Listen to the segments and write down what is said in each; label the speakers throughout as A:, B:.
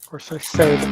A: course, I save it.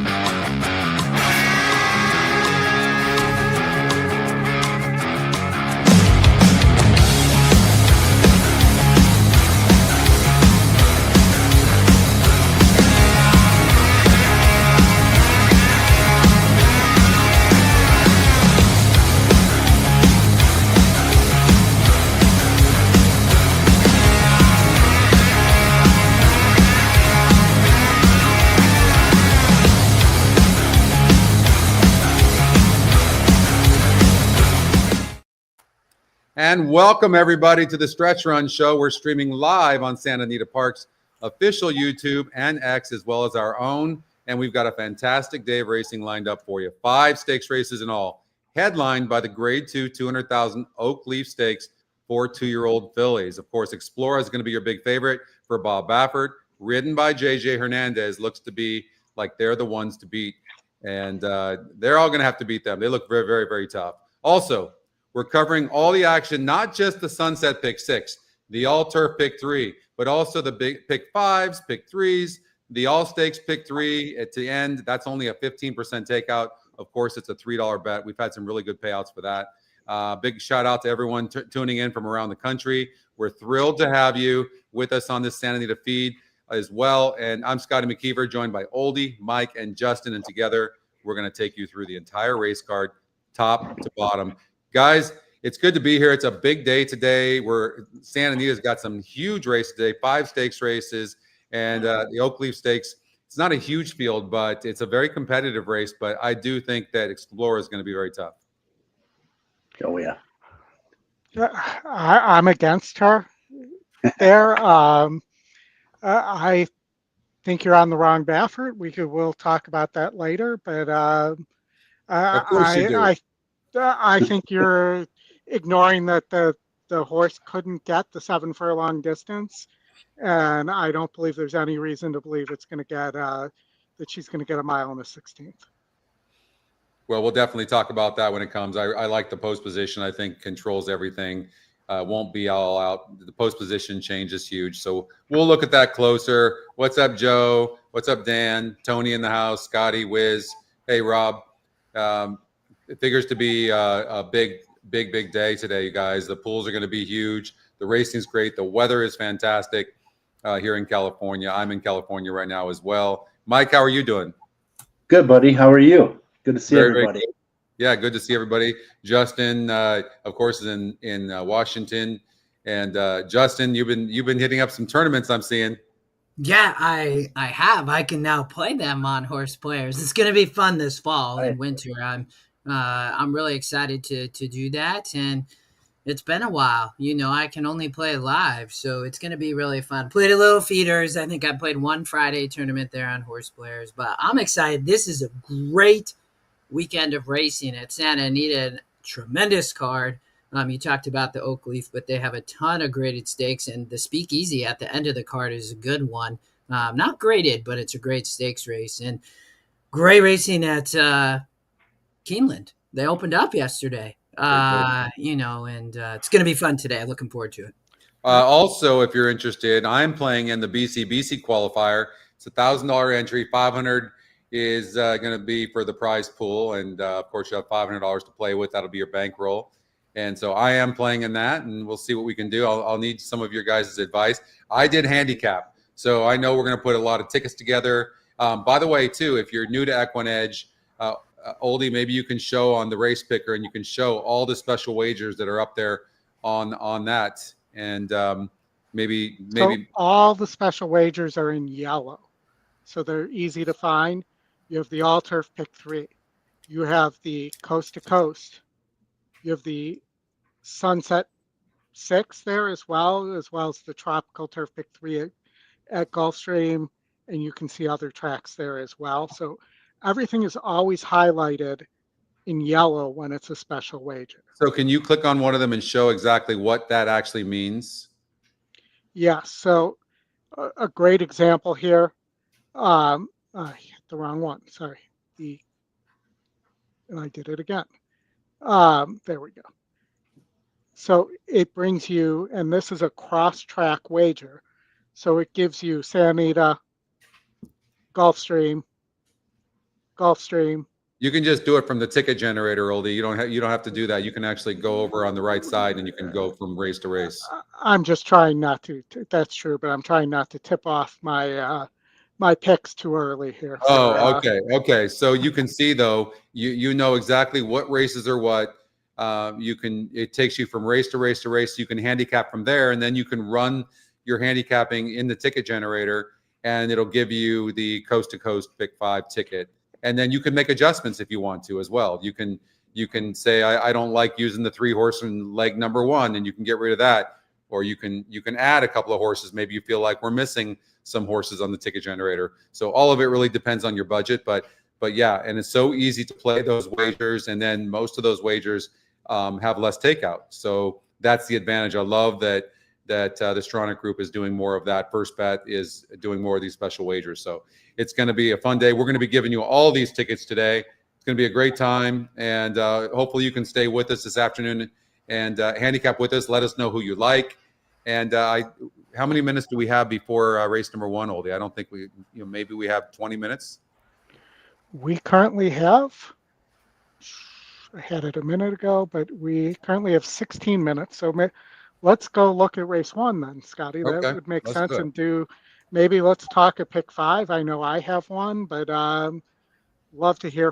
B: And welcome everybody to the Stretch Run Show. We're streaming live on Santa Anita Park's official YouTube and X, as well as our own. And we've got a fantastic day of racing lined up for you. 5 stakes races in all, headlined by the Grade 2 $200,000 Oak Leaf Stakes for 2-year-old fillies. Of course, Explorer is going to be your big favorite for Bob Baffert, ridden by JJ Hernandez. Looks to be like they're the ones to beat. And they're all going to have to beat them. They look very, very, very tough. Also, we're covering all the action, not just the Sunset Pick 6, the All Turf Pick 3, but also the big Pick 5s, Pick 3s, the All Stakes Pick 3 at the end. That's only a 15% takeout. Of course, it's a $3 bet. We've had some really good payouts for that. Big shout out to everyone tuning in from around the country. We're thrilled to have you with us on this Santa Anita feed as well. And I'm Scotty McKeever, joined by Oldy, Mike, and Justin. And together, we're going to take you through the entire race card, top to bottom. Guys, it's good to be here. It's a big day today. Santa Anita's got some huge races today, 5 stakes races, and the Oak Leaf Stakes. It's not a huge field, but it's a very competitive race. But I do think that Explorer is going to be very tough.
C: Oh, yeah.
A: I'm against her there. I think you're on the wrong Baffert. We'll talk about that later, but
B: Of course you do.
A: I think you're ignoring that the horse couldn't get the 7 furlong distance, and I don't believe there's any reason to believe it's going to get that she's going to get a mile and a 16th.
B: Well, we'll definitely talk about that when it comes. I like the post position. I think controls everything. Won't be all out. The post position change is huge. So we'll look at that closer. What's up, Joe? What's up, Dan? Tony in the house. Scotty, Wiz. Hey, Rob. It figures to be a big day today, you guys. The pools are going to be huge. The racing's great. The weather is fantastic here in California. I'm in California right now as well. Mike, how are you doing?
C: Good, buddy. How are you? Good to see everybody.
B: Very yeah, good to see everybody. Justin, of course, is in Washington. And Justin, you've been hitting up some tournaments, I'm seeing.
D: Yeah, I have. I can now play them on Horse Players. It's going to be fun this fall and winter. I'm really excited to do that, and it's been a while. I can only play live, so it's going to be really fun. Played a little feeders. I think I played one Friday tournament there on Horse Players, but I'm excited. This is a great weekend of racing at Santa Anita. Tremendous card. You talked about the Oak Leaf, but they have a ton of graded stakes, and the Speakeasy at the end of the card is a good one. Not graded, but it's a great stakes race, and great racing at Keeneland. They opened up yesterday, and it's going to be fun today. Looking forward to it.
B: Also, if you're interested, I'm playing in the BC qualifier. It's $1,000 entry. $500 is going to be for the prize pool, and of course, you have $500 to play with. That'll be your bankroll. And so I am playing in that, and we'll see what we can do. I'll need some of your guys' advice. I did handicap, so I know we're going to put a lot of tickets together. By the way, too, if you're new to EquinEdge, Oldie, maybe you can show on the race picker, and you can show all the special wagers that are up there on that. And maybe
A: so all the special wagers are in yellow, so they're easy to find. You have the All Turf Pick 3. You have the Coast to Coast. You have the Sunset 6 there as well as the Tropical Turf Pick 3 at Gulfstream, and you can see other tracks there as well. So everything is always highlighted in yellow when it's a special wager.
B: So can you click on one of them and show exactly what that actually means?
A: Yeah, so a great example here. I hit the wrong one. Sorry. And I did it again. There we go. So it brings you, and this is a cross-track wager. So it gives you Santa Anita, Gulfstream, Gulfstream.
B: You can just do it from the ticket generator, Oldie. You don't have to do that. You can actually go over on the right side and you can go from race to race.
A: I'm just trying not to. That's true, but I'm trying not to tip off my my picks too early here.
B: Oh, okay, okay. So you can see though, you know exactly what races are what. It takes you from race to race to race. You can handicap from there, and then you can run your handicapping in the ticket generator, and it'll give you the coast to coast pick 5 ticket. And then you can make adjustments if you want to as well. You can say I don't like using the 3 horse in leg number 1, and you can get rid of that, or you can add a couple of horses. Maybe you feel like we're missing some horses on the ticket generator. So all of it really depends on your budget, but yeah, and it's so easy to play those wagers, and then most of those wagers have less takeout. So that's the advantage. I love that the Stronach Group is doing more of that. First Bet is doing more of these special wagers. So it's going to be a fun day. We're going to be giving you all these tickets today. It's going to be a great time, and hopefully you can stay with us this afternoon and handicap with us. Let us know who you like. And how many minutes do we have before race number 1, Oldie? I don't think maybe we have 20 minutes.
A: We currently have, I had it a minute ago, but we currently have 16 minutes. So let's go look at race 1 then, Scotty. That
B: Okay,
A: would make
B: let's
A: sense.
B: go.
A: And maybe let's talk a pick 5. I know I have one, but love to hear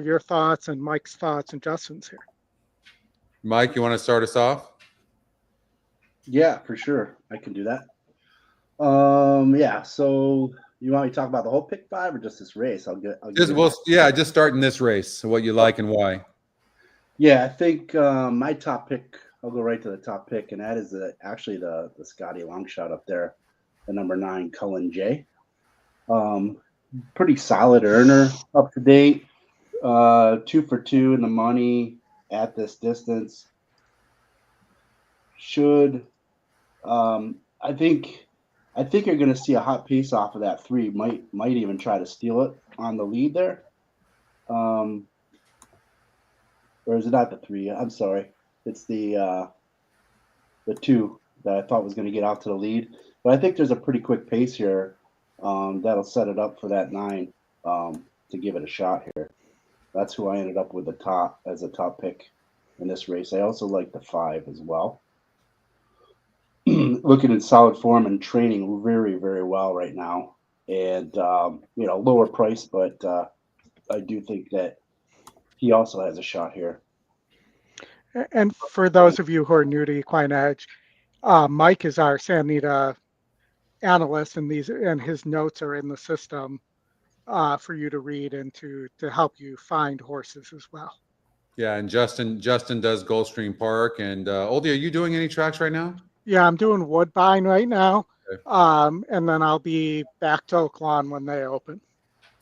A: your thoughts and Mike's thoughts and Justin's here.
B: Mike, you want to start us off?
C: Yeah, for sure. I can do that. Yeah. So you want me to talk about the whole pick 5 or just this race?
B: Just start in this race. What you like and why?
C: Yeah, I think my top pick. I'll go right to the top pick, and that is actually the Scotty long shot up there, the number 9 Cullen J. Pretty solid earner, up to date. 2 for 2 in the money at this distance. I think you're going to see a hot pace off of that 3. Might even try to steal it on the lead there. Or is it not the 3? I'm sorry. It's the 2 that I thought was going to get out to the lead. But I think there's a pretty quick pace here that'll set it up for that 9 to give it a shot here. That's who I ended up with as a top pick in this race. I also like the 5 as well. Looking in solid form and training very, very well right now. And, lower price, but I do think that he also has a shot here.
A: And for those of you who are new to EquinEdge, Mike is our Santa Anita analyst, and his notes are in the system for you to read and to help you find horses as well. Yeah,
B: and Justin does Gulfstream Park. And Oldie, are you doing any tracks right now?
A: Yeah, I'm doing Woodbine right now, okay. And then I'll be back to Oaklawn when they open.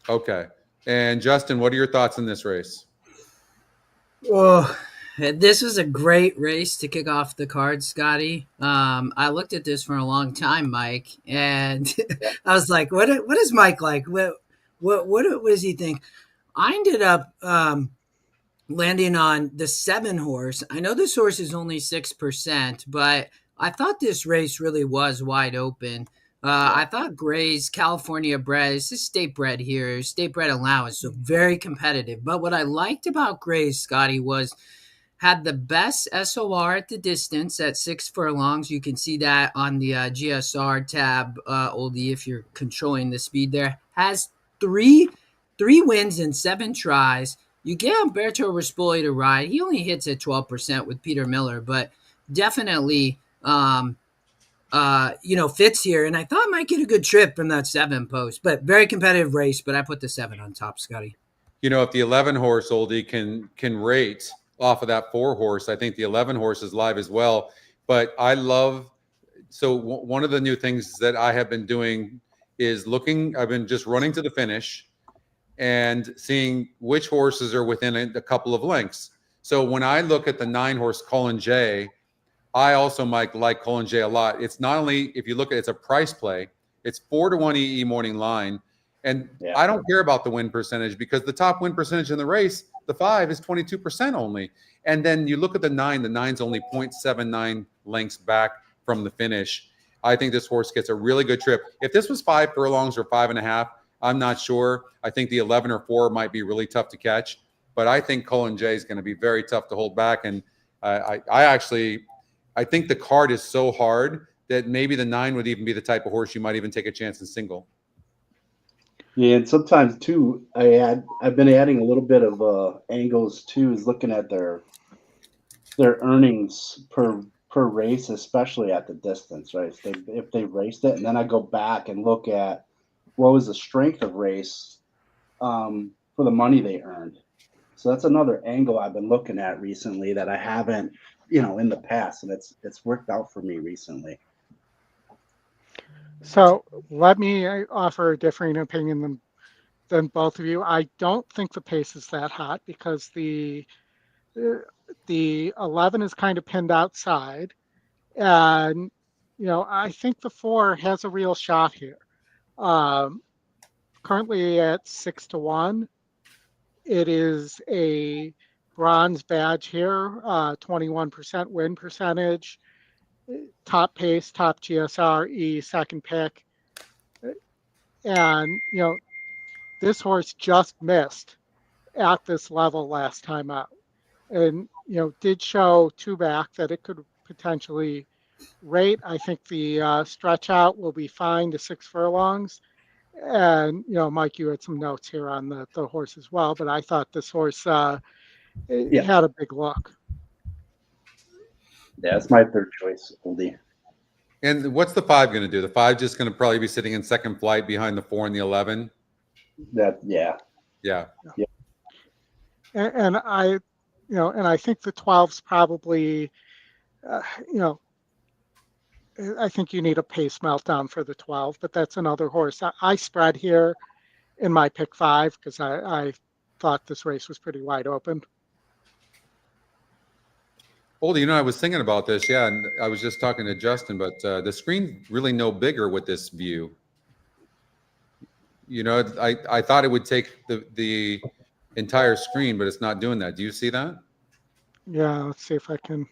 B: Okay. And Justin, what are your thoughts on this race?
D: Oh, this was a great race to kick off the card, Scotty. I looked at this for a long time, Mike, and I was like, "What is Mike like? What does he think?" I ended up landing on the 7 horse. I know this horse is only 6%, but I thought this race really was wide open. I thought Gray's California bred, it's a state bred here, state bred allowance, so very competitive. But what I liked about Gray's, Scotty, had the best SOR at the distance at 6 furlongs. You can see that on the GSR tab, Oldie, if you're controlling the speed there. Has three wins and 7 tries. You get Umberto Rispoli to ride. He only hits at 12% with Peter Miller, but definitely fits here. And I thought I might get a good trip from that 7 post, but very competitive race. But I put the 7 on top, Scotty.
B: If the 11 horse, Oldie, can rate off of that 4 horse, I think the 11 horse is live as well. But one of the new things that I have been doing is I've been just running to the finish and seeing which horses are within a couple of lengths. So when I look at the 9 horse Cullen J, I also, Mike, like Cullen J a lot. It's not only, if you look at it's a price play, it's 4-1 EE morning line. And I don't care about the win percentage because the top win percentage in the race, the 5 is 22% only. And then you look at the 9, the 9's only 0.79 lengths back from the finish. I think this horse gets a really good trip. If this was 5 furlongs or 5.5, I'm not sure. I think the 11 or 4 might be really tough to catch, but I think Colin J is going to be very tough to hold back. And I think the card is so hard that maybe the 9 would even be the type of horse you might even take a chance in single.
C: Yeah, and sometimes too, I've been adding a little bit of angles too, is looking at their earnings per race, especially at the distance, right? If they raced it, and then I go back and look at what was the strength of race for the money they earned. So that's another angle I've been looking at recently that I haven't, in the past, and it's worked out for me recently.
A: So let me offer a differing opinion than both of you. I don't think the pace is that hot because the 11 is kind of pinned outside, and I think the 4 has a real shot here. Currently at 6-1, it is a bronze badge here, 21% win percentage. Top pace, top GSR, second pick. And, this horse just missed at this level last time out. And, did show 2 back that it could potentially rate. I think the stretch out will be fine to 6 furlongs. And, Mike, you had some notes here on the horse as well, but I thought this horse had a big look.
C: Yeah, it's my third choice, Oldy.
B: And what's the 5 going to do? The 5 just going to probably be sitting in second flight behind the 4 and the 11.
C: Yeah.
A: And I, and I think the 12's probably, I think you need a pace meltdown for the 12, but that's another horse. I spread here in my pick 5 because I thought this race was pretty wide open.
B: Oldy, I was thinking about this, and I was just talking to Justin, but the screen's really no bigger with this view. I thought it would take the entire screen, but it's not doing that. Do you see that?
A: Yeah, let's see if I can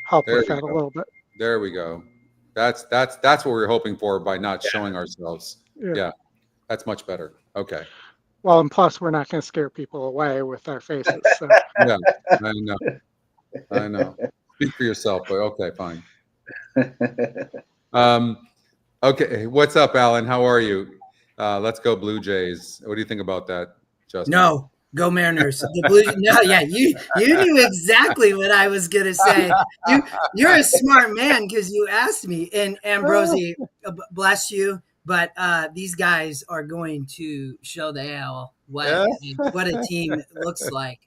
A: help with that a little bit.
B: There we go. That's what we were hoping for by not showing ourselves. Yeah, that's much better. Okay.
A: Well, and plus we're not going to scare people away with our faces. So.
B: Yeah, I know. Speak for yourself, but okay, fine. Okay, what's up, Alan? How are you? Let's go Blue Jays. What do you think about that, Justin?
D: No, go Mariners. The Blue. No, yeah, you knew exactly what I was gonna say. You're a smart man because you asked me. And Ambrosi, bless you, but these guys are going to show the AL what a team looks like.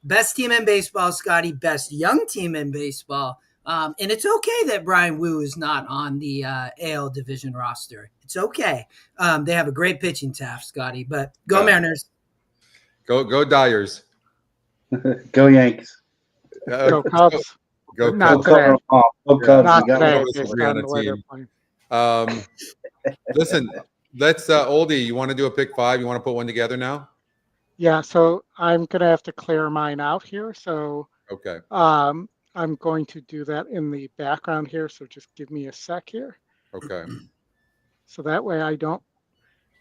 D: Best team in baseball, Scotty. Best young team in baseball. And it's okay that Brian Wu is not on the AL division roster. It's okay. They have a great pitching staff, Scotty. But go Mariners.
B: Go Dyers.
C: Go Yanks.
A: Go Cubs.
B: Go
A: not
B: Cubs.
C: Go Cubs.
A: Not
C: Go
A: today.
B: Listen, let's Oldie, you want to do a pick 5? You want to put one together now?
A: Yeah, so I'm gonna have to clear mine out here. So
B: okay.
A: I'm going to do that in the background here. So just give me a sec here.
B: Okay.
A: So that way I don't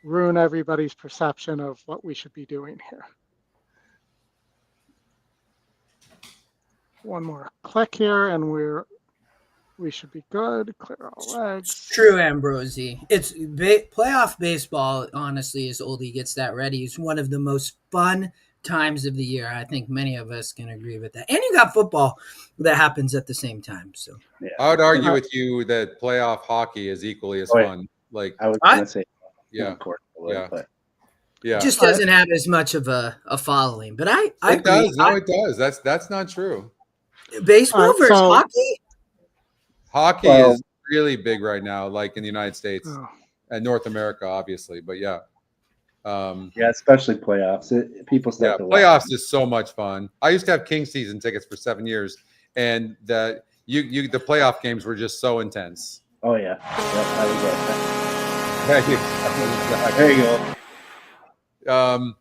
A: ruin everybody's perception of what we should be doing here. One more click here and we should be good. Clear all legs.
D: It's true, Ambrosi. It's playoff baseball, honestly, as Oldie gets that ready, is one of the most fun times of the year. I think many of us can agree with that. And you got football that happens at the same time. So
B: I would argue with you that playoff hockey is equally as fun. Like
C: I was going to say,
B: yeah,
D: it just doesn't have as much of a following. But I
B: it does. No, it does. That's not true.
D: Baseball versus hockey.
B: Hockey is really big right now, like in the United States and North America, obviously. But
C: especially playoffs. People start to
B: playoffs is so much fun. I used to have King season tickets for 7 years, and the playoff games were just so intense.
C: Oh yeah, I would get that.
B: There you go.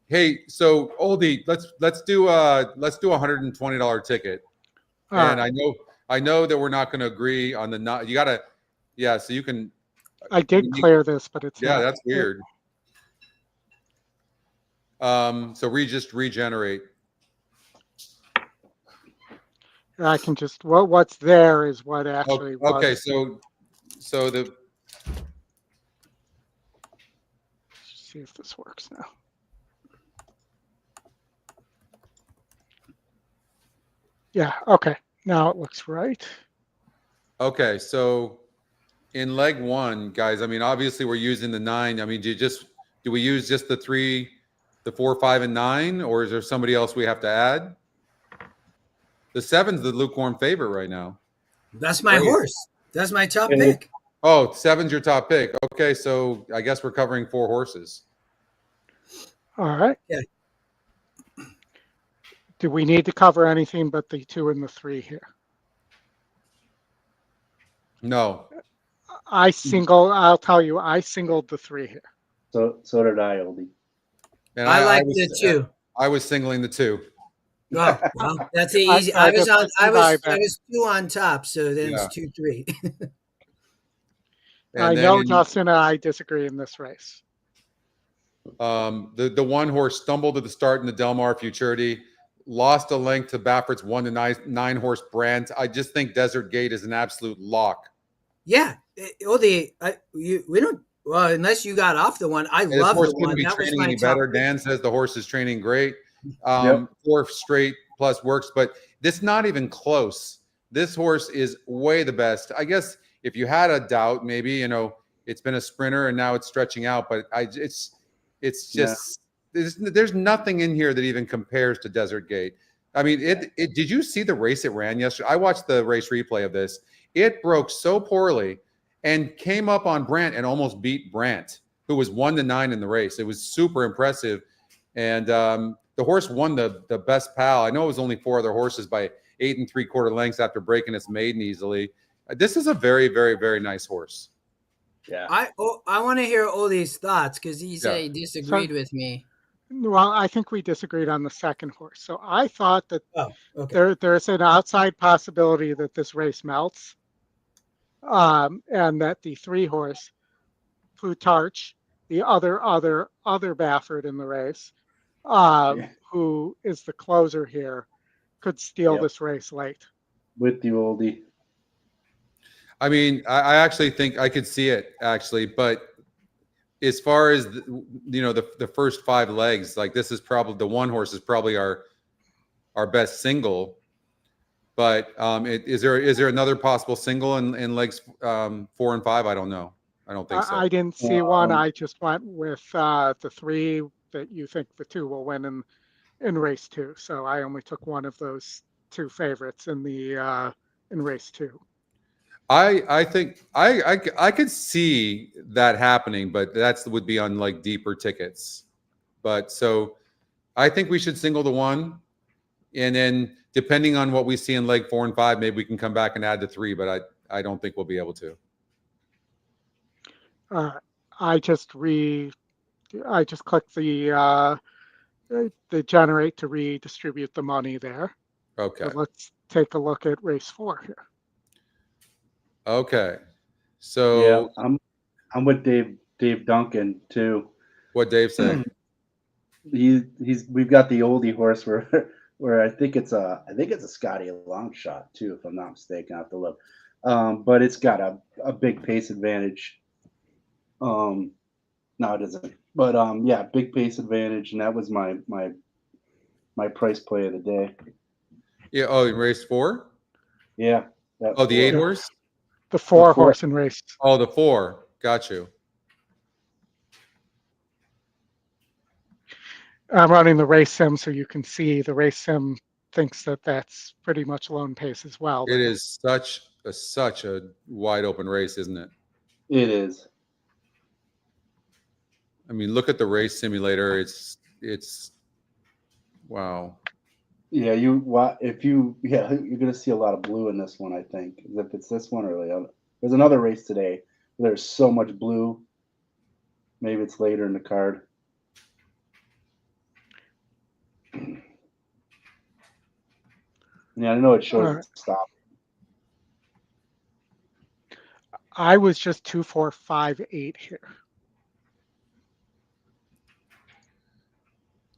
B: Hey, so Oldie, let's do a $120 ticket, and I know that we're not going to agree on the not. You gotta, so you can.
A: I did clear this, but it's
B: Yeah,
A: not.
B: that's weird. So we just regenerate.
A: I can just what's there is what actually was.
B: Okay, so the
A: See if this works now. Yeah, okay. Now it looks right.
B: okay, so in leg one, guys, I mean, obviously we're using the 9. I mean, do we use just the 3, the 4, 5, and 9, or is there somebody else we have to add? The 7's the lukewarm favorite right now.
D: That's my horse. That's my top
C: Hey.
D: pick.
B: Oh, 7's your top pick. Okay, so I guess we're covering 4 horses.
A: All right.
D: Yeah.
A: Do we need to cover anything but the 2 and the 3 here?
B: No.
A: I'll tell you, I singled the 3 here.
C: So did I, Oldie.
B: And
D: I like the 2.
B: I was singling the 2.
D: Oh, well, that's easy. I was 2 on top, so then it's 2, 3.
A: I know Justin and I disagree in this race.
B: The one horse stumbled at the start in the Del Mar Futurity, lost a length to Baffert's 1 to 9 horse Brand. I just think Desert Gate is an absolute lock.
D: Yeah, we don't. Well, unless you got off the one, I love the one.
B: Be
D: That was
B: training
D: my
B: any
D: top
B: better.
D: pick.
B: Dan says the horse is training great.
C: Yep.
B: 4 straight plus works, but this not even close. This horse is way the best. I guess if you had a doubt, maybe it's been a sprinter and now it's stretching out, but it's just there's nothing in here that even compares to Desert Gate. I mean, did you see the race it ran yesterday? I watched the race replay of this. It broke so poorly and came up on Brandt and almost beat Brandt, who was 1 to 9 in the race. It was super impressive. And the horse won the best pal. I know it was only 4 other horses by 8 3/4 lengths after breaking its maiden easily. This is a very, very, very nice horse.
C: Yeah.
D: I want to hear Oldie's thoughts because he said he disagreed with me.
A: Well, I think we disagreed on the second horse. So I thought that
D: Okay.
A: there's an outside possibility that this race melts, and that the 3 horse, Plutarch, the other Baffert in the race, who is the closer here, could steal this race late.
C: With you, Oldie.
B: I mean, I actually think I could see it actually, but as far as the first 5 legs, like this is probably the one horse is probably our best single. But is there another possible single in legs 4 and 5? I don't know. I don't think so.
A: I didn't see one. I just went with the 3 that you think the 2 will win in race 2. So I only took one of those 2 favorites in race 2.
B: I think I could see that happening, but would be on like deeper tickets. But so I think we should single the 1, and then depending on what we see in leg 4 and 5, maybe we can come back and add the 3. But I don't think we'll be able to.
A: I just clicked the generate to redistribute the money there.
B: Okay.
A: So let's take a look at race 4 here.
B: Okay. So
C: yeah, I'm with Dave Duncan too.
B: What Dave said.
C: We've got the oldie horse where I think it's a Scotty long shot too, if I'm not mistaken. I have to look. But it's got a big pace advantage. No, it doesn't. But yeah, big pace advantage, and that was my price play of the day.
B: Yeah. Oh, in race 4.
C: Yeah.
B: Oh, the 8 horse.
A: The 4 horse in race.
B: Oh, the 4. Got you.
A: I'm running the race sim so you can see the race sim thinks that that's pretty much lone pace as well.
B: It is such a wide open race, isn't it?
C: It is.
B: I mean, look at the race simulator. It's wow.
C: Yeah, you're gonna see a lot of blue in this one. I think if it's this one or the other. There's another race today. There's so much blue. Maybe it's later in the card. Yeah, I know it shows stop.
A: I was just 2, 4, 5, 8 here.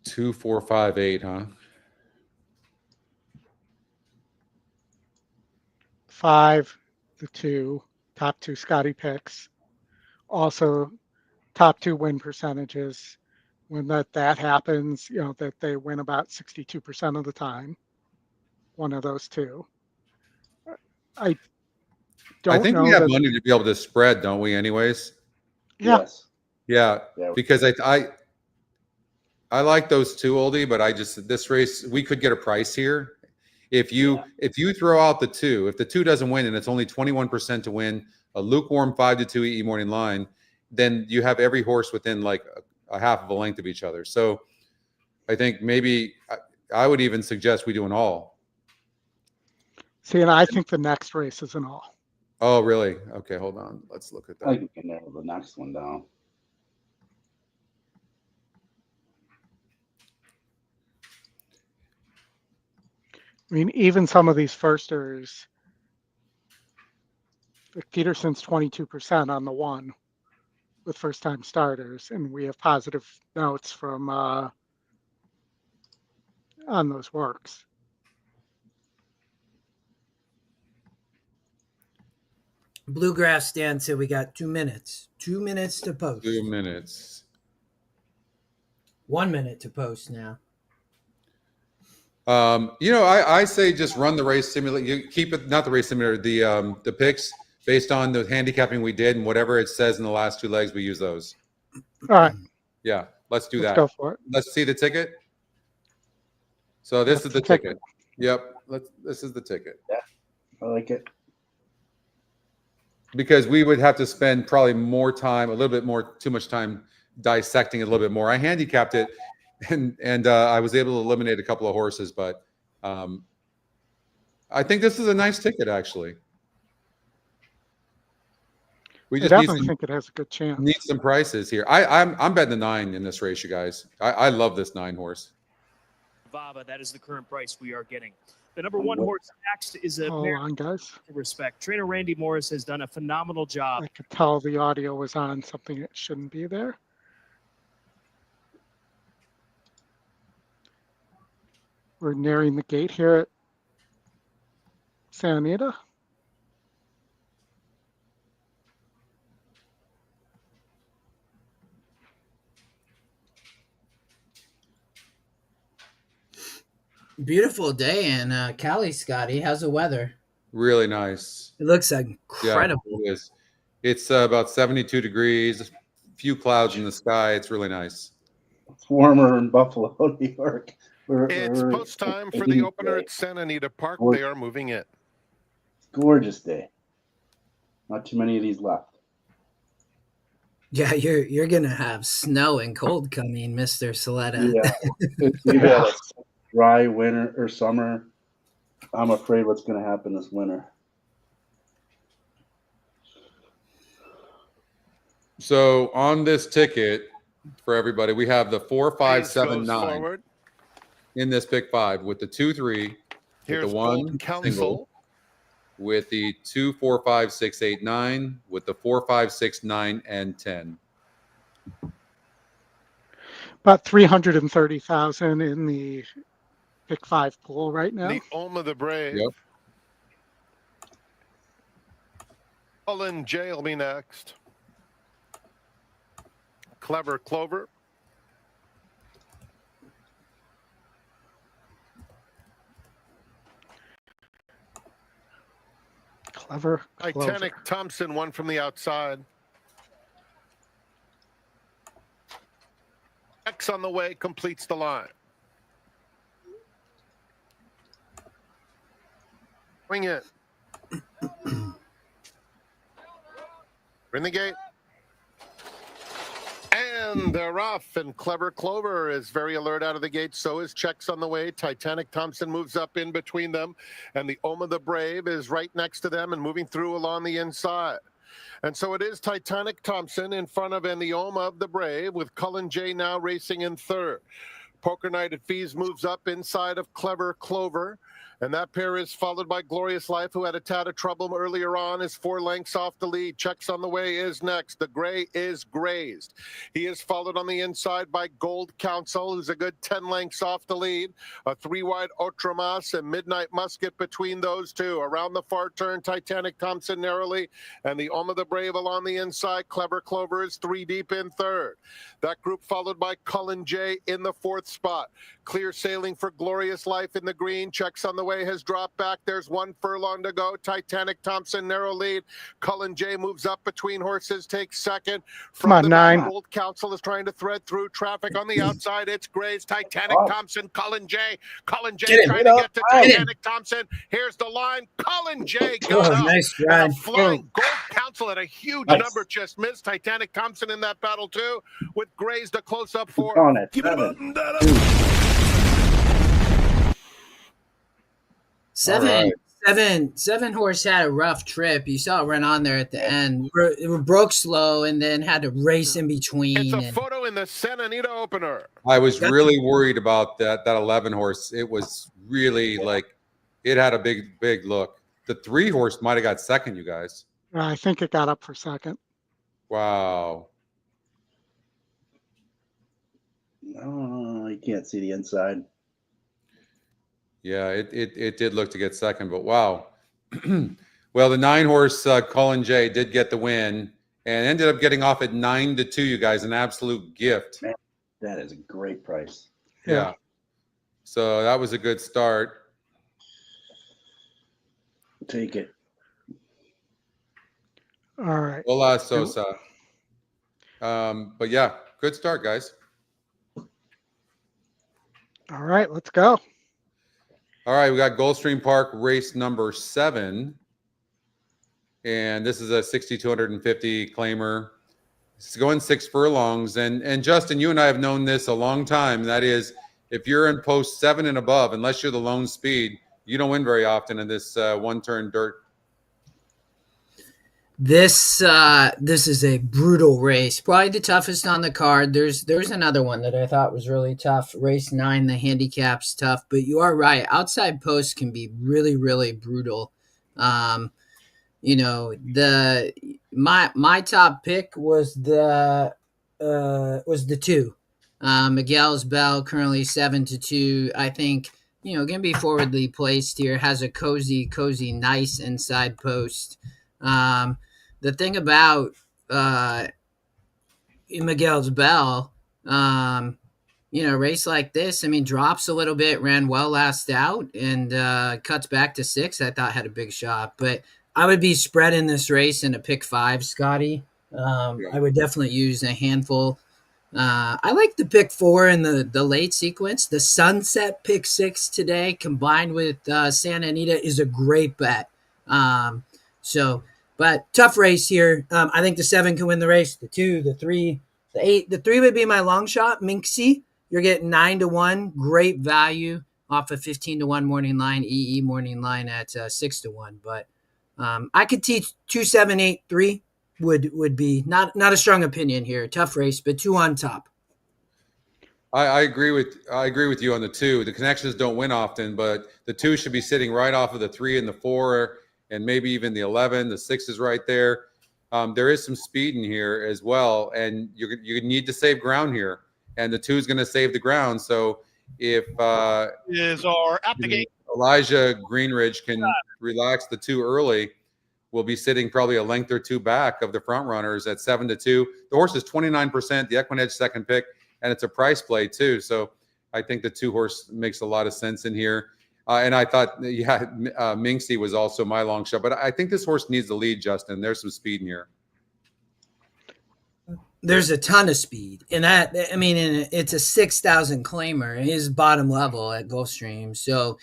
B: 2, 4, 5, 8, huh?
A: 5, the 2, top 2 Scotty picks. Also, top 2 win percentages. When that happens, that they win about 62% of the time. One of those two. I don't
B: think we
A: know
B: have
A: that.
B: money to be able to spread, don't we? Anyways.
A: Yeah.
C: Yes.
B: Yeah,
C: Yeah.
B: because I like those two, Oldie, but this race we could get a price here. If you throw out the 2, if the 2 doesn't win and it's only 21% to win a lukewarm 5-2 EE morning line, then you have every horse within like a half of a length of each other. So I think maybe I would even suggest we do an all.
A: See, and I think the next race is an all.
B: Oh, really? Okay, hold on. Let's look at that.
C: I can narrow the next one down.
A: I mean, even some of these firsters, like Peterson's 22% on the 1 with first-time starters, and we have positive notes from on those works.
D: Bluegrass Dan said we got 2 minutes. 2 minutes to post.
B: 2 minutes.
D: 1 minute to post now.
B: I say just run the race simulator. You keep it, not the race simulator, the picks based on the handicapping we did, and whatever it says in the last 2 legs, we use those.
A: All right.
B: Yeah, let's do
A: Let's
B: that.
A: go for it.
B: Let's see the ticket. So this is the ticket. Yep. This is the ticket.
C: Yeah, I like it.
B: Because we would have to spend probably more time, too much time dissecting it a little bit more. I handicapped it, and I was able to eliminate a couple of horses, but I think this is a nice ticket, actually. We
A: I
B: just
A: definitely think it has a good chance.
B: need some prices here. I'm betting the 9 in this race, you guys. I love this 9 horse.
E: Vava, that is the current price we are getting. The number 1 horse next is a
A: Hold on, guys.
E: respect. Trainer Randy Morris has done a phenomenal job.
A: I could tell the audio was on something that shouldn't be there. We're nearing the gate here at Santa Anita.
D: Beautiful day in Cali, Scotty. How's the weather?
B: Really nice.
D: It looks incredible.
B: Yeah, it is. It's about 72 degrees, a few clouds in the sky. It's really nice.
C: It's warmer in Buffalo, New York.
F: It's post time for the opener at Santa Anita Park. They are moving it.
C: Gorgeous day. Not too many of these left.
D: Yeah, you're gonna have snow and cold coming, Mr. Saletta.
C: Yeah, we've had a dry winter or summer. I'm afraid what's going to happen this winter.
B: So on this ticket for everybody, we have the 4, 5, 7, 9 in this pick 5 with the 2, 3,
F: Here's
B: with the 1
F: Golden Council.
B: single, with the 2, 4, 5, 6, 8, 9, with the 4, 5, 6, 9, and 10.
A: About 330,000 in the pick 5 pool right now.
F: The Oma the Brave.
B: Yep.
F: Cullen J will be next. Clever Clover.
A: Clever.
F: Titanic Thompson, one from the outside. X on the way completes the line. Wing it. We're in the gate. And they're off, and Clever Clover is very alert out of the gate. So is Checks on the way. Titanic Thompson moves up in between them, and the Oma the Brave is right next to them and moving through along the inside. And so it is Titanic Thompson in front of and the Oma of the Brave, with Cullen J now racing in third. Poker Night at Fees moves up inside of Clever Clover. And that pair is followed by Glorious Life, who had a tad of trouble earlier on, is 4 lengths off the lead. Checks on the Way is next. The gray is Grazed. He is followed on the inside by Gold Council, who's a good 10 lengths off the lead. A 3-wide Otramas and Midnight Musket between those two. Around the far turn, Titanic Thompson narrowly, and the Om of the Brave along the inside. Clever Clover is 3 deep in third. That group followed by Cullen J in the 4th spot. Clear sailing for Glorious Life in the green. Checks on the Way has dropped back. There's 1 furlong to go. Titanic Thompson narrow lead. Cullen J moves up between horses, takes second.
A: Come on, 9.
F: Gold Council is trying to thread through traffic on the outside. It's Grays, Titanic Thompson, Cullen J. Cullen J trying to get to Titanic Thompson. Here's the line. Cullen J got up.
D: Nice
F: And
D: ride.
F: a flying Gold Council at a huge number just missed. Titanic Thompson in that battle too, with Grays the close up for.
C: On it.
D: Seven horse had a rough trip. You saw it run on there at the end. It broke slow and then had to race in between.
F: It's a
D: and-
F: photo in the Santa Anita opener.
B: I was really worried about that 11 horse. It was really like it had a big look. The 3 horse might have got second, you guys.
A: I think it got up for second.
B: Wow.
C: Oh, you can't see the inside.
B: Yeah, it did look to get second, but wow. Well, the 9 horse Colin J did get the win and ended up getting off at 9-2, you guys, an absolute gift.
C: Man, that is a great price.
B: Yeah. So that was a good start.
C: Take it.
A: All right.
B: Hola, Sosa. But yeah, good start, guys.
A: All right, let's go.
B: All right, we got Gulfstream Park race number 7. And this is a 6,250 claimer. It's going 6 furlongs. And Justin, you and I have known this a long time. And that is, if you're in post 7 and above, unless you're the lone speed, you don't win very often in this one-turn dirt.
D: This is a brutal race, probably the toughest on the card. There's another one that I thought was really tough. Race 9, the handicap's tough, but you are right. Outside posts can be really, really brutal. You know, my top pick was the 2. Miguel's Bell, currently 7-2. I think, you know, gonna be forwardly placed here. Has a cozy, nice inside post. The thing about Miguel's Bell, you know, race like this, I mean, drops a little bit, ran well last out, and cuts back to 6. I thought had a big shot, but I would be spreading this race in a pick 5, Scotty. I would definitely use a handful. I like the pick 4 in the late sequence. The Sunset pick 6 today combined with Santa Anita is a great bet. But tough race here. I think the 7 can win the race. The 2, the 3, the 8. The 3 would be my long shot. Minxie, you're getting 9-1. Great value off a 15-1 morning line. EE morning line at 6-1. But I could teach 2, 7, 8, 3 would be not a strong opinion here. Tough race, but 2 on top.
B: I agree with you on the 2. The connections don't win often, but the 2 should be sitting right off of the 3 and the 4. And maybe even the 11, the 6 is right there. There is some speed in here as well, and you need to save ground here. And the 2 is going to save the ground. So if Elijah Greenridge can relax the 2 early, we'll be sitting probably a length or 2 back of the front runners at 7-2. The horse is 29%, the EquinEdge second pick, and it's a price play too. So I think the 2 horse makes a lot of sense in here. And I thought, Minxie was also my long shot. But I think this horse needs the lead, Justin. There's some speed in here.
D: There's a ton of speed. And it's a 6,000 claimer. His bottom level at Gulfstream. So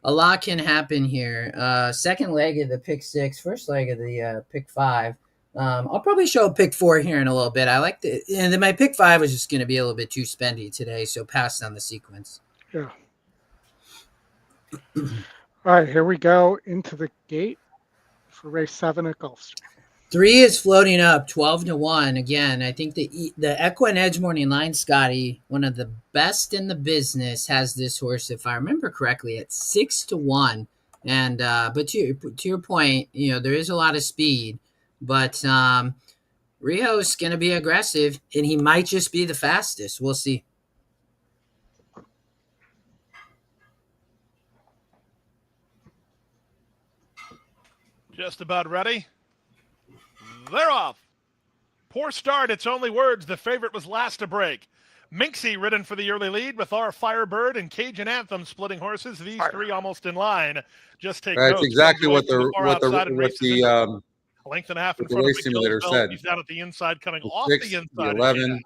D: a lot can happen here. Second leg of the pick 6, first leg of the pick 5. I'll probably show pick 4 here in a little bit. And then my pick 5 was just going to be a little bit too spendy today. So pass on the sequence.
A: Yeah. All right, here we go into the gate for race 7 at Gulfstream.
D: 3 is floating up 12-1. Again, I think the EquinEdge morning line, Scotty, one of the best in the business, has this horse, if I remember correctly, at 6-1. And but to your point, there is a lot of speed, but Rio's going to be aggressive, and he might just be the fastest. We'll see.
G: Just about ready. They're off. Poor start. It's only words. The favorite was last to break. Minxie ridden for the early lead with our Firebird and Cajun Anthem splitting horses. These three almost in line. Just take notes.
B: That's exactly what the
G: a length and a half in front of the
B: simulator said.
G: He's down at the inside, coming
B: The
G: off
B: 6,
G: the inside.
B: 11.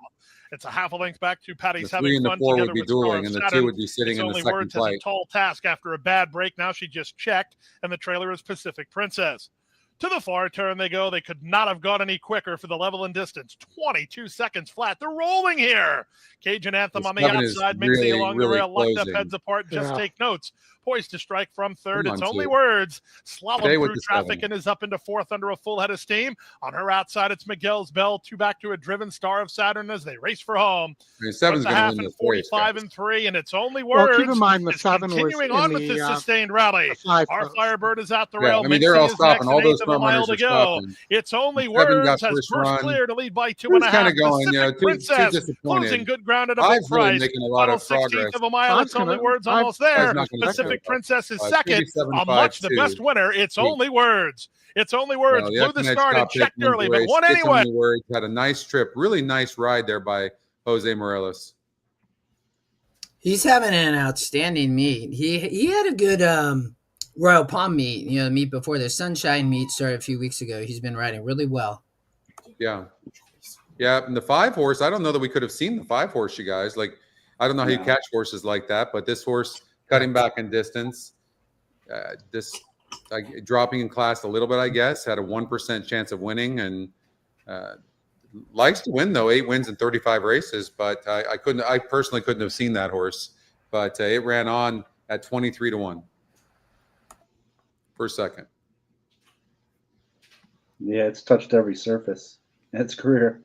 G: It's a half a length back to Patty's
B: The 3
G: having
B: and the
G: fun
B: 4
G: together
B: would be
G: with Star
B: dueling,
G: of
B: and the
G: Saturn.
B: 2 would be sitting in the second
G: Words has
B: flight.
G: a tall task after a bad break. Now she just checked, and the trailer is Pacific Princess. To the far turn they go. They could not have gone any quicker for the level and distance. 22 seconds flat. They're rolling here. Cajun Anthem on the outside. Minxie along the rail. Locked up, heads apart. Just take notes. Poised to strike from third. It's only words. Slalom through traffic and is up into fourth under a full head of steam. On her outside, it's Miguel's Bell. 2 back to a driven Star of Saturn as they race for home.
B: 7's
G: a half and 45 and 3, and it's only words.
A: Well, keep in mind the 7 was
G: continuing on with this sustained rally. Our Firebird is out the rail.
B: I mean, they're all stopping. All those front runners are stopping.
G: It's only words has burst clear to lead by 2.5.
B: Kind of going,
G: Pacific Princess closing good ground at a full price.
B: Making a lot of progress.
G: Of a mile. It's only words almost there. Pacific Princess is second. A much the best winner. It's only words. It's only words. Blew the start and checked early, but won anyway.
B: Words had a nice trip. Really nice ride there by Jose Morales.
D: He's having an outstanding meet. He had a good Royal Palm meet. The meet before the Sunshine meet started a few weeks ago. He's been riding really well.
B: Yeah. And the 5 horse, I don't know that we could have seen the 5 horse, you guys. Like, I don't know how you catch horses like that, but this horse cutting back in distance, dropping in class a little bit, I guess, had a 1% chance of winning, and likes to win though. 8 wins in 35 races, but I personally couldn't have seen that horse, but it ran on at 23-1 per second.
C: Yeah, it's touched every surface in its career.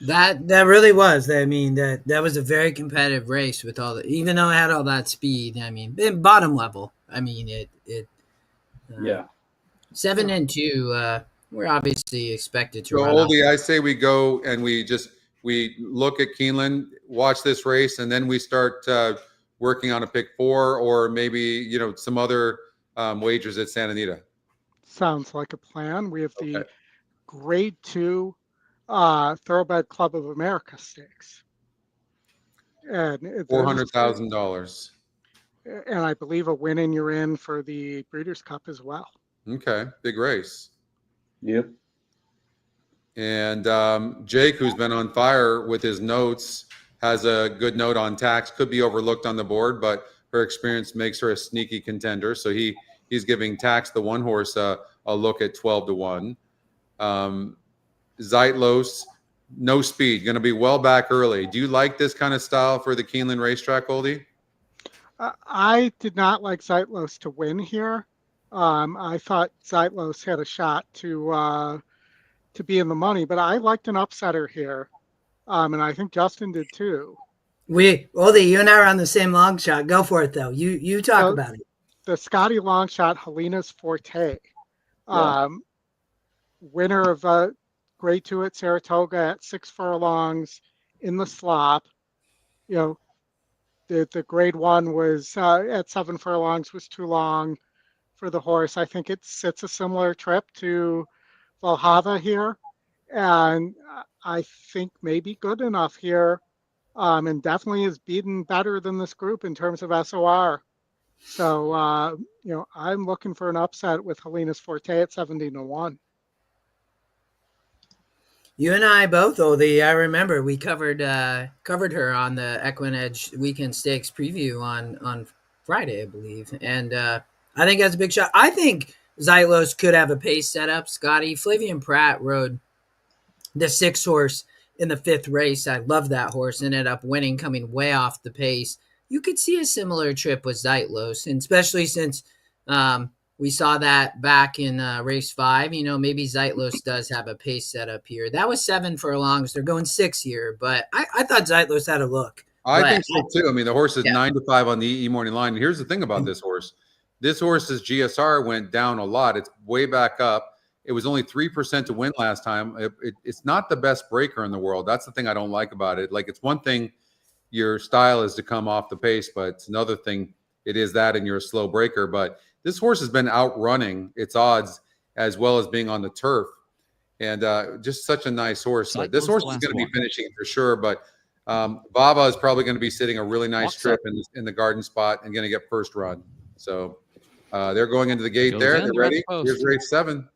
D: That really was. I mean, that was a very competitive race with even though it had all that speed. I mean, bottom level. I mean, it 7 and 2. We're obviously expected to.
B: So, Oldy, I say we go and we look at Keeneland, watch this race, and then we start working on a pick 4 or maybe some other wagers at Santa Anita.
A: Sounds like a plan. We have the Grade 2 Thoroughbred Club of America Stakes, and
B: $400,000,
A: and I believe a win and you're in for the Breeders' Cup as well.
B: Okay, big race.
C: Yep.
B: And Jake, who's been on fire with his notes, has a good note on tax. Could be overlooked on the board, but her experience makes her a sneaky contender. So he's giving tax, the 1 horse, a look at 12-1. Zeitlos, no speed, going to be well back early. Do you like this kind of style for the Keeneland racetrack, Oldie?
A: I did not like Zeitlos to win here. I thought Zeitlos had a shot to be in the money, but I liked an upsetter here, and I think Justin did too.
D: Oldie, you and I are on the same long shot. Go for it though. You talk about it.
A: The Scotty long shot, Helena's Forte, winner of Grade 2 at Saratoga at 6 furlongs in the slop. The Grade 1 was at 7 furlongs was too long for the horse. I think it sits a similar trip to Valhalla here, and I think maybe good enough here, and definitely is beaten better than this group in terms of SOR. So I'm looking for an upset with Helena's Forte at 17-1.
D: You and I both, Oldie. I remember we covered her on the EquinEdge Weekend Stakes preview on Friday, I believe, and I think that's a big shot. I think Zeitlos could have a pace setup. Scotty, Flavian Pratt rode the 6 horse in the 5th race. I love that horse. Ended up winning, coming way off the pace. You could see a similar trip with Zeitlos, and especially since We saw that back in race 5. Maybe Zeitlos does have a pace setup here. That was 7 furlongs. They're going 6 here, but I thought Zeitlos had a look.
B: I think so too. I mean, the horse is
D: Yeah.
B: 9-5 on the EE morning line. And here's the thing about this horse. This horse's GSR went down a lot. It's way back up. It was only 3% to win last time. It's not the best breaker in the world. That's the thing I don't like about it. Like, it's one thing your style is to come off the pace, but it's another thing it is that and you're a slow breaker. But this horse has been outrunning its odds as well as being on the turf. And just such a nice horse. This horse is going to be finishing for sure, but Vava is probably going to be sitting a really nice trip in the garden spot and going to get first run. So they're going into the gate there. They're ready. Here's race 7.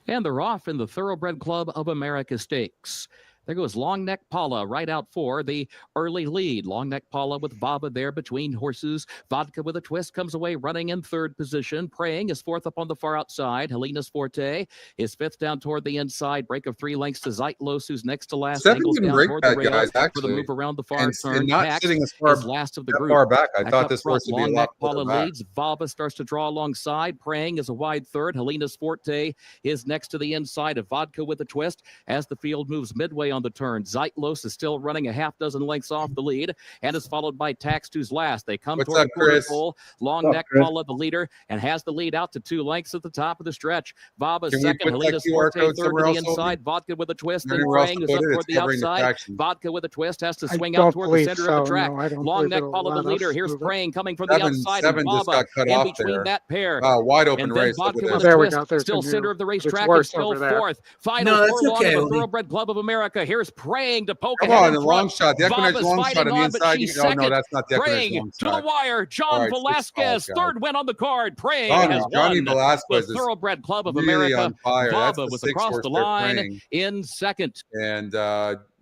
H: And they're off in the Thoroughbred Club of America Stakes. There goes Long Neck Paula right out for the early lead. Long Neck Paula with Baba there between horses. Vodka with a Twist comes away running in 3rd position. Praying is 4th up on the far outside. Helena's Forte is 5th down toward the inside. Break of 3 lengths to Zeitlos, who's next to last.
B: 7
H: Angles
B: didn't
H: down
B: break
H: toward
B: that,
H: the rail
B: guys,
H: for the
B: actually.
H: move around the far turn.
B: And not
H: Pax
B: sitting as far,
H: is last of the
B: that
H: group.
B: far back. I
H: Back
B: thought
H: up
B: this
H: front,
B: horse would be a
H: Long
B: lot
H: Neck Paula
B: further back.
H: leads. Baba starts to draw alongside. Praying is a wide 3rd. Helena's Forte is next to the inside of Vodka with a Twist as the field moves midway on the turn. Zeitlos is still running a half dozen lengths off the lead and is followed by Tax, who's last. They come toward the quarter pole. Long Neck Paula, the leader, and has the lead out to 2 lengths at the top of the stretch. Vaba's second. Helena's Forte 3rd to the inside. Vodka with a Twist and Praying is up toward the outside. Vodka with a Twist has to swing out toward the center of the track. Long Neck Paula, the leader. Here's Praying coming from the outside.
B: Seven just got cut off
H: between
B: there.
H: that pair.
B: Wow, wide open
H: And then
B: race.
H: Vodka with
A: There
H: a
A: we
H: Twist,
A: go.
H: still center of the racetrack,
A: worse
H: and still
A: over there.
H: 4th. Final
D: No, that's
H: furlong
D: okay,
H: of the
D: Oldy.
H: Thoroughbred Club of America. Here's Praying to poke
B: Come
H: ahead
B: on,
H: in
B: the
H: front.
B: long shot. The EquinEdge
H: Vaba's
B: long shot
H: fighting
B: on the
H: on, but
B: inside.
H: she's
B: Oh, no,
H: second.
B: that's not the EquinEdge
H: Praying
B: long
H: to the
B: shot.
H: wire. John
B: All right,
H: Velasquez, 3rd win on the card. Praying has
B: Johnny
H: won
B: Velasquez
H: the
B: is
H: Thoroughbred Club of
B: really
H: America.
B: on fire. That's
H: Vava
B: the
H: was
B: 6
H: across
B: horse
H: the
B: they're
H: line
B: playing.
H: in 2nd.
B: And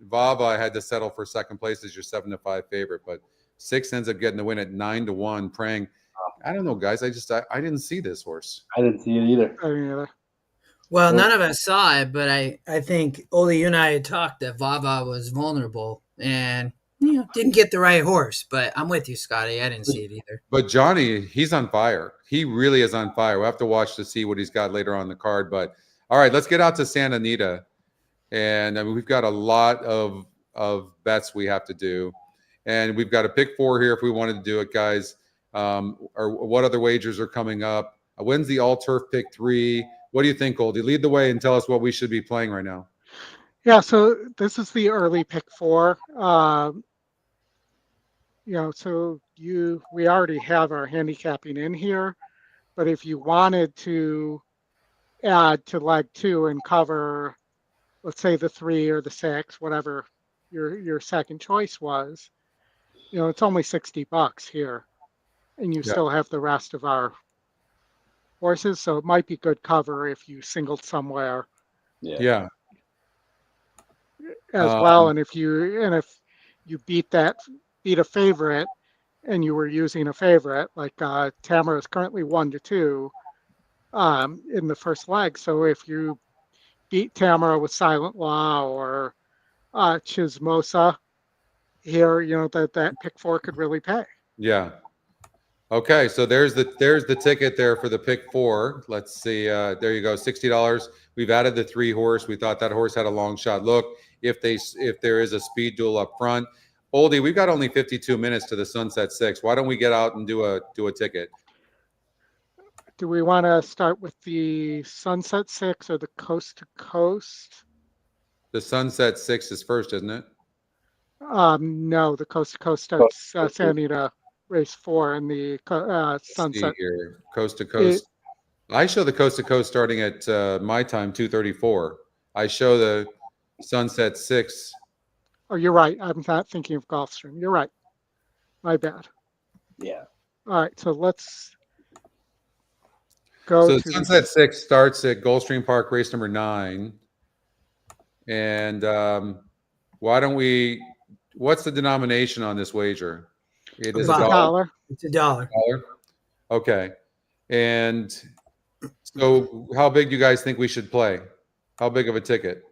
B: Vava had to settle for 2nd place as your 7-5 favorite, but 6 ends up getting the win at 9-1. Praying. I don't know, guys. I didn't see this horse.
C: I didn't see it either.
A: I mean,
D: Well, none of us saw it, but I think Oldy, you and I had talked that Vava was vulnerable and didn't get the right horse. But I'm with you, Scotty. I didn't see it either.
B: But Johnny, he's on fire. He really is on fire. We'll have to watch to see what he's got later on the card. But all right, let's get out to Santa Anita. And I mean, we've got a lot of bets we have to do. And we've got to pick 4 here if we wanted to do it, guys. Or what other wagers are coming up? When's the all-turf pick 3? What do you think, Goldie? Lead the way and tell us what we should be playing right now.
A: yeah, so this is the early pick 4. So we already have our handicapping in here, but if you wanted to add to leg 2 and cover, let's say the 3 or the 6, whatever your second choice was, it's only $60 here, and you still have the rest of our horses, so it might be good cover if you singled somewhere
B: Yeah.
A: as well. And if you beat a favorite and you were using a favorite, like Tamara is currently 1-2 in the first leg. So if you beat Tamara with Silent Law or Chismosa here, that pick 4 could really pay.
B: Yeah. Okay, so there's the ticket there for the pick 4. Let's see. There you go, $60. We've added the 3 horse. We thought that horse had a long shot. Look, if there is a speed duel up front. Oldie, we've got only 52 minutes to the Sunset 6. Why don't we get out and do a ticket?
A: Do we want to start with the Sunset 6 or the Coast to Coast?
B: The Sunset 6 is first, isn't it?
A: No, the Coast to Coast starts Santa Anita race 4 and the Sunset.
B: See here. Coast to Coast. I show the Coast to Coast starting at my time, 2:34. I show the Sunset 6.
A: Oh, you're right. I'm not thinking of Gulfstream. You're right. My bad.
C: Yeah.
A: All right, so let's go
B: So
A: to
B: Sunset 6 starts at Gulfstream Park, race number 9. And why don't we? What's the denomination on this wager? It is
A: $1.
D: It's $1.
B: Okay. And so how big do you guys think we should play? How big of a ticket?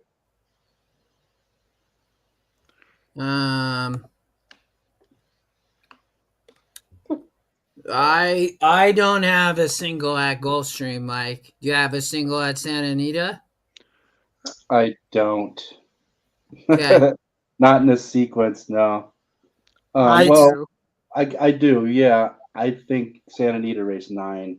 D: I don't have a single at Gulfstream, Mike. Do you have a single at Santa Anita?
C: I don't.
D: Okay.
C: Not in this sequence, no.
A: I
C: Well,
A: do.
C: I do, yeah. I think Santa Anita race 9.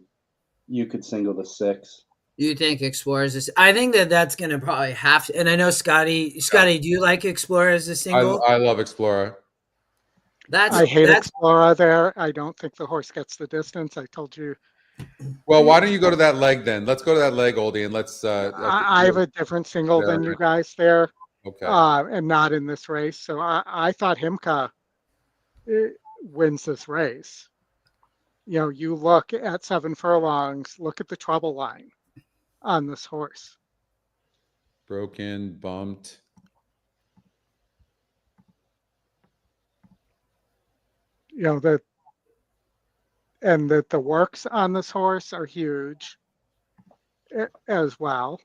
C: You could single the 6.
D: You think Explorers is? I think that's going to probably have to. And I know Scotty, do you like Explorer as a single?
B: I love Explorer.
A: I hate Explorer there. I don't think the horse gets the distance. I told you.
B: Well, why don't you go to that leg then? Let's go to that leg, Oldie, and let's.
A: I have a different single than you guys there,
B: Okay.
A: and not in this race. So I thought Himka wins this race. You know, you look at 7 furlongs, look at the trouble line on this horse.
B: Broken, bumped.
A: You know, the works on this horse are huge as well.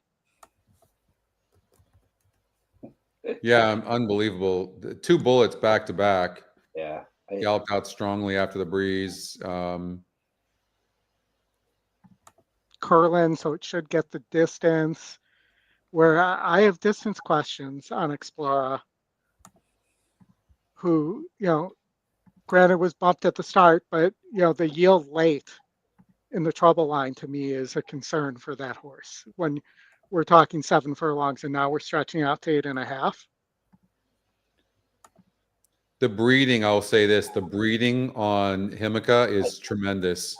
B: Yeah, unbelievable. 2 bullets back to back.
C: Yeah.
B: Galloped out strongly after the breeze.
A: Curlin, so it should get the distance. Where I have distance questions on Explorer, who, you know, granted was bumped at the start, but, you know, the yield late in the trouble line to me is a concern for that horse. When we're talking 7 furlongs and now we're stretching out to 8.5.
B: The breeding, I'll say this, the breeding on Himika is tremendous.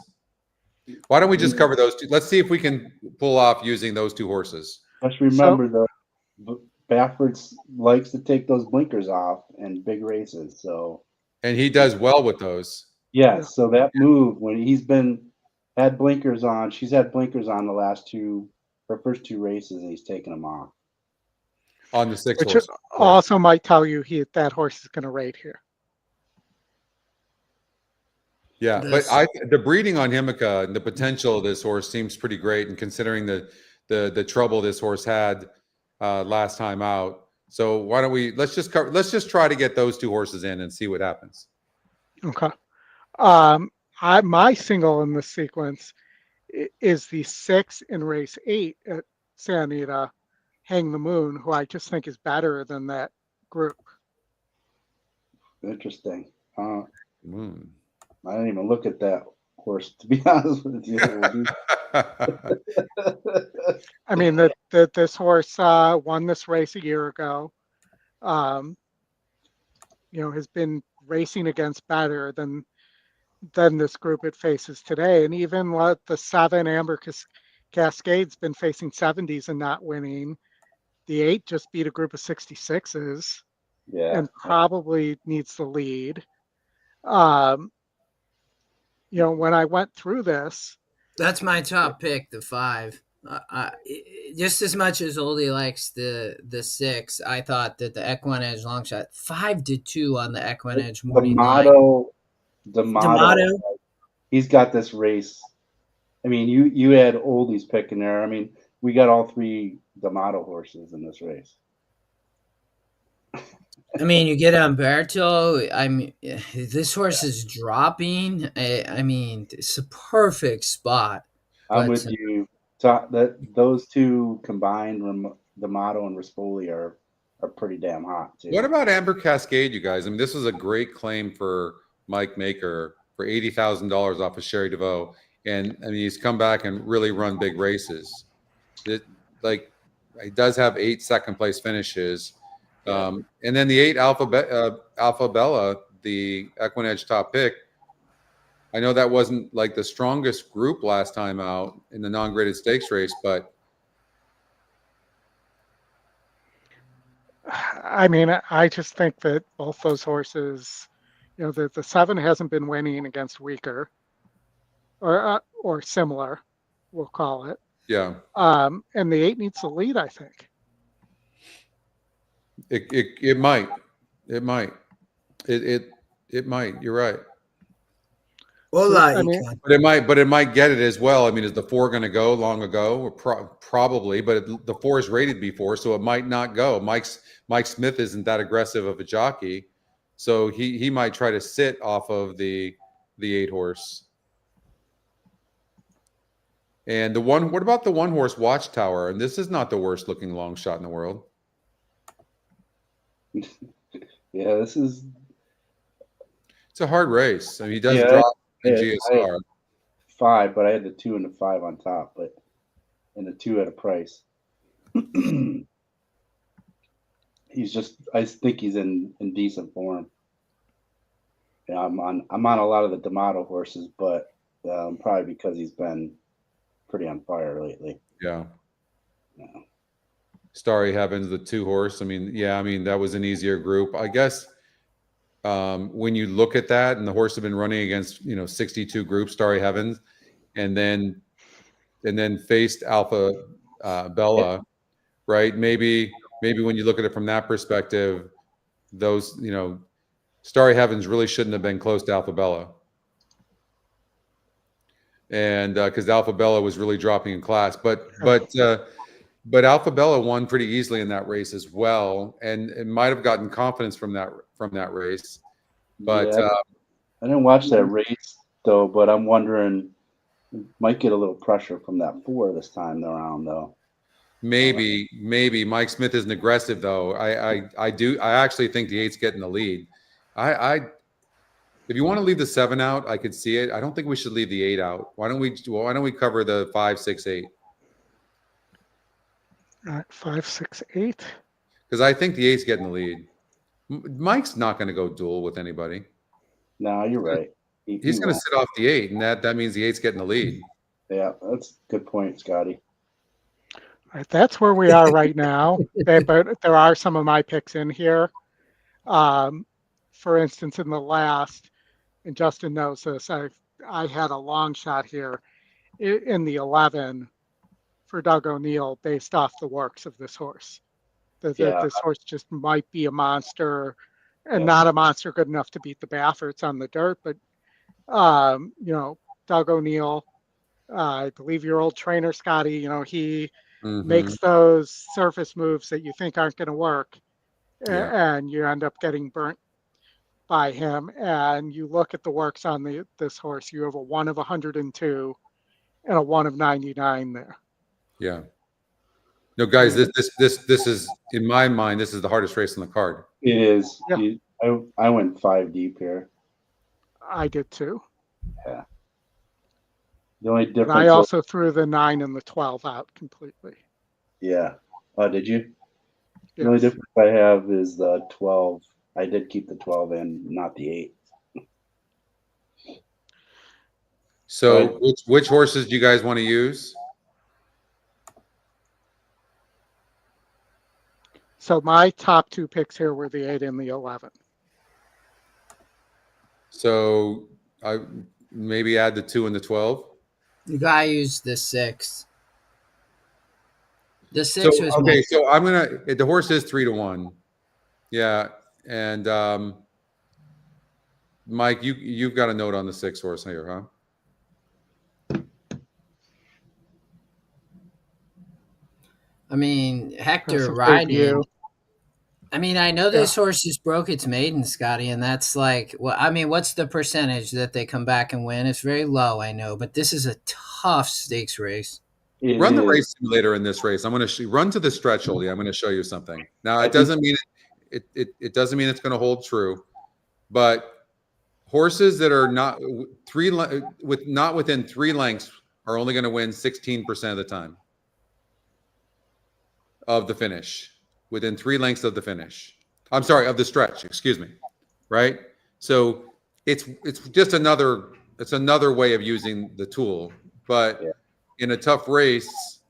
B: Why don't we just cover those 2? Let's see if we can pull off using those 2 horses.
C: Just remember, Baffert likes to take those blinkers off in big races. So,
B: and he does well with those.
C: Yeah. So that move when he's had blinkers on, she's had blinkers on her first 2 races, and he's taken them off.
B: On the 6
A: Which
B: horse.
A: also might tell you that horse is going to rate here.
B: Yeah, but the breeding on Himika and the potential of this horse seems pretty great, and considering the trouble this horse had last time out. So why don't we let's just try to get those 2 horses in and see what happens.
A: Okay. My single in this sequence is the 6 in race 8 at Santa Anita, Hang the Moon, who I just think is better than that group.
C: Interesting.
B: Moon.
C: I didn't even look at that horse, to be honest with you.
A: I mean, this horse won this race a year ago. You know, has been racing against better than this group it faces today. And even the 7 Amber Cascade's been facing 70s and not winning. The 8 just beat a group of 66s.
C: Yeah.
A: And probably needs the lead. You know, when I went through this,
D: that's my top pick, the 5. Just as much as Oldie likes the 6, I thought that the EquinEdge long shot 5-2 on the EquinEdge morning
C: D'Amato, he's got this race. I mean, you had Oldie's pick in there. I mean, we got all 3 D'Amato horses in this race.
D: I mean, you get Umberto. I mean, this horse is dropping. I mean, it's a perfect spot.
C: I'm with you. Those 2 combined, D'Amato and Rispoli, are pretty damn hot too.
B: What about Amber Cascade, you guys? I mean, this was a great claim for Mike Maker for $80,000 off of Sherry DeVoe, and I mean, he's come back and really run big races. He does have 8 second-place finishes. And then the 8 Alpha Bella, the EquinEdge top pick. I know that wasn't like the strongest group last time out in the non-graded stakes race, but
A: I mean, I just think that both those horses, you know, the 7 hasn't been winning against weaker or similar, we'll call it.
B: Yeah.
A: And the 8 needs the lead, I think.
B: It might. It might. You're right.
D: Well,
B: but it might get it as well. I mean, is the 4 going to go long ago? Or probably, but the 4 is rated before, so it might not go. Mike Smith isn't that aggressive of a jockey, so he might try to sit off of the 8 horse. And what about the one horse Watchtower? And this is not the worst looking long shot in the world.
C: Yeah, it's
B: a hard race. I mean, he does
C: Yeah,
B: drop in
C: I
B: GSR.
C: had 5, but I had the 2 and the 5 on top, and the 2 at a price. I think he's in decent form. Yeah, I'm on a lot of the D'Amato horses, but probably because he's been pretty on fire lately.
B: Yeah. Starry Heavens, the 2 horse. I mean, that was an easier group. I guess when you look at that, and the horse had been running against 62 groups, Starry Heavens, and then faced Alpha Bella, right? Maybe when you look at it from that perspective, those Starry Heavens really shouldn't have been close to Alpha Bella, and because Alpha Bella was really dropping in class, but Alpha Bella won pretty easily in that race as well, and it might have gotten confidence from that race. But
C: yeah, I didn't watch that race though, but I'm wondering, might get a little pressure from that 4 this time around though.
B: Maybe Mike Smith isn't aggressive though. I actually think the 8's getting the lead. If you want to leave the 7 out, I could see it. I don't think we should leave the 8 out. Why don't we cover the 5, 6, 8?
A: All right, 5, 6, 8.
B: Because I think the 8's getting the lead. Mike's not going to go duel with anybody.
C: No, you're right.
B: He's going to sit off the 8, and that means the 8's getting the lead.
C: Yeah, that's a good point, Scotty.
A: All right, that's where we are right now. But there are some of my picks in here. For instance, in the last, and Justin knows this, I had a long shot here in the 11 for Doug O'Neill based off the works of this horse. This horse just might be a monster, and not a monster good enough to beat the Bafferts on the dirt, but Doug O'Neill, I believe your old trainer Scotty, he makes those surface moves that you think aren't going to work, and you end up getting burnt by him. And you look at the works on this horse, you have a 1 of 102 and a 1 of 99 there.
B: Yeah. No, guys, this is, in my mind, this is the hardest race on the card.
C: It is.
A: Yeah.
C: I went 5 deep here.
A: I did too.
C: Yeah. The only difference.
A: I also threw the 9 and the 12 out completely.
C: Yeah. Oh, did you?
A: Yes.
C: The only difference I have is the 12. I did keep the 12 in, not the 8.
B: So which horses do you guys want to use?
A: So my top 2 picks here were the 8 and the 11.
B: So I maybe add the 2 and the 12.
D: You gotta use the 6. The 6 was
B: okay. So I'm gonna. The horse is 3 to 1. Yeah, and Mike, you've got a note on the 6 horse here, huh?
D: I mean, Hector riding. I mean, I know this horse just broke its maiden, Scotty, and that's like, well, I mean, what's the percentage that they come back and win? It's very low, I know, but this is a tough stakes race.
B: Run the race simulator in this race. I'm going to run to the stretch, Oldy. I'm going to show you something. Now, it doesn't mean it doesn't mean it's going to hold true, but horses that are not within 3 lengths are only going to win 16% of the time of the finish. Within 3 lengths of the finish. I'm sorry, of the stretch, excuse me. Right? So it's just another way of using the tool. But in a tough race,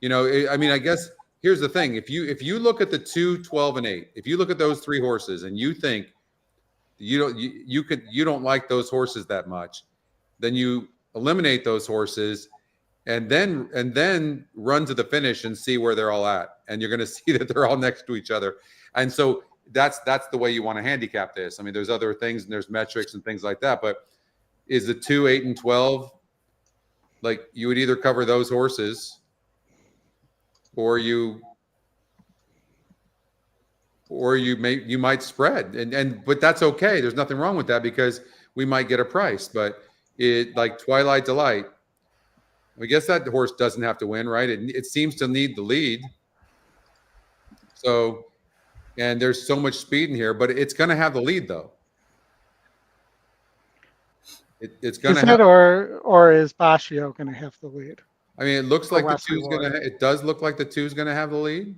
B: I mean, I guess here's the thing. If you look at the 2, 12, and 8, if you look at those 3 horses and you think you don't like those horses that much, then you eliminate those horses and then run to the finish and see where they're all at. And you're going to see that they're all next to each other. And so that's the way you want to handicap this. I mean, there's other things and there's metrics and things like that. But is the 2, 8, and 12, like you would either cover those horses or you might spread. But that's okay. There's nothing wrong with that because we might get a price. But like Twilight Delight, I guess that horse doesn't have to win, right? It seems to need the lead. So, and there's so much speed in here, but it's going to have the lead though. It's going to have.
A: Or is Bascio going to have the lead?
B: I mean, it looks like the
A: Wesley
B: two's going
A: Ward.
B: to. It does look like the two's going to have the lead.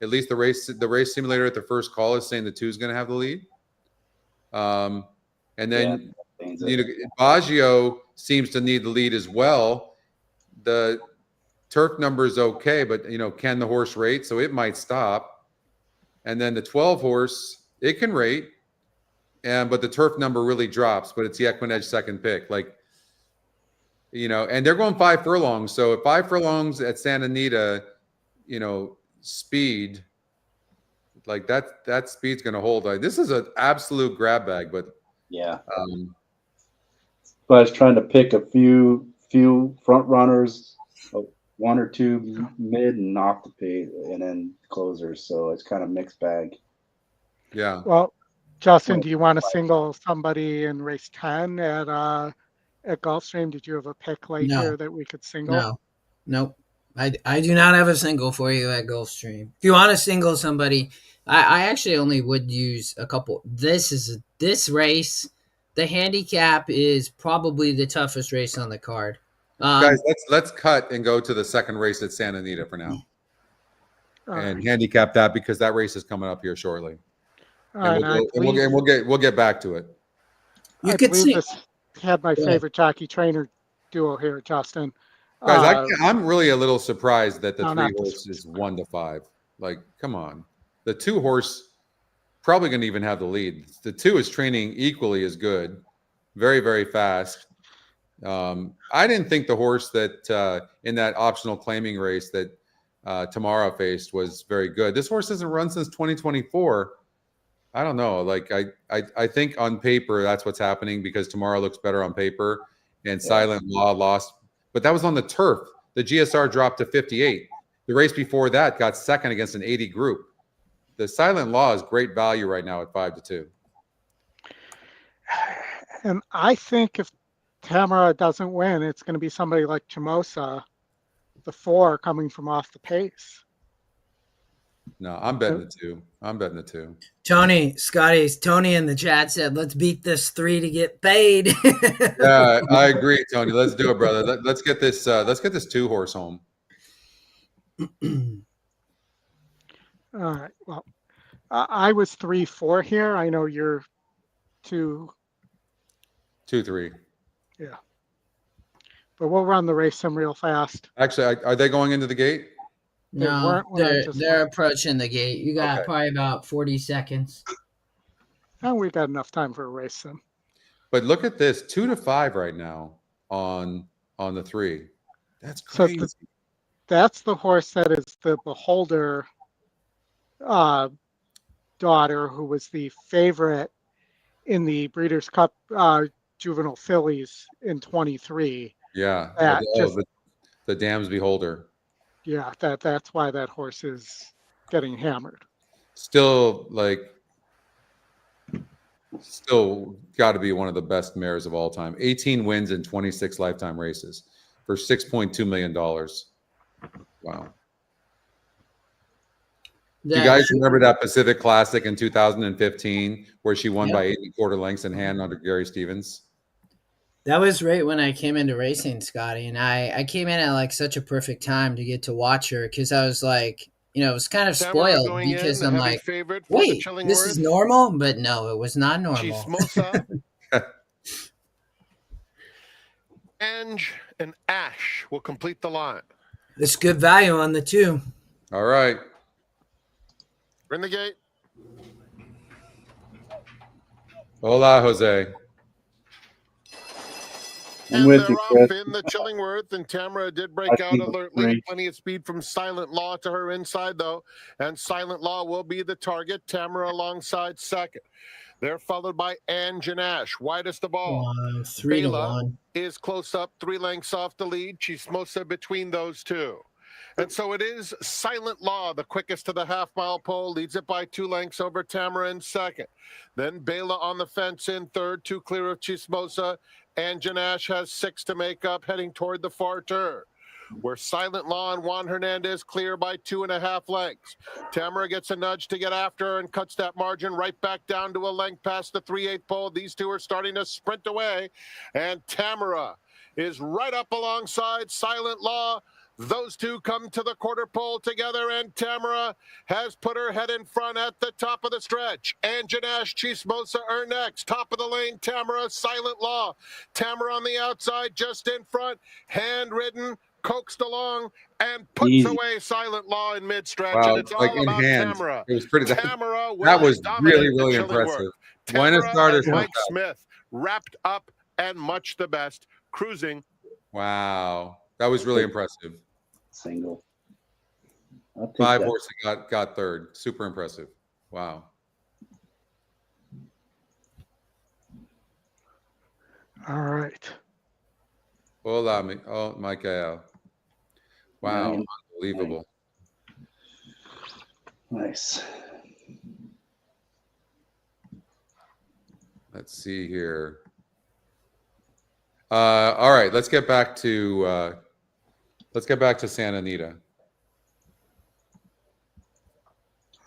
B: At least the race simulator at the first call is saying the two's going to have the lead. And then Baggio seems to need the lead as well. The turf number is okay, but can the horse rate? So it might stop. And then the 12 horse, it can rate, but the turf number really drops. But it's the EquinEdge second pick, and they're going 5 furlongs. So at 5 furlongs at Santa Anita, speed, like that speed's going to hold. This is an absolute grab bag, but
C: yeah. But I was trying to pick a few front runners, 1 or 2 mid and off the page, and then closers. So it's kind of mixed bag.
B: Yeah.
A: Well, Justin, do you want to single somebody in race 10 at Gulfstream? Did you have a pick late here that we could single?
D: No, nope. I do not have a single for you at Gulfstream. If you want to single somebody, I actually only would use a couple. This race, the handicap is probably the toughest race on the card.
B: Guys, let's cut and go to the second race at Santa Anita for now, and handicap that because that race is coming up here shortly. We'll get back to it.
A: I believe this had my favorite jockey trainer duo here, Justin.
B: Guys, I'm really a little surprised that the 3 horse is 1 to 5. Like, come on, the 2 horse probably going to even have the lead. The 2 is training equally as good, very, very fast. I didn't think the horse that in that optional claiming race that Tamara faced was very good. This horse hasn't run since 2024. I don't know. Like I think on paper that's what's happening because Tamara looks better on paper, and Silent Law lost, but that was on the turf. The GSR dropped to 58. The race before that got second against an 80 group. The Silent Law is great value right now at 5-2.
A: And I think if Tamara doesn't win, it's going to be somebody like Chimosa, the 4 coming from off the pace.
B: No, I'm betting the 2. I'm betting the 2.
D: Tony in the chat said, "Let's beat this 3 to get paid."
B: Yeah, I agree, Tony. Let's do it, brother. Let's get this 2 horse home.
A: All right. Well, I was 3-4 here. I know you're 2-3. Yeah. But we'll run the race sim real fast.
B: Actually, are they going into the gate?
D: No, they're approaching the gate. You got probably about 40 seconds.
A: Oh, we got enough time for a race sim.
B: But look at this, 2 to 5 right now on the 3. That's crazy.
A: So that's the horse that is the Beholder daughter, who was the favorite in the Breeders' Cup Juvenile Fillies in 23.
B: Yeah, the Dam's Beholder.
A: Yeah, that's why that horse is getting hammered.
B: Still got to be one of the best mares of all time. 18 wins in 26 lifetime races for $6.2 million. Wow. You guys remember that Pacific Classic in 2015 where she won by 8 1/4 lengths in hand under Gary Stevens?
D: That was right when I came into racing, Scotty, and I came in at such a perfect time to get to watch her because I was it was kind of spoiled because I'm like, wait, this is normal? But no, it was not normal.
F: Ange and Ash will complete the line.
D: It's good value on the 2.
B: All right.
F: We're in the gate.
B: Hola, Jose.
F: And they're off in the Chillingworth, and Tamara did break out alertly. Plenty of speed from Silent Law to her inside, though, and Silent Law will be the target. Tamara alongside second. They're followed by Ange and Ash, widest of all.
D: 3 to 1
F: is close up, 3 lengths off the lead. Chismosa between those 2. And so it is Silent Law, the quickest to the half-mile pole, leads it by 2 lengths over Tamara in second. Then Bela on the fence in third, 2 clear of Chismosa. and Janash has 6 to make up, heading toward the far turn, where Silent Law and Juan Hernandez clear by 2.5 lengths. Tamara gets a nudge to get after her and cuts that margin right back down to a length past the 3/8 pole. These two are starting to sprint away, and Tamara is right up alongside Silent Law. Those two come to the quarter pole together, and Tamara has put her head in front at the top of the stretch. And Janash Chismosa are next. Top of the lane, Tamara, Silent Law. Tamara on the outside, just in front, hand-ridden, coaxed along, and puts away Silent Law in mid-stretch.
B: Wow,
F: And it's
B: like
F: all
B: in
F: about
B: hand.
F: Tamara.
B: It was pretty.
F: Tamara
B: That was
F: dominate
B: really,
F: the
B: really
F: Chillingworth.
B: impressive. Buenos
F: Tamara
B: starters.
F: and Mike Smith wrapped up and much the best, cruising.
B: Wow, that was really impressive.
C: Single. I'll take
B: 5
C: that.
B: horses got third. Super impressive. Wow.
A: All right.
B: Hola, Michael. Wow,
C: Nine.
B: unbelievable.
C: Nice.
B: Let's see here. All right, let's get back to Santa Anita.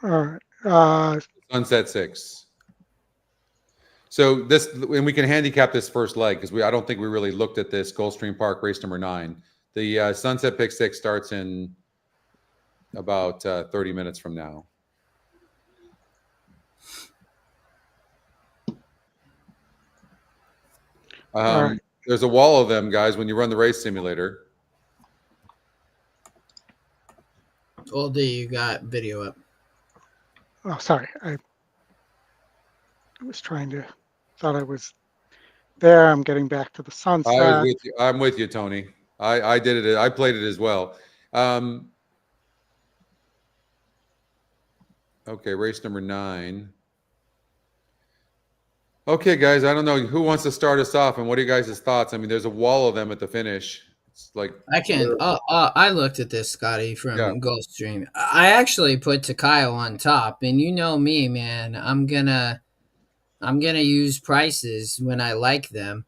A: All right.
B: Sunset 6. So this, and we can handicap this first leg because I don't think we really looked at this. Gulfstream Park, race number 9. The Sunset Pick 6 starts in about 30 minutes from now.
A: All right.
B: There's a wall of them, guys, when you run the race simulator.
D: Oldy, you got video up.
A: Oh, sorry. I was thought I was there. I'm getting back to the sunset.
B: I'm with you, Tony. I did it. I played it as well. Okay, race number 9. Okay, guys, I don't know who wants to start us off, and what are you guys' thoughts? I mean, there's a wall of them at the finish. It's like
D: I can. I looked at this, Scotty, from Gulfstream. I actually put Takayo on top, and you know me, man. I'm gonna use prices when I like them.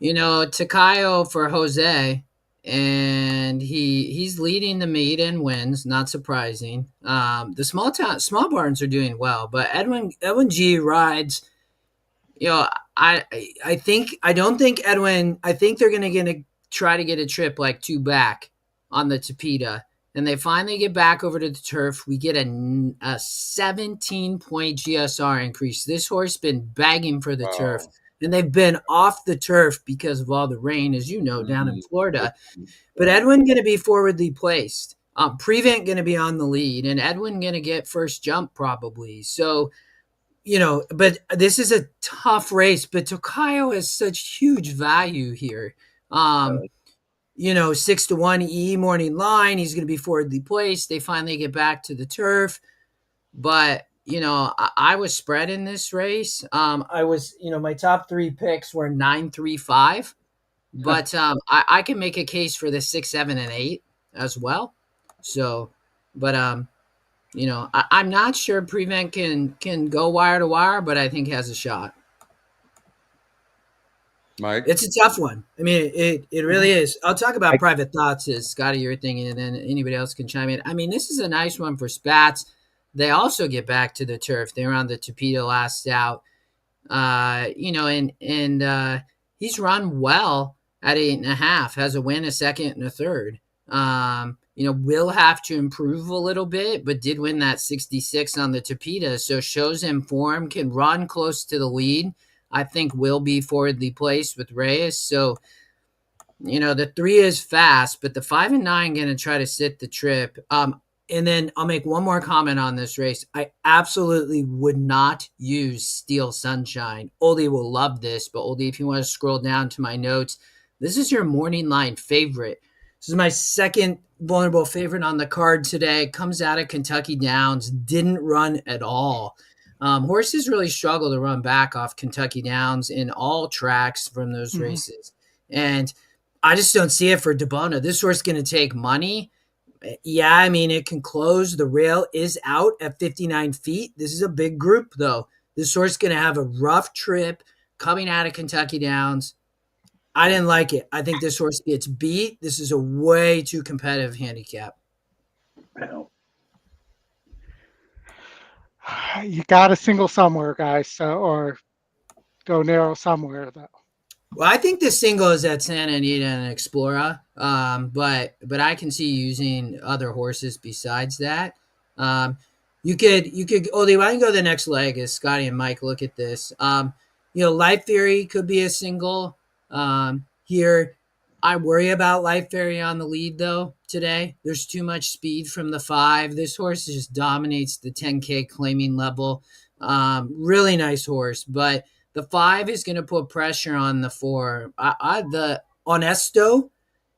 D: Takayo for Jose, and he's leading the meet and wins. Not surprising. The small barns are doing well, but Edwin G rides. I don't think Edwin. I think they're gonna try to get a trip like 2 back on the Tapeta, and they finally get back over to the turf. We get a 17-point GSR increase. This horse been begging for the turf, and they've been off the turf because of all the rain, as you know, down in Florida. But Edwin going to be forwardly placed. Prevent going to be on the lead, and Edwin going to get first jump probably. So, but this is a tough race. But Takayo has such huge value here. 6-1 E morning line. He's going to be forwardly placed. They finally get back to the turf. But, I was spread in this race. I was, my top 3 picks were 9, 3, 5. But I can make a case for the 6, 7, and 8 as well. So, but, I'm not sure Prevent can go wire to wire, but I think he has a shot.
B: Mike?
D: It's a tough one. I mean, it really is. I'll talk about private thoughts as Scotty, you're thinking, and then anybody else can chime in. I mean, this is a nice one for Spats. They also get back to the turf. They were on the Tapeta last out. He's run well at 8.5, has a win, a second, and a third. Will have to improve a little bit, but did win that 66 on the Tapeta, so shows him form, can run close to the lead. I think will be forwardly placed with Reyes. So, the 3 is fast, but the 5 and 9 going to try to sit the trip. And then I'll make one more comment on this race. I absolutely would not use Steel Sunshine. Oldie will love this, but Oldie, if you want to scroll down to my notes, this is your morning line favorite. This is my second vulnerable favorite on the card today. Comes out of Kentucky Downs, didn't run at all. Horses really struggle to run back off Kentucky Downs in all tracks from those races. And I just don't see it for DeBona. This horse is going to take money. Yeah, I mean, it can close. The rail is out at 59 feet. This is a big group, though. This horse is going to have a rough trip coming out of Kentucky Downs. I didn't like it. I think this horse gets beat. This is a way too competitive handicap.
C: I know.
A: You got to single somewhere, guys, so, or go narrow somewhere, though.
D: Well, I think the single is at Santa Anita and Explorer, but I can see using other horses besides that. You could, Oldy, why don't you go to the next leg as Scotty and Mike look at this. Life Theory could be a single. Here, I worry about Life Theory on the lead, though, today. There's too much speed from the 5. This horse just dominates the 10K claiming level. Really nice horse, but the 5 is going to put pressure on the 4. The Honesto,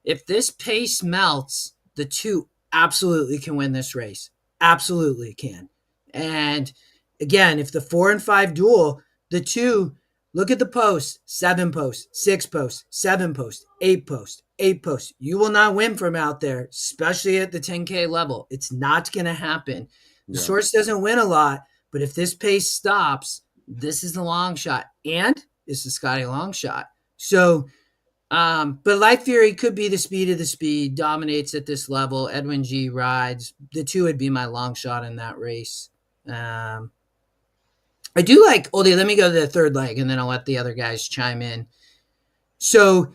D: if this pace melts, the 2 absolutely can win this race. Absolutely can. And again, if the 4 and 5 duel, the 2, look at the post, 7 posts, 6 posts, 7 posts, 8 posts, 8 posts. You will not win from out there, especially at the 10K level. It's not going to happen. The source doesn't win a lot, but if this pace stops, this is the long shot, and it's the Scotty long shot. So, but Life Theory could be the speed of the speed, dominates at this level. Edwin G rides. The 2 would be my long shot in that race. I do like, Oldy, let me go to the third leg, and then I'll let the other guys chime in. So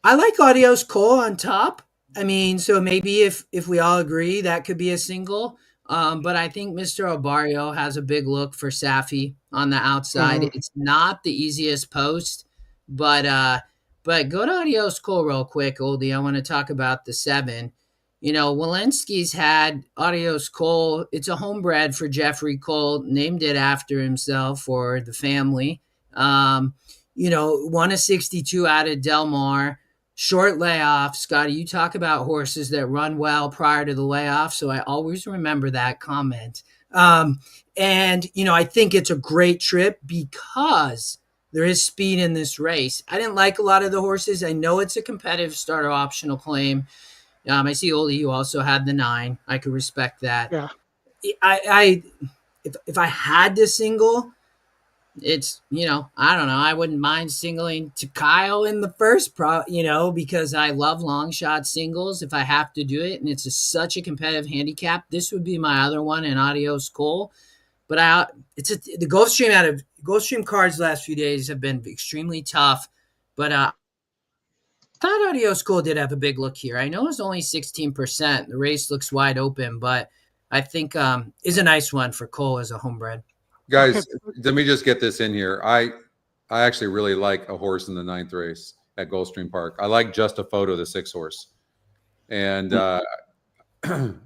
D: I like Audios Cole on top. I mean, so maybe if we all agree, that could be a single. But I think Mr. Obarrio has a big look for Safi on the outside.
A: Mhm.
D: It's not the easiest post, but go to Adios Cole real quick, Oldie. I want to talk about the 7. Walensky's had Adios Cole. It's a homebred for Jeffrey Cole, named it after himself or the family. Won a 62 out of Del Mar. Short layoff. Scotty, you talk about horses that run well prior to the layoff, so I always remember that comment. I think it's a great trip because there is speed in this race. I didn't like a lot of the horses. I know it's a competitive starter optional claim. I see, Oldy, you also had the 9. I could respect that.
A: Yeah.
D: If I had to single, it's, I don't know. I wouldn't mind singling to Kyle in the first because I love long shot singles if I have to do it. And it's such a competitive handicap. This would be my other one in Adios Cole. But the Gulfstream cards the last few days have been extremely tough. But I thought Adios Cole did have a big look here. I know it's only 16%. The race looks wide open, but I think is a nice one for Cole as a homebred.
B: Guys, let me just get this in here. I actually really like a horse in the 9th race at Gulfstream Park. I like Just a Photo, the 6 horse. And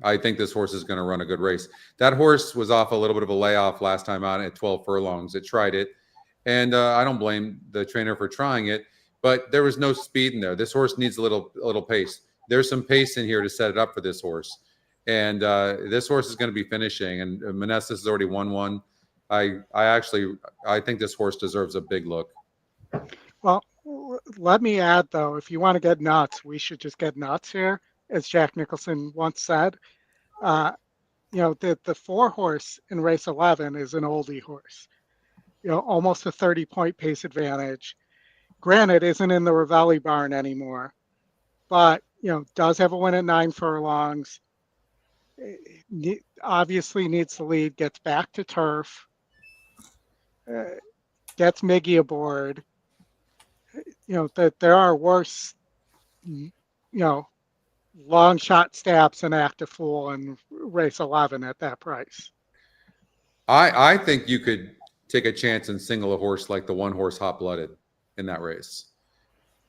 B: I think this horse is going to run a good race. That horse was off a little bit of a layoff last time out at 12 furlongs. It tried it. And I don't blame the trainer for trying it, but there was no speed in there. This horse needs a little pace. There's some pace in here to set it up for this horse. And this horse is going to be finishing. And Manessas has already won one. I think this horse deserves a big look.
A: Well, let me add, though, if you want to get nuts, we should just get nuts here, as Jack Nicholson once said. The 4 horse in race 11 is an oldie horse. Almost a 30-point pace advantage. Granted, isn't in the Ravelli barn anymore, but does have a win at 9 furlongs. Obviously needs the lead, gets back to turf. Gets Miggy aboard. That there are worse, long shot stabs than Active Fool in race 11 at that price.
B: I think you could take a chance and single a horse like the 1 horse Hot Blooded in that race.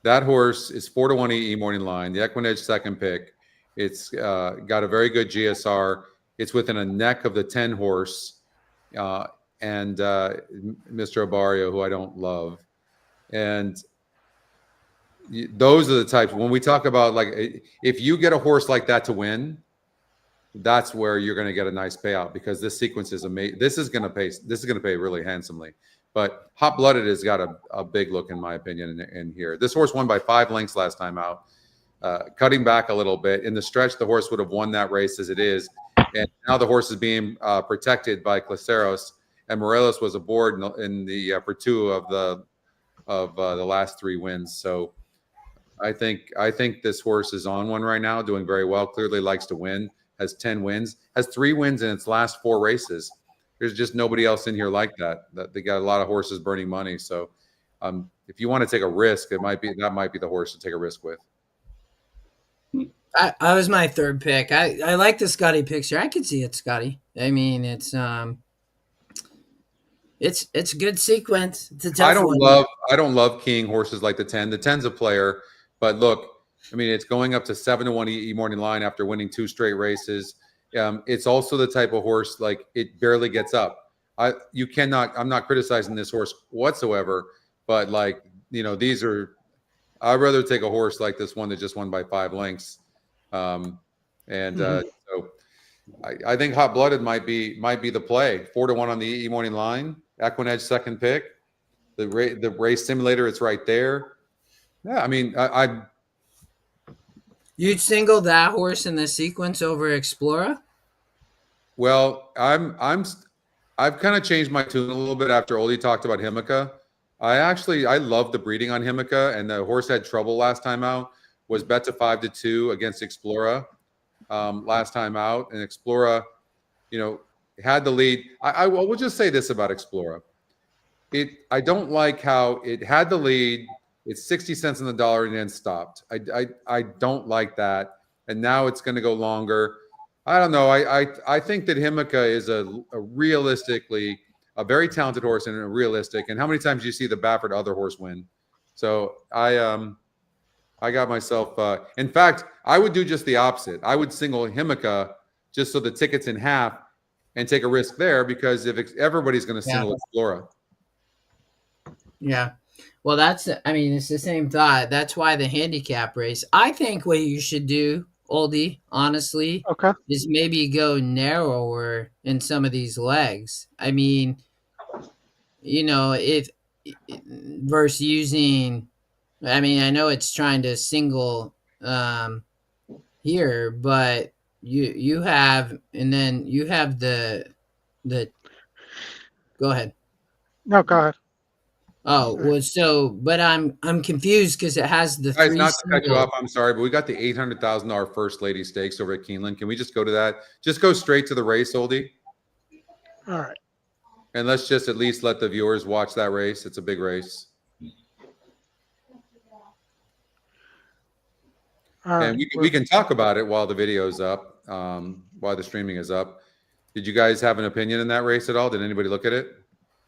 B: That horse is 4-1 EE morning line. The EquinEdge second pick. It's got a very good GSR. It's within a neck of the 10 horse. And Mr. Obarrio, who I don't love. And those are the types, when we talk about, like, if you get a horse like that to win, that's where you're going to get a nice payout, because this sequence is amazing. This is going to pay really handsomely. But Hot Blooded has got a big look, in my opinion, in here. This horse won by 5 lengths last time out, cutting back a little bit. In the stretch, the horse would have won that race as it is. And now the horse is being protected by Claceros. And Morelos was aboard in the for 2 of of the last 3 wins. So I think this horse is on one right now, doing very well. Clearly likes to win. Has 10 wins. Has 3 wins in its last 4 races. There's just nobody else in here like that. They got a lot of horses burning money. So if you want to take a risk, that might be the horse to take a risk with.
D: I was my third pick. I like the Scotty picture. I can see it, Scotty. I mean, it's a good sequence. It's a tough one.
B: I don't love keying horses like the 10. The 10's a player, but look, I mean, it's going up to 7-1 E morning line after winning 2 straight races. It's also the type of horse, like, it barely gets up. I'm not criticizing this horse whatsoever, but, like, you know, I'd rather take a horse like this one that just won by 5 lengths. So I think Hot Blooded might be the play. 4-1 on the E morning line. EquinEdge second pick. The race simulator, it's right there. Yeah, I mean,
D: You'd single that horse in the sequence over Explorer?
B: Well, I've kind of changed my tune a little bit after Oldy talked about Himika. I love the breeding on Himika, and the horse had trouble last time out. Was bet to 5-2 against Explorer last time out, and Explorer, you know, had the lead. I will just say this about Explorer. I don't like how it had the lead. It's 60 cents on the dollar and then stopped. I don't like that. And now it's going to go longer. I don't know. I think that Himika is a realistically a very talented horse and a realistic. And how many times do you see the Baffert other horse win? So I got myself. In fact, I would do just the opposite. I would single Himika just so the ticket's in half and take a risk there, because if everybody's going to single Explorer.
D: Yeah. Well, it's the same thought. That's why the handicap race. I think what you should do, Oldy, honestly, is maybe go narrower in some of these legs. I mean, you know, versus using, I mean, I know it's trying to single here, but you have, and then you have the go ahead.
A: No, go ahead.
D: Oh, well, but I'm confused because it has the
B: Guys,
D: 3
B: not to cut you
D: single.
B: off, I'm sorry, but we got the $800,000 First Lady Stakes over at Keeneland. Can we just go to that? Just go straight to the race, Oldie.
A: All right.
B: And let's just at least let the viewers watch that race. It's a big race. And we can talk about it while the video's up, while the streaming is up. Did you guys have an opinion in that race at all? Did anybody look at it?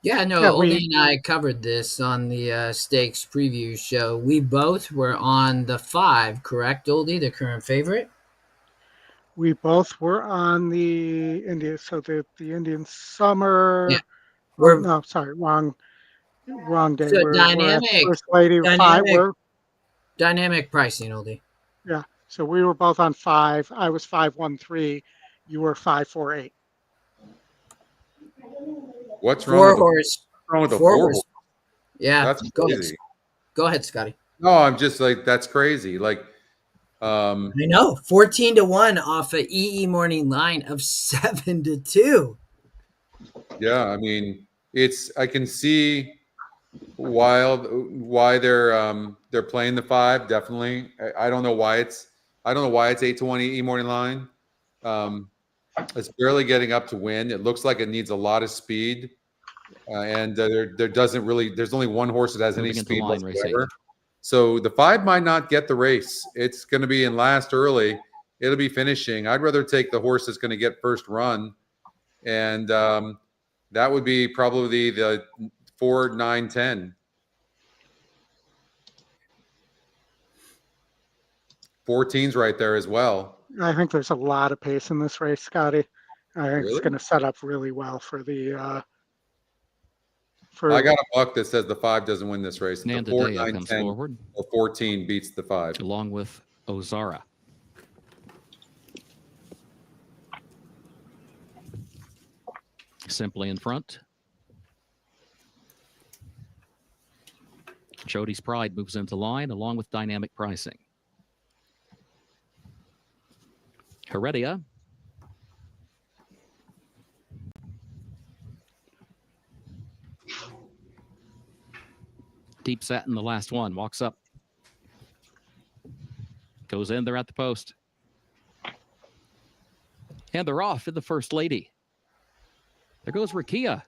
D: Yeah, no, Oldy and I covered this on the stakes preview show. We both were on the 5, correct, Oldy, the current favorite?
A: We both were on the Indian, so the Indian Summer.
D: Yeah.
A: No, sorry, wrong day.
D: So
A: we're at First Lady 5.
D: Dynamic pricing, Oldy.
A: Yeah, so we were both on 5. I was 5-1-3. You were 5-4-8.
B: What's wrong with the 4 horse?
D: Yeah,
B: that's crazy.
D: Go ahead, Scotty.
B: No, I'm just like, that's crazy. Like,
D: I know, 14-1 off a EE morning line of 7-2.
B: Yeah, I mean, I can see why they're playing the 5. Definitely, I don't know why it's 8-1 EE morning line. It's barely getting up to win. It looks like it needs a lot of speed, and there's only one horse that has any speed whatsoever. So the 5 might not get the race. It's going to be in last early. It'll be finishing. I'd rather take the horse that's going to get first run, and that would be probably the 4, 9, 10. 14's right there as well.
A: I think there's a lot of pace in this race, Scotty. I think it's going to set up really well for the.
B: I got a buck that says the 5 doesn't win this race. The 4, 9,
H: comes
B: 10,
H: forward,
B: or 14 beats the 5,
H: along with Ozara. Simply in front. Jody's Pride moves into line along with dynamic pricing. Heredia. Deep Satin, the last one, walks up. Goes in there at the post. And they're off in the First Lady. There goes Rakia.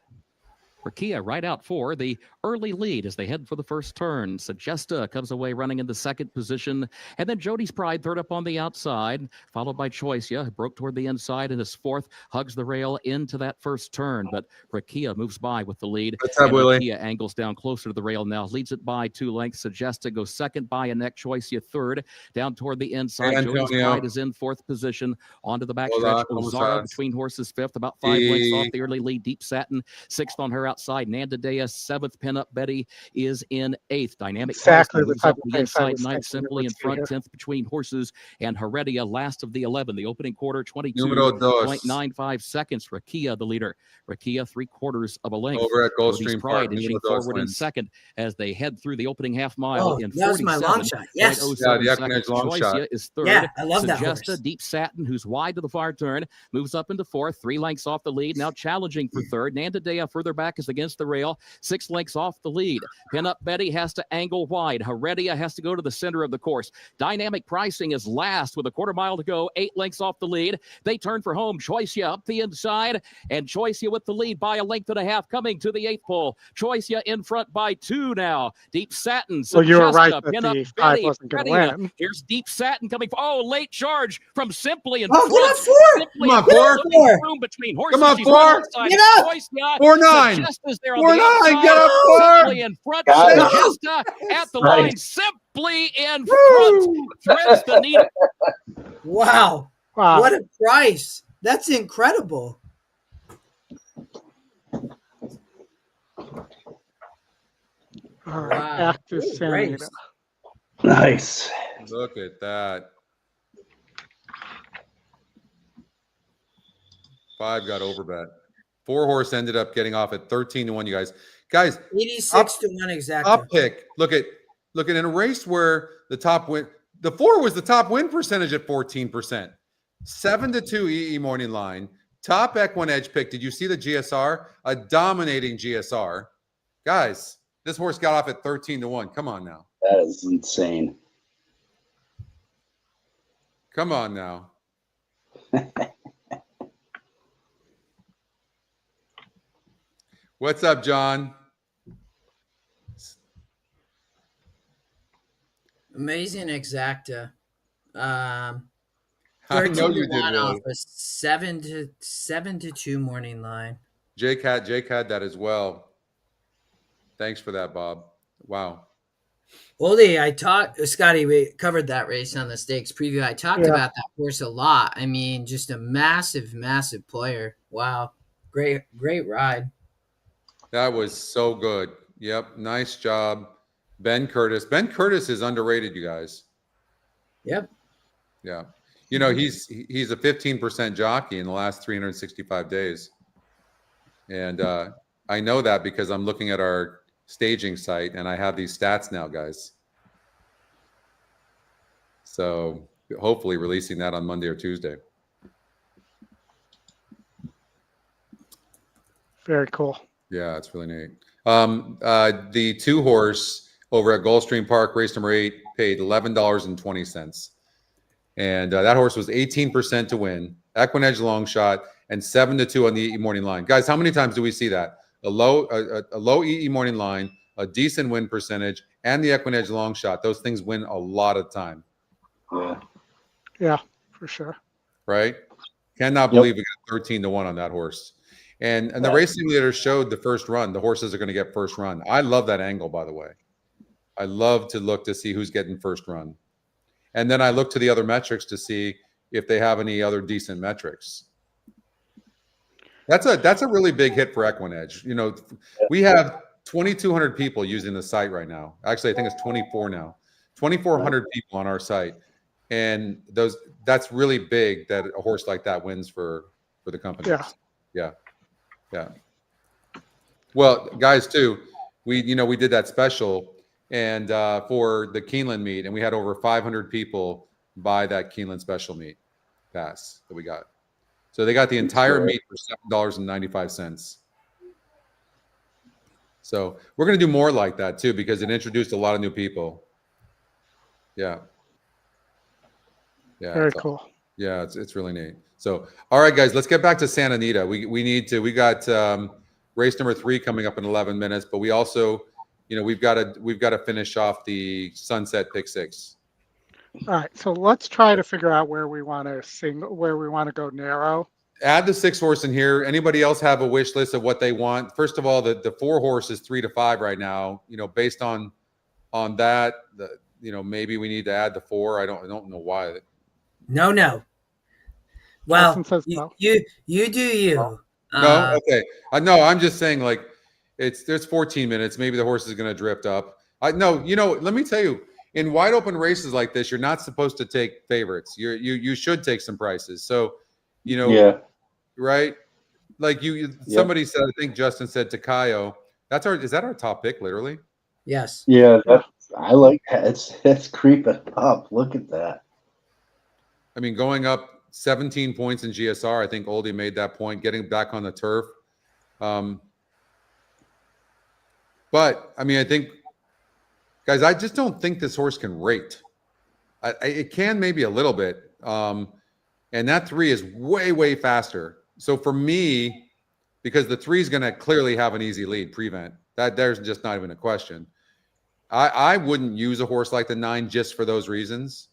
H: Rakia right out for the early lead as they head for the first turn. Sagesta comes away running in the second position. And then Jody's Pride third up on the outside, followed by Choicia, who broke toward the inside and is fourth, hugs the rail into that first turn. But Rakia moves by with the lead.
B: What's up, Willie?
H: Rakia angles down closer to the rail now, leads it by 2 lengths. Sagesta goes second by a neck. Choicia third, down toward the inside. Jody's Pride is in fourth position. Onto the backstretch. Ozara between horses fifth, about 5 lengths off the early lead. Deep Satin sixth on her outside. Nandadea seventh. Pinup Betty is in eighth. Dynamic
A: exactly
H: moves up the inside ninth, simply in front, 10th between horses, and Heredia last of the 11. The opening quarter, 22.95 seconds. Rakia the leader. Rakia 3/4 of a length.
B: Over at
H: Jody's
B: Gulfstream
H: Pride
B: Park,
H: inching forward in second as they head through the opening half mile in 47.
D: That was my long shot. Yes.
B: Yeah, the EquinEdge long shot.
H: Is third.
D: Yeah, I love that
H: Sagesta,
D: horse.
H: Deep Satin, who's wide to the far turn, moves up into fourth, 3 lengths off the lead, now challenging for third. Nandadea further back is against the rail, 6 lengths off the lead. Pinup Betty has to angle wide. Heredia has to go to the center of the course. Dynamic Pricing is last with a 1/4 mile to go, 8 lengths off the lead. They turn for home. Choicia up the inside, and Choicia with the lead by a length and a half coming to the 8th pole. Choicia in front by 2 now. Deep Satin.
A: Well, you were right that
H: Pinup
A: the 5
H: Betty,
A: wasn't going to
H: Heredia.
A: win.
H: Here's Deep Satin coming. Late charge from Simply in
D: Oh,
H: front.
D: get up 4!
H: Simply
B: Come on,
H: in front,
B: 4.
H: looking room between horses.
B: Come on,
H: She's
B: 4.
H: on the outside.
D: Get up.
H: Choicia,
B: 4-9.
H: Sagesta's there on
B: 4-9.
H: the outside.
B: Get up, 4.
H: Simply in front.
C: Got it.
H: Sagesta at the
C: Nice.
H: line. Simply in front. Threads the needle.
D: Wow.
A: Wow.
D: What a price. That's incredible.
A: All right,
D: Wow.
A: back to
D: Good
A: Santa
D: race.
A: Anita.
C: Nice.
B: Look at that. 5 got overbet. 4 horse ended up getting off at 13-1. You guys,
D: 86 to 1 exactly.
B: up pick. Look at in a race where the top win, the 4 was the top win percentage at 14%. 7-2 EE morning line. Top EquinEdge pick. Did you see the GSR? A dominating GSR. Guys, this horse got off at 13-1. Come on now.
C: That is insane.
B: Come on now. What's up, John?
D: Amazing exacta.
B: I know you did,
D: 13-1 off
B: Willie.
D: a 7 to 2 morning line.
B: Jake had that as well. Thanks for that, Bob. Wow.
D: Oldie, Scotty, we covered that race on the stakes preview. I talked about that horse a lot. I mean, just a massive, massive player. Wow. Great ride.
B: That was so good. Yep. Nice job. Ben Curtis. Ben Curtis is underrated, you guys.
D: Yep.
B: Yeah. You know, he's a 15% jockey in the last 365 days. And I know that because I'm looking at our staging site and I have these stats now, guys. So hopefully releasing that on Monday or Tuesday.
A: Very cool.
B: Yeah, it's really neat. The 2 horse over at Gulfstream Park, race number 8, paid $11.20. And that horse was 18% to win. EquinEdge long shot and 7-2 on the EE morning line. Guys, how many times do we see that? A low EE morning line, a decent win percentage, and the EquinEdge long shot. Those things win a lot of time.
C: Yeah.
A: Yeah, for sure.
B: Right? Cannot believe we got 13-1 on that horse. And the race simulator showed the first run. The horses are going to get first run. I love that angle, by the way. I love to look to see who's getting first run. And then I look to the other metrics to see if they have any other decent metrics. That's a really big hit for EquinEdge. You know, we have 2,200 people using the site right now. Actually, I think it's 24 now. 2,400 people on our site. And that's really big that a horse like that wins for the company. Yeah. Well, guys, too, we did that special and for the Keeneland meet, and we had over 500 people buy that Keeneland special meet pass that we got. So they got the entire meet for $7.95. So we're going to do more like that too, because it introduced a lot of new people. Yeah. Yeah.
A: Very cool.
B: Yeah, it's really neat. So, all right, guys, let's get back to Santa Anita. We got race number 3 coming up in 11 minutes, but we also, we've got to finish off the Sunset Pick 6.
A: All right, so let's try to figure out where we want to go narrow.
B: Add the 6 horse in here. Anybody else have a wish list of what they want? First of all, the 4 horse is 3 to 5 right now. Based on that, maybe we need to add the 4. I don't know why.
D: No. Well,
A: says no.
D: you do you.
B: No, okay. No, I'm just saying, like, there's 14 minutes. Maybe the horse is going to drift up. Let me tell you, in wide open races like this, you're not supposed to take favorites. You should take some prices. So,
C: Yeah.
B: right? Like somebody said, I think Justin said Takayo. Is that our top pick, literally?
D: Yes.
C: Yeah, I like that. It's creeping up. Look at that.
B: I mean, going up 17 points in GSR, I think Oldy made that point, getting back on the turf. But, I mean, I think, guys, I just don't think this horse can rate. It can maybe a little bit. And that 3 is way, way faster. So for me, because the 3 is going to clearly have an easy lead, prevent. There's just not even a question. I wouldn't use a horse like the 9 just for those reasons.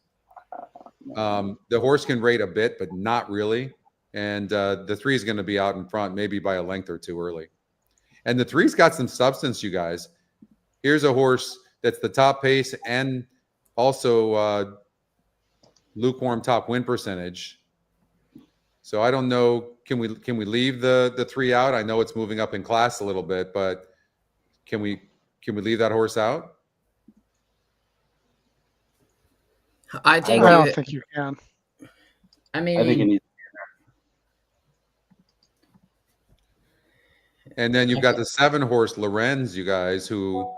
B: The horse can rate a bit, but not really. And the 3 is going to be out in front, maybe by a length or 2 early. And the 3's got some substance, you guys. Here's a horse that's the top pace and also lukewarm top win percentage. So I don't know. Can we leave the 3 out? I know it's moving up in class a little bit, but can we leave that horse out?
D: I
A: don't think you can.
D: I mean,
C: I think it needs.
B: And then you've got the 7 horse Lorenz, you guys, who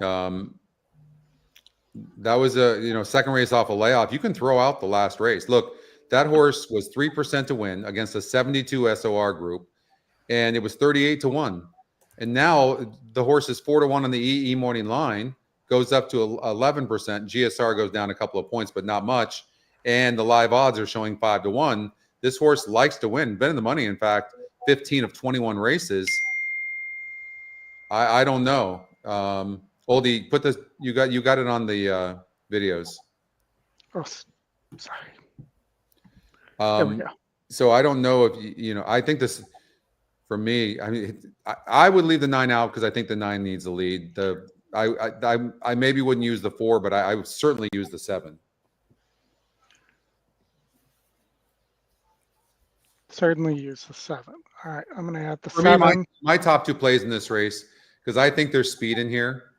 B: that was a second race off a layoff. You can throw out the last race. Look, that horse was 3% to win against a 72 SOR group, and it was 38 to 1. And now the horse is 4 to 1 on the EE morning line, goes up to 11%. GSR goes down a couple of points, but not much. And the live odds are showing 5 to 1. This horse likes to win. Been in the money, in fact, 15 of 21 races. I don't know. Oldy, put this. You got it on the videos.
A: Oh, sorry.
B: There we go. So I don't know if I think this. For me, I mean, I would leave the 9 out because I think the 9 needs a lead. I maybe wouldn't use the 4, but I would certainly use the 7.
C: certainly use the 7. All right, I'm going to add the
B: For
C: 7.
B: me, my top two plays in this race, because I think there's speed in here.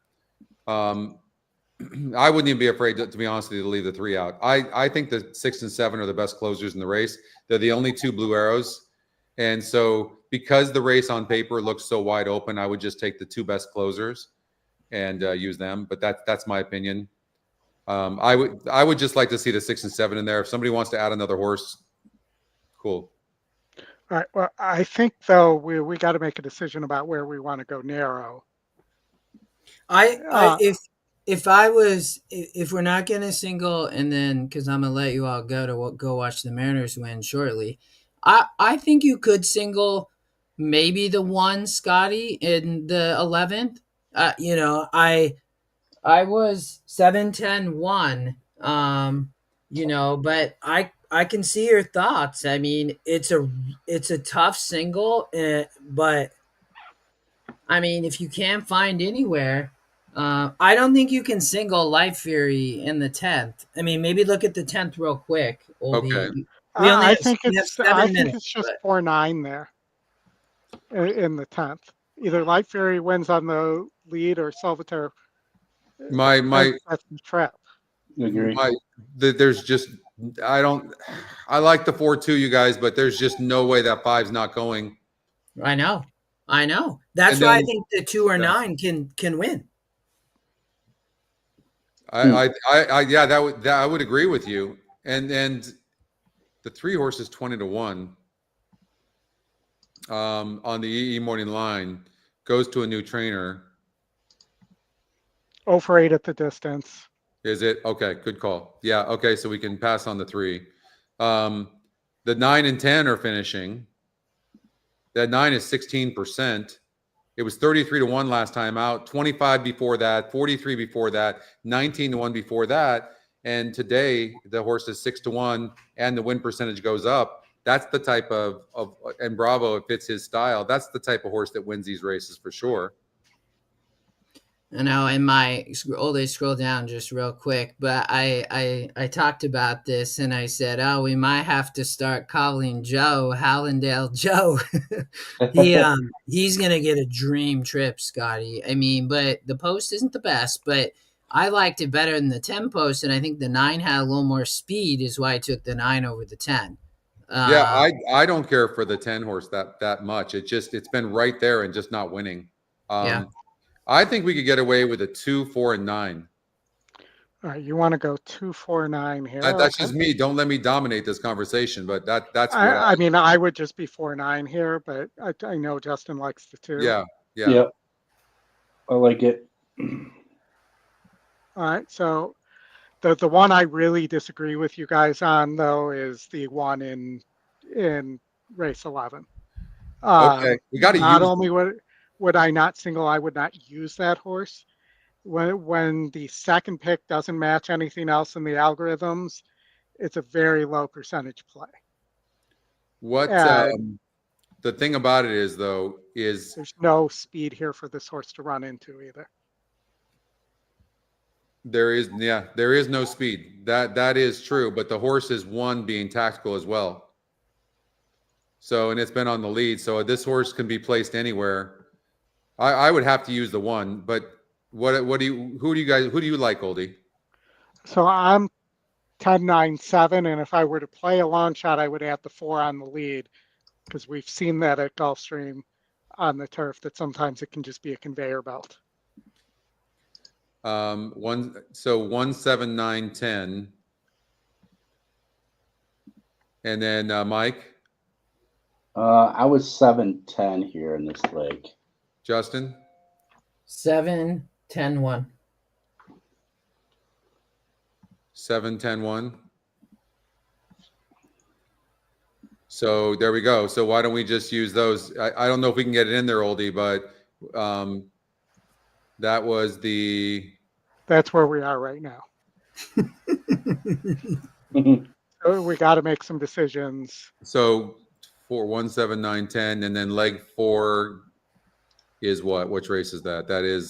B: I wouldn't even be afraid, to be honest with you, to leave the 3 out. I think the 6 and 7 are the best closers in the race. They're the only 2 blue arrows. And so because the race on paper looks so wide open, I would just take the 2 best closers and use them. But that's my opinion. I would just like to see the 6 and 7 in there. If somebody wants to add another horse, cool.
C: All right. Well, I think though we got to make a decision about where we want to go narrow.
D: If we're not gonna single, and then because I'm gonna let you all go watch the Mariners win shortly, I think you could single maybe the 1 Scotty in the 11th. I was 7-10-1. But I can see your thoughts. I mean, it's a tough single, but I mean, if you can't find anywhere, I don't think you can single Life Fury in the 10th. I mean, maybe look at the 10th real quick.
B: Okay.
C: I think it's just 4-9 there in the 10th. Either Life Fury wins on the lead or Salvatore.
B: That's the trap. There's just I like the 4-2, you guys, but there's just no way that 5's not going.
D: I know. That's why I think the 2 or 9 can win.
B: I would agree with you. And the 3 horses 20 to 1 on the EE morning line. goes to a new trainer.
A: 0 for 8 at the distance.
B: Is it? Okay, good call. Yeah, okay, so we can pass on the 3. The 9 and 10 are finishing. That 9 is 16%. It was 33-1 last time out, 25 before that, 43 before that, 19-1 before that. And today the horse is 6-1 and the win percentage goes up. That's the type of and Bravo, it fits his style. That's the type of horse that wins these races for sure.
D: I know in my Oldy, scroll down just real quick, but I talked about this and I said, oh, we might have to start calling Joe Hallandale Joe. He's gonna get a dream trip, Scotty. I mean, but the post isn't the best, but I liked it better than the 10 post, and I think the 9 had a little more speed, is why I took the 9 over the 10.
B: Yeah, I don't care for the 10 horse that much. It's been right there and just not winning.
D: Yeah.
B: I think we could get away with a 2, 4, and 9.
A: All right, you want to go 2, 4, 9 here?
B: That's
A: okay.
B: just me. Don't let me dominate this conversation, but that's what
A: I mean, I would just be 4, 9 here, but I know Justin likes the 2.
B: Yeah.
C: I like it.
A: All right, so the one I really disagree with you guys on, though, is the one in race 11.
B: Okay, we got to
A: not
B: use
A: only would I not single, I would not use that horse. When the second pick doesn't match anything else in the algorithms, it's a very low percentage play.
B: What the thing about it is, though, is
A: there's no speed here for this horse to run into either.
B: There is no speed. That is true, but the horse is one being tactical as well. So, and it's been on the lead. So this horse can be placed anywhere. I would have to use the 1, but who do you like, Oldy?
A: So I'm 10, 9, 7, and if I were to play a long shot, I would add the 4 on the lead, because we've seen that at Gulfstream on the turf, that sometimes it can just be a conveyor belt.
B: 1, 7, 9, 10, and then Mike.
C: I was 7, 10 here in this leg.
B: Justin.
D: 7, 10, 1.
B: 7, 10, 1. So there we go. So why don't we just use those? I don't know if we can get it in there, Oldie, but that was
A: that's where we are right now. So we got to make some decisions.
B: So 4, 1, 7, 9, 10, and then leg 4 is what? Which race is that? That is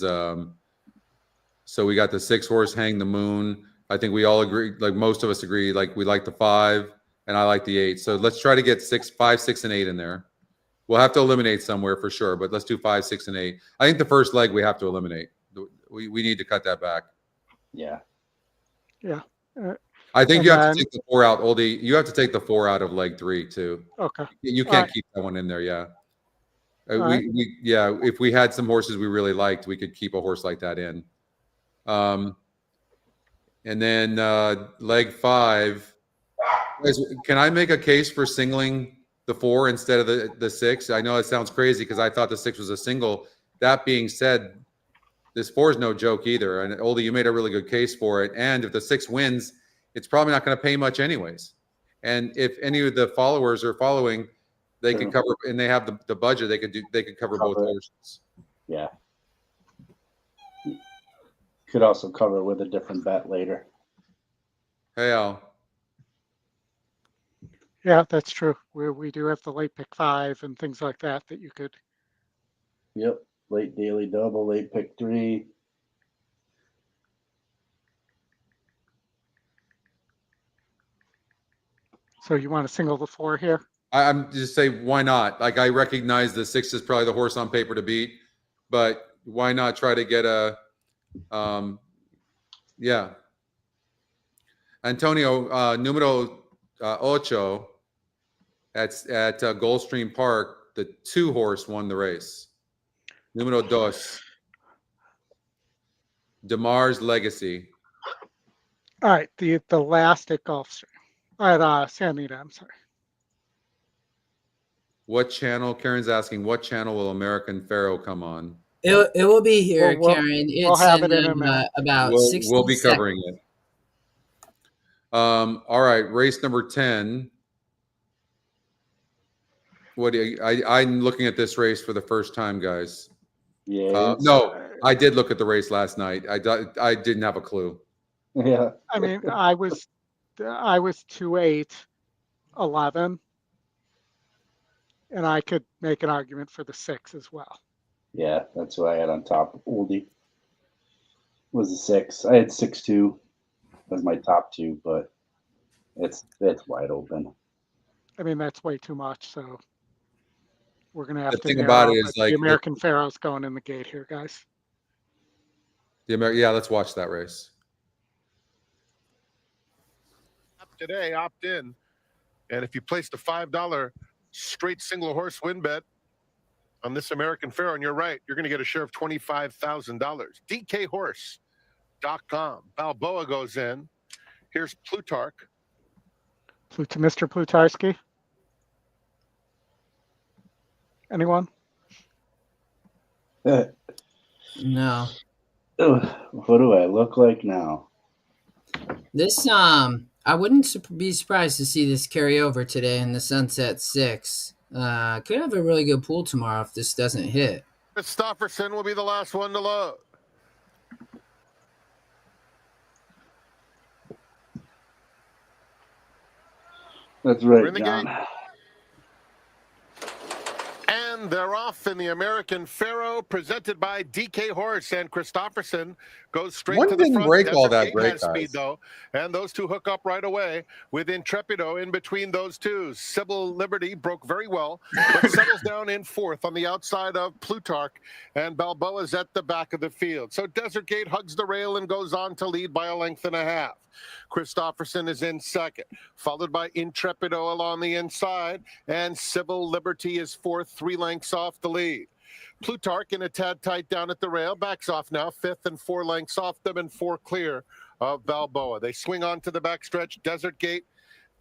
B: so we got the 6 horse Hang the Moon. I think we all agree, like most of us agree, like we like the 5 and I like the 8. So let's try to get 5, 6, and 8 in there. We'll have to eliminate somewhere for sure, but let's do 5, 6, and 8. I think the first leg we have to eliminate. We need to cut that back.
C: Yeah.
B: I think you have to take the 4 out, Oldie. You have to take the 4 out of leg 3 too.
A: Okay.
B: You can't keep that one in there. Yeah. If we had some horses we really liked, we could keep a horse like that in. And then leg 5. Can I make a case for singling the 4 instead of the 6? I know it sounds crazy because I thought the 6 was a single. That being said, this 4 is no joke either. And Oldie, you made a really good case for it. And if the 6 wins, it's probably not going to pay much anyways. And if any of the followers are following, they can cover, and they have the budget, they could cover both horses.
C: Yeah. Could also cover with a different bet later.
B: Hey, Al.
A: Yeah, that's true. We do have the late pick 5 and things like that you could.
C: Yep. Late daily double, late pick 3.
A: So you want to single the 4 here?
B: I'm just say why not? Like I recognize the 6 is probably the horse on paper to beat, but why not try to get a Antonio numero 8 at Gulfstream Park, the 2 horse won the race. Numero 2. DeMar's Legacy.
A: All right, the last at Gulfstream. At Santa Anita, I'm sorry.
B: What channel? Karen's asking, what channel will American Pharoah come on?
D: It will be here,
A: We'll
D: Karen.
A: we'll
D: It's
A: have
D: in
A: it in a minute.
D: about
B: We'll
D: 60
B: be
D: seconds.
B: covering it. All right, race number 10. What do you, I'm looking at this race for the first time, guys.
C: Yeah.
B: No, I did look at the race last night. I didn't have a clue.
C: Yeah.
A: I mean, I was 2-8-11, and I could make an argument for the 6 as well.
C: Yeah, that's what I had on top. Oldie was a 6. I had 6-2 as my top 2, but it's wide open.
A: I mean, that's way too much. So we're gonna have
B: The
A: to
B: thing
A: narrow.
B: about it is,
A: But
B: like,
A: the American Pharoah's going in the gate here, guys.
B: Yeah, let's watch that race.
F: Today, opt in. And if you placed a $5 straight single horse win bet on this American Pharoah, and you're right, you're going to get a share of $25,000. DKHorse.com. Balboa goes in. Here's Plutarch.
A: Mr. Plutarski. Anyone?
D: No.
C: What do I look like now?
D: This I wouldn't be surprised to see this carry over today in the Sunset 6. Could have a really good pool tomorrow if this doesn't hit.
F: Christopherson will be the last one to load.
C: That's
F: We're
C: right,
F: in the
C: John.
F: gate. And they're off in the American Pharoah, presented by DK Horse, and Christopherson goes straight
B: One
F: to the
B: didn't
F: front.
B: break all
F: Desert
B: that
F: Gate
B: break,
F: has
B: guys.
F: speed, though, and those two hook up right away with Intrepido in between those two. Civil Liberty broke very well, but settles down in 4th on the outside of Plutarch, and Balboa's at the back of the field. So Desert Gate hugs the rail and goes on to lead by a length and a half. Christopherson is in 2nd, followed by Intrepido along the inside, and Civil Liberty is 4th, 3 lengths off the lead. Plutarch in a tad tight down at the rail, backs off now, 5th and 4 lengths off them and 4 clear of Balboa. They swing on to the backstretch. Desert Gate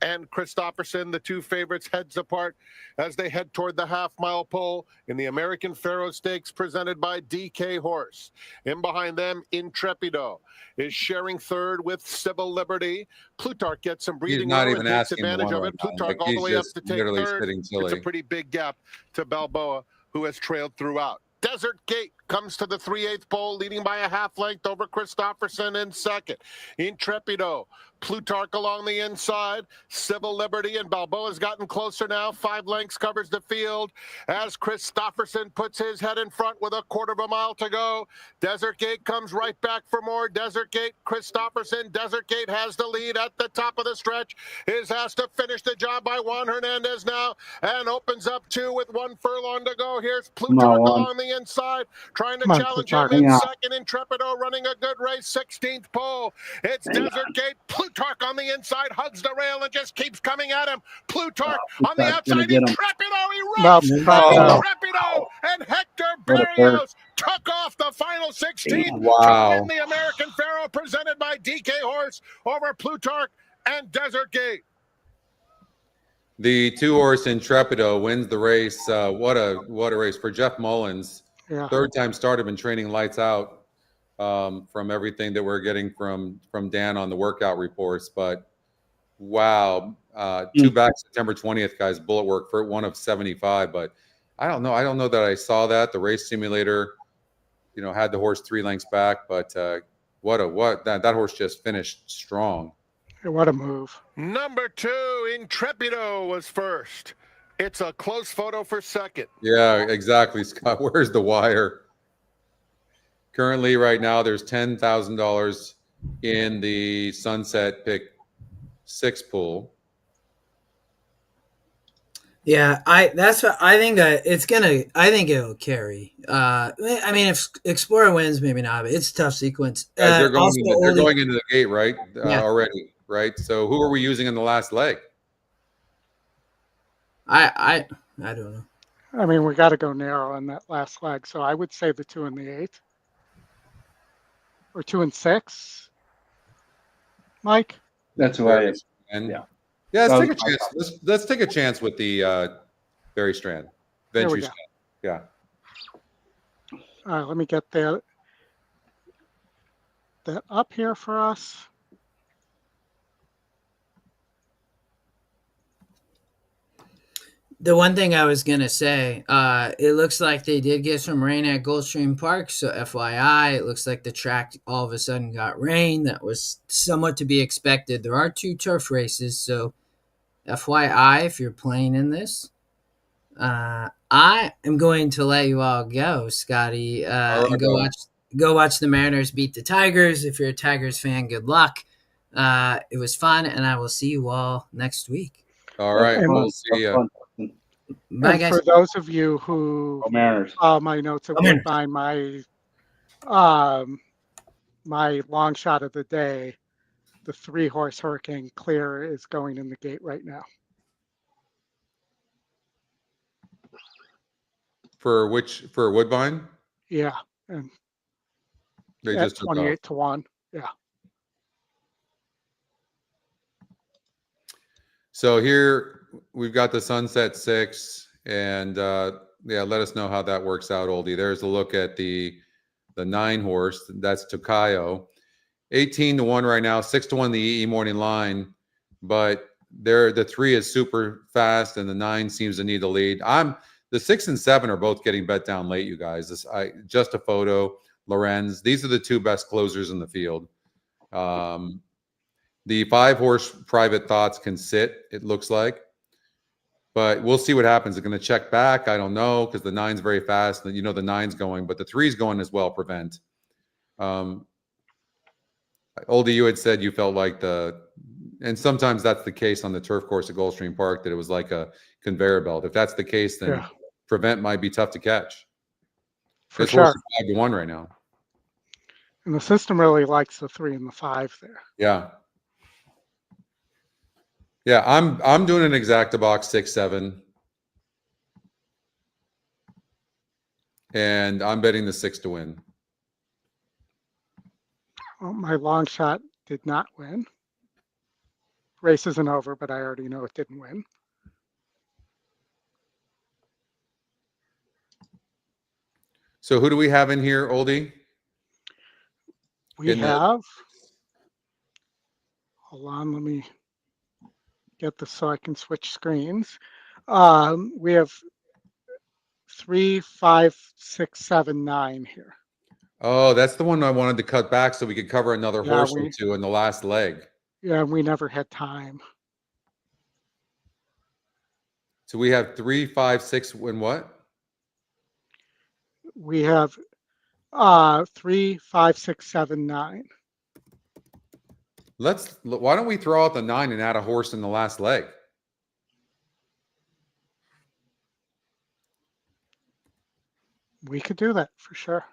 F: and Christopherson, the two favorites, heads apart as they head toward the half-mile pole in the American Pharoah Stakes presented by DK Horse. In behind them, Intrepido is sharing 3rd with Civil Liberty. Plutarch gets some breathing
B: not
F: room
B: even
F: and takes
B: asking to
F: advantage
B: win
F: of
B: right
F: it.
B: now.
F: Plutarch
B: Like,
F: all the
B: he's
F: way up
B: just
F: to take
B: literally
F: 3rd.
B: sitting
F: It's
B: silly.
F: a pretty big gap to Balboa, who has trailed throughout. Desert Gate comes to the 3/8 pole, leading by a half length over Christopherson in 2nd. Intrepido, Plutarch along the inside, Civil Liberty, and Balboa's gotten closer now. 5 lengths covers the field as Christopherson puts his head in front with a 1/4 mile to go. Desert Gate comes right back for more. Desert Gate, Christopherson. Desert Gate has the lead at the top of the stretch. Is asked to finish the job by Juan Hernandez now and opens up 2 with 1 furlong to go. Here's Plutarch along the inside, trying to challenge him in 2nd. Intrepido running a good race, 16th pole. It's Desert Gate. Plutarch on the inside hugs the rail and just keeps coming at him. Plutarch on the outside. Intrepido, he runs. Intrepido and Hector Barrios took off the final 16 to win the American Pharoah, presented by DK Horse over Plutarch and Desert Gate.
B: The 2-horse Intrepido wins the race. What a race for Jeff Mullins.
A: Yeah.
B: 3rd time starter, been training lights out from everything that we're getting from Dan on the workout reports. But wow, 2 back September 20th, guys. Bullet work for 1 of 75. But I don't know. I don't know that I saw that. The race simulator, had the horse 3 lengths back. But that horse just finished strong.
A: What a move.
F: Number 2, Intrepido was first. It's a close photo for 2nd.
B: Yeah, exactly, Scott. Where's the wire? Currently, right now, there's $10,000 in the Sunset Pick 6 pool.
D: Yeah, that's what I think that it's gonna. I think it'll carry. I mean, if Explorer wins, maybe not. But it's a tough sequence.
B: They're going into the gate, right?
D: Yeah.
B: Already, right? So who are we using in the last leg?
D: I don't know.
A: I mean, we got to go narrow in that last leg. So I would say the 2 and the 8, or 2 and 6. Mike.
C: That's why.
B: Yeah, let's take a chance. Let's take a chance with the Berry Strand.
A: There
B: Venture
A: we go.
B: Strand. Yeah.
A: All right, let me get that up here for us.
D: The one thing I was gonna say, it looks like they did get some rain at Gulfstream Park, so FYI, it looks like the track all of a sudden got rain. That was somewhat to be expected. There are 2 turf races, so FYI, if you're playing in this, I am going to let you all go, Scotty, and go watch the Mariners beat the Tigers. If you're a Tigers fan, good luck. It was fun, and I will see you all next week.
B: All right.
A: And
B: We'll see you.
D: Bye, guys.
A: For those of you who
C: Mariners.
A: my notes at Woodbine, my long shot of the day, the 3-horse Hurricane Clear is going in the gate right now.
B: For Woodbine?
A: Yeah, and
B: They
A: at
B: just took off.
A: 28 to 1. Yeah.
B: So here we've got the Sunset 6, and yeah, let us know how that works out, Oldie. There's a look at the 9-horse. That's Tokayo. 18 to 1 right now, 6 to 1 the EE morning line, but the 3 is super fast, and the 9 seems to need the lead. The 6 and 7 are both getting bet down late, you guys. Just a photo, Lorenz. These are the 2 best closers in the field. The 5-horse Private Thoughts can sit, it looks like. But we'll see what happens. They're going to check back. I don't know, because the 9's very fast. You know the 9's going, but the 3's going as well, Prevent. Oldie, you had said you felt like and sometimes that's the case on the turf course at Gulfstream Park, that it was like a conveyor belt. If that's the case, then Prevent might be tough to catch.
A: For
B: this
A: sure.
B: horse is 5 to 1 right now.
A: And the system really likes the 3 and the 5 there.
B: Yeah. Yeah, I'm doing an exacta box 6-7. And I'm betting the 6 to win.
A: Well, my long shot did not win. Race isn't over, but I already know it didn't win.
B: So who do we have in here, Oldie?
A: We have, hold on, let me get this so I can switch screens. We have 3, 5, 6, 7, 9 here.
B: Oh, that's the one I wanted to cut back so we could cover another
A: Yeah,
B: horse or 2 in the last leg.
A: Yeah, we never had time.
B: So we have 3, 5, 6, and what?
A: We have 3, 5, 6, 7, 9.
B: Why don't we throw out the 9 and add a horse in the last leg?
A: We could do that for sure.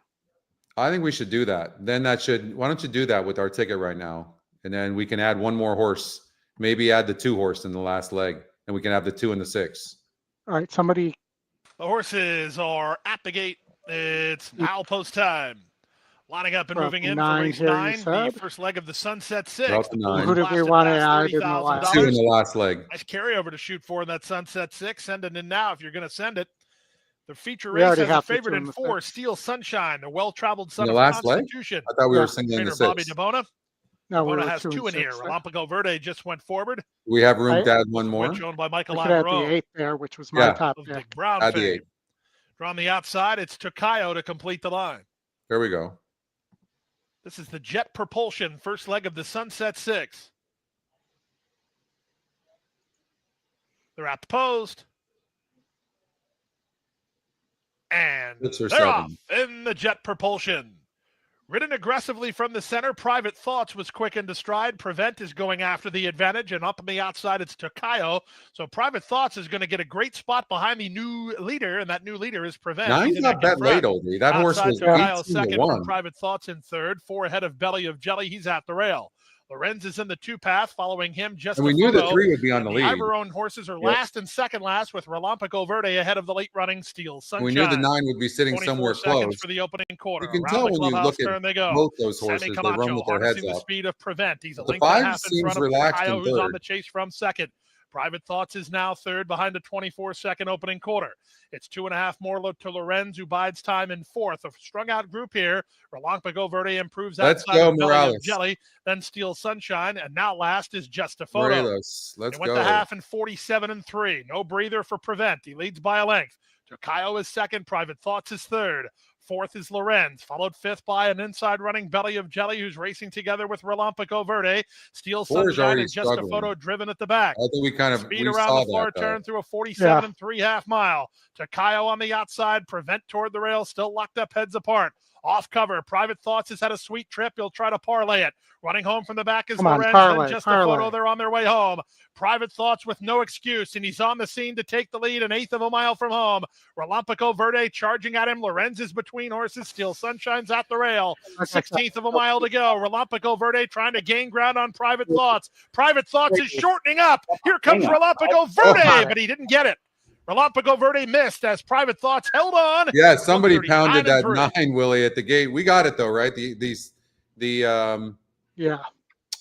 B: I think we should do that. Then why don't you do that with our ticket right now? And then we can add one more horse, maybe add the 2 horse in the last leg, and we can have the 2 and the 6.
A: All right, somebody.
G: The horses are at the gate. It's owl post time. Lining up and
A: Well,
G: moving in for
A: 9
G: race
A: here, you
G: 9, the
A: said?
G: first leg of the Sunset 6.
B: About the 9.
A: Who did we want to add in the last?
B: 2 in the last leg.
G: Nice carryover to shoot for in that Sunset 6. Send it in now if you're going to send it. The feature
A: We
G: race
A: already
G: has a
A: have the
G: favorite
A: 2
G: in
A: in the
G: 4,
A: 6.
G: Steel Sunshine, the well-traveled son
B: In
G: of
B: the last leg?
G: Constitution.
B: I thought we
A: Yeah.
B: were singling the
G: Trainer Bobby
B: 6.
G: DeBona.
A: No, we
G: DeBona
A: were
G: has
A: 2
G: 2
A: and
G: in here.
A: 6.
G: Relampico Verde just went forward.
B: We have room
A: Right.
B: to add one more.
G: Which owned by Michael
A: I could add the
G: Lamoureux
A: 8 there, which was my top
G: of
A: pick.
G: Dick Brown
B: Add the
G: fame.
B: 8.
G: Draw on the outside, it's Tokayo to complete the line.
B: There we go.
G: This is the Jet Propulsion, first leg of the Sunset 6. They're at the post. And
B: 6 or
G: they're
B: 7.
G: off in the Jet Propulsion. Ridden aggressively from the center, Private Thoughts was quick into stride. Prevent is going after the advantage, and up on the outside, it's Tokayo. So Private Thoughts is going to get a great spot behind the new leader, and that new leader is Prevent.
B: 9's not that late, Oldie. That horse was
G: Tokayo
B: 18 to
G: second
B: 1.
G: from Private Thoughts in third. 4 ahead of Belly of Jelly. He's at the rail. Lorenz is in the 2 path, following him just
B: And we knew the 3 would be on the lead.
G: Ivory-owned horses are last and second last, with Relampico Verde ahead of the late running Steel Sunshine.
B: We knew the 9 would be sitting
G: 24
B: somewhere
G: seconds
B: close.
G: for the opening quarter.
B: You can
G: Around
B: tell
G: the
B: when you
G: clubhouse
B: look
G: turn
B: at
G: they go.
B: both those
G: Sammy
B: horses, they
G: Camacho
B: run with their heads
G: harnessing the
B: up.
G: speed of Prevent. He's a
B: But the
G: length and a
B: 5
G: half in
B: seems
G: front of
B: relaxed
G: Tokayo,
B: in
G: who's on
B: third.
G: the chase from second. Private Thoughts is now third behind a 24-second opening quarter. It's 2.5 more to Lorenz, who bides time in fourth. A strung-out group here. Relampico Verde improves
B: Let's
G: outside
B: go,
G: of Belly
B: Morales.
G: of Jelly, then Steel Sunshine, and now last is Just a Photo.
B: Morelos, let's
G: They went
B: go.
G: to half in 47-3. No breather for Prevent. He leads by a length. Tokayo is second. Private Thoughts is third. Fourth is Lorenz, followed fifth by an inside running Belly of Jelly, who's racing together with Relampico Verde. Steel
B: Four is
G: Sunshine
B: already
G: and Just a
B: struggling.
G: Photo driven at the back.
B: I think
G: Speed
B: we
G: around
B: saw
G: the floor
B: that, though.
G: turn through a 47 3/2 mile. Tokayo on the outside, Prevent toward the rail, still locked up heads apart. Off cover, Private Thoughts has had a sweet trip. He'll try to parlay it. Running home from the back is
A: Come on,
G: Lorenz,
A: parlay,
G: then Just a
A: parlay.
G: Photo. They're on their way home. Private Thoughts with no excuse, and he's on the scene to take the lead, an eighth of a mile from home. Relampico Verde charging at him. Lorenz is between horses. Steel Sunshine's at the rail. 16th of a mile to go. Relampico Verde trying to gain ground on Private Thoughts. Private Thoughts is shortening up. Here comes
C: Hang on.
G: Relampico Verde, but he didn't get it. Relampico Verde missed as Private Thoughts held on.
B: Yeah, somebody
G: 139
B: pounded that
G: and 3.
B: 9, Willie, at the gate. We got it though, right? The
A: Yeah.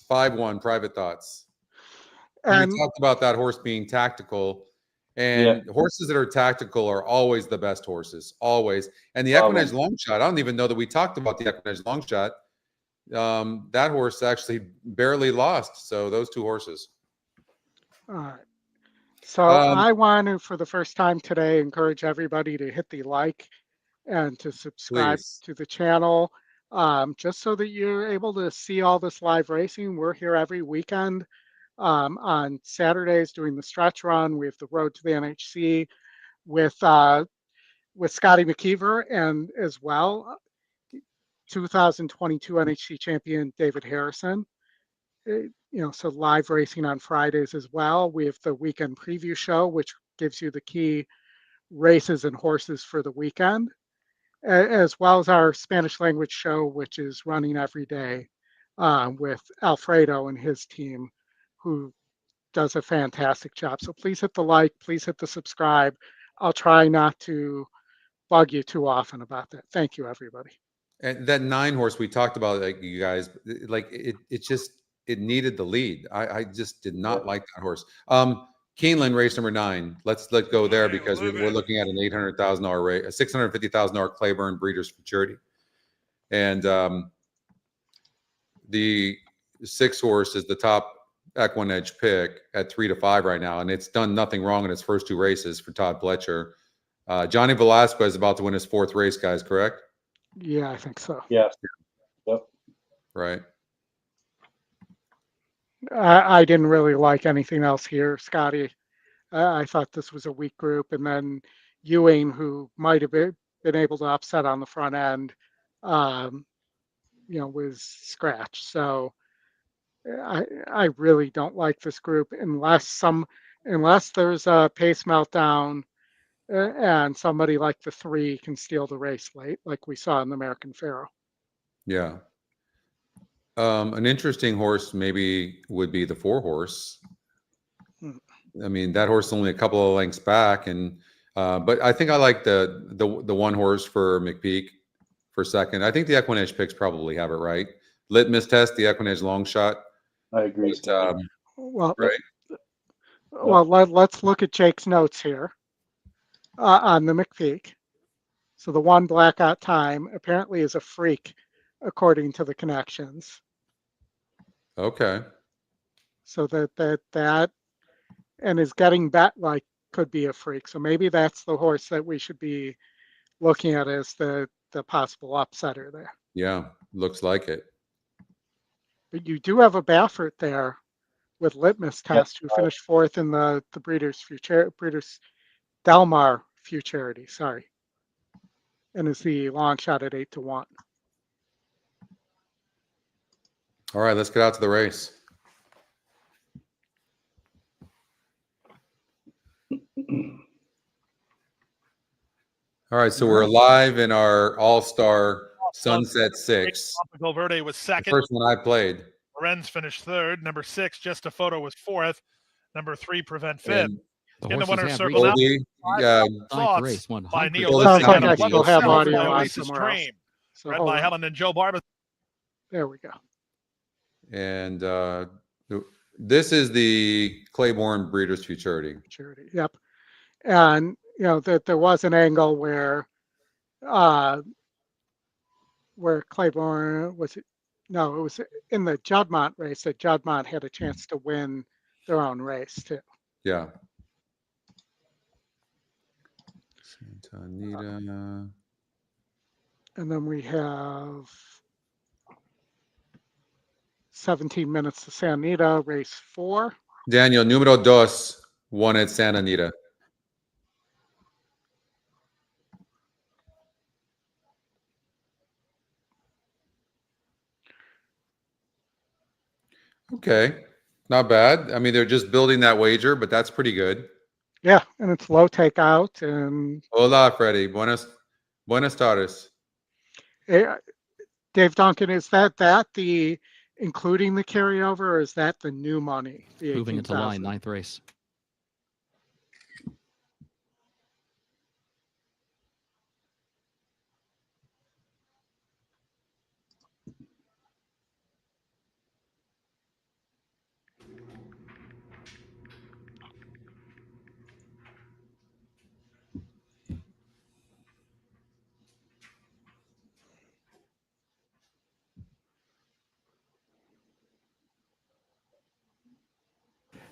B: 5-1 Private Thoughts. And
A: And
B: we talked about that horse being tactical, and horses that are tactical are always the best horses, always. And the EquinEdge long shot, I don't even know that we talked about the EquinEdge long shot. That horse actually barely lost. So those two horses.
A: all right. So I want to, for the first time today, encourage everybody to hit the like and to subscribe
B: Please.
A: to the channel, just so that you're able to see all this live racing. We're here every weekend. On Saturdays doing the stretch run. We have the Road to the NHC with Scotty McKeever, and as well 2022 NHC champion David Harrison. So live racing on Fridays as well. We have the weekend preview show, which gives you the key races and horses for the weekend, as well as our Spanish language show, which is running every day with Alfredo and his team, who does a fantastic job. So please hit the like, please hit the subscribe. I'll try not to bug you too often about that. Thank you, everybody.
B: And that 9 horse we talked about, like you guys, like it needed the lead. I just did not like that horse. Keeneland race number 9. Let's go there because we're looking at an $800,000 race, a $650,000 Claiborne Breeders' Futurity, and the 6 horse is the top EquinEdge pick at 3 to 5 right now, and it's done nothing wrong in its first 2 races for Todd Pletcher. Johnny Velasquez is about to win his 4th race, guys. Correct?
A: Yeah, I think so.
C: Yes. Yep.
B: Right.
A: I didn't really like anything else here, Scotty. I thought this was a weak group, and then Ewing, who might have been able to upset on the front end, was scratched. So I really don't like this group unless there's a pace meltdown and somebody like the 3 can steal the race late, like we saw in the American Pharoah.
B: Yeah. An interesting horse maybe would be the 4 horse. I mean, that horse is only a couple of lengths back, and but I think I like the 1 horse for McPeak for second. I think the EquinEdge picks probably have it right. Litmus test, the EquinEdge long shot.
C: I agree.
B: But, right.
A: Well, let's look at Jake's notes here on the McPeak. So the 1 blackout time apparently is a freak, according to the connections.
B: Okay.
A: So that and is getting back like could be a freak. So maybe that's the horse that we should be looking at as the possible upsetter there.
B: Yeah, looks like it.
A: But you do have a Baffert there with Litmus Test, who finished 4th in the Breeders' Delmar Futurity, sorry, and is the long shot at 8 to 1.
B: All right, let's get out to the race. All right, so we're live in our all-star Sunset 6.
G: Relampico Verde was
B: The
G: second.
B: first one I played.
G: Lorenz finished third. Number 6, Just a Photo, was 4th. Number 3, Prevent fifth.
B: And
G: In the
H: horses
G: winner's
H: have
G: circle now,
B: Oldie, yeah,
G: Thoughts
H: race
G: by
H: 100.
G: Neil
B: Well,
A: Sounds
G: Livingstone.
A: like I still have audio on
G: Race's
A: somewhere else.
G: Dream.
A: So
G: Read
A: hold
G: by
A: on.
G: Helen and Joe Barber.
B: and This is the Claiborne Breeders' Futurity.
A: Futurity. Yep. And that there was an angle where Claiborne was. No, it was in the Juddmonte race that Juddmonte had a chance to win their own race too.
B: Yeah. Santa Anita.
A: And then we have 17 minutes to Santa Anita, race 4.
B: Daniel, numero dos won at Santa Anita. Okay, not bad. I mean, they're just building that wager, but that's pretty good.
A: Yeah, and it's low takeout. And
B: hola, Freddie. Buenas tardes.
A: Dave Duncan, is that the including the carryover, or is that the new money? The
H: Moving into
A: 18,000?
H: line, ninth race.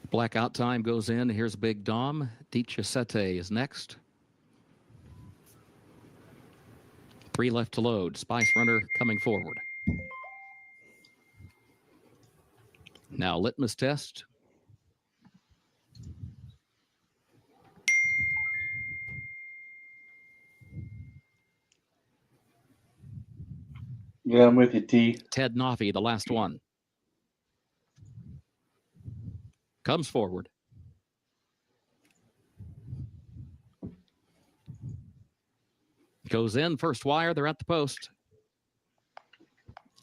H: Blackout time goes in. Here's Big Dom. Dichasete is next. 3 left to load. Spice Runner coming forward. Now litmus test.
C: Yeah, I'm with you, T.
H: Ted Noffey, the last one. Comes forward. Goes in, first wire, they're at the post.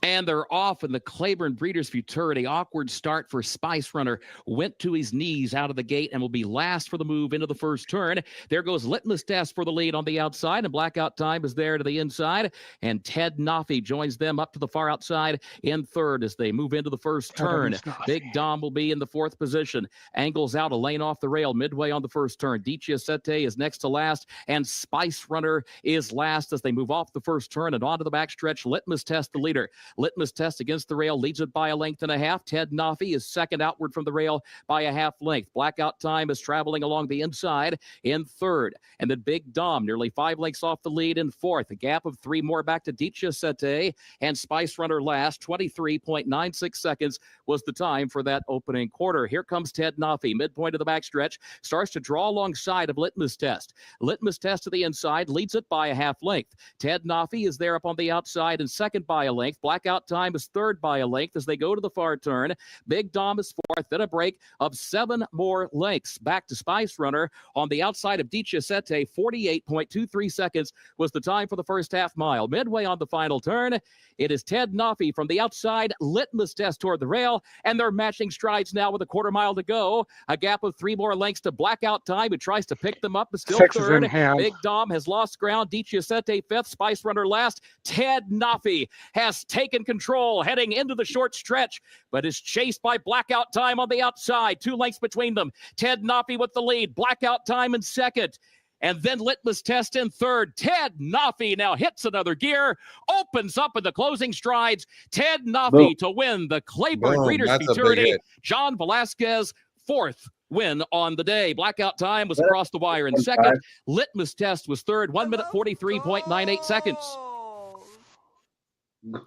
H: And they're off in the Claiborne Breeders' Futurity. Awkward start for Spice Runner. Went to his knees out of the gate and will be last for the move into the first turn. There goes Litmus Test for the lead on the outside, and Blackout Time is there to the inside. And Ted Noffey joins them up to the far outside in third as they move into the first turn. Big Dom will be in the 4th position. Angles out a lane off the rail midway on the first turn. Dichasete is next to last, and Spice Runner is last as they move off the first turn and onto the backstretch. Litmus Test, the leader. Litmus Test against the rail, leads it by a length and a half. Ted Noffey is second outward from the rail by a half length. Blackout Time is traveling along the inside in third. And then Big Dom nearly 5 lengths off the lead in fourth. A gap of 3 more back to Dichasete and Spice Runner last. 23.96 seconds was the time for that opening quarter. Here comes Ted Noffey, midpoint of the backstretch, starts to draw alongside of Litmus Test. Litmus Test to the inside, leads it by a half length. Ted Noffey is there up on the outside and second by a length. Blackout Time is third by a length as they go to the far turn. Big Dom is fourth, then a break of 7 more lengths. Back to Spice Runner on the outside of Dichasete. 48.23 seconds was the time for the first half mile. Midway on the final turn, it is Ted Noffey from the outside. Litmus Test toward the rail, and they're matching strides now with a quarter mile to go. A gap of 3 more lengths to Blackout Time, who tries to pick them up, but still
A: 6 is
H: third.
A: in hand.
H: Big Dom has lost ground. Dichasete fifth, Spice Runner last. Ted Noffey has taken control heading into the short stretch, but is chased by Blackout Time on the outside. 2 lengths between them. Ted Noffey with the lead. Blackout Time in second. And then Litmus Test in third. Ted Noffey now hits another gear, opens up in the closing strides. Ted Noffey to win the Claiborne Breeders' Futurity. John Velasquez, 4th win on the day. Blackout Time was across the wire in second. Litmus Test was third. 1 minute 43.98 seconds.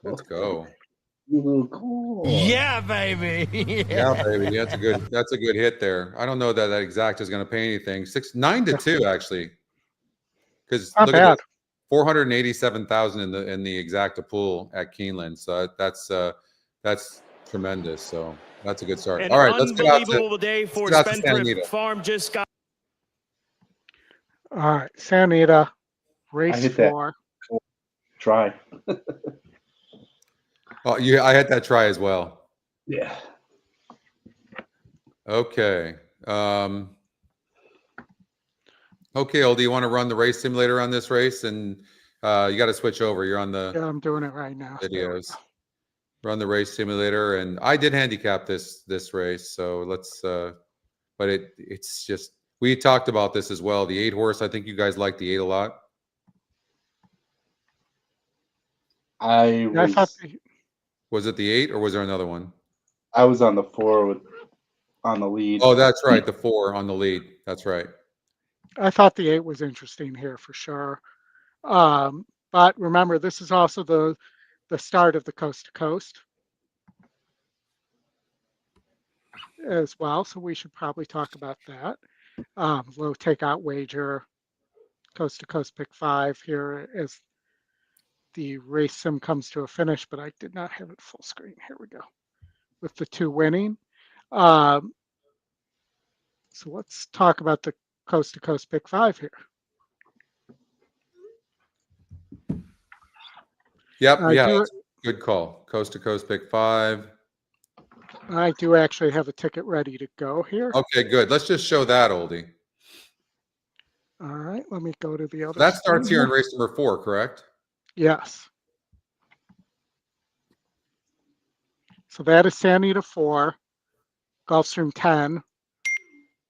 B: Let's go.
I: Yeah, baby.
B: Yeah, baby. That's a good hit there. I don't know that exact is going to pay anything. 9 to 2 actually, because look at 487,000 in the exacta pool at Keeneland. So that's tremendous. So that's a good start.
E: An
B: all right, let's get out
E: unbelievable day for
B: Santa Anita.
E: Spendthrift Farm. Just got.
A: All right, Santa Anita, race 4.
C: Try.
B: Oh, I had that try as well.
C: Yeah.
B: Okay. Okay, Oldy, you want to run the race simulator on this race? And you got to switch over. You're on the
A: Yeah, I'm doing it right now.
B: videos. run the race simulator, and I did handicap this race. So let's, but it's just, we talked about this as well. The 8 horse, I think you guys like the 8 a lot.
A: I thought
B: Was it the 8 or was there another one?
C: I was on the 4 on the lead.
B: Oh, that's right. The 4 on the lead. That's right.
A: I thought the 8 was interesting here for sure. But remember, this is also the start of the coast to coast as well. So we should probably talk about that. Low takeout wager, coast to coast pick 5 here as the race sim comes to a finish, but I did not have it full screen. Here we go with the 2 winning. So let's talk about the coast to coast pick 5 here.
B: Yep. Yeah. Good call. Coast to coast pick 5.
A: I do actually have a ticket ready to go here.
B: Okay, good. Let's just show that, Oldie.
A: All right, let me go to the other.
B: That starts here in race number 4, correct?
A: Yes. So that is Santa Anita 4, Gulfstream 10,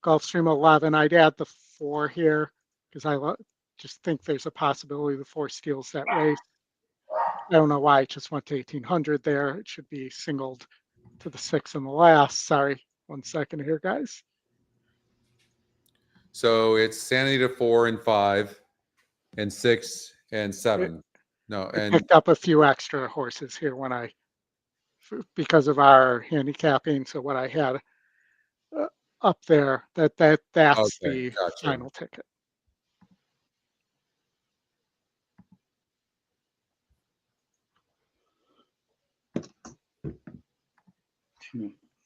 A: Gulfstream 11. I'd add the 4 here because I just think there's a possibility the 4 steals that race. I don't know why it just went to 1800 there. It should be singled to the 6 in the last. Sorry, 1 second here, guys.
B: So it's Santa Anita 4 and 5 and 6 and 7. No, and
A: picked up a few extra horses here when because of our handicapping. So what I had up there, that's
B: okay,
A: the
B: gotcha.
A: final ticket.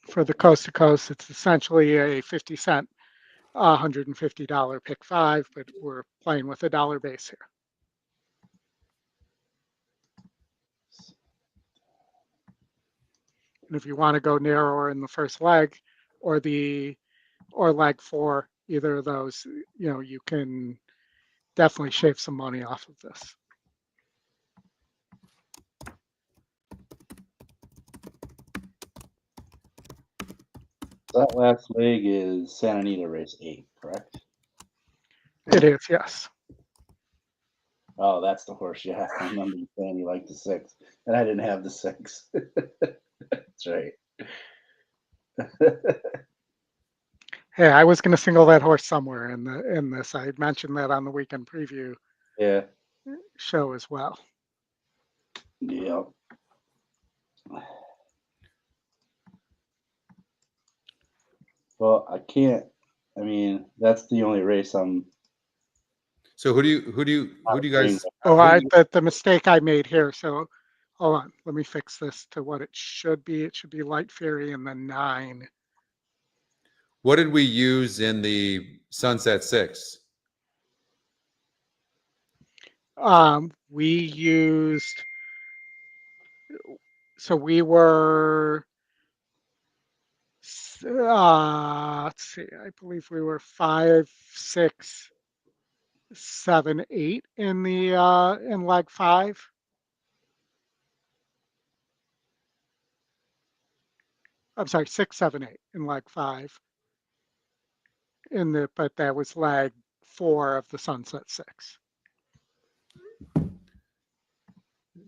A: For the coast to coast, it's essentially a 50-cent, $150 pick 5, but we're playing with a dollar base here. And if you want to go narrower in the first leg or leg 4, either of those, you can definitely shave some money off of this.
C: That last leg is Santa Anita race 8, correct?
A: It is, yes.
C: Oh, that's the horse. Yeah, I remember you saying you liked the 6, and I didn't have the 6. That's right.
A: Hey, I was going to single that horse somewhere in this. I had mentioned that on the weekend preview show as well.
C: Yeah. Well, I can't. I mean, that's the only race I'm.
B: So who do you guys?
A: Oh, the mistake I made here. So hold on, let me fix this to what it should be. It should be Light Fury and then 9.
B: What did we use in the Sunset 6?
A: We used. So we were. Let's see. I believe we were 5, 6, 7, 8 in the in leg 5. I'm sorry, 6, 7, 8 in leg 5. But that was leg 4 of the Sunset 6.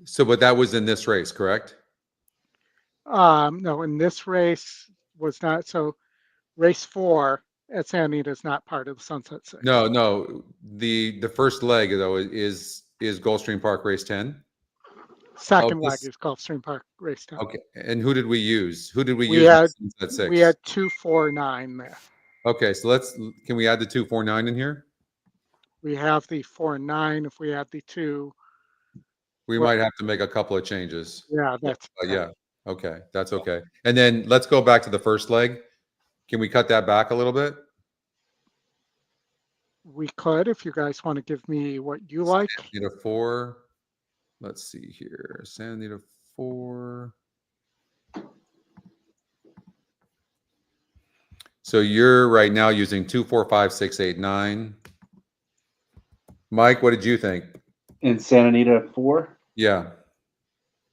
B: So, but that was in this race, correct?
A: No, in this race was not. So race 4 at Santa Anita is not part of the Sunset 6.
B: No. The first leg though is Gulfstream Park race 10.
A: Second leg is Gulfstream Park race 10.
B: Okay, and who did we use? Who did we use?
A: Had 6? We had 2, 4, 9 there.
B: Okay, so can we add the 2, 4, 9 in here?
A: We have the 4, 9. If we add the 2,
B: we might have to make a couple of changes.
A: Yeah, that's
B: yeah. Okay, that's okay. And then let's go back to the first leg. Can we cut that back a little bit?
A: We could, if you guys want to give me what you like.
B: Santa Anita 4. Let's see here. Santa Anita 4. So you're right now using 2, 4, 5, 6, 8, 9. Mike, what did you think?
C: In Santa Anita 4?
B: Yeah.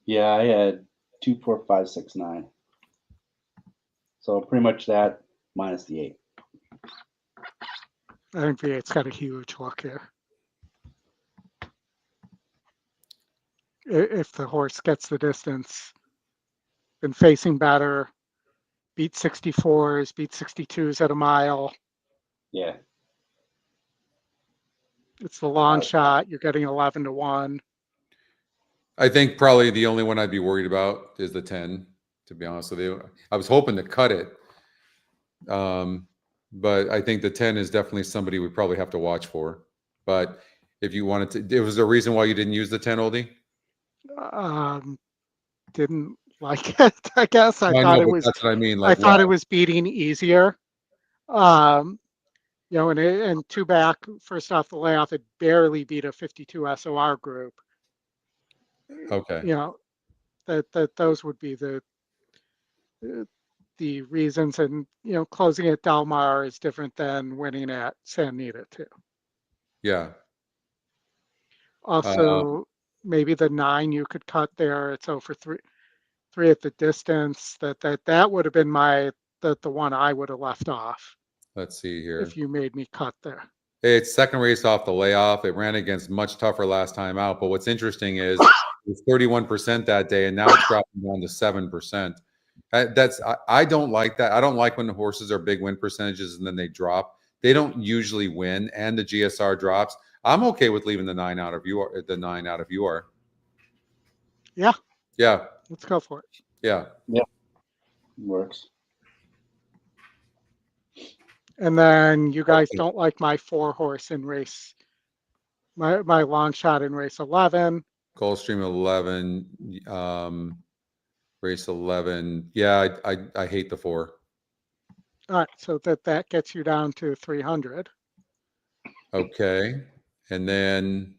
C: Yeah, I had 2, 4, 5, 6, 9. So pretty much that minus the 8.
A: I think V8's got a huge look here. If the horse gets the distance, been facing better, beat 64s, beat 62s at a mile.
C: Yeah.
A: It's the long shot. You're getting 11-1.
B: I think probably the only one I'd be worried about is the 10, to be honest with you. I was hoping to cut it. But I think the 10 is definitely somebody we probably have to watch for. But if you wanted to, there was a reason why you didn't use the 10, Oldie?
A: Didn't like it, I guess. I
B: know,
A: thought it
B: but
A: was,
B: that's what I mean.
A: I
B: Like,
A: thought
B: why?
A: it was beating easier. You know, and two back, first off the layoff, it barely beat a 52 SOR group.
B: Okay.
A: You know, that those would be the reasons. And, you know, closing at Del Mar is different than winning at Santa Anita too.
B: Yeah.
A: Also, maybe the 9 you could cut there. It's 0 for 3 at the distance. That would have been the one I would have left off
B: Let's see here.
A: if you made me cut there.
B: It's second race off the layoff. It ran against much tougher last time out. But what's interesting is it was 31% that day, and now it's dropping down to 7%. I don't like that. I don't like when the horses are big win percentages and then they drop. They don't usually win, and the GSR drops. I'm okay with leaving the 9 out of UR.
A: Yeah.
B: Yeah.
A: Let's go for it.
B: Yeah.
C: Yeah. Works.
A: And then you guys don't like my 4 horse in race, my long shot in race 11.
B: Gulfstream 11, race 11. Yeah, I hate the 4.
A: All right, so that gets you down to 300.
B: Okay, and then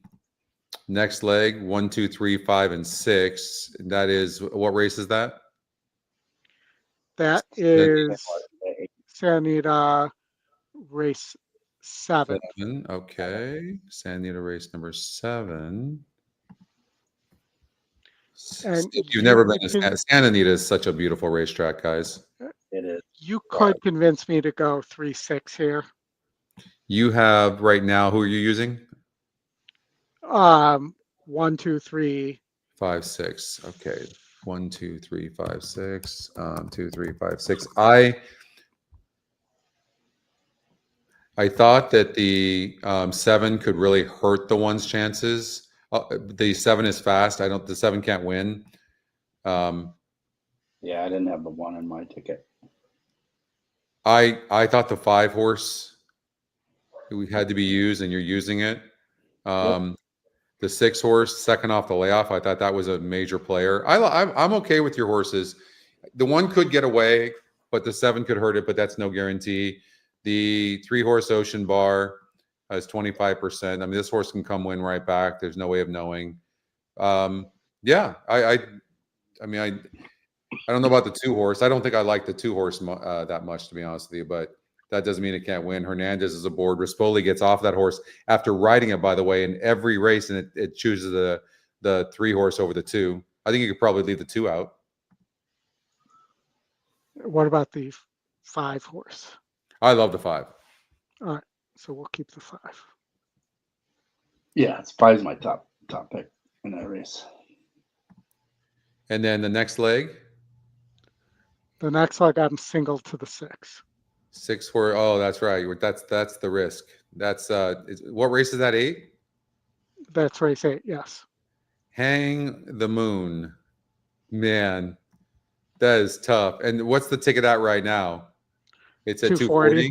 B: next leg 1, 2, 3, 5, and 6. That is, what race is that?
A: That is Santa Anita race 7.
B: Okay, Santa Anita race number 7.
A: And
B: You've never been to Santa Anita is such a beautiful racetrack, guys.
C: It is.
A: You could convince me to go 3-6 here.
B: You have right now, who are you using?
A: 1, 2, 3.
B: 5, 6. Okay. 1, 2, 3, 5, 6. 2, 3, 5, 6. I thought that the 7 could really hurt the 1's chances. The 7 is fast. The 7 can't win.
C: Yeah, I didn't have the 1 in my ticket.
B: I thought the 5 horse we had to be used, and you're using it. The 6 horse, second off the layoff, I thought that was a major player. I'm okay with your horses. The 1 could get away, but the 7 could hurt it, but that's no guarantee. The 3 horse Ocean Bar has 25%. I mean, this horse can come win right back. There's no way of knowing. Yeah, I don't know about the 2 horse. I don't think I like the 2 horse that much, to be honest with you, but that doesn't mean it can't win. Hernandez is aboard. Rispoli gets off that horse after riding it, by the way, in every race, and it chooses the 3 horse over the 2. I think you could probably leave the 2 out.
A: What about the 5 horse?
B: I love the 5.
A: All right, so we'll keep the 5.
C: Yeah, it's 5's my top pick in that race.
B: And then the next leg?
A: The next leg, I'm single to the 6.
B: 6 for, oh, that's right. That's the risk. That's what race is that? 8?
A: That's race 8, yes.
B: Hang the Moon. Man, that is tough. And what's the ticket at right now? It's at 240.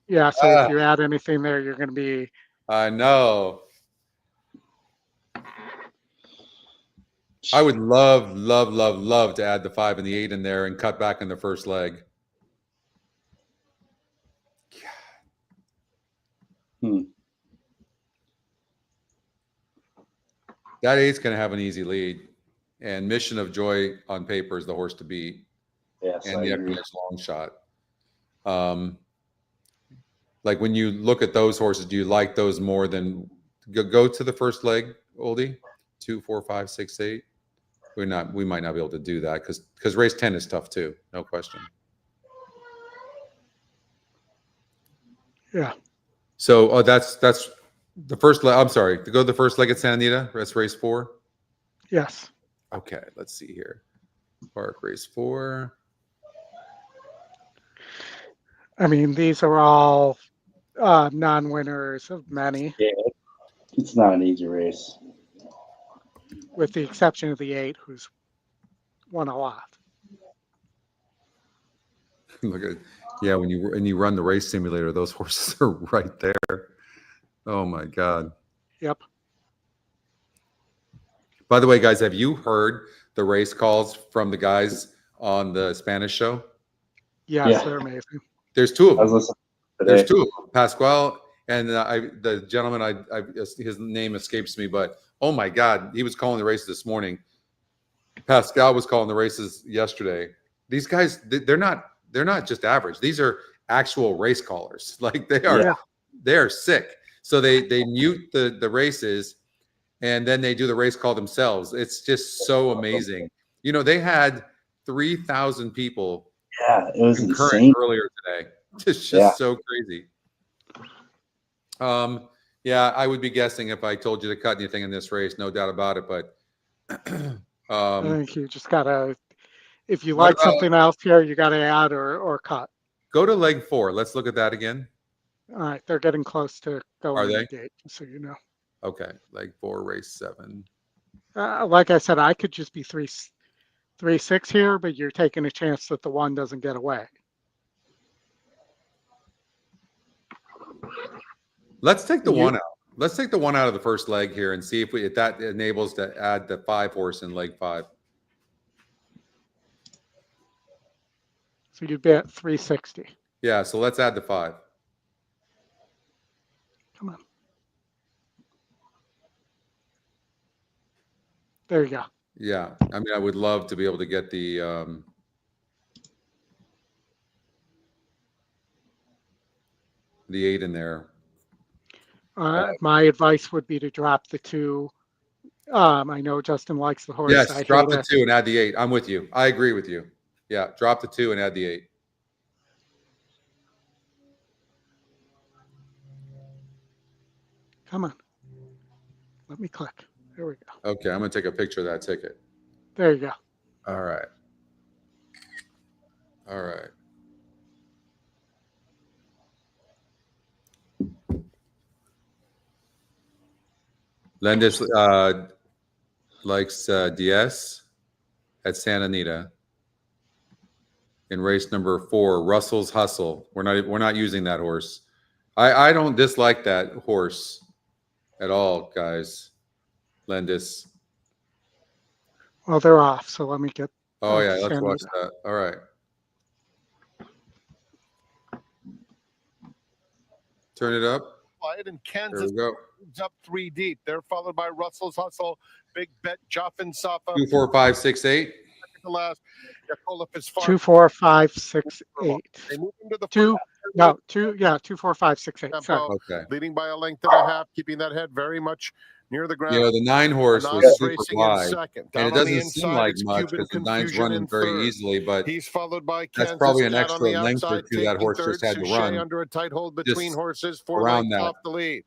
A: Yeah, so if you add anything there, you're going to be.
B: I know. I would love to add the 5 and the 8 in there and cut back in the first leg. That 8's going to have an easy lead. And Mission of Joy on paper is the horse to beat.
C: Yes,
B: and the EquinEdge long shot. Like when you look at those horses, do you like those more than go to the first leg, Oldie? 2, 4, 5, 6, 8. we might not be able to do that because race 10 is tough too, no question.
A: Yeah.
B: So that's the first leg. I'm sorry, to go to the first leg at Santa Anita. That's race 4.
A: Yes.
B: Okay, let's see here. Park race 4.
A: I mean, these are all non-winners of many,
C: Yeah, it's not an easy race.
A: with the exception of the 8, who's won a lot.
B: Look at when you run the race simulator, those horses are right there. Oh my God.
A: Yep.
B: By the way, guys, have you heard the race calls from the guys on the Spanish show?
A: Yes,
C: Yeah.
A: they're amazing.
B: There's 2 of
C: I was
B: them.
C: listening
B: There's
C: today.
B: 2 of them. Pasquale and the gentleman, his name escapes me, but oh my God, he was calling the races this morning. Pascal was calling the races yesterday. These guys, they're not just average. These are actual race callers. Like they are sick. So they mute the races and then they do the race call themselves. It's just so amazing. You know, they had 3,000 people
C: Yeah, it was
B: concurrent
C: insane.
B: earlier today. It's just so crazy. Yeah, I would be guessing if I told you to cut anything in this race, no doubt about it. But
A: I think you just gotta, if you
B: what
A: like
B: about-
A: something else here, you gotta add or cut.
B: go to leg 4. Let's look at that again.
A: All right, they're getting close to going
B: Are
A: in the
B: they?
A: gate, just so you know.
B: Okay, leg 4, race 7.
A: Like I said, I could just be 3-6 here, but you're taking a chance that the 1 doesn't get away.
B: Let's take the 1 out. Let's take the 1 out of the first leg here and see if that enables to add the 5 horse in leg 5.
A: So you'd be at 360.
B: Yeah, so let's add the 5.
A: Come on. There you go.
B: Yeah, I mean, I would love to be able to get the 8 in there.
A: My advice would be to drop the 2. I know Justin likes the horse.
B: Yes,
A: I
B: drop
A: hate
B: the
A: it.
B: 2 and add the 8. I'm with you. I agree with you. Yeah, drop the 2 and add the 8.
A: Come on. Let me click. There we go.
B: Okay, I'm going to take a picture of that ticket.
A: There you go.
B: All right. All right. Landis likes DS at Santa Anita in race number 4, Russell's Hustle. We're not using that horse. I don't dislike that horse at all, guys. Landis.
A: Well, they're off, so let me get.
B: Oh yeah, let's
A: Santa
B: watch
A: Anita.
B: that. All right. Turn it up.
F: And
B: There
F: Kansas
B: we go.
F: moves up 3 deep. They're followed by Russell's Hustle, Big Bet, Joffin Safa.
B: 2, 4, 5, 6, 8.
F: The last. Yakolov is far.
A: 2, 4, 5, 6, 8.
F: They move into the
A: 2.
F: front.
A: No, 2. Yeah, 2, 4, 5, 6, 8. Sorry.
F: Tempo,
B: Okay.
F: leading by a length and a half, keeping that head very much near the ground.
B: You know, the 9 horse
F: Anon's
B: was super
F: racing in
B: wide,
F: second.
B: and it
F: Down on the
B: doesn't seem
F: inside,
B: like
F: it's
B: much
F: Cuban
B: because the 9's
F: Confusion
B: running
F: in
B: very
F: third.
B: easily, but
F: He's followed by
B: that's
F: Kansas
B: probably an
F: Cat on
B: extra
F: the
B: length or
F: outside,
B: 2 that
F: taking
B: horse
F: third.
B: just had to
F: Suchet
B: run.
F: under a tight hold between
B: Just
F: horses, 4
B: around
F: lengths
B: that.
F: off the lead.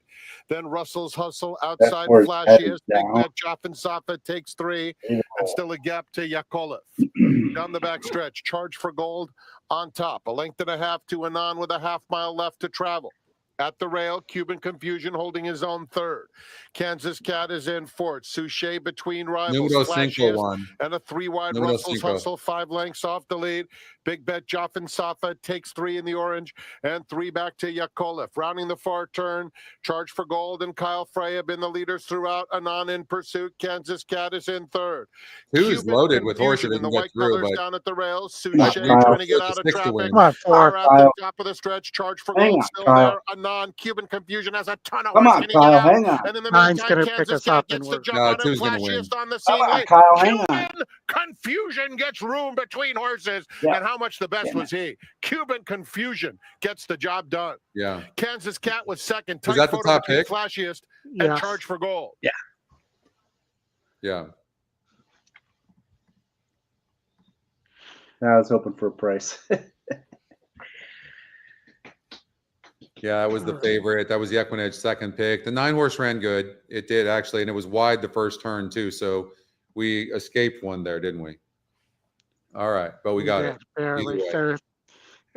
F: Then Russell's Hustle outside
C: horse
F: flashiest.
C: headed
F: Big
C: down.
F: Bet Joffin Safa takes 3, and still a gap to Yakolov. Down the back stretch, Charge for Gold on top. A length and a half to Anon with a half-mile left to travel. At the rail, Cuban Confusion holding his own third. Kansas Cat is in fourth. Suchet between rivals.
B: Numero 5
F: Flashiest
B: won.
F: and a 3-wide
B: Numero
F: Russell's
B: 5.
F: Hustle, 5 lengths off the lead. Big Bet Joffin Safa takes 3 in the orange and 3 back to Yakolov. Rounding the far turn, Charge for Gold and Kyle Frey have been the leaders throughout. Anon in pursuit. Kansas Cat is in third.
B: 2 is
F: Cuban
B: loaded with horses
F: Confusion
B: that
F: in the
B: can get
F: white
B: through,
F: colors
B: but
F: down at the rails.
B: I'd
F: Suchet
B: reach
F: trying
B: for
F: to get
B: the
F: out of
B: 6 to
F: traffic.
B: win.
A: Come on, 4.
F: Are at
C: Kyle.
F: the top of the stretch. Charge for
C: Hang
F: Gold
C: on,
F: still
C: Kyle.
F: there. Anon, Cuban Confusion has a ton of
C: Come
F: horse.
C: on,
F: Can he get
C: Kyle.
F: out?
C: Hang on.
F: And in the
A: 9's
F: meantime,
A: gonna pick
F: Kansas
A: us up
F: Cat
A: and
F: gets the
A: we're.
F: jump
B: No,
F: on him.
B: 2's gonna win.
F: Flashiest on the
C: Come
F: scene
C: on,
F: late.
C: Kyle. Hang on.
F: Cuban Confusion gets room between horses.
C: Yeah.
F: And how much the best
C: Damn it.
F: was he? Cuban Confusion gets the job done.
B: Yeah.
F: Kansas Cat was second.
B: Was
F: Tight
B: that the
F: photo
B: top
F: between
B: pick?
F: Flashiest and
A: Yes.
F: Charge for Gold.
B: Yeah.
C: I was hoping for a price.
B: Yeah, that was the favorite. That was the EquinEdge second pick. The 9-horse ran good. It did actually, and it was wide the first turn too. So we escaped one there, didn't we? All right, but we got it.
A: Barely.
B: Either way.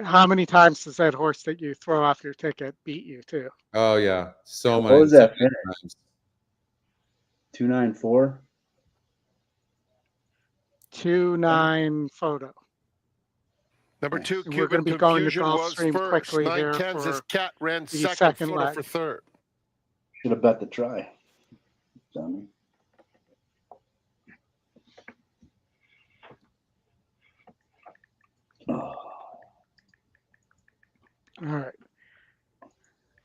A: How many times does that horse that you throw off your ticket beat you too?
B: Oh yeah, so many.
C: What was that
B: so many
C: finish?
B: times.
C: 294.
A: 2-9 photo.
F: Number 2,
A: And we're going
F: Cuban
A: to be going to
F: Confusion was
A: Gulfstream
F: first.
A: quickly
F: 9
A: here
F: Kansas
A: for
F: Cat ran
A: the
F: second,
A: second
F: photo
A: leg.
F: for third.
C: Should have bet the try. Dummy. Oh.
A: All right.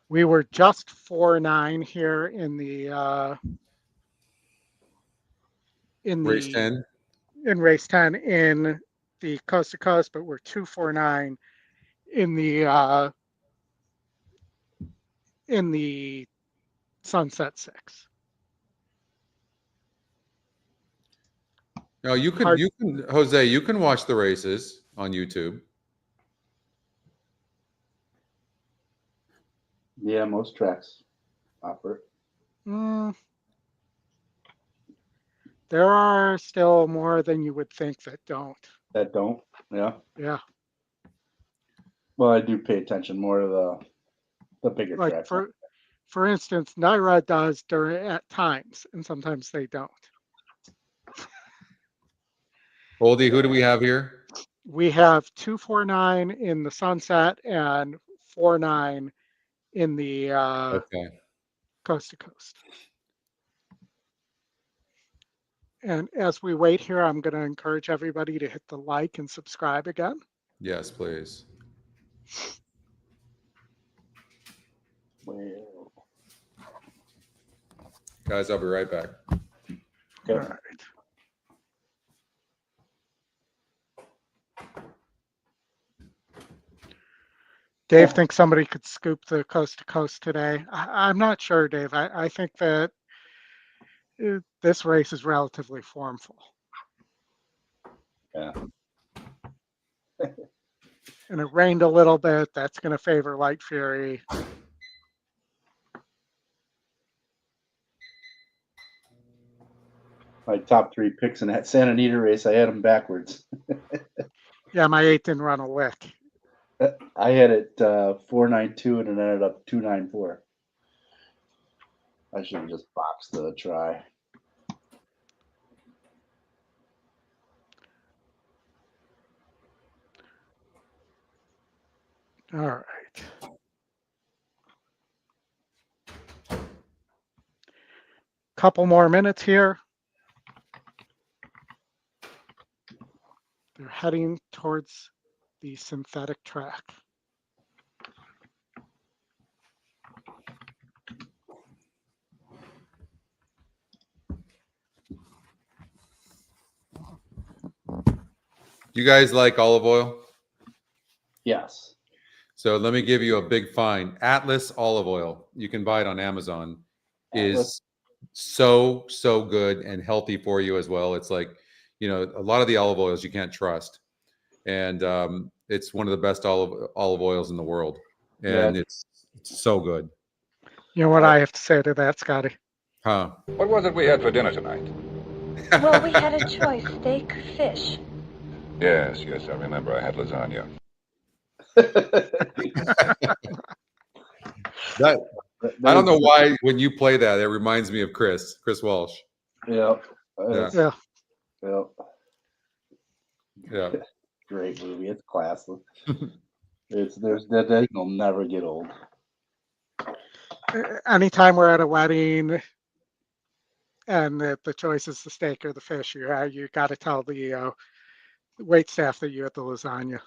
A: We were just 4-9 here in the
B: Race 10.
A: in race 10 in the coast to coast, but we're 2-4-9 in the Sunset 6.
B: No, you can, Jose, you can watch the races on YouTube.
C: Yeah, most tracks offer.
A: There are still more than you would think that don't.
C: That don't. Yeah.
A: Yeah.
C: Well, I do pay attention more to the bigger
A: Like
C: tracks.
A: for instance, NYRA does at times, and sometimes they don't.
B: Oldy, who do we have here?
A: We have 2-4-9 in the Sunset and 4-9 in the
B: Okay.
A: coast to coast. And as we wait here, I'm going to encourage everybody to hit the like and subscribe again.
B: Yes, please.
C: Well,
B: Guys, I'll be right back.
C: okay.
A: All right. Dave thinks somebody could scoop the coast to coast today. I'm not sure, Dave. I think that this race is relatively formful.
C: Yeah.
A: And it rained a little bit. That's going to favor Light Fury.
C: My top 3 picks in that Santa Anita race, I had them backwards.
A: Yeah, my 8 didn't run a lick.
C: I had it 492 and it ended up 294. I should have just boxed the try.
A: All right. Couple more minutes here. They're heading towards the synthetic track.
B: You guys like olive oil?
C: Yes.
B: So let me give you a big find. Atlas olive oil. You can buy it on Amazon. Is so good and healthy for you as well. It's like, you know, a lot of the olive oils you can't trust, and it's one of the best olive oils in the world, and it's so good.
A: You know what I have to say to that, Scotty?
B: Huh?
I: What was it we had for dinner tonight?
J: Well, we had a choice, steak, fish.
I: Yes, I remember. I had lasagna.
B: I don't know why when you play that, it reminds me of Chris Walsh.
C: Yeah.
B: Yeah.
C: Great movie. It's classless. That will never get old.
A: Anytime we're at a wedding and the choice is the steak or the fish, you got to tell the wait staff that you had the lasagna.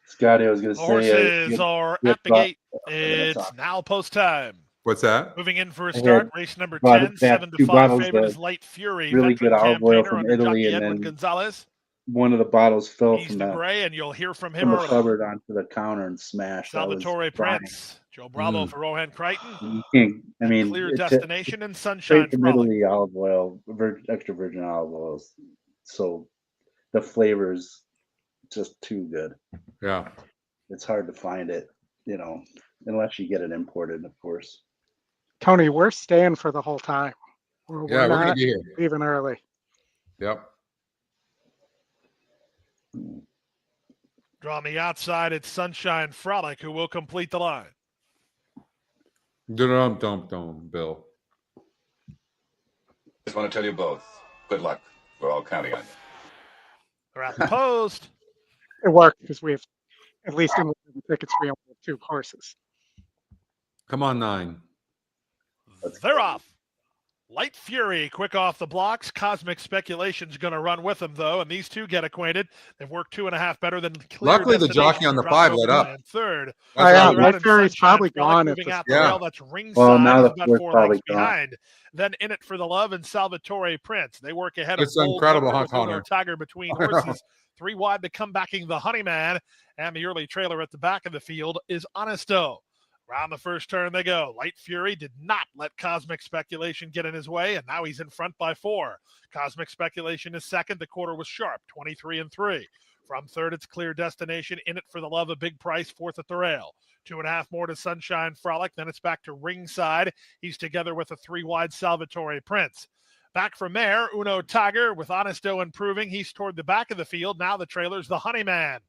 C: Scotty, I was going to say.
G: Horses are at the gate. It's now post time.
B: What's that?
G: Moving in for a start, race number 10, 7-5 favorite is Light Fury.
C: Really good olive oil from Italy, and
G: Edwin
C: then
G: Gonzalez.
C: One of the bottles fell
G: He's
C: from
G: the
C: the
G: gray, and you'll hear from him
C: the
G: early.
C: cupboard onto the counter and smashed.
G: Salvatore Prince, Joe Bravo for Rohan Crichton.
C: I mean,
G: Clear Destination and
C: straight
G: Sunshine
C: from
G: Frolic.
C: Italy olive oil, extra virgin olive oils. so the flavor's just too good.
B: Yeah.
C: It's hard to find it, unless you get it imported, of course.
A: Tony, we're staying for the whole time. We're
B: We're gonna
A: not
B: be here.
A: leaving early.
B: Yep.
G: Draw on the outside, it's Sunshine Frolic who will complete the line.
B: Dum, Bill.
I: Just want to tell you both, good luck. We're all counting on you.
G: They're at the post.
A: It worked because we have, at least in the tickets, we only have 2 horses.
B: Come on, 9.
G: They're off. Light Fury, quick off the blocks. Cosmic Speculation's going to run with them, though, and these two get acquainted. They've worked 2.5 better than Clear
B: Luckily, the
G: Destination,
B: jockey on the
G: dropped
B: 5
G: over
B: let up.
G: in third.
A: Oh, yeah,
B: That's
A: Light Fury's probably
G: Frolic
A: gone at
G: moving
A: this
G: out the
B: yeah.
G: rail. That's ringside.
C: Well, now
G: He's
C: the
G: about
C: four's
G: 4
C: probably
G: lengths
C: gone.
G: behind. Then In It for the Love and Salvatore Prince. They work ahead
B: It's
G: of Bold
B: incredible,
G: Thunder
B: huh,
G: with Uno
B: Connor?
G: Tiger between horses. 3 wide to come backing the Honeyman, and the early trailer at the back of the field is Honesto. Round the first turn they go. Light Fury did not let Cosmic Speculation get in his way, and now he's in front by 4. Cosmic Speculation is second. The quarter was sharp, 23-3. From third, it's Clear Destination. In It for the Love, a big price, fourth at the rail. 2.5 more to Sunshine Frolic. Then it's back to ringside. He's together with a 3 wide Salvatore Prince. Back from there, Uno Tiger with Honesto improving. He's toward the back of the field. Now the trailer's the Honeyman.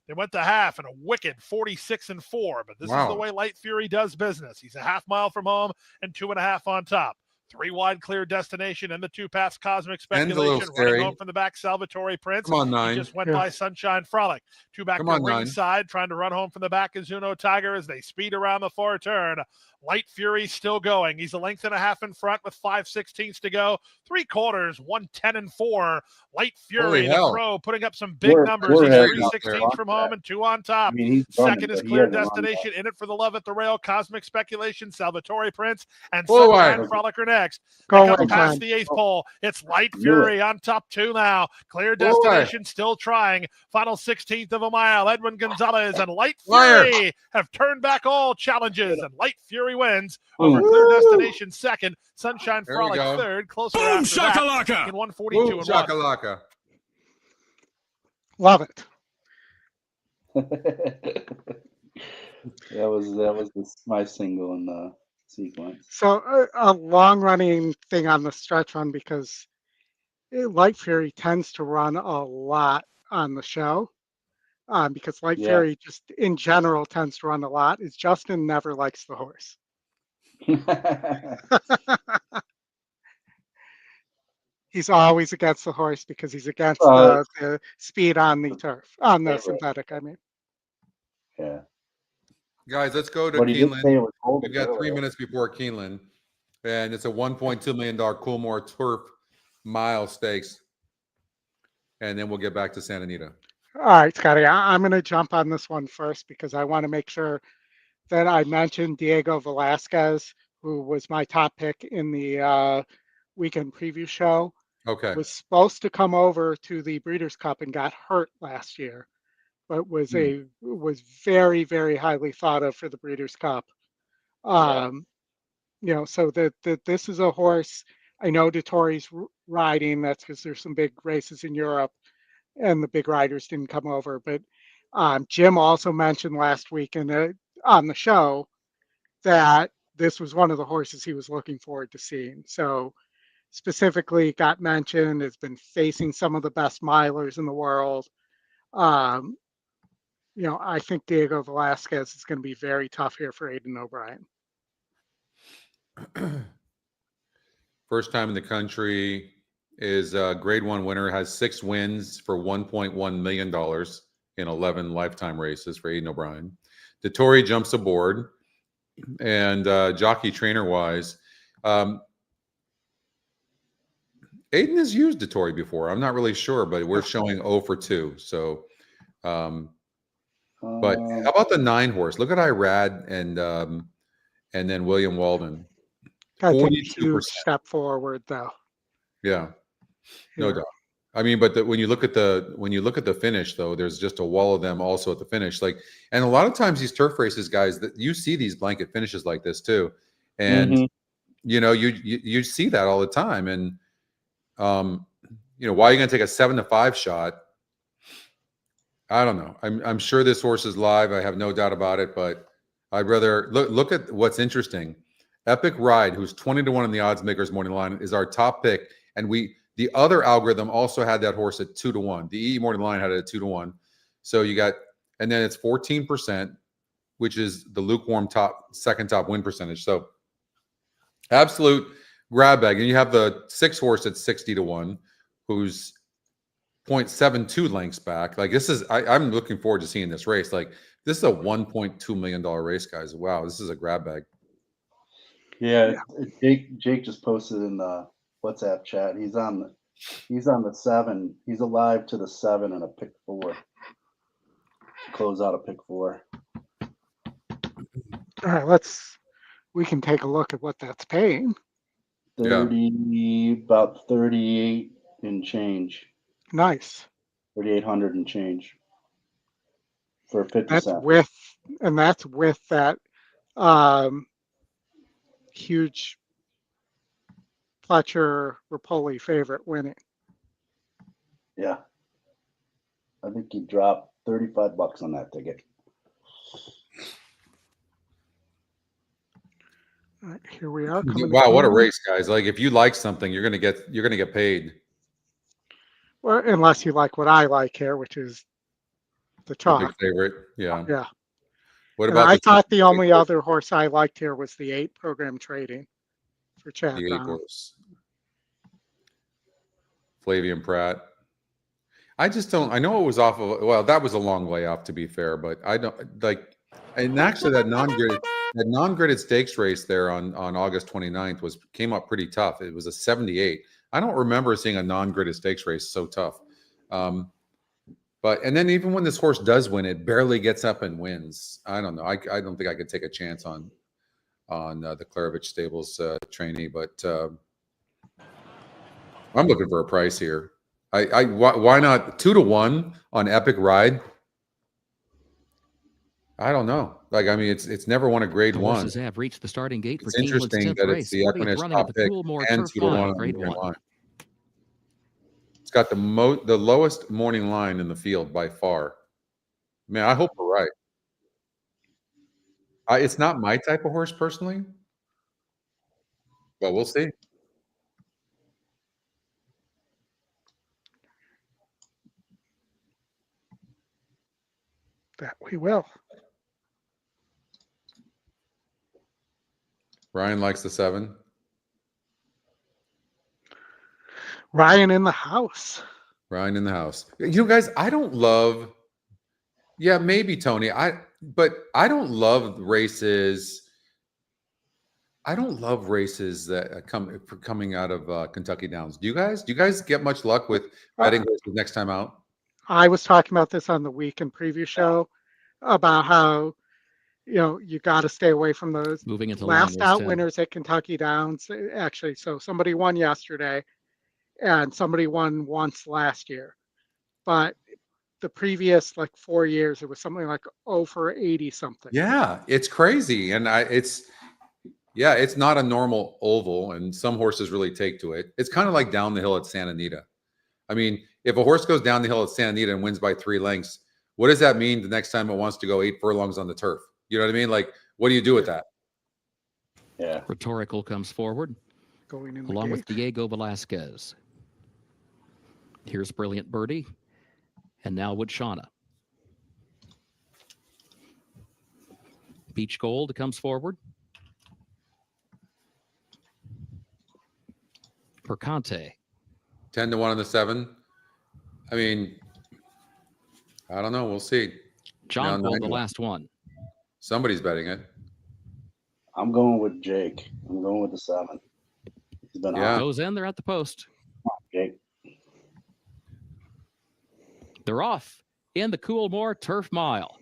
G: They went to half and a wicked 46-4, but this is the way Light Fury does business. He's a half mile from home and 2.5 on top. 3 wide Clear Destination and the 2 paths Cosmic Speculation. Running home from the back, Salvatore Prince.
B: Come on, 9.
G: He just went by Sunshine Frolic. 2 back
B: Come
G: to
B: on, 9.
G: ringside. Trying to run home from the back is Uno Tiger as they speed around the far turn. Light Fury still going. He's a length and a half in front with 5/16 to go. 3/4, 110-4. Light Fury, the pro, putting up some big numbers. He's 3/16 from home and 2 on top. Second is Clear Destination. In It for the Love at the rail. Cosmic Speculation, Salvatore Prince, and Sunshine Frolic are next. They come past the 8th pole. It's Light Fury on top 2 now. Clear Destination still trying. Final 16th of a mile. Edwin Gonzalez and Light Fury have turned back all challenges, and Light Fury wins over Clear Destination second. Sunshine Frolic third. Closer after that in 142 and 1.
B: Shakalaka.
A: Love it.
C: that was my single in the sequence.
A: So a long-running thing on the stretch run, because Light Fury tends to run a lot on the show, because Light Fury just in general tends to run a lot, is Justin never likes the horse. He's always against the horse because he's against the speed on the turf, on the synthetic, I mean.
C: Yeah.
B: Guys, let's go to Keeneland. We've got 3 minutes before Keeneland, and it's a $1.2 million Coolmore Turf Mile Stakes. And then we'll get back to Santa Anita.
A: All right, Scotty, I'm going to jump on this one first because I want to make sure that I mentioned Diego Velasquez, who was my top pick in the weekend preview show.
B: Okay.
A: Was supposed to come over to the Breeders' Cup and got hurt last year, but was very, very highly thought of for the Breeders' Cup. So this is a horse. I know Dettori's riding. That's because there's some big races in Europe, and the big riders didn't come over. But Jim also mentioned last week on the show that this was one of the horses he was looking forward to seeing. So specifically got mentioned, has been facing some of the best milers in the world. I think Diego Velasquez is going to be very tough here for Aidan O'Brien.
B: First time in the country, is a grade 1 winner, has 6 wins for $1.1 million in 11 lifetime races for Aidan O'Brien. Dettori jumps aboard, and jockey trainer wise, Aidan has used Dettori before. I'm not really sure, but we're showing 0 for 2. So, but how about the 9 horse? Look at Irad and then William Walden.
A: 42% step forward, though.
B: Yeah, no doubt. I mean, but when you look at the finish, though, there's just a wall of them also at the finish. And a lot of times these turf races, guys, that you see these blanket finishes like this too, and you see that all the time. And why are you going to take a 7-5 shot? I don't know. I'm sure this horse is live. I have no doubt about it, but I'd rather look at what's interesting. Epic Ride, who's 20-1 in the odds makers morning line, is our top pick. And the other algorithm also had that horse at 2-1. The EE morning line had it at 2-1. So you got, and then it's 14%, which is the lukewarm second top win percentage. So absolute grab bag. And you have the 6 horse at 60-1, who's 0.72 lengths back. Like this is, I'm looking forward to seeing this race. Like this is a $1.2 million race, guys. Wow, this is a grab bag.
C: Yeah, Jake just posted in the WhatsApp chat. He's on the 7. He's alive to the 7 and a pick 4. To close out a pick 4.
A: All right, we can take a look at what that's paying.
C: 30, about 38 and change.
A: Nice.
C: 3,800 and change for 50
A: That's
C: cents.
A: with that huge Fletcher Rapoli favorite winning.
C: Yeah. I think he dropped $35 on that ticket.
A: All right, here we are.
B: Wow, what a race, guys. Like if you like something, you're gonna get paid.
A: Well, unless you like what I like here, which is the chalk.
B: Big favorite. Yeah.
A: Yeah.
B: What
A: And
B: about
A: I thought the only other horse I liked here was the 8 program trading for Chad
B: the 8
A: Brown.
B: horse? Flavian Pratt. I just don't. I know it was off of. Well, that was a long way off, to be fair, but I don't like. And actually, that non-gridded stakes race there on August 29th came up pretty tough. It was a 78. I don't remember seeing a non-gridded stakes race so tough. And then even when this horse does win, it barely gets up and wins. I don't know. I don't think I could take a chance on the Claridge Stables trainee, but I'm looking for a price here. Why not 2-1 on Epic Ride? I don't know. Like, I mean, it's never won a grade 1.
H: Horses have reached the starting gate for
B: It's interesting that it's the EquinEdge top pick and 2-1 on grade 1. It's got the lowest morning line in the field by far. Man, I hope we're right. It's not my type of horse personally, but we'll see.
A: That we will.
B: Ryan likes the 7.
A: Ryan in the house.
B: Ryan in the house. Guys, I don't love. Yeah, maybe Tony. But I don't love races. I don't love races that coming out of Kentucky Downs. Do you guys? Do you guys get much luck with betting races next time out?
A: I was talking about this on the weekend preview show about how you got to stay away from those
H: moving into
A: last out winners at Kentucky Downs. Actually, so somebody won yesterday, and somebody won once last year, but the previous 4 years it was something like 0 for 80 something.
B: Yeah, it's crazy, and it's not a normal oval, and some horses really take to it. It's kind of like down the hill at Santa Anita. I mean, if a horse goes down the hill at Santa Anita and wins by 3 lengths, what does that mean the next time it wants to go 8 furlongs on the turf? You know what I mean? Like, what do you do with that?
C: Yeah.
H: Rhetorical comes forward,
A: going in
H: along with Diego Velasquez. Here's Brilliant Birdie, and now Woodshana. Beach Gold comes forward. Percante.
B: 10-1 on the 7. I mean, I don't know. We'll see.
H: John Gold, the last one.
B: Somebody's betting it.
C: I'm going with Jake. I'm going with the 7. He's been
H: goes in. They're at the post.
C: Jake.
H: They're off in the Coolmore Turf Mile.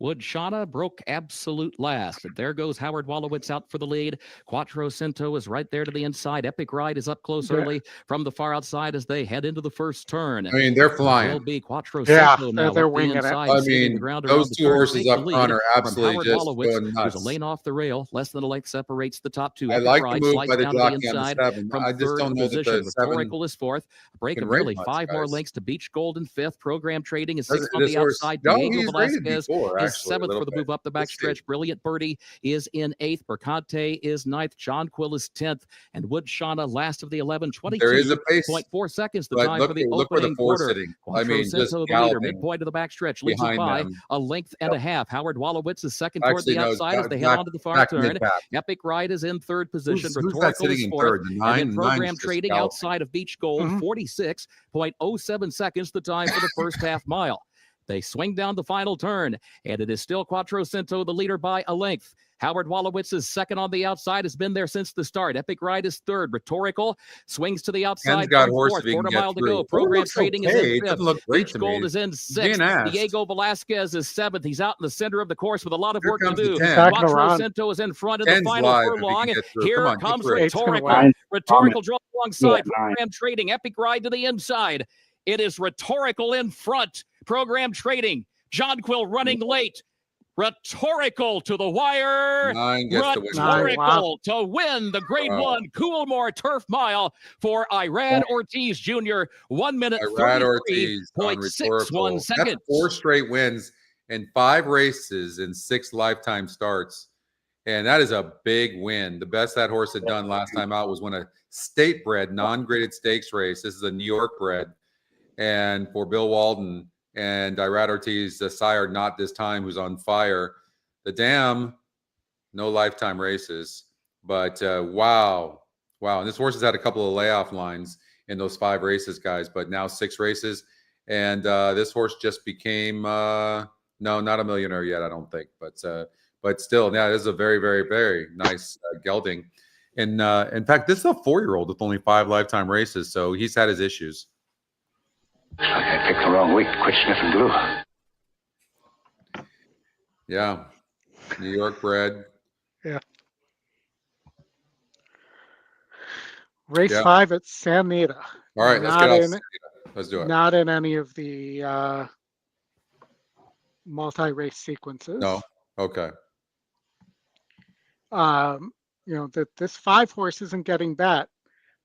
H: Woodshana broke absolute last. And there goes Howard Wallowitz out for the lead. Quattro Cinto is right there to the inside. Epic Ride is up close early from the far outside as they head into the first turn.
B: I mean, they're
H: It
B: flying.
H: will be Quattro
A: Yeah,
H: Cinto now
A: they're
H: up the
A: winging it.
H: inside.
B: I
H: Sitting the
B: mean,
H: ground around
B: those
H: the
B: two
H: turn.
B: horses
H: Take the
B: up
H: lead
B: front are
H: from
B: absolutely
H: Howard
B: just
H: Wallowitz,
B: going
H: who's
B: nuts.
H: a lane off the rail. Less than a length separates the top two.
B: I
H: Epic
B: like the
H: Ride
B: move
H: slides
B: by the
H: down to the
B: jockey on the
H: inside
B: 7.
H: from
B: I just
H: third
B: don't know that
H: position.
B: the 7
H: Rhetorical is fourth. Break
B: can
H: of
B: rate
H: nearly
B: much,
H: 5 more
B: guys.
H: lengths to Beach Gold in fifth. Program Trading is sixth on
B: This
H: the
B: horse,
H: outside.
B: no,
H: Diego
B: he's rated
H: Velasquez
B: before,
H: is
B: actually, a
H: seventh
B: little
H: for the
B: bit.
H: move up the
B: Let's see.
H: backstretch. Brilliant Birdie is in eighth. Mercante is ninth. John Quill is 10th. And Woodshana last of the 11.
B: There is a pace,
H: 22.4 seconds the
B: but
H: time
B: look
H: for the
B: where the
H: opening
B: 4's
H: quarter.
B: sitting. I
H: Quattro
B: mean, just
H: Cinto, the leader,
B: galloping
H: midpoint of the backstretch, leads it
B: behind
H: by
B: them.
H: a length and a half. Howard Wallowitz is second toward
B: Actually,
H: the
B: no,
H: outside as they head
B: back,
H: onto the far
B: back
H: turn.
B: mid-pack.
H: Epic Ride is in third position.
B: Who's that
H: Rhetorical
B: sitting
H: is
B: in
H: fourth.
B: third? The
H: And
B: 9?
H: then Program
B: Nine's just
H: Trading
B: galloping.
H: outside of Beach Gold, 46.07 seconds the time for the first half mile. They swing down the final turn, and it is still Quattro Cinto, the leader by a length. Howard Wallowitz is second on the outside, has been there since the start. Epic Ride is third. Rhetorical swings to the outside.
B: Ken's got
H: from
B: horse
H: fourth.
B: if he can
H: Quarter
B: get
H: mile to
B: through.
H: go. Program
B: Looks
H: Trading
B: okay.
H: is
B: It
H: in
B: doesn't
H: fifth.
B: look great
H: Beach
B: to
H: Gold
B: me.
H: is in
B: He's being
H: sixth.
B: asked.
H: Diego Velasquez is seventh. He's out in the center of the course with a lot of
B: Here
H: work to
B: comes the
H: do.
B: 10.
H: Quattro Cinto is in front in the
B: 10's
H: final
B: live if he can
H: furlong.
B: get through.
H: Here
B: Come on, get
H: comes
B: through it.
H: Rhetorical.
C: Nine.
H: Rhetorical draws alongside.
C: Yeah, 9.
H: Program Trading. Epic Ride to the inside. It is Rhetorical in front. Program Trading. John Quill running late. Rhetorical to the wire.
B: 9 gets to win.
H: Rhetorical to win the Grade 1 Coolmore Turf Mile for Irad Ortiz Jr. 1 minute
B: Irad Ortiz on
H: 33.61
B: Rhetorical.
H: seconds.
B: That's 4 straight wins in 5 races in 6 lifetime starts. And that is a big win. The best that horse had done last time out was when a state bred, non-graded stakes race. This is a New York bred. And for Bill Walden and Irad Ortiz, the sire, not this time, who's on fire. The Dam, no lifetime races. But wow. And this horse has had a couple of layoff lines in those 5 races, guys, but now 6 races. And this horse just became, no, not a millionaire yet, I don't think. But still, yeah, this is a very, very, very nice gelding. And in fact, this is a 4-year-old with only 5 lifetime races, so he's had his issues.
K: I picked the wrong week. Quit sniffing glue.
B: Yeah, New York bred.
A: Yeah. Race 5 at Santa Anita.
B: All right, let's get off. Let's do it.
A: Not in any of the multi-race sequences.
B: No. Okay.
A: That this 5 horse isn't getting bet.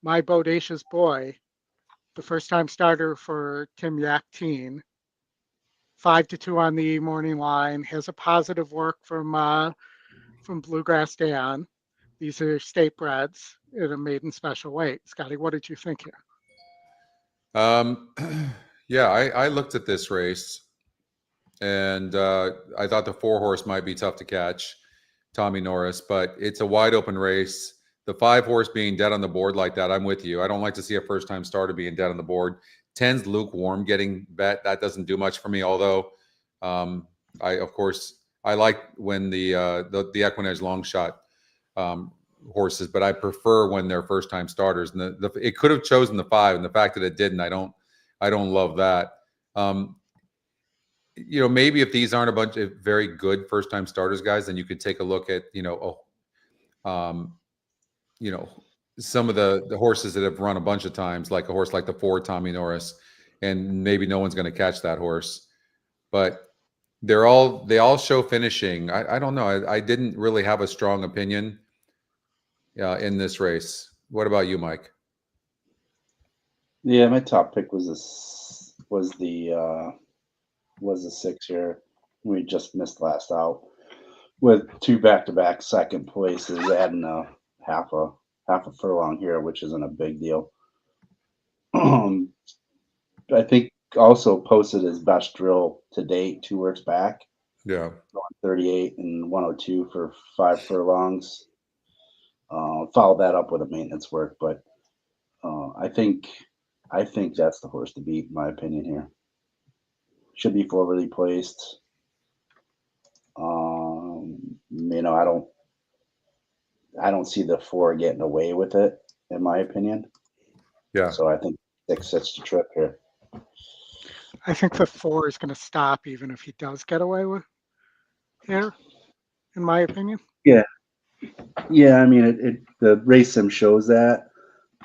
A: My Bodacious Boy, the first-time starter for Tim Yakteen, 5-2 on the morning line, has a positive work from Bluegrass Dan. These are state breds in a maiden special weight. Scotty, what did you think here?
B: Yeah, I looked at this race, and I thought the 4 horse might be tough to catch, Tommy Norris, but it's a wide open race. The 5 horse being dead on the board like that, I'm with you. I don't like to see a first time starter being dead on the board. 10's lukewarm getting bet. That doesn't do much for me. Although, I like when the EquinEdge long shot horses, but I prefer when they're first time starters. And it could have chosen the 5, and the fact that it didn't, I don't love that. Maybe if these aren't a bunch of very good first time starters, guys, then you could take a look at some of the horses that have run a bunch of times, like a horse like the 4 Tommy Norris, and maybe no one's going to catch that horse. But they all show finishing. I don't know. I didn't really have a strong opinion in this race. What about you, Mike?
C: Yeah, my top pick was the 6 here. We just missed last out with 2 back-to-back second places, adding a half a furlong here, which isn't a big deal. I think also posted his best drill to date 2 works back.
B: Yeah,
C: 38 and 102 for 5 furlongs. Followed that up with a maintenance work, but I think that's the horse to beat, in my opinion here. Should be forwardly placed. I don't see the 4 getting away with it, in my opinion.
B: Yeah.
C: So I think 6 sets the trip here.
A: I think the 4 is going to stop even if he does get away with. here, in my opinion.
C: Yeah. Yeah, I mean, the race sim shows that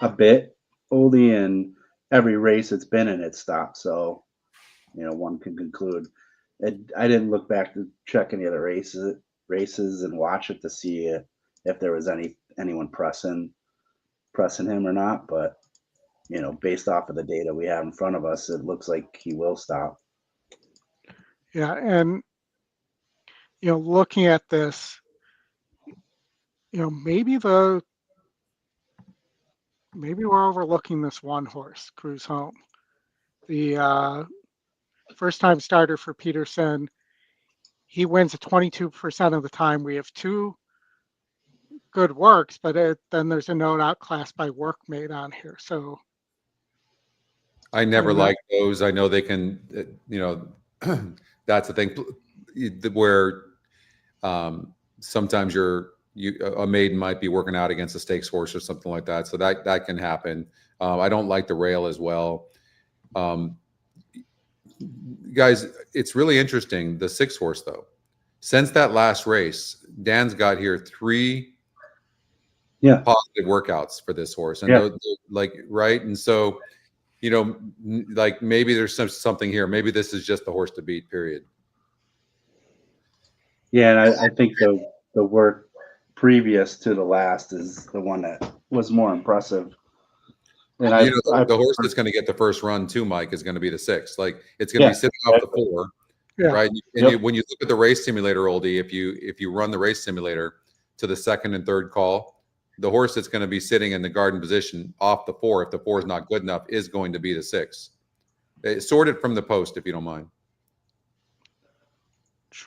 C: a bit, Oldie, and every race it's been in, it stopped. So, one can conclude. I didn't look back to check any of the races and watch it to see if there was anyone pressing him or not. But based off of the data we have in front of us, it looks like he will stop.
A: Yeah, and looking at this, maybe we're overlooking this one horse, Cruise Home. The first time starter for Peterson. He wins at 22% of the time. We have two good works, but then there's a note outclassed by work made on here. So
B: I never liked those. I know they can, that's the thing where sometimes a maiden might be working out against a stakes horse or something like that. So that can happen. I don't like the rail as well. Guys, it's really interesting. The 6 horse though, since that last race, Dan's got here 3 positive workouts for this horse. And right. And so, like maybe there's something here. Maybe this is just the horse to beat, period.
C: Yeah. And I think the work previous to the last is the one that was more impressive. And
B: the horse that's going to get the first run too, Mike, is going to be the 6. Like it's going to be sitting off the 4, right? And when you look at the race simulator, Oldie, if you run the race simulator to the 2nd and 3rd call, the horse that's going to be sitting in the garden position off the 4, if the 4 is not good enough, is going to be the 6. It's sorted from the post, if you don't mind.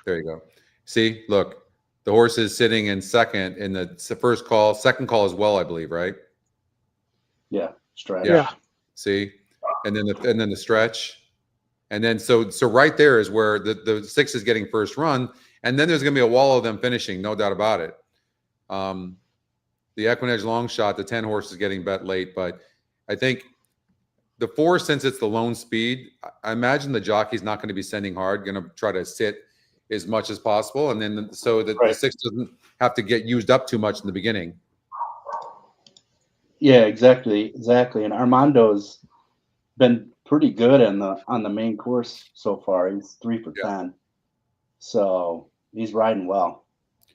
B: There you go. See, look, the horse is sitting in 2nd in the first call, 2nd call as well, I believe, right?
C: Yeah. Stretch.
A: Yeah.
B: See, and then the stretch, and then so right there is where the 6 is getting first run, and then there's going to be a wall of them finishing, no doubt about it. The EquinEdge long shot, the 10 horse is getting bet late, but I think the 4, since it's the lone speed, I imagine the jockey's not going to be sending hard, going to try to sit as much as possible, and then so that the 6 doesn't have to get used up too much in the beginning.
C: Yeah, exactly. And Armando's been pretty good on the main course so far. He's 3 for 10, so he's riding well.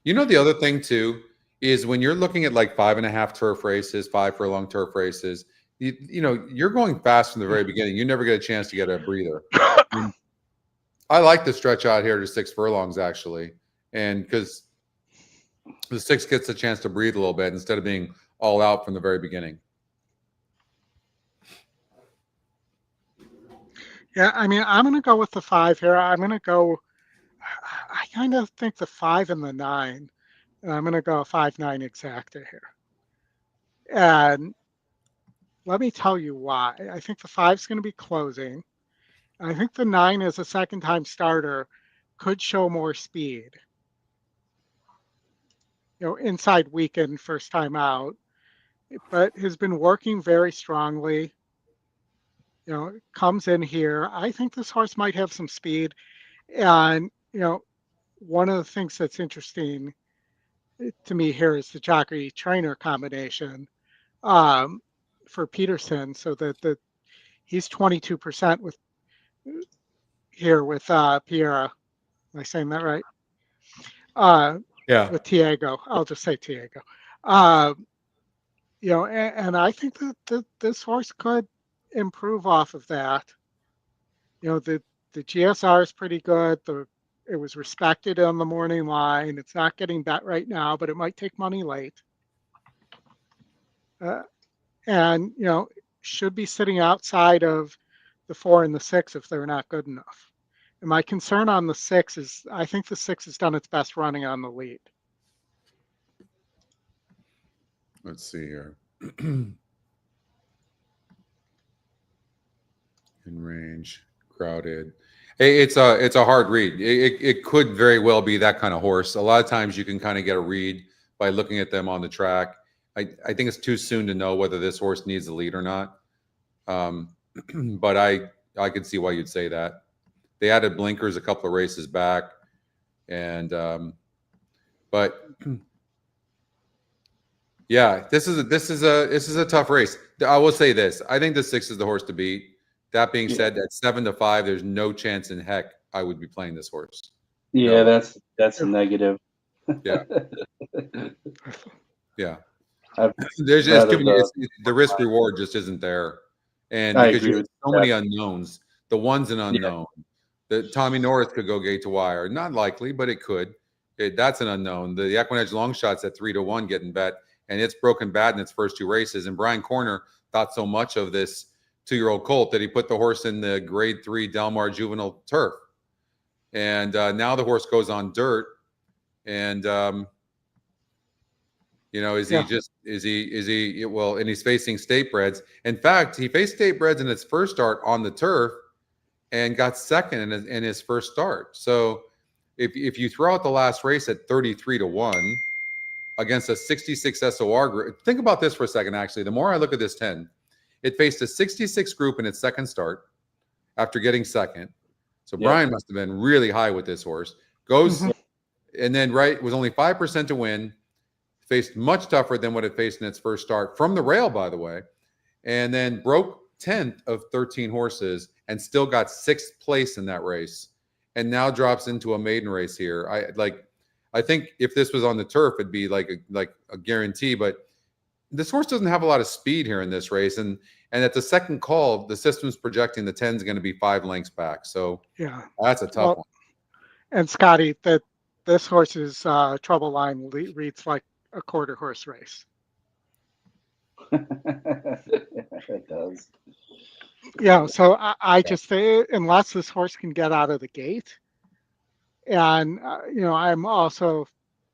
B: The other thing too is when you're looking at like 5.5 turf races, 5 furlong turf races, you're going fast from the very beginning. You never get a chance to get a breather. I like the stretch out here to 6 furlongs actually, and because the 6 gets a chance to breathe a little bit instead of being all out from the very beginning.
A: Yeah, I mean, I'm going to go with the 5 here. I kind of think the 5 and the 9. And I'm going to go 5-9 exacta here. And let me tell you why. I think the 5 is going to be closing. I think the 9 as a second-time starter could show more speed. Inside weekend, first time out. But has been working very strongly. Comes in here. I think this horse might have some speed. And, one of the things that's interesting to me here is the jockey trainer combination for Peterson. So that he's 22% with Pierre. Am I saying that right?
B: Yeah.
A: With Tiago. I'll just say Tiago. And I think that this horse could improve off of that. The GSR is pretty good. It was respected on the morning line. It's not getting bet right now, but it might take money late. And should be sitting outside of the 4 and the 6 if they're not good enough. And my concern on the 6 is I think the 6 has done its best running on the lead.
B: Let's see here. In range, crowded. Hey, it's a hard read. It could very well be that kind of horse. A lot of times you can kind of get a read by looking at them on the track. I think it's too soon to know whether this horse needs the lead or not. But I could see why you'd say that. They added blinkers a couple of races back. And but yeah, this is a tough race. I will say this: I think the 6 is the horse to beat. That being said, at 7-5, there's no chance in heck I would be playing this horse.
C: Yeah,
B: No.
C: that's a negative.
B: Yeah. Yeah.
C: I'd
B: There's just too
C: rather
B: many. The risk reward just isn't there, and
C: I
B: because
C: agree
B: you have
C: with
B: so many unknowns. The one's an
C: Yeah.
B: unknown. The Tommy Norris could go gate to wire. Not likely, but it could. That's an unknown. The EquinEdge long shots at 3-1 getting bet, and it's broken bad in its first 2 races. And Brian Corner thought so much of this 2-year-old colt that he put the horse in the grade 3 Del Mar juvenile turf. And now the horse goes on dirt. And, you know, is he, well, and he's facing state breds. In fact, he faced state breds in his first start on the turf and got second in his first start. So if you throw out the last race at 33-1 against a 66 SOR group, think about this for a second, actually. The more I look at this 10, it faced a 66 group in its second start after getting second. So Brian must have been really high with this horse. Goes and then was only 5% to win. Faced much tougher than what it faced in its first start from the rail, by the way, and then broke 10th of 13 horses and still got 6th place in that race, and now drops into a maiden race here. I think if this was on the turf, it'd be like a guarantee, but this horse doesn't have a lot of speed here in this race, and at the second call, the system's projecting the 10 is going to be 5 lengths back. So
A: yeah,
B: that's a tough one.
A: And Scotty, this horse's trouble line reads like a quarter horse race.
C: It does.
A: Yeah, so I just think unless this horse can get out of the gate, and you know, I'm also,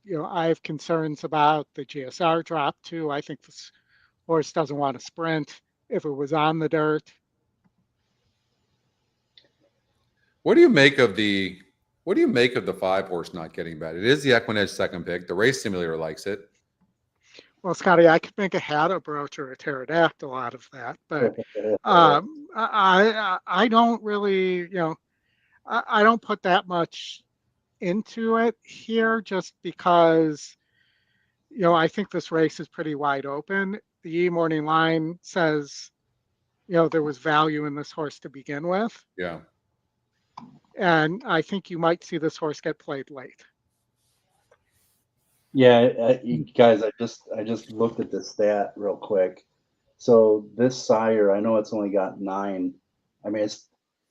A: you know, I have concerns about the GSR drop too. I think this horse doesn't want to sprint if it was on the dirt.
B: What do you make of the 5 horse not getting bet? It is the EquinEdge second pick. The race simulator likes it.
A: Well, Scotty, I could make a Hatta brooch or a pterodactyl out of that, but I don't really, you know, I don't put that much into it here just because, you know, I think this race is pretty wide open. The morning line says, you know, there was value in this horse to begin with.
B: Yeah.
A: And I think you might see this horse get played late.
C: Yeah, guys, I just looked at this stat real quick. So this sire, I know it's only got 9. I mean,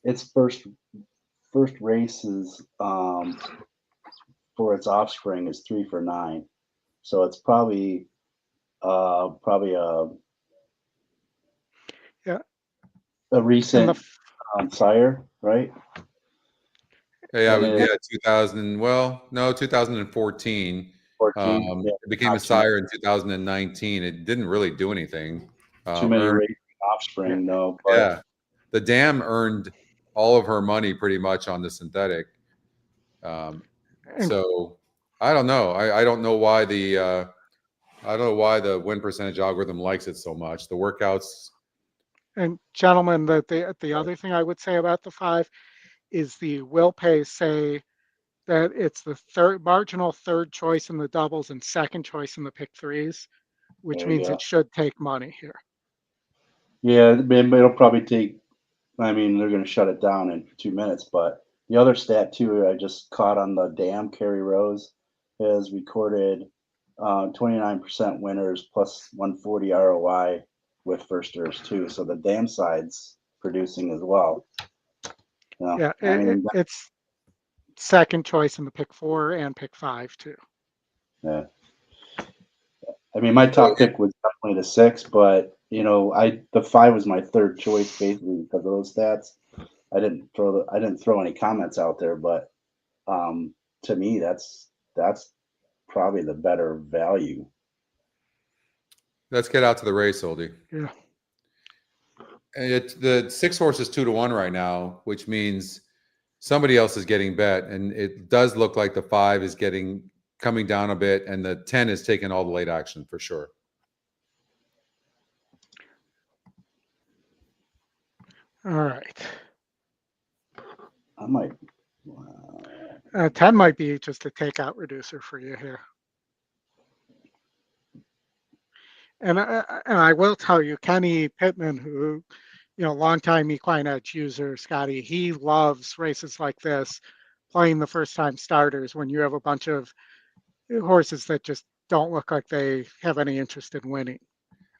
C: its first races for its offspring is 3 for 9. So it's probably a recent sire, right?
B: Yeah, 2000. Well, no, 2014. It became a sire in 2019. It didn't really do anything.
C: Too many racing offspring, though. But
B: yeah, the dam earned all of her money pretty much on the synthetic. So I don't know. I don't know why the win percentage algorithm likes it so much. The workouts.
A: And gentlemen, the other thing I would say about the 5 is the will pay say that it's the marginal third choice in the doubles and second choice in the pick 3s, which means it should take money here.
C: Yeah, it'll probably take. I mean, they're going to shut it down in 2 minutes. But the other stat too, I just caught on the dam. Kerry Rose has recorded 29% winners plus 140 ROI with firsters too. So the dam side's producing as well.
A: Yeah, it's second choice in the pick 4 and pick 5 too.
C: Yeah. I mean, my top pick was definitely the 6, but you know, the 5 was my third choice basically because of those stats. I didn't throw any comments out there, but to me, that's probably the better value.
B: Let's get out to the race, Oldy.
A: Yeah.
B: The 6 horse is 2-1 right now, which means somebody else is getting bet, and it does look like the 5 is coming down a bit, and the 10 is taking all the late action for sure.
A: All right.
C: I might.
A: 10 might be just a takeout reducer for you here. And I will tell you, Kenny Pittman, who, longtime EquinEdge user, Scotty, he loves races like this, playing the first time starters when you have a bunch of horses that just don't look like they have any interest in winning.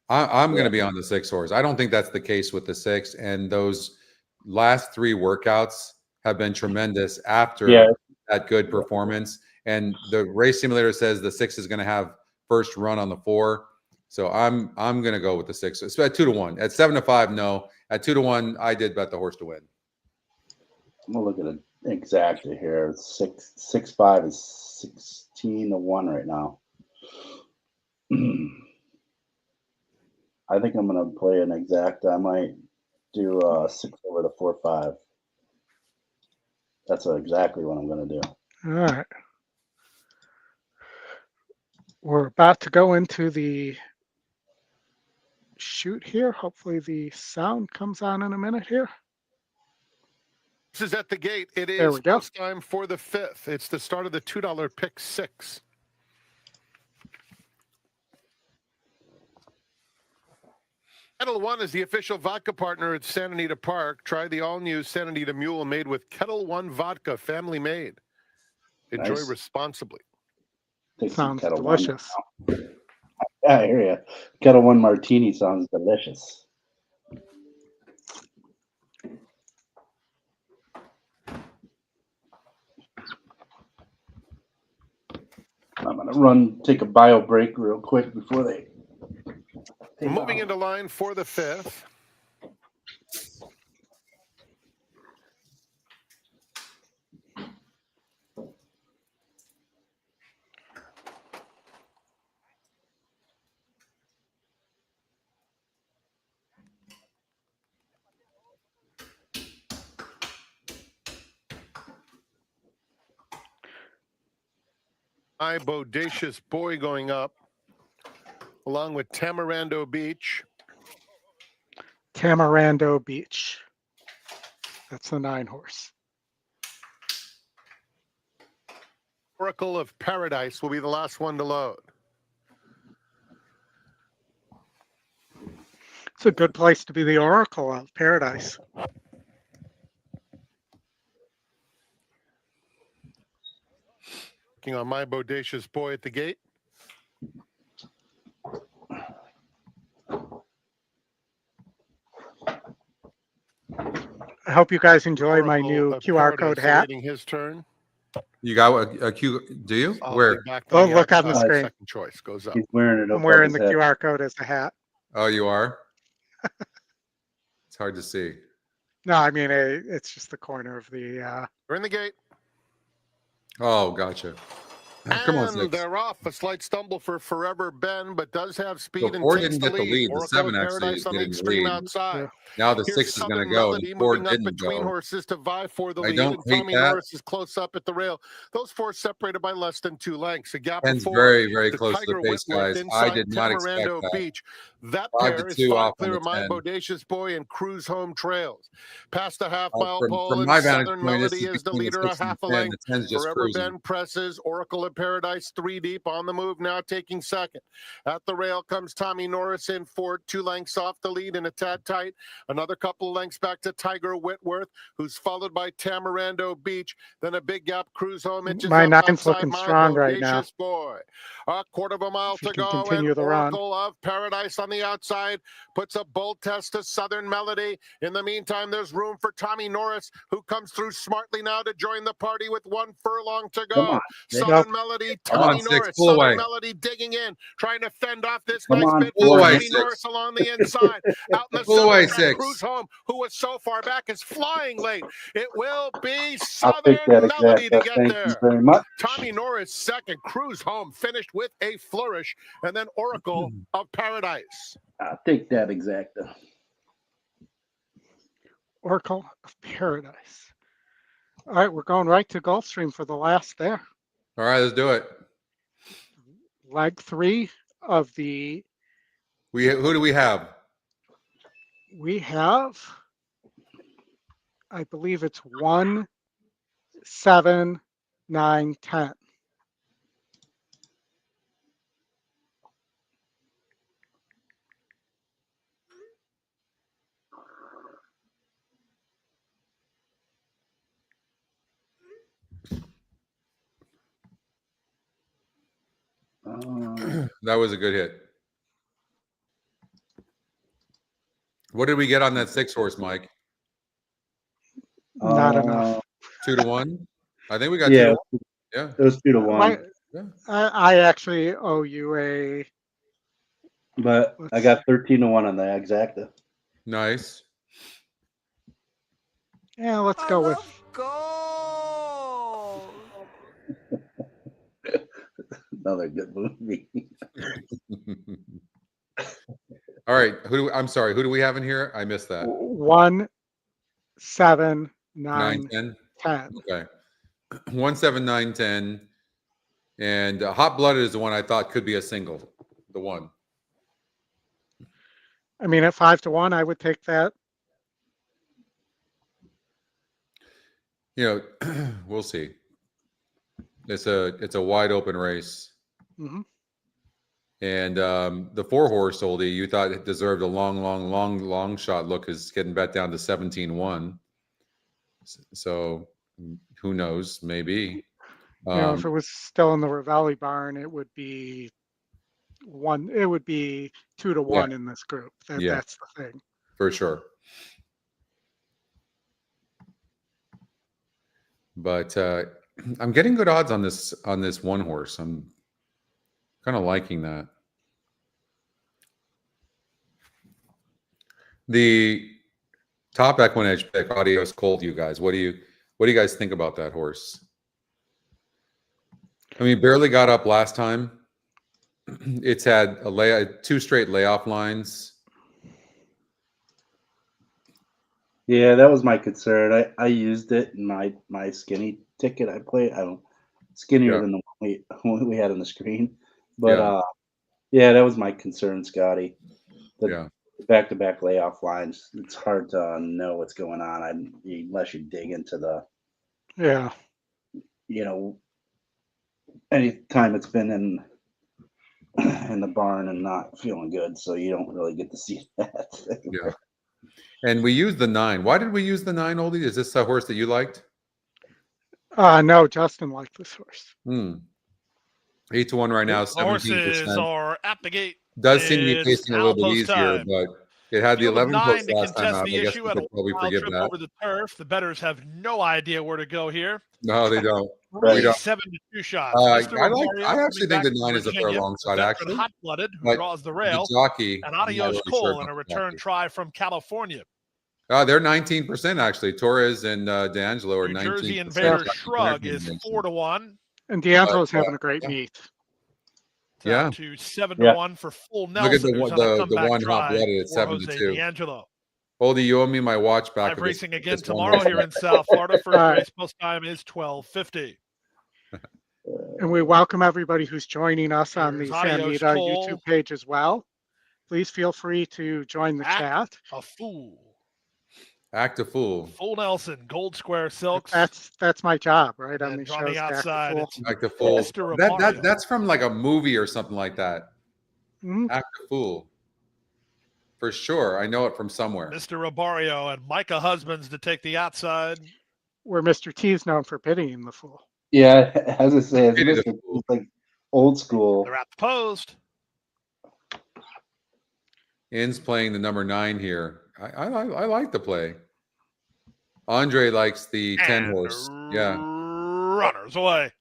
B: I'm going to be on the 6 horse. I don't think that's the case with the 6. And those last 3 workouts have been tremendous after that good performance. And the race simulator says the 6 is going to have first run on the 4. So I'm going to go with the 6. It's at 2-1. At 7-5, no. At 2-1, I did bet the horse to win.
C: I'm gonna look at it exactly here. 6-5 is 16-1 right now. I think I'm gonna play an exact. I might do 6 over to 4-5. That's exactly what I'm gonna do.
A: All right. We're about to go into the shoot here. Hopefully the sound comes on in a minute here.
F: This is at the gate. It
A: There
F: is
A: we go.
F: post time for the 5th. It's the start of the $2 pick 6. Kettle One is the official vodka partner at Santa Anita Park. Try the all-new Santa Anita Mule made with Kettle One vodka, family made. Enjoy responsibly.
A: Sounds delicious.
C: Yeah, I hear you. Kettle One martini sounds delicious. I'm gonna take a bio break real quick before they.
F: Moving into line for the 5th. My Bodacious Boy going up, along with Tamarindo Beach.
A: Tamarindo Beach. That's the 9 horse.
F: Oracle of Paradise will be the last one to load.
A: It's a good place to be the Oracle of Paradise.
F: Working on My Bodacious Boy at the gate.
A: I hope you guys enjoy my
F: Oracle
A: new
F: of
A: QR code
F: Paradise
A: hat.
F: awaiting his turn.
B: You got a Q? Do you?
F: I'll
B: Where?
F: be back
A: Oh,
F: the
A: look on the
F: outside.
A: screen.
F: Second choice goes up.
C: He's wearing it.
A: I'm wearing the QR code as a hat.
B: Oh, you are? It's hard to see.
A: No, I mean, it's just the corner of the.
F: We're in the gate.
B: Oh, gotcha. Come on,
F: And
B: 6.
F: they're off. A slight stumble for Forever Ben, but does have speed and
B: 4
F: takes
B: didn't
F: the
B: get the lead. The
F: Oracle
B: 7
F: of
B: actually
F: Paradise
B: is
F: on the
B: getting the
F: extreme
B: lead.
F: outside.
B: Now the
F: Here's
B: 6 is going to
F: Southern
B: go,
F: Melody
B: and 4
F: moving up
B: didn't
F: between
B: go.
F: horses to vie for the
B: I
F: lead.
B: don't
F: And
B: hate
F: Tommy
B: that.
F: Norris is close up at the rail. Those 4 separated by less than 2 lengths. A gap of
B: 10's
F: 4.
B: very, very
F: The
B: close to
F: Tiger
B: the pace,
F: Whitworth
B: guys.
F: inside
B: I did not expect
F: Tamarindo
B: that.
F: Beach. That
B: 5
F: pair
B: to
F: is
B: 2
F: far
B: off on
F: clear
B: the
F: of My
B: 10.
F: Bodacious Boy and Cruise Home Trails. Past the half-mile pole,
B: From
F: and
B: my vantage
F: Southern
B: point, this
F: Melody
B: is
F: is the
B: between the
F: leader, a
B: 6 and
F: half a
B: the 10.
F: length.
B: The 10's just
F: Forever
B: cruising.
F: Ben presses. Oracle of Paradise 3 deep on the move now, taking second. At the rail comes Tommy Norris in 4, 2 lengths off the lead and a tad tight. Another couple of lengths back to Tiger Whitworth, who's followed by Tamarindo Beach. Then a big gap. Cruise Home inches
A: My
F: up
A: 9's
F: outside
A: looking
F: My
A: strong right now.
F: Bodacious Boy. A quarter of a mile
A: If you
F: to
A: can
F: go, and
A: continue the run.
F: Oracle of Paradise on the outside puts a bold test to Southern Melody. In the meantime, there's room for Tommy Norris, who comes through smartly now to join the party with 1 furlong to
C: Come
F: go.
C: on,
F: Southern Melody,
B: Come on,
F: Tommy
B: 6,
F: Norris,
B: pull
F: Southern
B: away.
F: Melody digging in, trying to fend off this
C: Come
F: nice
C: on,
F: bid
B: pull
F: for
B: away,
F: Tommy
B: 6.
F: Norris along the inside. Out in the
B: Pull away,
F: southern track,
B: 6.
F: Cruise Home, who was so far back, is flying late. It will be
C: I'll take
F: Southern
C: that
F: Melody to
C: exact.
F: get
C: Thank you
F: there.
C: very much.
F: Tommy Norris second, Cruise Home finished with a flourish, and then Oracle of Paradise.
C: I'll take that exact.
A: Oracle of Paradise. All right, we're going right to Gulfstream for the last there.
B: All right, let's do it.
A: Leg 3 of the.
B: Who do we have?
A: We have, I believe it's 1, 7, 9, 10.
B: That was a good hit. What did we get on that 6-horse, Mike?
A: Not enough.
B: 2 to 1. I think we got 2
C: Yeah,
B: to 1. Yeah.
C: it was 2 to 1.
B: Yeah.
A: I actually owe you a.
C: But I got 13 to 1 on the exacta.
B: Nice.
A: Yeah, let's go with.
C: Another good movie.
B: All right. I'm sorry. Who do we have in here? I missed that.
A: 1, 7, 9,
B: 10.
A: 10.
B: Okay. 1, 7, 9, 10. And Hot Blooded is the one I thought could be a single. The one.
A: I mean, at 5 to 1, I would take that.
B: You know, we'll see. It's a wide open race.
A: Mm-hmm.
B: And the 4-horse Oldie, you thought it deserved a long shot look, is getting bet down to 17-1. So who knows? Maybe.
A: You know, if it was still in the Ravelli barn, it would be 2 to 1 in this group. That's the thing.
B: For sure. But I'm getting good odds on this 1-horse. I'm kind of liking that. The top EquinEdge pick, Audio's cold, you guys. What do you guys think about that horse? I mean, barely got up last time. It's had 2 straight layoff lines.
C: Yeah, that was my concern. I used it in my skinny ticket I played. I don't skinnier than the one we had on the screen. But yeah, that was my concern, Scotty. The back-to-back layoff lines. It's hard to know what's going on unless you dig into the any time it's been in the barn and not feeling good, so you don't really get to see that.
B: Yeah. And we used the 9. Why did we use the 9, Oldie? Is this a horse that you liked?
A: No, Justin liked this horse.
B: 8 to 1 right now, 17%.
G: Horses are at the gate.
B: Does seem to be facing a little bit easier, but it had the 11 post
G: to
B: last time
G: contest
B: out.
G: the
B: I guess
G: issue
B: we
G: at
B: could
G: a
B: probably
G: wild
B: forgive
G: trip
B: that.
G: over the turf. The bettors have no idea where to go here.
B: No, they don't.
G: Really
B: We don't.
G: 7 to 2 shots.
B: I actually think the 9 is a fair long shot, actually.
G: Hot-blooded, who
B: But
G: draws the rail.
B: the jockey,
G: and
B: I'm not
G: Adios
B: really
G: Cole
B: sure
G: in a
B: about
G: return
B: the
G: try from California.
B: they're 19% actually. Torres and D'Angelo are 19%.
G: New Jersey Invader Shrug is 4 to 1.
A: And D'Angelo's having a great meet.
B: Yeah.
G: To 7 to 1 for Full Nelson.
B: Look at the one Hot-blooded at 7 to 2.
G: D'Angelo.
B: Oldie, you owe me my watch back.
G: Live racing again tomorrow here in South Florida. First race post time is 12:50.
A: And we welcome everybody who's joining us on the Santa Anita
G: Cole.
A: YouTube page as well. Please feel free to join the chat.
G: A fool.
B: Act a fool.
G: Full Nelson, Gold Square Silks.
A: That's my job, right? On
G: And
A: these
G: on the
A: shows.
G: outside,
B: Act a fool.
G: Mr. Romario.
B: That's from like a movie or something like that. Act a fool. For sure. I know it from somewhere.
G: Mr. Robario and Micah Husbands to take the outside.
A: Where Mr. T is known for pitying the fool.
C: Yeah, as I say, it's like old school.
G: They're at the post.
B: In's playing the number 9 here. I like the play. Andre likes the 10 horse. Yeah.
G: Runners away.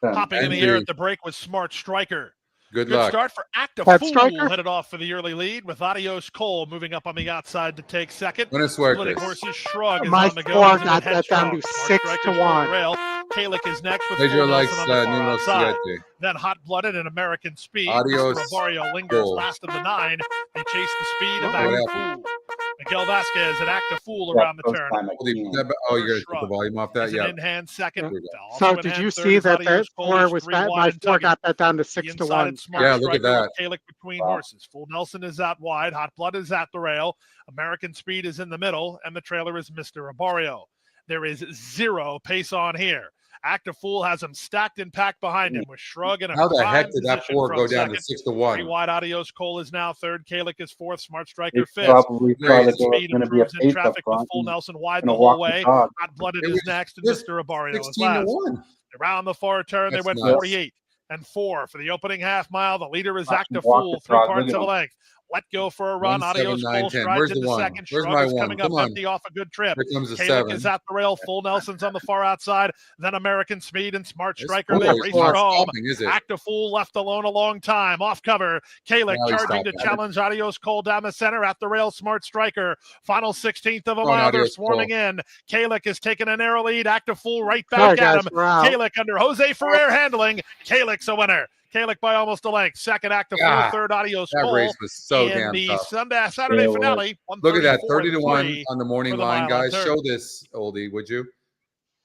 G: Hopping in the air at the break with Smart Striker.
B: Good luck.
G: Start for Active
A: That
G: Fool,
A: Striker?
G: headed off for the early lead with Adios Cole moving up on the outside to take second.
B: Buena suerte.
G: Splitting horses Shrug is
A: My
G: on the go.
A: 4
G: He's in
A: got
G: head
A: that down
G: strong.
A: to
G: Smart
A: 6
G: Striker's
A: to
G: on
A: 1.
G: the rail. Kalik is next with
B: Pedro
G: Full
B: likes
G: Nelson on the far
B: Nuno
G: outside.
B: Siete.
G: Then Hot-Blooded and American Speed.
B: Adios
G: Robario lingers
B: Cole.
G: last of the 9. They chase the speed of
B: What
G: Active
B: happened?
G: Fool. Miguel Vasquez and Active Fool around the turn.
B: Oh, you're going to take the volume off that?
G: He's
B: Yeah.
G: an in-hand second.
A: So did you see that that 4 was that my 4 got that down to 6 to 1?
B: Yeah, look at that.
G: Kalik between horses. Full Nelson is out wide. Hot Blood is at the rail. American Speed is in the middle, and the trailer is Mr. Robario. There is 0 pace on here. Active Fool has him stacked and packed behind him with Shrug and a
B: How the
G: prime
B: heck did that
G: position
B: 4
G: from
B: go down to
G: second.
B: 6-1?
G: 3 wide. Adios Cole is now third. Kalik is fourth. Smart Striker
C: They
G: fifth.
C: probably thought that there was
G: Speed
C: going to be a
G: improves in
C: pace up
G: traffic with
C: front.
G: Full
C: He's
G: Nelson wide
C: going
G: the
C: to
G: whole
C: walk the
G: way.
C: dog.
G: Hot Blooded
B: It
G: is
B: was
G: next, and
B: just
G: Mr. Abario is
B: 16 to
G: last.
B: 1.
G: Around the far turn,
B: That's
G: they went
B: nuts.
G: 48 and 4 for the opening half mile. The leader is
C: Watch him
G: Active
C: walk
G: Fool,
C: the
G: 3
C: dog.
G: parts
C: Look
G: of
C: at
G: a
C: him.
G: length. Let go for a run.
B: 1, 7,
G: Adios
B: 9,
G: Cole
B: 10.
G: strides
B: Where's the
G: into
B: 1?
G: second.
B: Where's
G: Shrug
B: my
G: is
B: 1?
G: coming up
B: Come on.
G: empty off a good trip.
B: Here comes the
G: Kalik
B: 7.
G: is at the rail. Full Nelson's on the far outside. Then American Speed and Smart
B: This
G: Striker.
B: fool
G: They
B: is
G: race
B: not
G: for home.
B: stopping, is it?
G: Active Fool left alone a long time. Off cover. Kalik
B: Now he's
G: charging to
B: stopping.
G: challenge Adios Cole down the center. At the rail, Smart Striker. Final 16th of a
B: Come on,
G: mile. They're
B: Adios
G: swarming
B: Cole.
G: in. Kalik is taking a narrow lead. Active Fool right
A: Sorry,
G: back at
A: guys,
G: him.
A: we're out.
G: Kalik under Jose Ferrer handling. Kalik's a winner. Kalik by almost a length. Second, Active Fool.
B: God,
G: Third, Adios
B: That
G: Cole.
B: race was so
G: In
B: damn
G: the
B: tough.
G: Saturday
C: Yeah, it was.
G: finale.
B: Look at that,
G: 134
B: 30 to
G: and
B: 1
G: 3
B: on the morning
G: for the
B: line,
G: mile on
B: guys.
G: third.
B: Show this, Oldie, would you?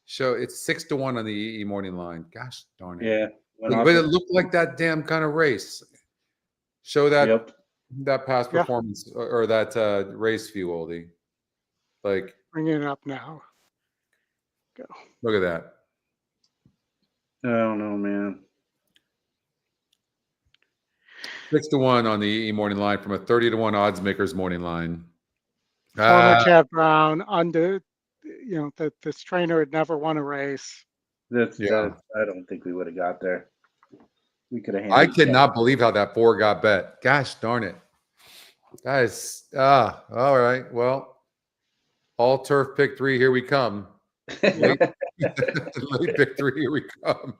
B: Show it's 6 to 1 on the EE morning line. Gosh darn it.
C: Yeah. went off
B: But it
C: the-
B: looked like that damn kind of race. Show that
C: Yep.
B: that past
A: Yeah.
B: performance or that race view, Oldie. Like,
A: Bringing it up now. Go.
B: look at that.
C: I don't know, man.
B: 6 to 1 on the EE morning line from a 30 to 1 odds makers morning line.
A: Former Chad Brown under, that this trainer had never won a race.
B: Yeah.
C: I don't think we would have got there. We could have.
B: I cannot believe how that 4 got bet. Gosh darn it. Guys, all right. Well, all turf pick 3, here we come. Late, late pick 3, here we come.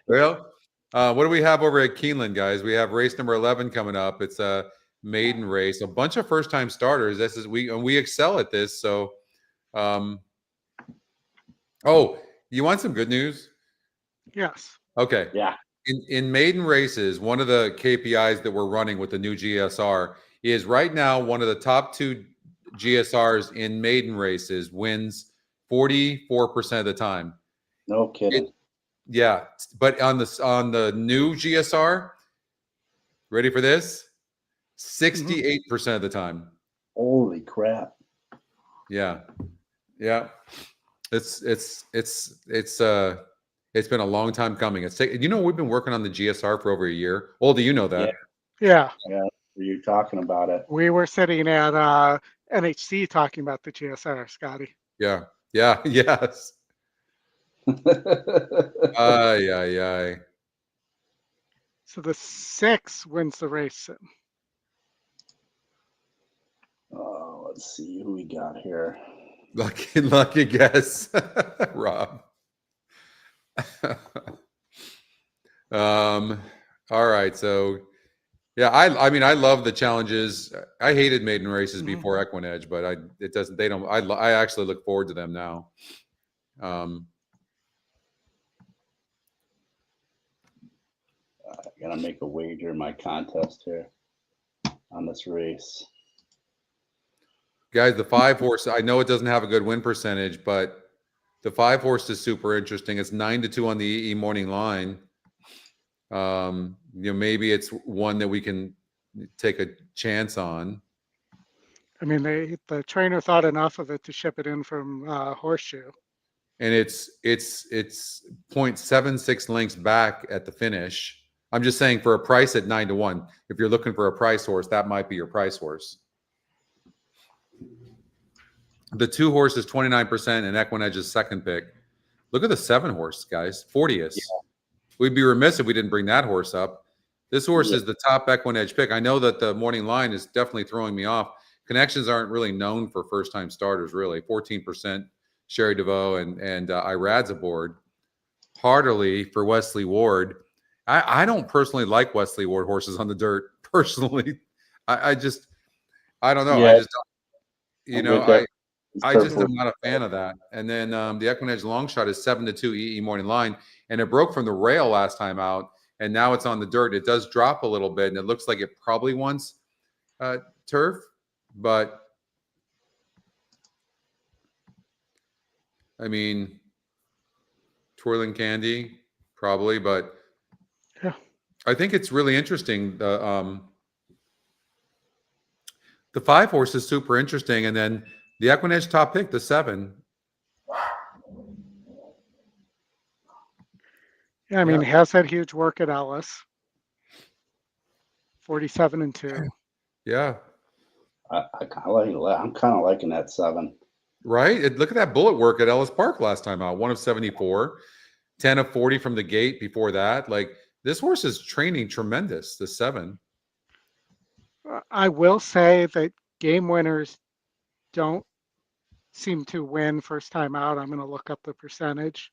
B: Well, what do we have over at Keeneland, guys? We have race number 11 coming up. It's a maiden race, a bunch of first-time starters. This is we excel at this. So, oh, you want some good news?
A: Yes.
B: Okay.
C: Yeah.
B: In maiden races, one of the KPIs that we're running with the new GSR is right now one of the top 2 GSRs in maiden races wins 44% of the time.
C: No kidding.
B: Yeah, but on the new GSR, ready for this? 68% of the time.
C: Holy crap.
B: Yeah. Yeah. It's been a long time coming. We've been working on the GSR for over a year. Do you know that?
A: Yeah.
C: Yeah. You're talking about it.
A: We were sitting at NHC talking about the GSR, Scotty.
B: Yeah. Yeah. Yes. Aye.
A: So the 6 wins the race sim.
C: Let's see who we got here.
B: Lucky guess, Rob. All right. So yeah, I mean, I love the challenges. I hated maiden races before EquinEdge, but I actually look forward to them now.
C: I gotta make a wager in my contest here on this race.
B: Guys, the 5 horse, I know it doesn't have a good win percentage, but the 5 horse is super interesting. It's 9 to 2 on the EE morning line. Maybe it's one that we can take a chance on.
A: I mean, the trainer thought enough of it to ship it in from Horseshoe.
B: And it's 0.76 lengths back at the finish. I'm just saying for a price at 9 to 1, if you're looking for a price horse, that might be your price horse. The 2 horse is 29% and EquinEdge's second pick. Look at the 7 horse, guys. 40th. Yeah. We'd be remiss if we didn't bring that horse up. This horse is the top EquinEdge pick. I know that the morning line is definitely throwing me off. Connections aren't really known for first-time starters, really. 14% Sherry DeVoe and Irad's aboard. Heartily for Wesley Ward. I don't personally like Wesley Ward horses on the dirt. Personally, I don't know.
C: Yeah.
B: I just don't, I just am not a fan of that. And then the EquinEdge long shot is 7 to 2 EE morning line, and it broke from the rail last time out, and now it's on the dirt. It does drop a little bit, and it looks like it probably wants turf, but I mean, twirling candy probably, but
A: yeah,
B: I think it's really interesting. The 5 horse is super interesting, and then the EquinEdge top pick, the 7.
A: Yeah, I mean,
B: Yeah.
A: has had huge work at Ellis. 47-2.
B: Yeah.
C: I'm kind of liking that 7.
B: Right. Look at that bullet work at Ellis Park last time out. 1 of 74, 10 of 40 from the gate before that. Like, this horse is training tremendous, the 7.
A: I will say that game winners don't seem to win first time out. I'm going to look up the percentage.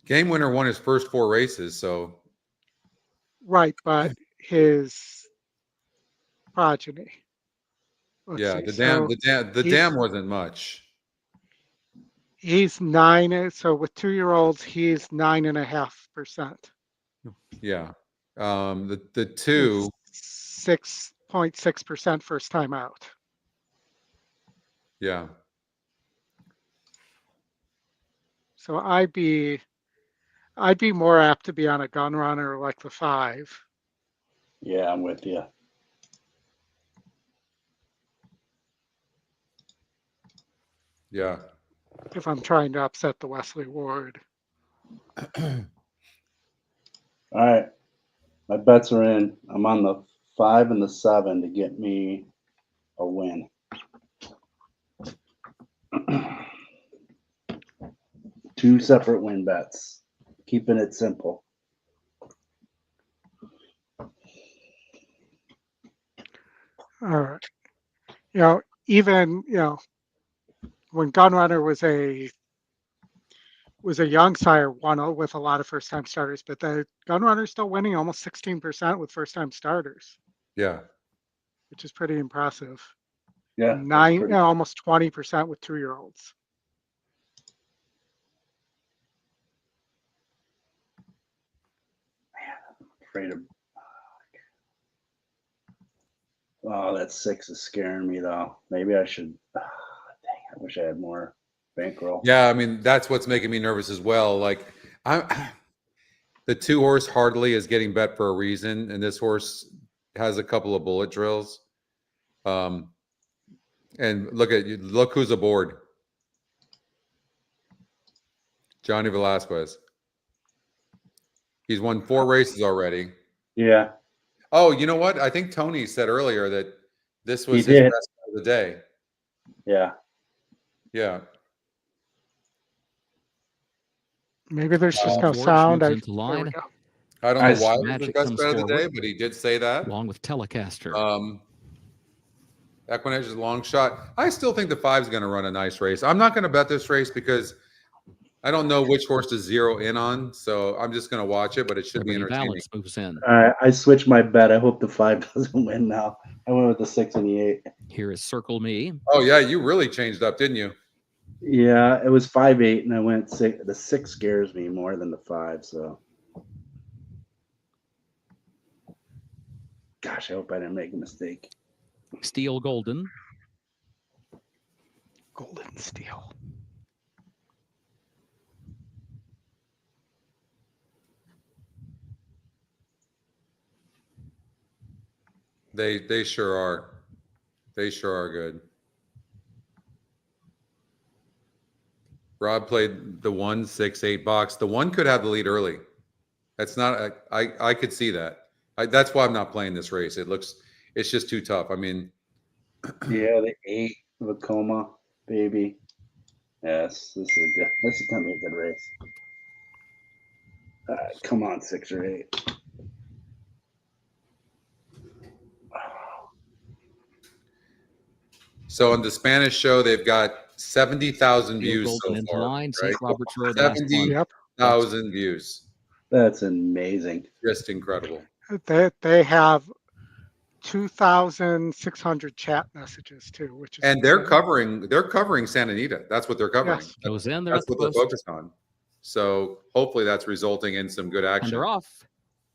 B: Game winner won his first 4 races. So,
A: Right, but his progeny. Let's
B: yeah,
A: see.
B: the dam wasn't much.
A: He's 9. So with 2-year-olds, he's 9.5%.
B: Yeah. The 2.
A: 6.6% first time out.
B: Yeah.
A: So I'd be more apt to be on a gun runner like the 5.
C: Yeah, I'm with you.
B: Yeah.
A: If I'm trying to upset the Wesley Ward.
C: All right. My bets are in. I'm on the 5 and the 7 to get me a win. 2 separate win bets. Keeping it simple.
A: All right. Even, when Gunrunner was a young sire, won with a lot of first time starters, but the Gunrunner's still winning almost 16% with first time starters.
B: Yeah.
A: Which is pretty impressive.
C: Yeah.
A: Almost 20% with 2-year-olds.
C: Afraid of. Oh, that 6 is scaring me though. Maybe I should. Dang, I wish I had more bankroll.
B: Yeah, I mean, that's what's making me nervous as well. Like, the 2 horse Hardly is getting bet for a reason, and this horse has a couple of bullet drills. And look who's aboard. Johnny Velasquez. He's won 4 races already.
C: Yeah.
B: Oh, you know what? I think Tony said earlier that this was
C: He
B: his
C: did.
B: best of the day.
C: Yeah.
B: Yeah.
A: Maybe there's just no sound.
H: Moves into line.
B: I don't know why it was
H: Magic
B: the best
H: comes
B: bet of the day,
H: forward.
B: but he did say that.
H: Along with Telecaster.
B: EquinEdge is a long shot. I still think the 5 is going to run a nice race. I'm not going to bet this race because I don't know which horse to zero in on, so I'm just going to watch it, but it should be entertaining.
H: Balance moves in.
C: I switched my bet. I hope the 5 doesn't win now. I went with the 6 and the 8.
H: Here is Circle Me.
B: Oh, yeah, you really changed up, didn't you?
C: Yeah, it was 5-8, and I went 6. The 6 scares me more than the 5. So, gosh, I hope I didn't make a mistake.
H: Steel Golden.
A: Golden Steel.
B: They sure are. They sure are good. Rob played the 1, 6, 8 box. The 1 could have the lead early. That's not. I could see that. That's why I'm not playing this race. It's just too tough. I mean,
C: yeah, the 8 Vacoma, baby. Yes, this is gonna be a good race. Come on, 6 or 8.
B: so on the Spanish show, they've got 70,000 views so
H: Golden into
B: far.
H: line.
B: Right?
H: St. Robert's Road. last one.
B: 70,000 views.
C: That's amazing.
B: Just incredible.
A: They have 2,600 chat messages too, which is
B: And they're covering Santa Anita. That's what they're covering.
A: Yes.
H: Goes in there.
B: That's what they're focused on. So hopefully that's resulting in some good
H: And
B: action.
H: they're off.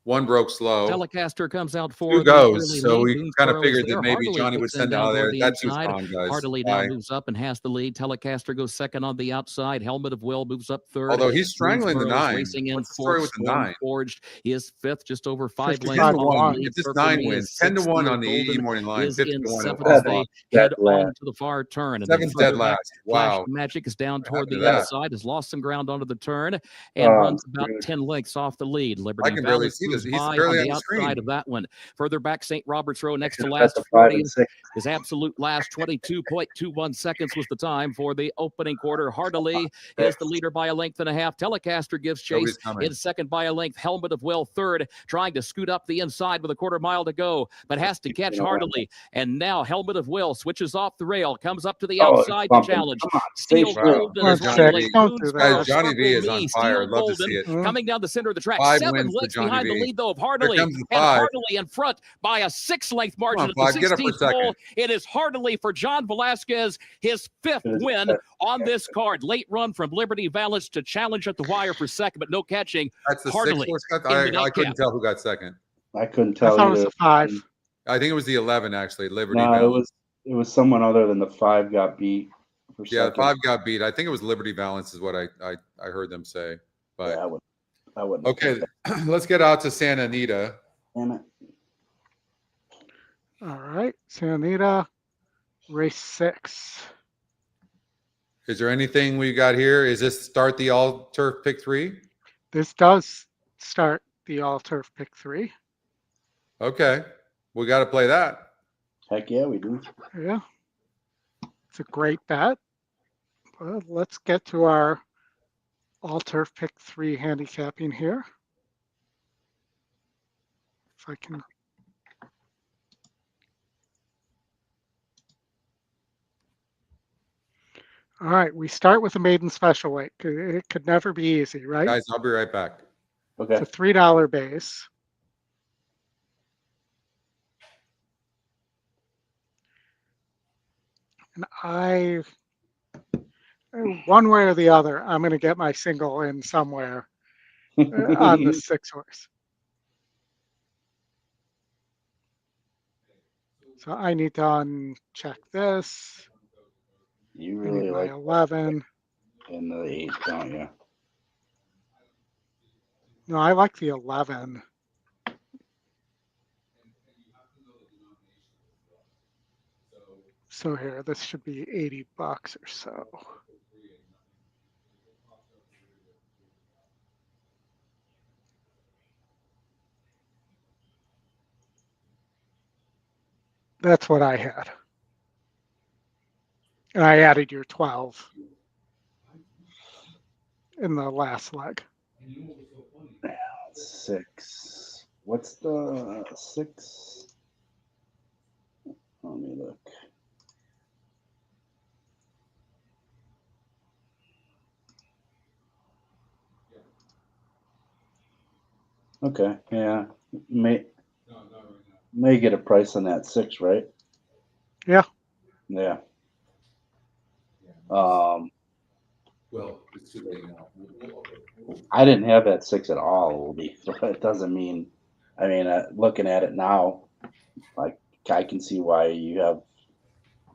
B: One broke slow.
H: Telecaster comes out for
B: Two
H: the early
B: goes. So
H: lead.
B: we
H: Boone's
B: kind of
H: Burrow is
B: figured that
H: there.
B: maybe
H: Hardily
B: Johnny would
H: puts in
B: send
H: down
B: out
H: toward
B: there.
H: the
B: That's who's
H: inside.
B: gone, guys.
H: Hardily now
B: Bye.
H: moves up and has the lead. Telecaster goes second on the outside. Helmet of Will moves up third.
B: Although he's strangling the
H: Boone's Burrow's
B: 9.
H: racing in
B: What's the story
H: fourth.
B: with the
H: Storm
B: 9?
H: Forged is fifth, just over 5
A: 55
H: lengths.
B: 10 to
A: to
B: 1.
A: 1.
B: If this
H: Surfer
B: 9
H: Me
B: wins,
H: is
B: 10 to
H: sixth.
B: 1
H: Neil
B: on the EE
H: Golden
B: morning line,
H: is
B: 50
H: in
B: to 1
H: seventh
B: at
H: as
B: the
H: they
C: Dead
H: head
C: last.
H: on to the far turn. And
B: 7th
H: then
B: dead last.
H: Flash
B: Wow.
H: Magic is down
B: What
H: toward
B: happened
H: the
B: to that?
H: outside, has lost some ground onto the turn, and runs about 10 lengths off the lead.
B: I
H: Liberty
B: can barely
H: Valley
B: see this.
H: moves
B: He's
H: by
B: barely
H: on
B: on
H: the
B: the
H: outside
B: screen.
H: of that one. Further back, St. Robert's Row next to
C: That's
H: last
C: the 5
H: 40
C: and 6.
H: is absolute last. 22.21 seconds was the time for the opening quarter. Hardily is the leader by a length and a half. Telecaster gives chase
B: Nobody's coming.
H: in second by a length. Helmet of Will third, trying to scoot up the inside with a quarter mile to go, but has to catch Hardily. And now Helmet of Will switches off the rail, comes up to the
C: Oh,
H: outside to
C: bumping.
H: challenge.
C: Come on,
H: Steel
C: stay
B: Wow.
H: Golden
A: One
H: is
B: There's
H: running
B: Johnny
A: six.
H: late.
B: V.
A: Don't do
H: Boone's
A: that.
H: Burrow,
B: Guys, Johnny V
H: Circle
B: is on
H: Me,
B: fire.
H: Steel
B: I'd love to see
H: Golden
B: it.
H: coming down the center of the track.
B: 5
H: 7
B: wins for
H: lengths
B: Johnny
H: behind the
B: V.
H: lead, though, of
B: Here
H: Hardily.
B: comes the
H: And
B: 5.
H: Hardily in front by a 6-length margin
B: on,
H: at the
B: 5. Get up for a
H: 16th hole.
B: second.
H: It is Hardily for John Velasquez, his 5th win on this card. Late run from Liberty Valance to challenge at the wire for second, but no catching.
B: That's the 6th
H: Hardily
B: horse.
H: in the
B: I
H: nightcap.
B: couldn't tell who got second.
C: I couldn't
A: I
C: tell
A: thought it was
C: either.
A: a 5.
B: I think it was the 11, actually. Liberty
C: No,
B: Valance.
C: it was someone other than the 5 got beat for
B: Yeah,
C: second.
B: 5 got beat. I think it was Liberty Valance is what I heard them say. But
C: Yeah, I wouldn't. have
B: okay,
C: picked that.
B: let's get out to Santa Anita.
C: Damn it.
A: All right. Santa Anita, race 6.
B: Is there anything we got here? Is this start the all turf pick 3?
A: This does start the all turf pick 3.
B: Okay, we got to play that.
C: Heck yeah, we do.
A: Yeah. It's a great bet. Well, let's get to our all turf pick 3 handicapping here. If I can. All right, we start with a maiden special weight. It could never be easy, right?
B: Guys, I'll be right back.
C: Okay.
A: It's a $3 base. And one way or the other, I'm going to get my single in somewhere on the 6 horse. So I need to uncheck this.
C: You
A: I need
C: really
A: my
C: like
A: 11.
C: in the 8, don't you?
A: No, I like the 11. So here, this should be $80 or so. That's what I had. And I added your 12 in the last leg.
C: 6. What's the 6? Let me look. Okay, yeah. May get a price on that 6, right?
A: Yeah.
C: Yeah.
B: Well, it's too late now.
C: I didn't have that 6 at all, Oldy. So it doesn't mean. I mean, looking at it now, like I can see why you have,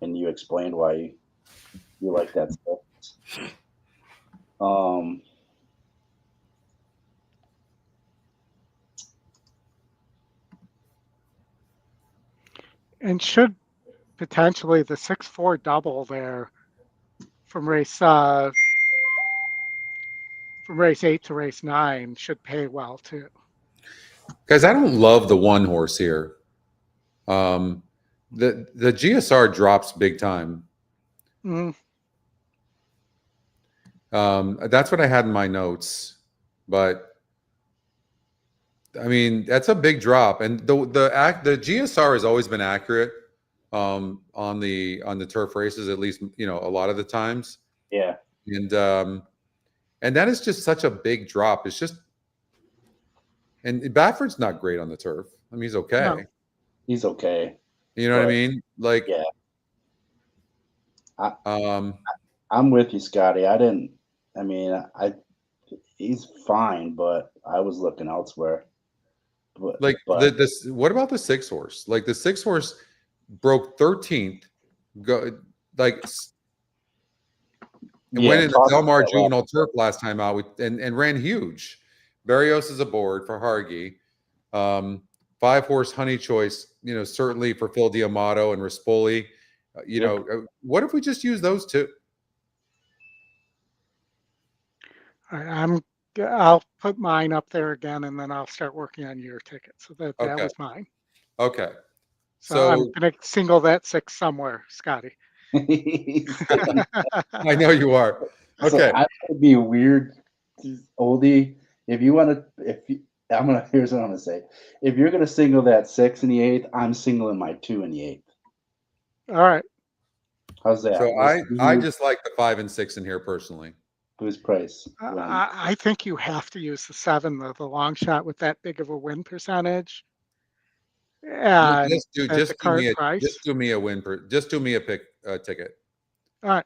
C: and you explained why you like that 6.
A: And should potentially the 6-4 double there from race 8 to race 9 should pay well too.
B: Guys, I don't love the 1 horse here. The GSR drops big time. That's what I had in my notes, but I mean that's a big drop, and the GSR has always been accurate on the turf races, at least a lot of the times.
C: Yeah,
B: and that is just such a big drop. It's just, and Bafford's not great on the turf. I mean, he's okay.
C: No, he's okay.
B: You know what I mean? Like,
C: yeah. I'm with you, Scotty. He's fine, but I was looking elsewhere.
B: Like this. What about the 6 horse? Like the 6 horse broke 13th. Go like. And went in the Del Mar Juvenile Turf last time out and ran huge. Barrios is aboard for Hargy. 5 horse Honey Choice, certainly for Phil D'Amato and Rispoli. What if we just use those two?
A: I'll put mine up there again, and then I'll start working on your ticket. So that was mine.
B: Okay.
A: So I'm going to single that 6 somewhere, Scotty.
B: I know you are. Okay.
C: So I would be weird, Oldie. If you want to, here's what I'm gonna say. If you're gonna single that 6 in the 8th, I'm singling my 2 in the 8th.
A: All right.
C: How's that?
B: So I just like the 5 and 6 in here personally.
C: Whose price?
A: I think you have to use the 7, the long shot with that big of a win percentage. Yeah,
B: just do me a win just do me a pick ticket.
A: All right.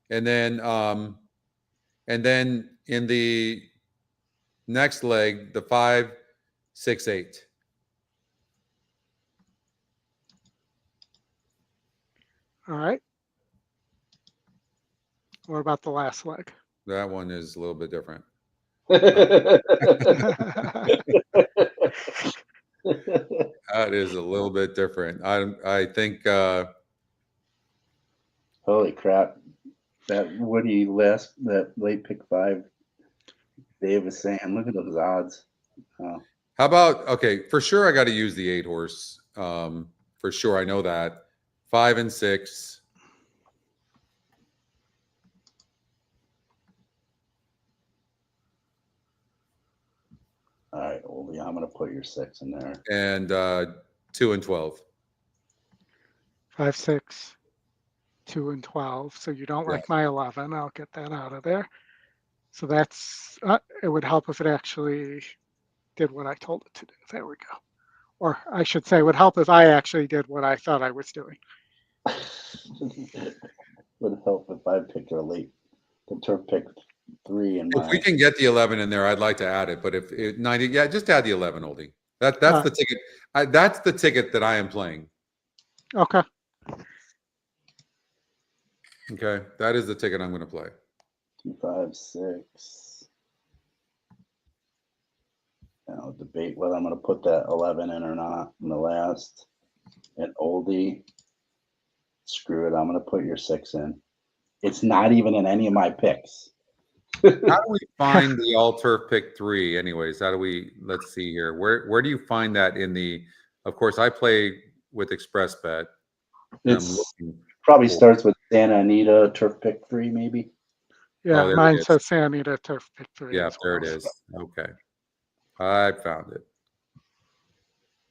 B: And then in the next leg, the 5, 6, 8.
A: All right. What about the last leg?
B: That one is a little bit different. That is a little bit different. I think.
C: Holy crap! That Woody last, that late pick 5. Dave was saying, look at those odds.
B: How about for sure? I got to use the 8 horse. For sure, I know that. 5 and 6.
C: All right, Oldie, I'm going to put your 6 in there.
B: And 2 and 12.
A: 5, 6, 2 and 12. So you don't like my 11. I'll get that out of there. So that's it would help if it actually did what I told it to do. There we go. Or I should say, it would help if I actually did what I thought I was doing.
C: Would help if I picked the turf picked 3 and
B: if we can get the 11 in there, I'd like to add it. But if 90, just add the 11, Oldie. That's the ticket. That's the ticket that I am playing.
A: Okay.
B: Okay, that is the ticket I'm going to play.
C: 2, 5, 6. I'll debate whether I'm going to put that 11 in or not in the last. And Oldie, screw it. I'm going to put your 6 in. It's not even in any of my picks.
B: How do we find the all turf pick 3? Anyways, let's see here. Where do you find that in the? Of course, I play with Express Bet.
C: It's probably starts with Santa Anita turf pick 3, maybe.
A: Yeah, mine says Santa Anita turf pick 3.
B: Yeah, there it is. Okay, I found it.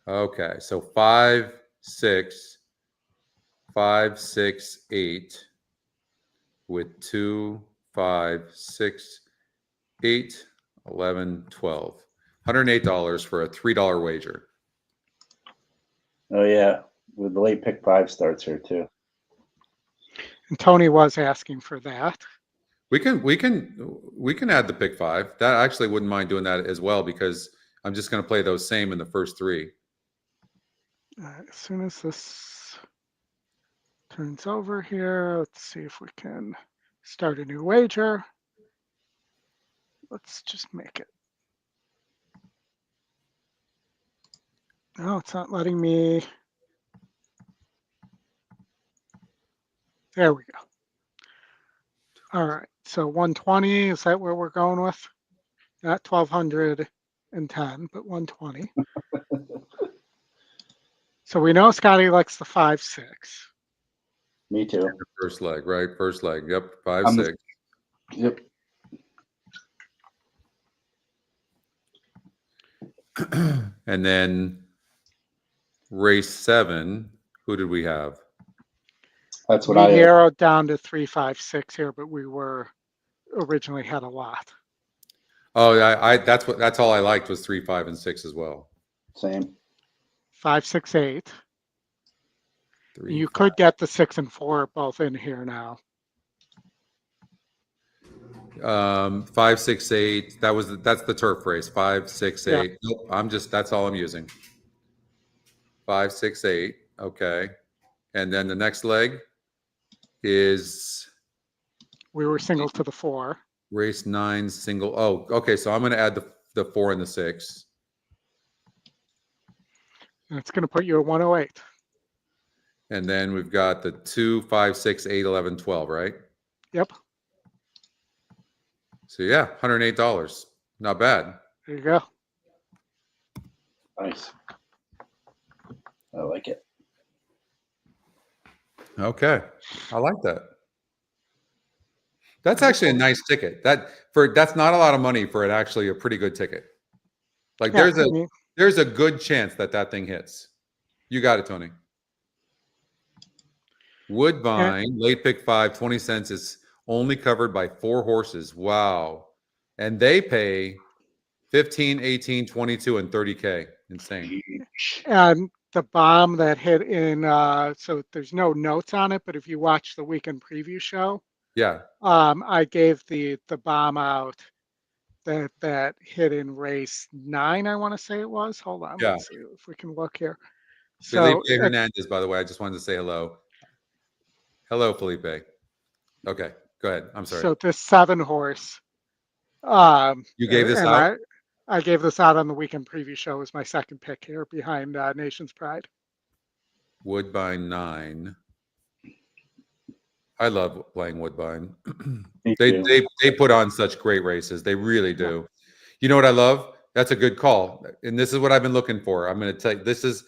B: Okay, so 5, 6, 5, 6, 8 with 2, 5, 6, 8, 11, 12. $108 for a $3 wager.
C: Oh yeah, with the late pick 5 starts here too.
A: And Tony was asking for that.
B: We can add the pick 5. That actually wouldn't mind doing that as well because I'm just going to play those same in the first 3.
A: As soon as this turns over here, let's see if we can start a new wager. Let's just make it. No, it's not letting me. There we go. All right, so 120, is that where we're going with? Not 1,210, but 120. So we know Scotty likes the 5, 6.
C: Me too.
B: First leg, right? First leg. Yep, 5, 6.
C: Yep.
B: And then race 7, who did we have?
C: That's what
A: we
C: I
A: narrowed down to 3, 5, 6 here, but we were originally had a lot.
B: Oh, that's all I liked was 3, 5, and 6 as well.
C: Same.
A: 5, 6, 8.
B: 3,
A: you
B: 5.
A: could get the 6 and 4 both in here now.
B: 5, 6, 8. That's the turf race. 5, 6, 8.
A: Yeah.
B: Nope, that's all I'm using. 5, 6, 8. Okay. And then the next leg is
A: We were single to the 4.
B: race 9 single. Oh, okay. So I'm going to add the 4 and the 6.
A: And it's going to put you at 108.
B: And then we've got the 2, 5, 6, 8, 11, 12, right?
A: Yep.
B: So yeah, $108. Not bad.
A: There you go.
C: Nice. I like it.
B: Okay. I like that. That's actually a nice ticket. That's not a lot of money for actually a pretty good ticket. Like
A: Yeah,
B: there's a good chance that thing hits. You got it, Tony. Woodbine, late pick 5, 20 cents is only covered by 4 horses. Wow. And they pay 15, 18, 22, and 30K. Insane.
A: And the bomb that hit in, so there's no notes on it, but if you watch the weekend preview show,
B: Yeah.
A: I gave the bomb out that hit in race 9, I want to say it was. Hold on.
B: Yeah.
A: Let's see if we can look here.
B: Felipe
A: So
B: Hernandez, by the way, I just wanted to say hello. Hello, Felipe. Okay, go ahead. I'm sorry.
A: So this 7 horse.
B: You gave this
A: and
B: out?
A: I gave this out on the weekend preview show as my second pick here behind Nation's Pride.
B: Woodbine 9. I love playing Woodbine.
C: Me
B: They
C: too.
B: put on such great races. They really do. You know what I love? That's a good call. And this is what I've been looking for. I'm going to tell you, this is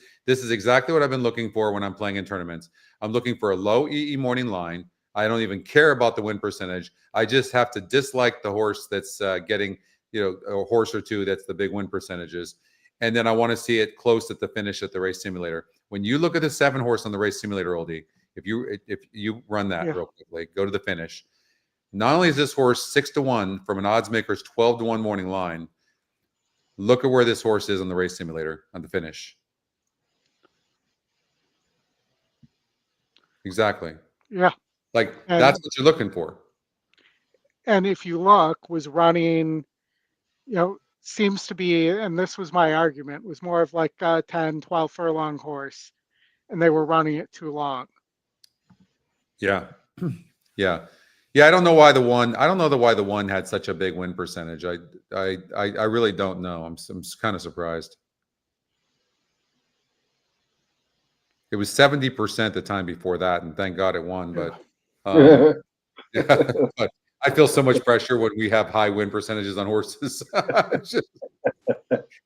B: exactly what I've been looking for when I'm playing in tournaments. I'm looking for a low EE morning line. I don't even care about the win percentage. I just have to dislike the horse that's getting, a horse or two that's the big win percentages. And then I want to see it close at the finish at the race simulator. When you look at the 7 horse on the race simulator, Oldie, if you run that real quickly, go to the finish. Not only is this horse 6-1 from an odds maker's 12-1 morning line, look at where this horse is on the race simulator on the finish. Exactly.
A: Yeah.
B: Like that's what you're looking for.
A: And if you look, was running, seems to be, and this was my argument, was more of like a 10, 12 furlong horse, and they were running it too long.
B: Yeah. Yeah. Yeah. I don't know why the one had such a big win percentage. I really don't know. I'm kind of surprised. It was 70% the time before that, and thank God it won. But, but I feel so much pressure when we have high win percentages on horses.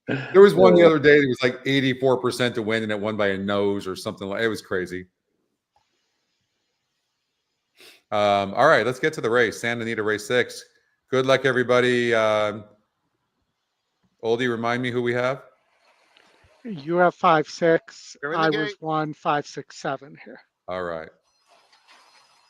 B: There was one the other day that was like 84% to win, and it won by a nose or something like. It was crazy. All right, let's get to the race. Santa Anita, race 6. Good luck, everybody. Oldie, remind me who we have.
A: You have 5, 6.
F: They're in the
A: I
F: gate.
A: was 1, 5, 6, 7 here.
B: All right.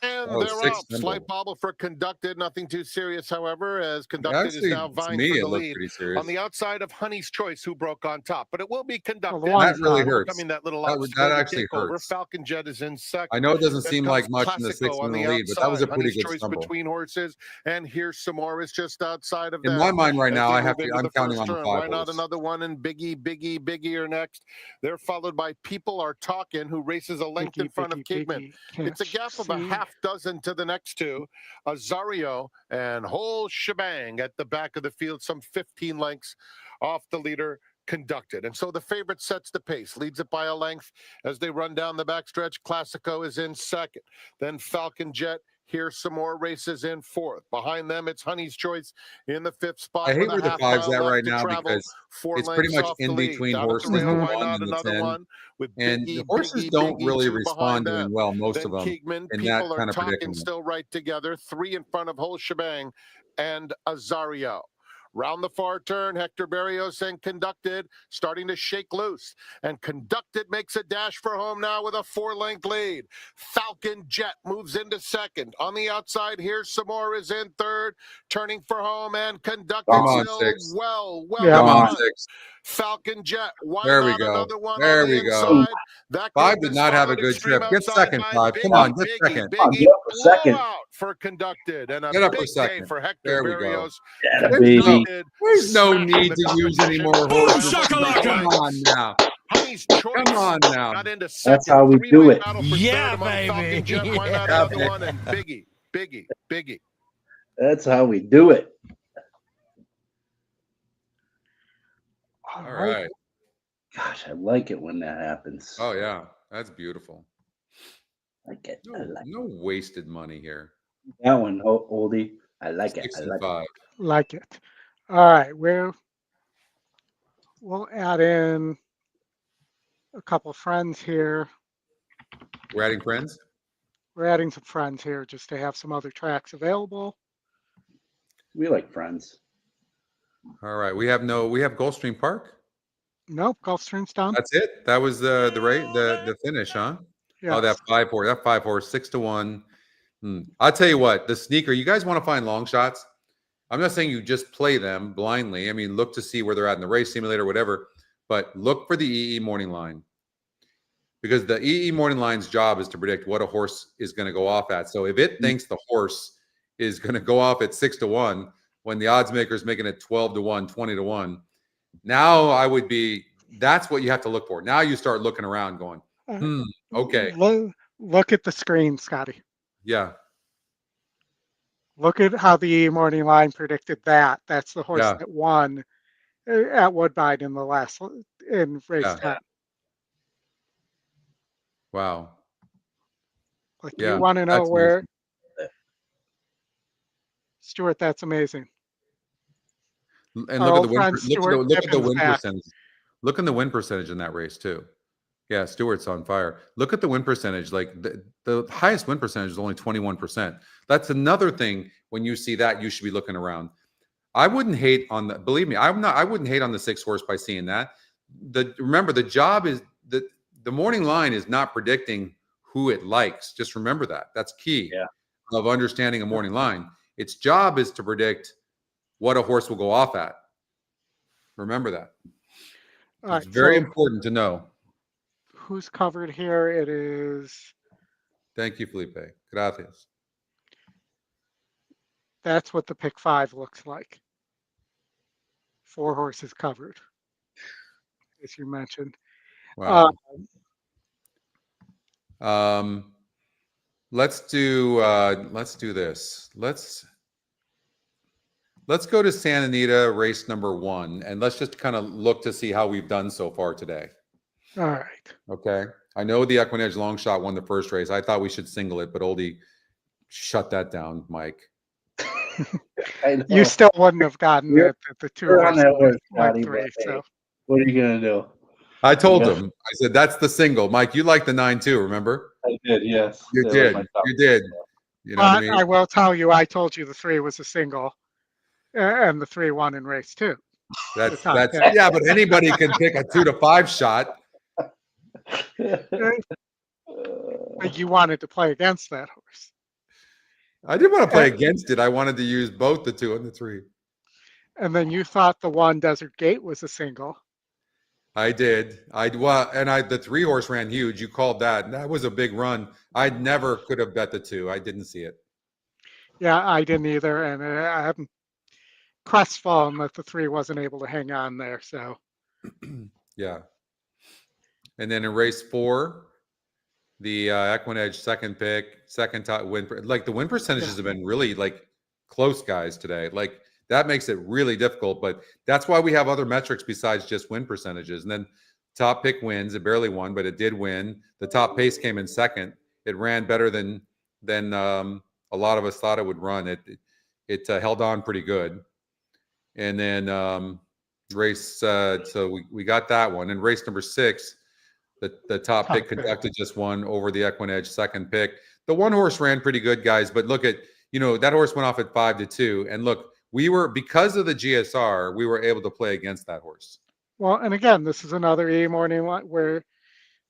F: And
B: Oh,
F: they're
B: 6
F: off.
B: symbol.
F: Slight bobble for Conducted. Nothing too serious, however, as Conducted
B: Actually,
F: is now
B: to
F: vying
B: me,
F: for
B: it
F: the
B: looked
F: lead
B: pretty serious.
F: on the outside of Honey's Choice, who broke on top. But it will be Conducted.
A: That
B: really hurts.
F: Coming that little
B: That actually hurts.
F: Falcon Jet is in second.
B: I know it doesn't
F: Then
B: seem
F: comes
B: like much in the 6th
F: Classico on
B: in the
F: the
B: lead, but that was a
F: outside.
B: pretty
F: Honey's
B: good
F: Choice
B: stumble.
F: between horses, and Here's Some More is just outside of
B: In
F: them.
B: my mind right
F: As
B: now,
F: they move into
B: I'm
F: the
B: counting
F: first
B: on the
F: turn.
B: 5
F: Why not
B: horse.
F: another one? And Biggie are next. They're followed by People Are Talking, who races a length in front of Keeland. It's a gap of a half dozen to the next two. Azario and Whole Shebang at the back of the field, some 15 lengths off the leader, Conducted. And so the favorite sets the pace, leads it by a length as they run down the backstretch. Classico is in second. Then Falcon Jet. Here's Some More races in 4th. Behind them, it's Honey's Choice in the 5th spot.
B: I hate
F: with
B: where
F: a
B: the
F: half
B: 5's
F: mile
B: at
F: left
B: right
F: to
B: now
F: travel.
B: because
F: 4
B: it's pretty
F: lengths
B: much
F: off
B: in
F: the lead.
B: between
F: Down at the
B: horses,
F: rail,
B: the
F: why
B: 1
F: not
B: and the
F: another
B: 10.
F: one with
B: And the
F: Biggie,
B: horses don't
F: Biggie,
B: really
F: 2
B: respond
F: behind
B: to him
F: them.
B: well, most
F: Then
B: of them,
F: Keegan,
B: in that
F: People Are
B: kind of
F: Talking
B: predicament.
F: still right together. 3 in front of Whole Shebang and Azario. Round the far turn, Hector Barrios and Conducted starting to shake loose. And Conducted makes a dash for home now with a 4-length lead. Falcon Jet moves into second. On the outside, Here's Some More is in third. Turning for home, and Conducted
B: Come on,
F: still
B: 6.
F: well
B: Come on,
F: done.
B: 6.
F: Falcon Jet, why
B: There we
F: not
B: go.
F: another one
B: There
F: on the
B: we go.
F: inside? That
B: 5
F: group
B: did
F: is
B: not have a
F: followed
B: good
F: extreme
B: trip. Get
F: outside
B: second,
F: by
B: 5. Come
F: Biggie,
B: on, get
F: Biggie,
B: second.
F: Biggie,
C: Get up for second.
F: blowout. for Conducted, and a
B: Get up for a
F: big day
B: second.
F: for Hector
B: There we go.
F: Berrios.
C: Yeah,
B: There's no,
C: baby.
B: there's no
F: Smashing
B: need
F: the
B: to use any
F: competition.
B: more horses. Come on now.
F: Honey's Choice
B: Come on now.
F: got into second.
C: That's how we do
F: Three-way
C: it.
F: battle for
G: Yeah,
F: third among
G: baby.
F: Falcon Jet, why not
B: Yeah,
F: another one? And Biggie.
C: That's how we do it.
B: All right.
C: Gosh, I like it when that happens.
B: Oh yeah, that's beautiful.
C: Like it. I
B: No,
C: like
B: no wasted money here.
C: that one, Oldie. I like it.
B: 6
C: I
B: and
C: like
B: 5.
A: Like it. All right, we'll add in a couple friends here.
B: We're adding friends.
A: We're adding some friends here just to have some other tracks available.
C: We like friends.
B: All right. We have Gulfstream Park.
A: Nope, Gulfstream's done.
B: That's it. That was the rate, the finish, huh?
A: Yes.
B: Oh, that 5-4, 6 to 1. I'll tell you what, the sneaker, you guys want to find long shots? I'm not saying you just play them blindly. I mean, look to see where they're at in the race simulator, whatever, but look for the EE morning line, because the EE morning line's job is to predict what a horse is going to go off at. So if it thinks the horse is going to go off at 6 to 1, when the odds maker is making it 12 to 1, 20 to 1, now that's what you have to look for. Now you start looking around going, okay.
A: Look at the screen, Scotty.
B: Yeah.
A: Look at how the morning line predicted that. That's the horse
B: Yeah.
A: that won at Woodbine in race
B: Yeah.
A: 10.
B: Wow.
A: Like,
B: Yeah,
A: you want to know
B: that's
A: where,
B: amazing.
A: Stuart, that's amazing.
B: And
A: Our
B: look at
A: old
B: the win,
A: friend
B: look
A: Stuart
B: at the
A: Gibbons
B: win
A: back.
B: percentage. Look at the win percentage in that race too. Yeah, Stewart's on fire. Look at the win percentage. Like the highest win percentage is only 21%. That's another thing. When you see that, you should be looking around. I wouldn't hate on the. Believe me, I wouldn't hate on the 6 horse by seeing that. Remember, the job is that the morning line is not predicting who it likes. Just remember that. That's key.
C: Yeah.
B: Of understanding a morning line. Its job is to predict what a horse will go off at. Remember that.
A: All
B: It's
A: right,
B: very
A: so
B: important to know.
A: who's covered here? It is,
B: Thank you, Felipe. Gracias.
A: that's what the pick 5 looks like. 4 horses covered, as you mentioned.
B: Wow. Let's do this. Let's go to Santa Anita race number 1, and let's just kind of look to see how we've done so far today.
A: All right.
B: Okay. I know the EquinEdge long shot won the first race. I thought we should single it, but Oldie, shut that down, Mike.
A: You still wouldn't have gotten
C: You're-
A: the 2
C: you're on
A: horses
C: that horse,
A: like
C: Scotty,
A: 3.
C: but
A: So
C: hey, what are you gonna do?
B: I told
C: Yeah.
B: him. I said that's the single. Mike, you like the 9 too, remember?
C: I did, yes.
B: You
C: That was
B: did.
C: my top
B: You did.
C: pick.
B: You know what I
A: but
B: mean?
A: I will tell you, I told you the 3 was a single, and the 3 won in race 2.
B: That's
A: top
B: yeah, but anybody can pick a 2 to 5 shot.
A: Like, you wanted to play against that horse.
B: I didn't want to play against it. I wanted to use both the 2 and the 3.
A: And then you thought the 1 Desert Gate was a single.
B: I did. The 3 horse ran huge. You called that. That was a big run. I never could have bet the 2. I didn't see it.
A: Yeah, I didn't either, and I'm crestfallen that the 3 wasn't able to hang on there. So
B: Yeah. And then in race 4, the EquinEdge second pick, second top win. Like the win percentages have been really like close, guys, today. Like that makes it really difficult. But that's why we have other metrics besides just win percentages. And then top pick wins. It barely won, but it did win. The top pace came in second. It ran better than a lot of us thought it would run. It held on pretty good. And then so we got that one. And race number 6. The top pick Conducted just won over the EquinEdge second pick. The 1 horse ran pretty good, guys. But look at, that horse went off at 5 to 2. And look, because of the GSR, we were able to play against that horse.
A: well, and again, this is another E morning line where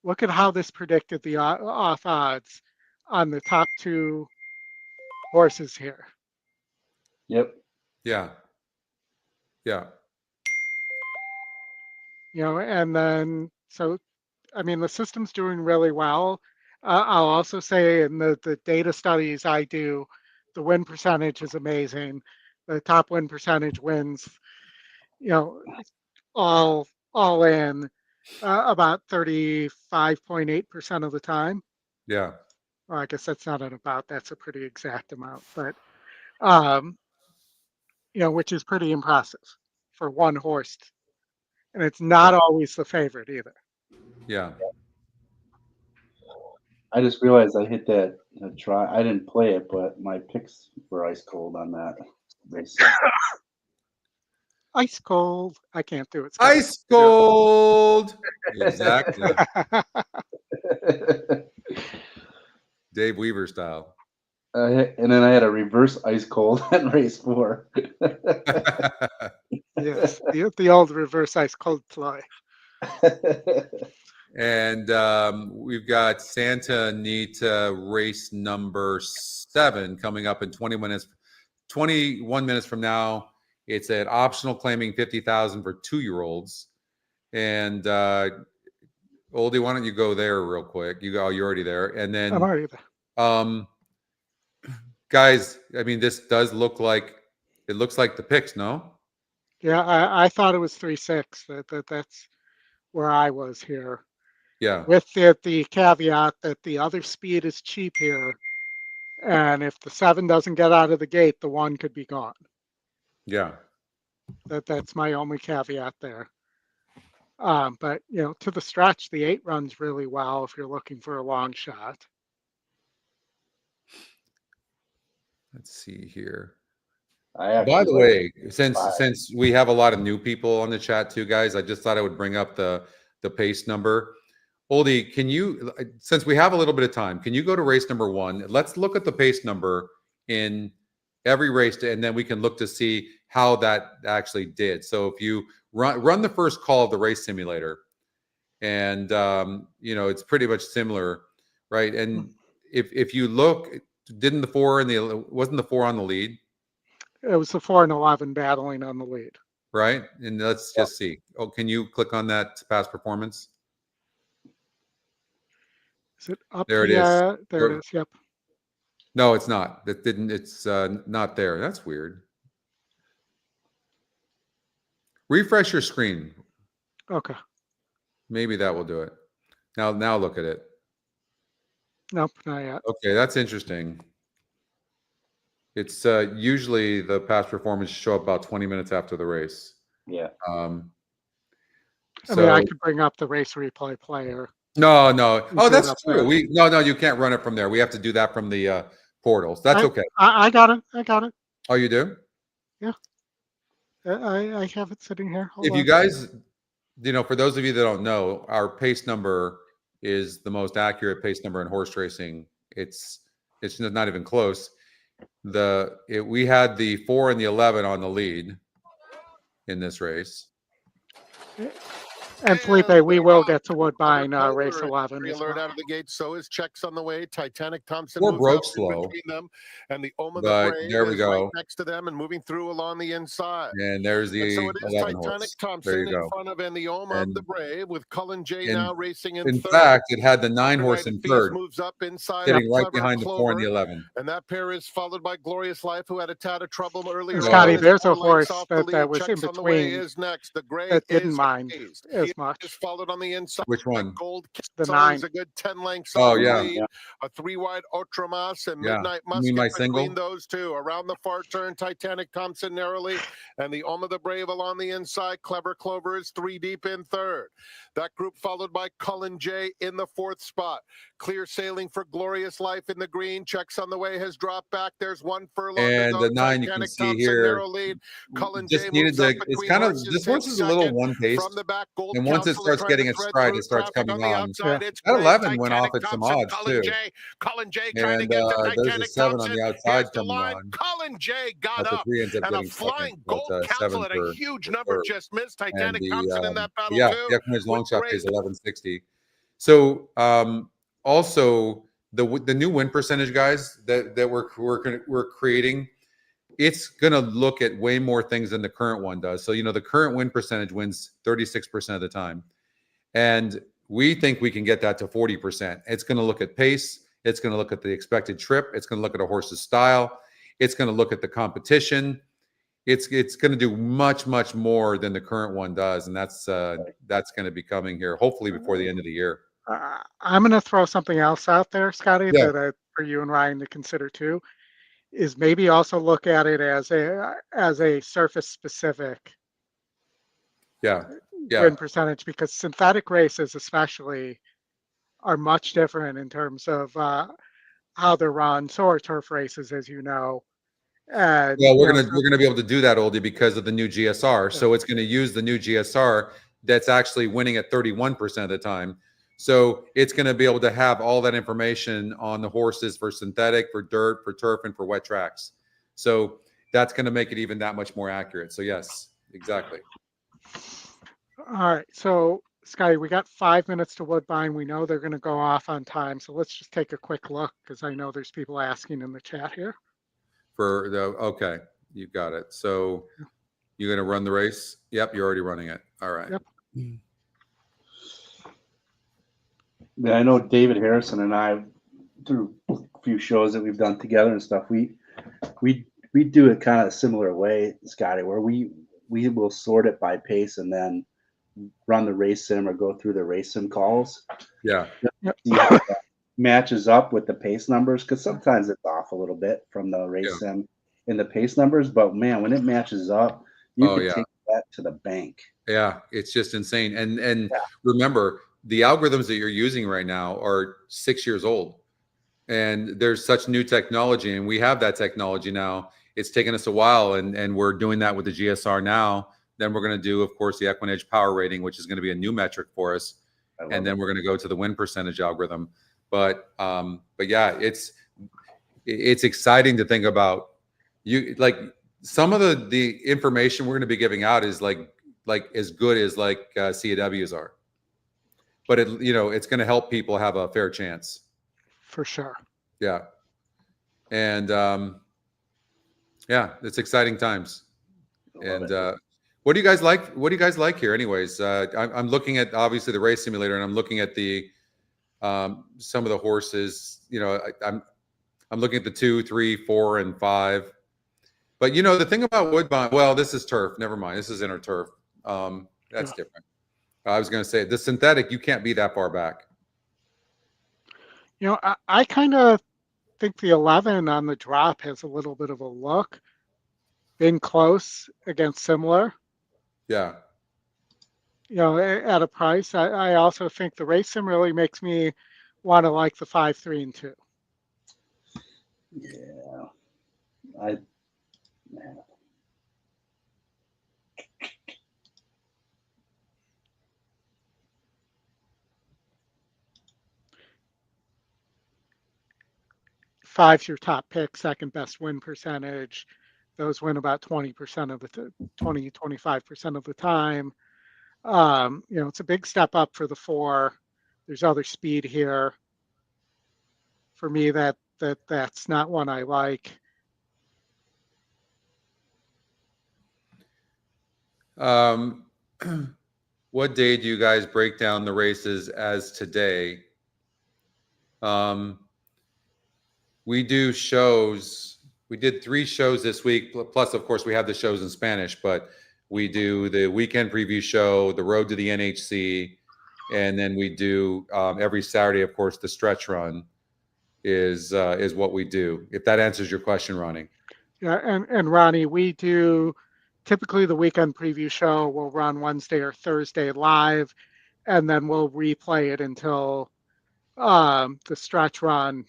A: look at how this predicted the off odds on the top 2 horses here.
C: Yep.
B: Yeah. Yeah.
A: And then so. I mean, the system's doing really well. I'll also say in the data studies I do, the win percentage is amazing. The top win percentage wins, all in about 35.8% of the time.
B: Yeah.
A: Well, I guess that's not an about, that's a pretty exact amount, but which is pretty impressive for one horse. And it's not always the favorite either.
B: Yeah.
C: I just realized I hit that try. I didn't play it, but my picks were ice cold on that race.
A: Ice cold. I can't do it. Scott.
B: Ice cold. Exactly. Dave Weaver style.
C: And then I had a reverse ice cold at race 4.
A: Yes, the old reverse ice cold play.
B: And we've got Santa Anita race number 7 coming up in 21 minutes from now. It's an optional claiming 50,000 for 2-year-olds. And Oldie, why don't you go there real quick? You're already there. And then
A: I'm already there.
B: Guys, I mean, this does look like the picks, no?
A: Yeah, I thought it was 3-6. That's where I was here.
B: Yeah.
A: With the caveat that the other speed is cheap here, and if the 7 doesn't get out of the gate, the 1 could be gone.
B: Yeah.
A: That's my only caveat there. But to the stretch, the 8 runs really well if you're looking for a long shot.
B: Let's see here.
C: By
B: the way, since we have a lot of new people on the chat too, guys, I just thought I would bring up the pace number. Oldie, can you, since we have a little bit of time, can you go to race number 1? Let's look at the pace number in every race, and then we can look to see how that actually did. So if you run the first call of the race simulator, and it's pretty much similar, right? And if you look, wasn't the 4 on the lead?
A: It was the 4 and 11 battling on the lead.
B: Right. And let's just see. Oh, can you click on that past performance?
A: Is it up?
B: There it is.
A: There it is. Yep.
B: No, it's not. It's not there. That's weird. Refresh your screen.
A: Okay.
B: Maybe that will do it. Now look at it.
A: Nope, not yet.
B: Okay, that's interesting. It's usually the past performance show up about 20 minutes after the race.
C: Yeah.
A: I mean, I could bring up the race replay player.
B: No. Oh, that's true. No, you can't run it from there. We have to do that from the portals. That's okay.
A: I got it.
B: Oh, you do?
A: Yeah. I have it sitting here. Hold
B: if
A: on.
B: you guys, for those of you that don't know, our pace number is the most accurate pace number in horse racing. It's not even close. We had the 4 and the 11 on the lead in this race.
A: And Felipe, we will get to Woodbine race 11.
F: Alert out of the gate. So is checks on the way. Titanic Thompson
B: We're
F: moves
B: broke
F: up
B: slow.
F: between them, and the Oma
B: But
F: the Brave
B: there we
F: is
B: go.
F: right next to them and moving through along the inside.
B: And there's the
F: So it is
B: 11
F: Titanic
B: horse.
F: Thompson
B: There you
F: in
B: go.
F: front of and the Oma of the Brave with Cullen J now racing in third.
B: fact, it had the 9 horse in third,
F: moves up inside,
B: sitting right
F: Clever
B: behind the 4 and the
F: Clover.
B: 11.
F: And that pair is followed by Glorious Life, who had a tad of trouble earlier.
A: Scotty,
F: on.
A: there's a
F: 4 lengths
A: horse
F: off the
A: that
F: lead.
A: was in
F: Checks on the way
A: between
F: is next. The Gray
A: that didn't
F: is
A: mind
F: amazed.
A: as
F: He
A: much.
F: is followed on the inside.
B: Which one?
F: Gold
A: The
F: so
A: 9.
F: is a good 10 lengths
B: Oh,
F: off the
B: yeah.
F: lead. A 3-wide Otramas and
B: Yeah.
F: Midnight
B: You mean
F: Musket
B: my
F: between
B: single?
F: those two. Around the far turn, Titanic Thompson narrowly, and the Oma the Brave along the inside. Clever Clover is 3 deep in third. That group followed by Cullen J in the 4th spot. Clear sailing for Glorious Life in the green. Checks on the way has dropped back. There's 1 furlong
B: And
F: to go.
B: the 9 you can
F: Titanic
B: see
F: Thompson
B: here.
F: narrow lead. Cullen
B: Just
F: J
B: needed
F: moves
B: to.
F: up
B: It's
F: between
B: kind of
F: horses,
B: this horse
F: takes
B: is a little
F: second.
B: one paced.
F: From the back, Gold
B: And once it
F: Council is
B: starts
F: trying
B: getting
F: to
B: its
F: thread
B: stride,
F: through
B: it starts
F: traffic
B: coming
F: the
B: on.
F: outside.
A: Yeah.
F: It's
B: That
F: great.
B: 11 went off
F: Titanic
B: at some
F: Thompson,
B: odds
F: Cullen
B: too.
F: J. Cullen J trying to
B: And
F: get to
B: there's a
F: Titanic
B: 7 on
F: Thompson.
B: the
F: Here's
B: outside
F: the
B: coming
F: line.
B: on.
F: Cullen J got
B: But the
F: up.
B: 3 ends up
F: And a
B: getting second,
F: flying
B: but
F: Gold Council
B: 7
F: at a
B: for
F: huge
B: the
F: number
B: third.
F: just missed.
B: And
F: Titanic Thompson in that battle
B: the
F: too.
B: EquinEdge's long
F: With
B: shot
F: great
B: pays 1160. So also the new win percentage, guys, that we're creating, it's going to look at way more things than the current one does. So the current win percentage wins 36% of the time, and we think we can get that to 40%. It's going to look at pace. It's going to look at the expected trip. It's going to look at a horse's style. It's going to look at the competition. It's going to do much more than the current one does, and that's going to be coming here hopefully before the end of the year.
A: I'm going to throw something else out there, Scotty,
B: Yeah.
A: that for you and Ryan to consider too, is maybe also look at it as a surface specific win percentage, because synthetic races especially are much different in terms of how they're run. So are turf races, as you know. And,
B: well, we're gonna be able to do that, Oldie, because of the new GSR.
A: Yeah.
B: So it's going to use the new GSR that's actually winning at 31% of the time. So it's going to be able to have all that information on the horses for synthetic, for dirt, for turf, and for wet tracks. So that's going to make it even that much more accurate. So yes, exactly.
A: All right. So Scotty, we got 5 minutes to Woodbine. We know they're going to go off on time. So let's just take a quick look, because I know there's people asking in the chat here.
B: Okay, you got it. So you're going to run the race? Yep, you're already running it. All right.
A: Yep.
C: Yeah, I know David Harrison and I, through a few shows that we've done together and stuff, we do it kind of a similar way, Scotty, where we will sort it by pace and then run the race sim or go through the race sim calls.
B: Yeah.
C: See how that matches up with the pace numbers, because sometimes it's off a little bit from the race sim in the pace numbers, but man, when it matches up, you can take that to the bank.
B: Yeah, it's just insane. And remember, the algorithms that you're using right now are 6 years old, and there's such new technology, and we have that technology now. It's taken us a while, and we're doing that with the GSR now. Then we're going to do, of course, the EquinEdge power rating, which is going to be a new metric for us, and then we're going to go to the win percentage algorithm. But yeah, it's exciting to think about. You like some of the information we're going to be giving out is like as good as CAWs are, but it's going to help people have a fair chance.
A: For sure.
B: Yeah. And yeah, it's exciting times. And what do you guys like? What do you guys like here? Anyways, I'm looking at obviously the race simulator, and I'm looking at the some of the horses. I'm looking at the 2, 3, 4, and 5. But the thing about Woodbine, well, this is turf. Never mind. This is inner turf. That's different. I was going to say the synthetic, you can't be that far back.
A: I kind of think the 11 on the drop has a little bit of a look. Been close against similar.
B: Yeah.
A: At a price. I also think the race sim really makes me want to like the 5, 3, and 2.
C: Yeah. Man.
A: Five's your top pick, second best win percentage. Those win about 20% of the 25% of the time. It's a big step up for the 4. There's other speed here. For me, that's not one I like.
B: What day do you guys break down the races as today? We do shows. We did 3 shows this week. Plus, of course, we have the shows in Spanish, but we do the weekend preview show, the road to the NHC, and then we do every Saturday, of course, the stretch run is what we do. If that answers your question, Ronnie.
A: Yeah, and Ronnie, we do typically the weekend preview show will run Wednesday or Thursday live, and then we'll replay it until the stretch run,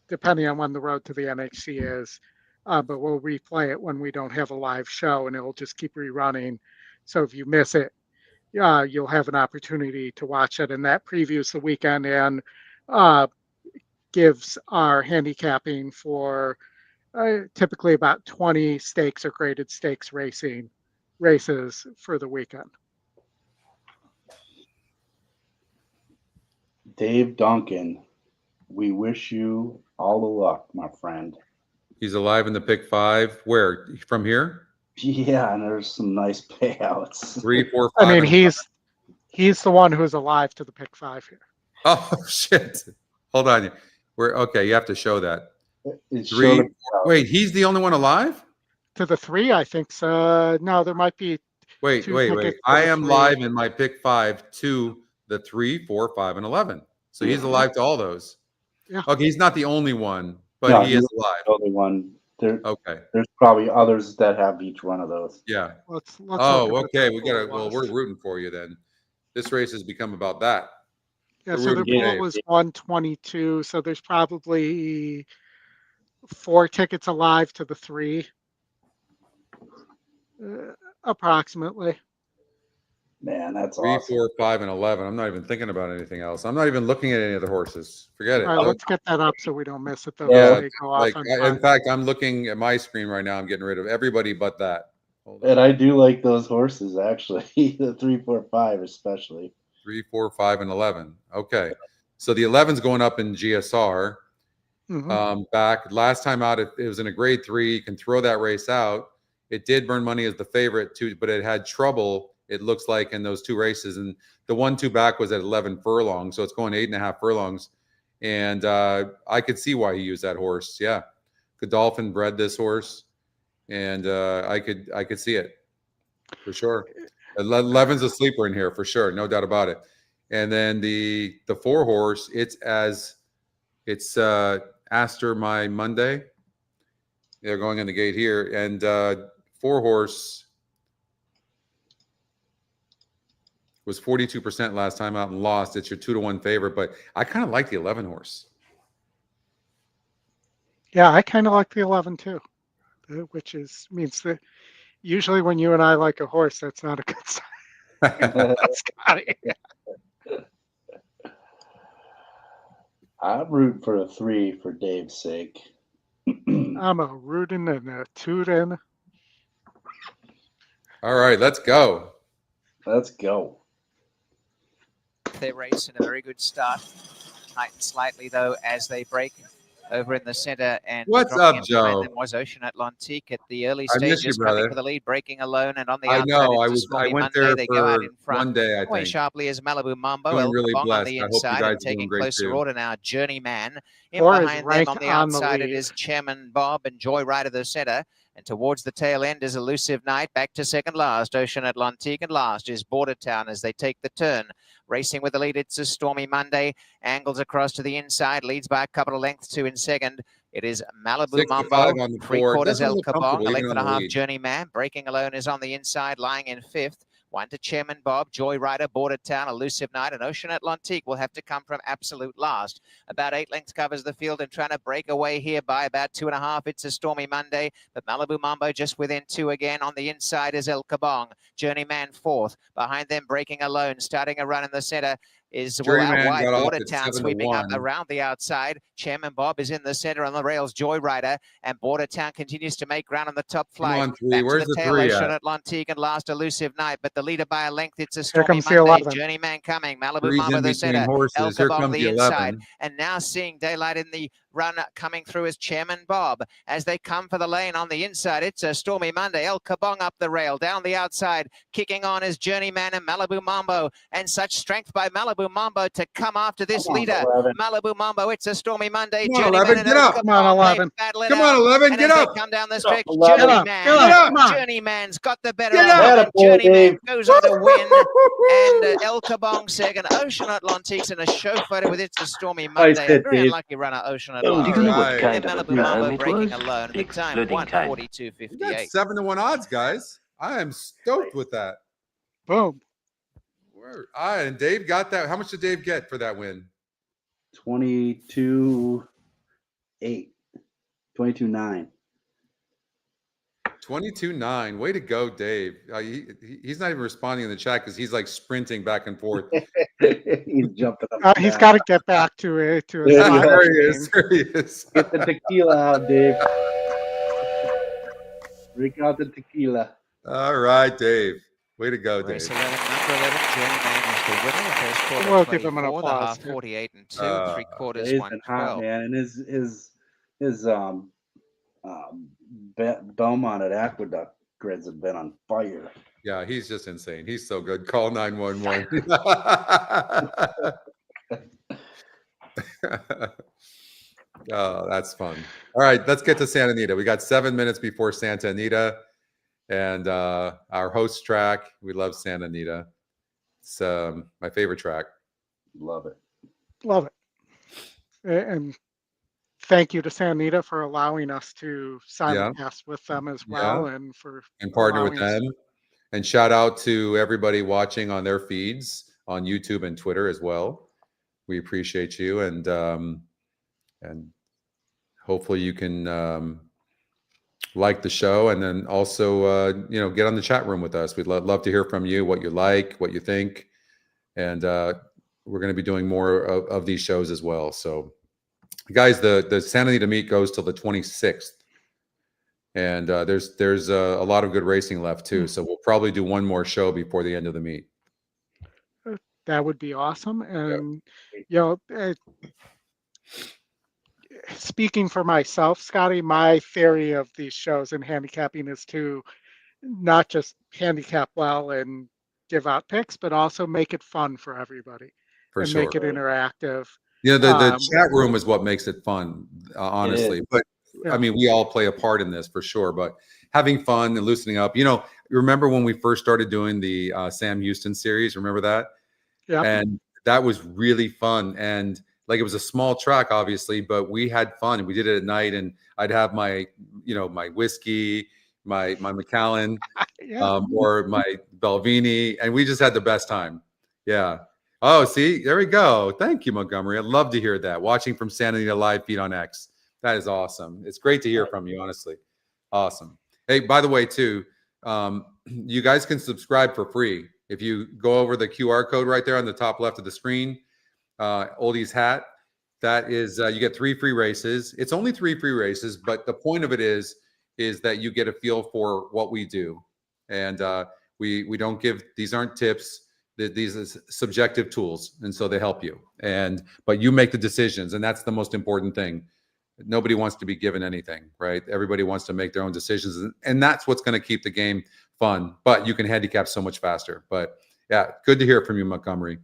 A: depending on when the road to the NHC is. But we'll replay it when we don't have a live show, and it'll just keep rerunning. So if you miss it, you'll have an opportunity to watch it. And that previews the weekend and gives our handicapping for typically about 20 stakes or graded stakes races for the weekend.
C: Dave Duncan, we wish you all the luck, my friend.
B: He's alive in the pick 5. Where? From here?
C: Yeah, and there's some nice payouts.
B: 3, 4, 5.
A: I mean, he's the one who's alive to the pick 5 here.
B: Oh shit! Hold on. We're okay. You have to show that.
C: It's
B: Three.
C: showed-
B: Wait, he's the only one alive?
A: To the 3, I think so. No, there might be.
B: Wait.
A: Two tickets for
B: I
A: the
B: am
A: 3.
B: live in my pick 5 to the 3, 4, 5, and 11. So he's alive to all those.
A: Yeah.
B: Okay, he's not the only one, but
C: No,
B: he is
C: he's
B: alive.
C: the only one.
B: Okay.
C: There's probably others that have each one of those.
B: Yeah.
A: Let's
B: Oh,
A: look at
B: okay.
A: what
B: We
A: the
B: got to.
A: pool
B: Well,
A: was.
B: we're rooting for you then. This race has become about that.
A: Yeah,
B: We're
A: so the
B: rooting for
A: pool
B: Dave.
A: was 122. So there's probably 4 tickets alive to the 3, approximately.
C: Man, that's
B: 3,
C: awesome.
B: 4, 5, and 11. I'm not even thinking about anything else. I'm not even looking at any of the horses. Forget it.
A: All right, let's get that up so we don't miss it though.
B: Yeah,
A: They go off on
B: in
A: time.
B: fact, I'm looking at my screen right now. I'm getting rid of everybody but that. Hold on.
C: And I do like those horses actually. The 3, 4, 5 especially.
B: 3, 4, 5, and 11. Okay. So the 11's going up in GSR. Back last time out, it was in a grade 3. You can throw that race out. It did burn money as the favorite too, but it had trouble. It looks like in those 2 races, and the 1-2 back was at 11 furlongs, so it's going 8.5 furlongs. And I could see why he used that horse. Yeah, Godolphin bred this horse, and I could see it for sure. 11's a sleeper in here for sure, no doubt about it. And then the 4 horse, it's Aster My Monday. They're going in the gate here, and 4 horse was 42% last time out and lost. It's your 2-1 favorite, but I kind of like the 11 horse.
A: Yeah, I kind of like the 11 too, which means that usually when you and I like a horse, that's not a good sign. Scotty.
C: I'm rooting for a 3 for Dave's sake.
A: I'm a rootin' and a tootin'.
B: All right, let's go.
C: Let's go.
L: Their race in a very good start. Tighten slightly though as they break over in the center, and
B: what's
L: dropping
B: up,
L: in behind
B: Joe?
L: them was Ocean Atlantique at the early
B: I miss
L: stages,
B: you,
L: coming
B: brother.
L: for the lead, breaking alone, and on the
B: I
L: outside.
B: know.
L: It's
B: I went
L: Monday.
B: there
L: They go out
B: for
L: in front.
B: one day. I
L: Away
B: think.
L: sharply is Malibu Mambo.
B: Feeling
L: El
B: really
L: Kabong on
B: blessed.
L: the
B: I hope you
L: inside
B: guys
L: and
B: are doing
L: taking
B: great
L: closer
B: too.
L: order now. Journeyman in
A: Or is
L: behind them
A: ranked
L: on the
A: on the
L: outside. It
A: lead.
L: is Chairman Bob and Joyride of the center. And towards the tail end is Elusive Night. Back to second last. Ocean Atlantique, and last is Border Town as they take the turn. Racing with the lead, it's a Stormy Monday. Angles across to the inside. Leads by a couple of lengths, 2 in second. It is Malibu
B: 6 to
L: Mambo.
B: 5 on the
L: 3
B: board.
L: quarters
B: Doesn't
L: El
B: look
L: Kabong.
B: comfortable
L: A
B: even
L: length
B: on
L: and a
B: the
L: half
B: lead.
L: Journeyman. Breaking alone is on the inside, lying in 5th. 1 to Chairman Bob, Joyrider, Border Town, Elusive Night, and Ocean Atlantique will have to come from absolute last. About 8 lengths covers the field and trying to break away here by about 2.5. It's a Stormy Monday, but Malibu Mambo just within 2 again. On the inside is El Kabong. Journeyman 4th. Behind them, breaking alone, starting a run in the center is out
B: Journeyman
L: wide.
B: got off
L: Border
B: at
L: Town
B: 7 to
L: sweeping up
B: 1.
L: around the outside. Chairman Bob is in the center on the rails. Joyrider and Border Town continues to make ground on the top
B: Come
L: flight.
B: on, 3.
L: Back
B: Where's
L: to the
B: the
L: tail,
B: 3
L: Ocean
B: at?
L: Atlantique, and last Elusive Night, but the leader by a length. It's a
A: Here
L: Stormy
A: comes the
L: Monday.
A: 11.
L: Journeyman coming. Malibu
B: 3's
L: Mambo
B: in
L: the
B: between
L: center. El
B: horses. Here
L: Kabong
B: comes
L: the
B: the
L: inside.
B: 11.
L: And now seeing daylight in the run coming through is Chairman Bob. As they come for the lane on the inside, it's a Stormy Monday. El Kabong up the rail. Down the outside, kicking on is Journeyman and Malibu Mambo. And such strength by Malibu Mambo to come after this leader. Malibu Mambo, it's a Stormy Monday.
B: Come on,
L: Journeyman
B: 11,
L: and
B: get
L: El
B: up.
L: Kabong,
A: Come on,
L: they
A: 11.
L: battle it
B: Come
L: out.
B: on, 11.
L: And
B: Get
L: as
B: up.
L: they come down the stretch,
C: 11.
L: Journeyman.
A: Get up. Come on.
L: Journeyman's got the better
B: Get
L: of
B: up.
L: it, and
C: Attaboy,
L: Journeyman
C: Dave.
L: goes on to win. And El Kabong second. Ocean Atlantique's in a show photo with It's a Stormy
C: Nice
L: Monday.
C: hit,
L: A very
C: Dave.
L: unlucky runner, Ocean
K: Oh, do you know
L: Atlantique.
K: what
B: Alright.
K: kind
L: And
K: of a
L: Malibu Mambo
K: time it
L: breaking
K: was?
L: alone. The time
K: Exploding time.
B: You got
L: 1:42.58.
B: 7 to 1 odds, guys. I am stoked with that.
A: Boom.
B: And Dave got that. How much did Dave get for that win?
C: 22-8. 22-9.
B: 22-9. Way to go, Dave. He's not even responding in the chat because he's like sprinting back and forth.
C: He's jumping up.
A: He's got to get back to it. To his
C: Yeah,
A: soccer
B: There he
A: game.
B: is. There he is.
C: Get the tequila out, Dave. Break out the tequila.
B: All right, Dave. Way to go, Dave.
L: Race 11, number 11, Journeyman is the winner. The first quarter,
A: We'll give him an
L: 24, the
A: applause,
L: half,
A: too.
L: 48 and 2, 3 quarters,
C: He's been hot,
L: 112.
C: man, and his Belmont at Aqueduct grids have been on fire.
B: Yeah, he's just insane. He's so good. Call 911. Oh, that's fun. All right, let's get to Santa Anita. We got 7 minutes before Santa Anita, and our host track. We love Santa Anita. It's my favorite track.
C: Love it.
A: Love it. And thank you to Santa Anita for allowing us to simulcast with them as well, and for
B: partner with
A: allowing us-
B: them. And shout out to everybody watching on their feeds on YouTube and Twitter as well. We appreciate you, and hopefully you can like the show, and then also get on the chat room with us. We'd love to hear from you, what you like, what you think, and we're going to be doing more of these shows as well. So, guys, the Santa Anita meet goes till the 26th, and there's a lot of good racing left too. So we'll probably do one more show before the end of the meet.
A: That would be awesome. And speaking for myself, Scotty, my theory of these shows and handicapping is to not just handicap well and give out picks, but also make it fun for everybody and make it interactive.
B: The chat room is what makes it fun, honestly. But I mean, we all play a part in this for sure. But having fun and loosening up. Remember when we first started doing the Sam Houston series? Remember that? Yeah. And that was really fun. And like, it was a small track, obviously, but we had fun, and we did it at night. And I'd have my, my whiskey, my Macallan, or my Belvini, and we just had the best time. Yeah. Oh, see, there we go. Thank you, Montgomery. I'd love to hear that. Watching from Santa Anita live feed on X. That is awesome. It's great to hear from you, honestly. Awesome. Hey, by the way, too, you guys can subscribe for free. If you go over the QR code right there on the top left of the screen, Oldie's hat, that is, you get 3 free races. It's only 3 free races, but the point of it is that you get a feel for what we do. And we don't give, these aren't tips. These are subjective tools, and so they help you. But you make the decisions, and that's the most important thing. Nobody wants to be given anything, right? Everybody wants to make their own decisions, and that's what's going to keep the game fun. But you can handicap so much faster. But yeah, good to hear from you, Montgomery.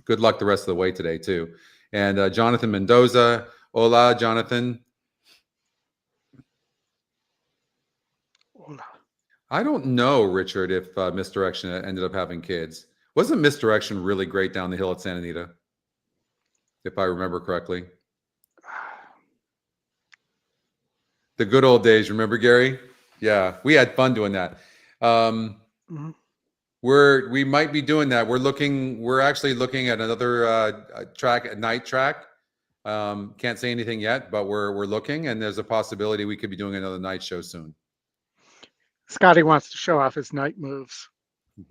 B: Good luck the rest of the way today too. And Jonathan Mendoza, hola, Jonathan.
A: Hola.
B: I don't know, Richard, if Misdirection ended up having kids. Wasn't Misdirection really great down the hill at Santa Anita, if I remember correctly? The good old days, remember, Gary? Yeah, we had fun doing that. We might be doing that. We're actually looking at another track, a night track. Can't say anything yet, but we're looking, and there's a possibility we could be doing another night show soon.
A: Scotty wants to show off his night moves.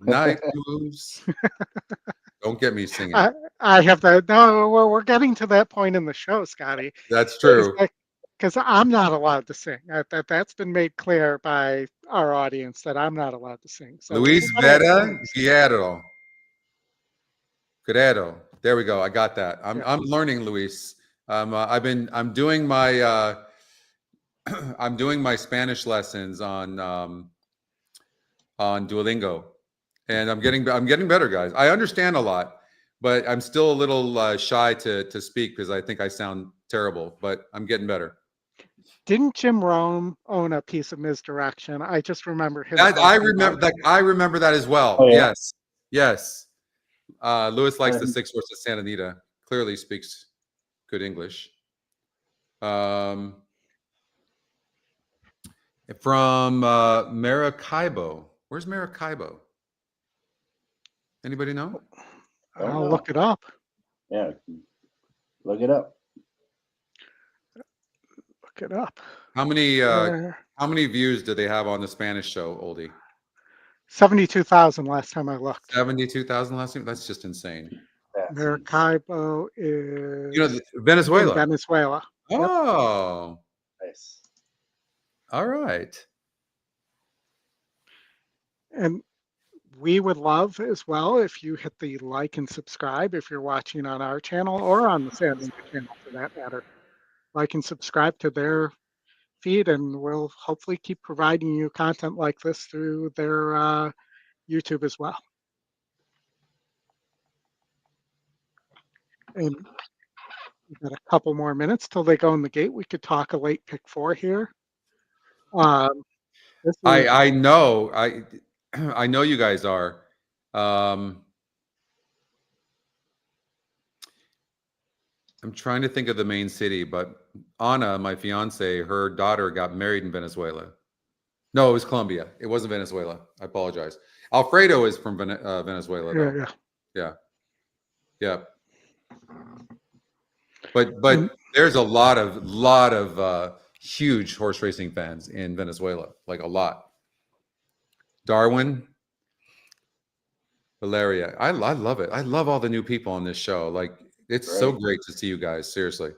B: Night moves. Don't get me singing.
A: I have that. No, we're getting to that point in the show, Scotty.
B: That's true.
A: Because I'm not allowed to sing. That's been made clear by our audience that I'm not allowed to sing. So
B: Luis Vera Guerrero. Guerrero. There we go. I got that. I'm learning, Luis. I'm doing my I'm doing my Spanish lessons on Duolingo, and I'm getting better, guys. I understand a lot, but I'm still a little shy to speak because I think I sound terrible. But I'm getting better.
A: Didn't Jim Rome own a piece of Misdirection? I just remember him.
B: I remember that as well. Oh, yeah. Yes. Lewis likes the 6 horse at Santa Anita. Clearly speaks good English. From Maracaibo. Where's Maracaibo? Anybody know?
A: I'll look it up.
C: Yeah, look it up.
A: Look it up.
B: How many views do they have on the Spanish show, Oldie?
A: 72,000 last time I looked.
B: 72,000 last time? That's just insane.
A: Maracaibo is
B: Venezuela.
A: Venezuela.
B: Oh.
C: Yep. Nice.
B: All right.
A: And we would love as well if you hit the like and subscribe if you're watching on our channel or on the Santa Anita channel for that matter. Like and subscribe to their feed, and we'll hopefully keep providing you content like this through their YouTube as well. And We've got a couple more minutes till they go in the gate. We could talk a late pick 4 here.
B: I know I know you guys are. I'm trying to think of the main city, but Ana, my fiance, her daughter got married in Venezuela. No, it was Colombia. It wasn't Venezuela. I apologize. Alfredo is from Venezuela, though. Yeah. But there's a lot of huge horse racing fans in Venezuela, like a lot. Darwin, Valeria, I love it. I love all the new people on this show. Like, it's so great to see you guys. Seriously,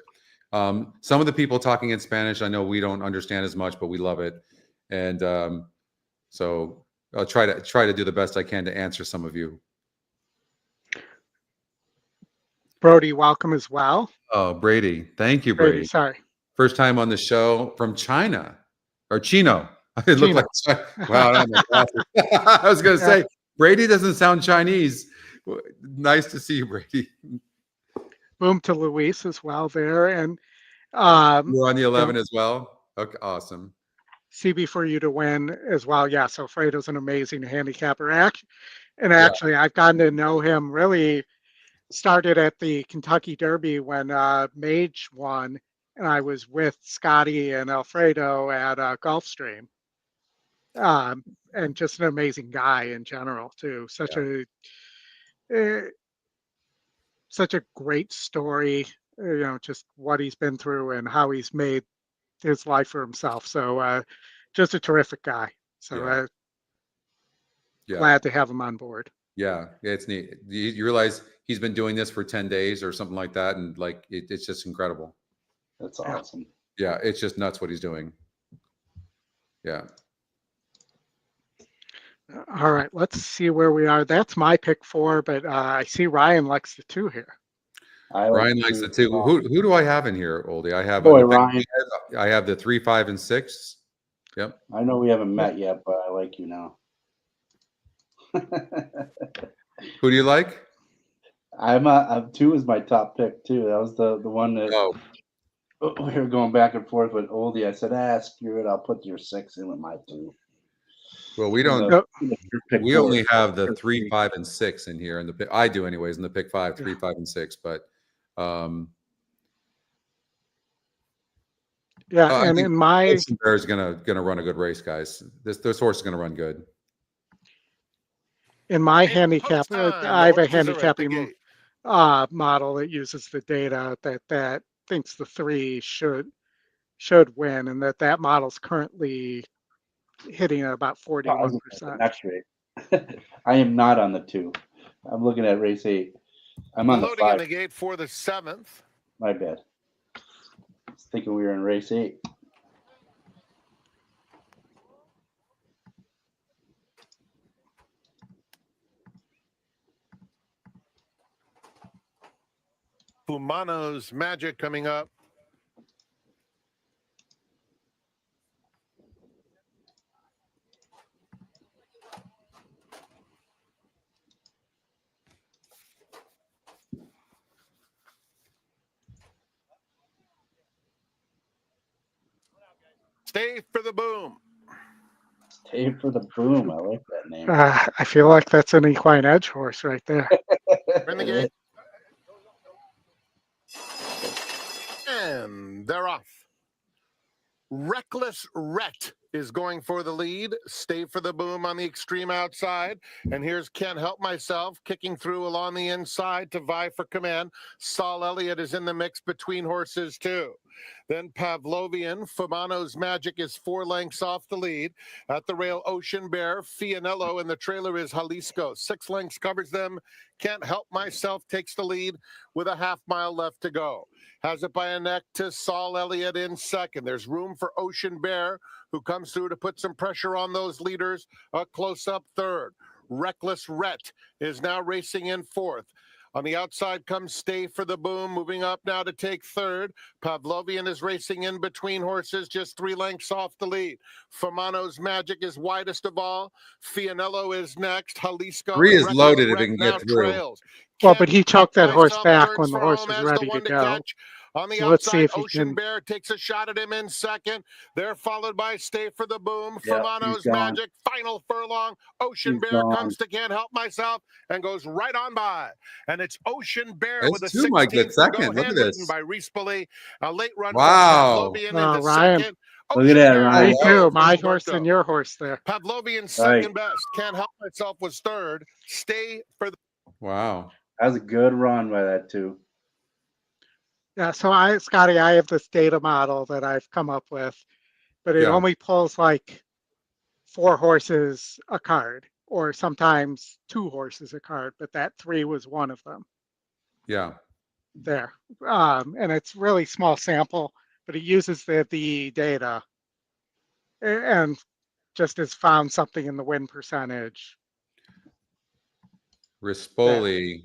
B: some of the people talking in Spanish, I know we don't understand as much, but we love it, and so I'll try to do the best I can to answer some of you.
A: Brody, welcome as well.
B: Oh, Brady, thank you, Brady.
A: Sorry,
B: first time on the show from China or Chino. It looked like wow. I was going to say Brady doesn't sound Chinese. Nice to see you, Brady.
A: Boom to Luis as well there, and
B: you're on the 11 as well. Okay, awesome.
A: CB for you to win as well. Yeah, so Fredo's an amazing handicapper. Actually, I've gotten to know him. Really started at the Kentucky Derby when Mage won, and I was with Scotty and Alfredo at Gulfstream. And just an amazing guy in general too. Such a great story, just what he's been through and how he's made his life for himself. So just a terrific guy. So glad to have him on board.
B: Yeah, it's neat. You realize he's been doing this for 10 days or something like that, and like it's just incredible.
C: That's awesome.
B: Yeah, it's just nuts what he's doing. Yeah.
A: All right, let's see where we are. That's my pick 4, but I see Ryan likes the 2 here.
B: Ryan likes the 2. Who do I have in here, Oldie? I have
C: Ryan.
B: I have the 3, 5, and 6. Yep.
C: I know we haven't met yet, but I like you now.
B: Who do you like?
C: I'm 2 is my top pick too. That was the one that we were going back and forth with Oldie. I said, screw it, I'll put your 6 in with my 2.
B: Well, we don't. We only have the 3, 5, and 6 in here, and the pick. I do anyways in the pick 5, 3, 5, and 6. But
A: and in my
B: Bear is gonna run a good race, guys. This horse is gonna run good.
A: In my handicap, I have a handicapping model that uses the data that thinks the 3 should win, and that model's currently hitting at about 41%.
C: That's right. I am not on the 2. I'm looking at race 8. I'm on the 5.
F: Loading in the gate for the 7th.
C: My bad. I was thinking we were in race 8.
F: Fumano's Magic coming up. Stay for the boom.
C: Stay for the boom. I like that name.
A: I feel like that's an EquinEdge horse right there.
F: In the gate. And they're off. Reckless Rhett is going for the lead. Stay for the boom on the extreme outside. And here's Can't Help Myself kicking through along the inside to vie for command. Saul Elliott is in the mix between horses too. Then Pavlovian, Fumano's Magic is 4 lengths off the lead. At the rail, Ocean Bear, Fianello, and the trailer is Jalisco. 6 lengths covers them. Can't Help Myself takes the lead with a half-mile left to go. Has it by a neck to Saul Elliott in second. There's room for Ocean Bear, who comes through to put some pressure on those leaders. A close-up third. Reckless Rhett is now racing in 4th. On the outside comes Stay for the Boom, moving up now to take 3rd. Pavlovian is racing in between horses, just 3 lengths off the lead. Fumano's Magic is widest of all. Fianello is next. Jalisco.
B: 3 is loaded if it can get through.
A: Well, but he choked that horse back when the horse was ready to go.
F: On the
A: So let's see
F: outside,
A: if he
F: Ocean
A: can.
F: Bear takes a shot at him in second. They're followed by Stay for the Boom,
C: Yeah,
F: Furlano's
C: he's gone.
F: Magic, Final Furlong. Ocean
C: He's
F: Bear
C: gone.
F: comes to Can't Help Myself and goes right on by. And it's Ocean Bear
B: It's
F: with a
B: two, Mike,
F: 16th
B: that's second.
F: go,
B: Look at
F: handwritten
B: this.
F: by Reese Pulley. A late run
B: Wow.
F: from Pavlovian
A: Oh,
F: into
A: Ryan.
F: second.
C: Look at that, Ryan.
A: Me too. My
F: Roberto.
A: horse and your horse there.
F: Pavlovian
C: Right.
F: second best. Can't Help Myself was third. Stay for the
B: Wow.
C: That was a good run by that too.
A: Yeah, so Scotty, I have this data model that I've come up with, but it
B: Yeah.
A: only pulls like 4 horses a card, or sometimes 2 horses a card, but that 3 was one of them
B: Yeah.
A: there. And it's really small sample, but it uses the data and just has found something in the win percentage.
B: Rispoli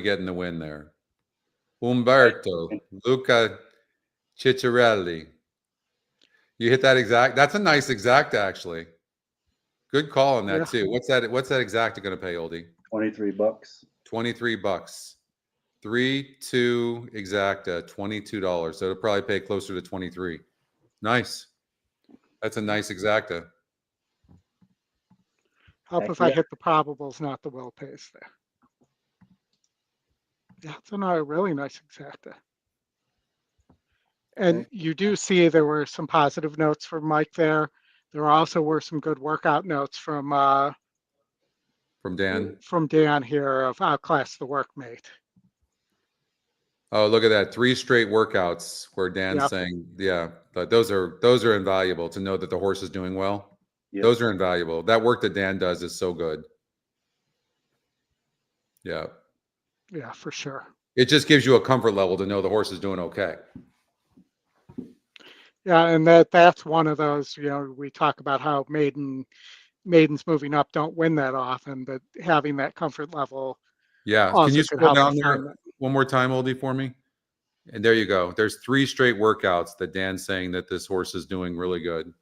B: getting the win there. Umberto, Luca Ciccarelli. You hit that exact. That's a nice exact, actually. Good call on that,
A: Yeah.
B: too. What's that exacta going to pay, Oldie?
C: $23.
B: $23. 3-2 exacta, $22. So it'll probably pay closer to 23. Nice. That's a nice exacta.
A: Help
C: Heck
A: if I
C: yeah.
A: hit the probables, not the will pays there. Yeah, it's another really nice exacta. And
C: Okay.
A: you do see there were some positive notes from Mike there. There also were some good workout notes from Dan here of outclass the workmate.
B: Oh, look at that. 3 straight workouts where Dan's
A: Yep.
B: saying, yeah, but those are invaluable to know that the horse is doing well.
C: Yep.
B: Those are invaluable. That work that Dan does is so good. Yeah.
A: Yeah, for sure.
B: It just gives you a comfort level to know the horse is doing okay.
A: Yeah, and that's one of those, we talk about how maidens moving up don't win that often, but having that comfort level
B: Yeah. Can
A: also
B: you
A: could
B: scroll
A: help
B: down
A: define
B: there
A: that.
B: one more time, Oldie, for me? And there you go. There's 3 straight workouts that Dan's saying that this horse is doing really good.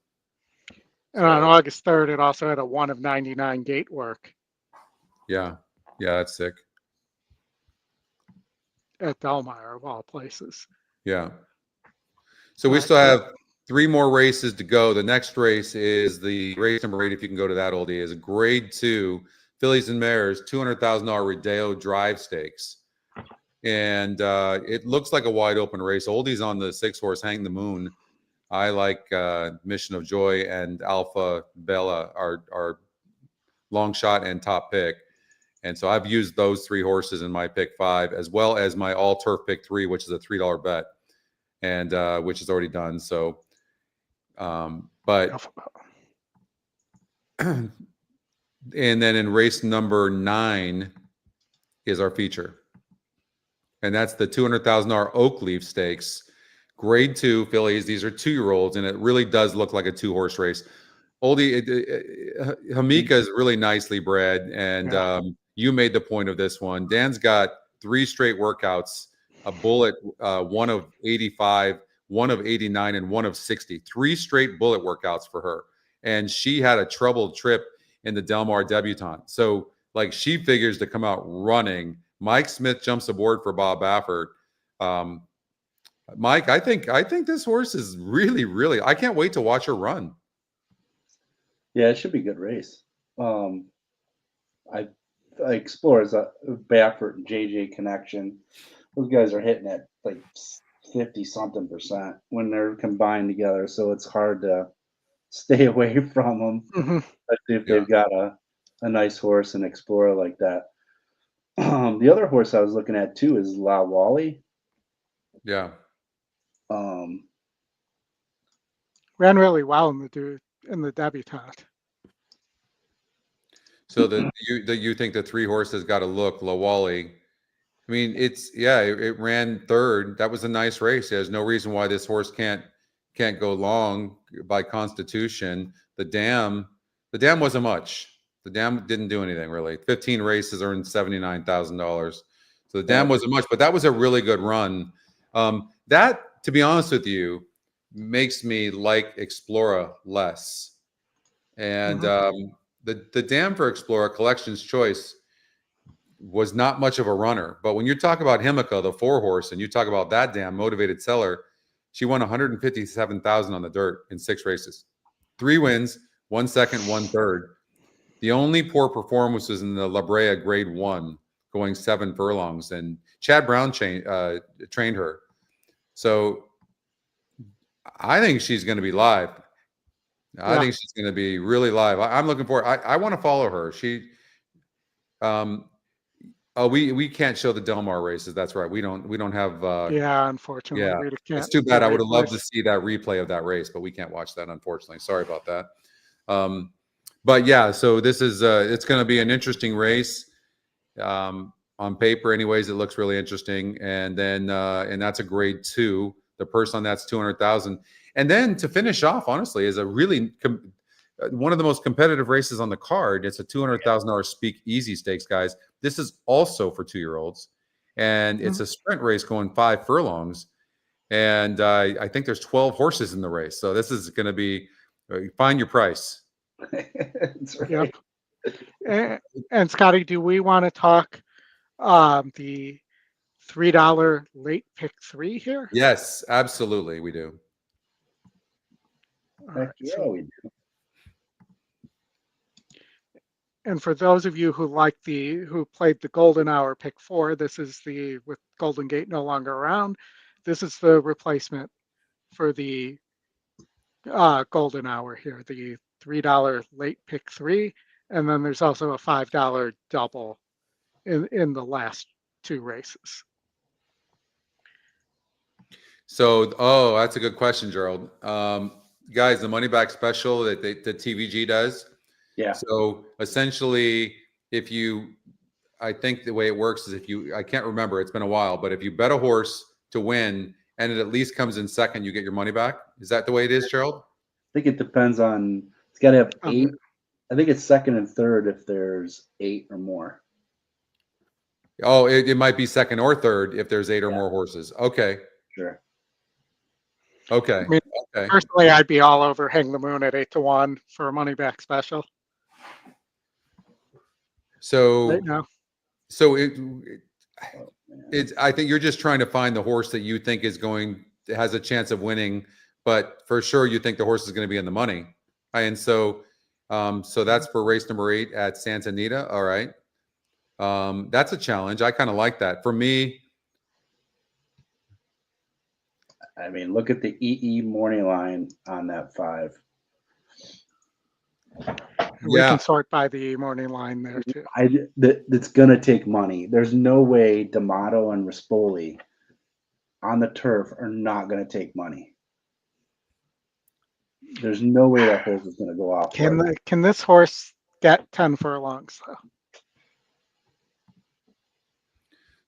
A: And on August 3rd, it also had a 1 of 99 gate work
B: Yeah. Yeah, that's sick.
A: at Delmire, of all places.
B: Yeah. So we still have 3 more races to go. The next race is the race number 8. If you can go to that, Oldie, is a Grade 2 Fillies and Mares $200,000 Rodeo Drive Stakes, and it looks like a wide open race. Oldie's on the 6 horse Hang the Moon. I like Mission of Joy and Alpha Bella, our long shot and top pick. And so I've used those 3 horses in my pick 5, as well as my all turf pick 3, which is a $3 bet, and which is already done. So, but and then in race number 9 is our feature, and that's the $200,000 Oak Leaf Stakes, Grade 2 Fillies. These are 2-year-olds, and it really does look like a 2-horse race. Oldie, Hamika is really nicely bred, and you made the point of this one. Dan's got 3 straight workouts, a bullet, 1 of 85, 1 of 89, and 1 of 60. 3 straight bullet workouts for her. And she had a troubled trip in the Del Mar debutante. So, like, she figures to come out running. Mike Smith jumps aboard for Bob Baffert. Mike, I think this horse is really, really, I can't wait to watch her run.
C: Yeah, it should be a good race. I Explorers, Baffert and JJ connection. Those guys are hitting at like 50-something% when they're combined together. So it's hard to stay away from them, especially if they've got a nice horse and Explorer like that. The other horse I was looking at too is La Wally.
B: Yeah.
A: Ran really well in the debutante.
B: So that you think the 3 horses got to look Lawali. I mean, it ran 3rd. That was a nice race. There's no reason why this horse can't go long by constitution. The dam wasn't much. The dam didn't do anything really. 15 races, earned $79,000. So the dam wasn't much, but that was a really good run. That, to be honest with you, makes me like Explora less. And the dam for Explorer, Collection's Choice, was not much of a runner. But when you talk about Himika, the 4-horse, and you talk about that damn motivated seller, she won 157,000 on the dirt in 6 races, 3 wins, 1 second, 1 third. The only poor performance was in the La Brea Grade 1, going 7 furlongs, and Chad Brown trained her. So I think she's going to be live. I think she's going to be really live. I'm looking forward. I want to follow her. She, we can't show the Del Mar races. That's right. We don't have.
A: Unfortunately,
B: yeah,
A: we can't.
B: it's too bad. I would have loved to see that replay of that race, but we can't watch that, unfortunately. Sorry about that. But yeah, so this is it's going to be an interesting race. On paper, anyways, it looks really interesting. And then and that's a Grade 2. The purse on that's 200,000. And then to finish off, honestly, is a really one of the most competitive races on the card. It's a $200,000 Speakeasy Stakes, guys. This is also for 2-year-olds, and it's a sprint race going 5 furlongs. And I think there's 12 horses in the race, so this is going to be find your price.
C: That's right.
A: And Scotty, do we want to talk the $3 late pick 3 here?
B: Yes, absolutely, we do.
A: Right,
C: we do.
A: And for those of you who played the Golden Hour pick 4, this is with Golden Gate no longer around. This is the replacement for the Golden Hour here, the $3 late pick 3, and then there's also a $5 double in the last 2 races.
B: So, that's a good question, Gerald. Guys, the money back special that the TVG does.
C: Yeah.
B: So essentially, I think the way it works is I can't remember, it's been a while, but if you bet a horse to win and it at least comes in second, you get your money back. Is that the way it is, Gerald?
C: I think it depends on, it's got to have 8. I think it's second and third if there's 8 or more.
B: Oh, it might be second or third if there's 8 or more horses. Okay.
C: Sure.
B: Okay.
A: I mean, personally, I'd be all over Hang the Moon at 8-1 for a money back special.
B: So
A: right now.
B: So I think you're just trying to find the horse that you think has a chance of winning, but for sure you think the horse is going to be in the money. And so that's for race number 8 at Santa Anita. All right. That's a challenge. I kind of like that. For me,
C: I mean, look at the EE morning line on that 5.
A: We can sort by the morning line there too.
C: That's gonna take money. There's no way D'Amato and Rispoli on the turf are not gonna take money. There's no way that horse is gonna go off.
A: Can this horse get 10 furlongs though?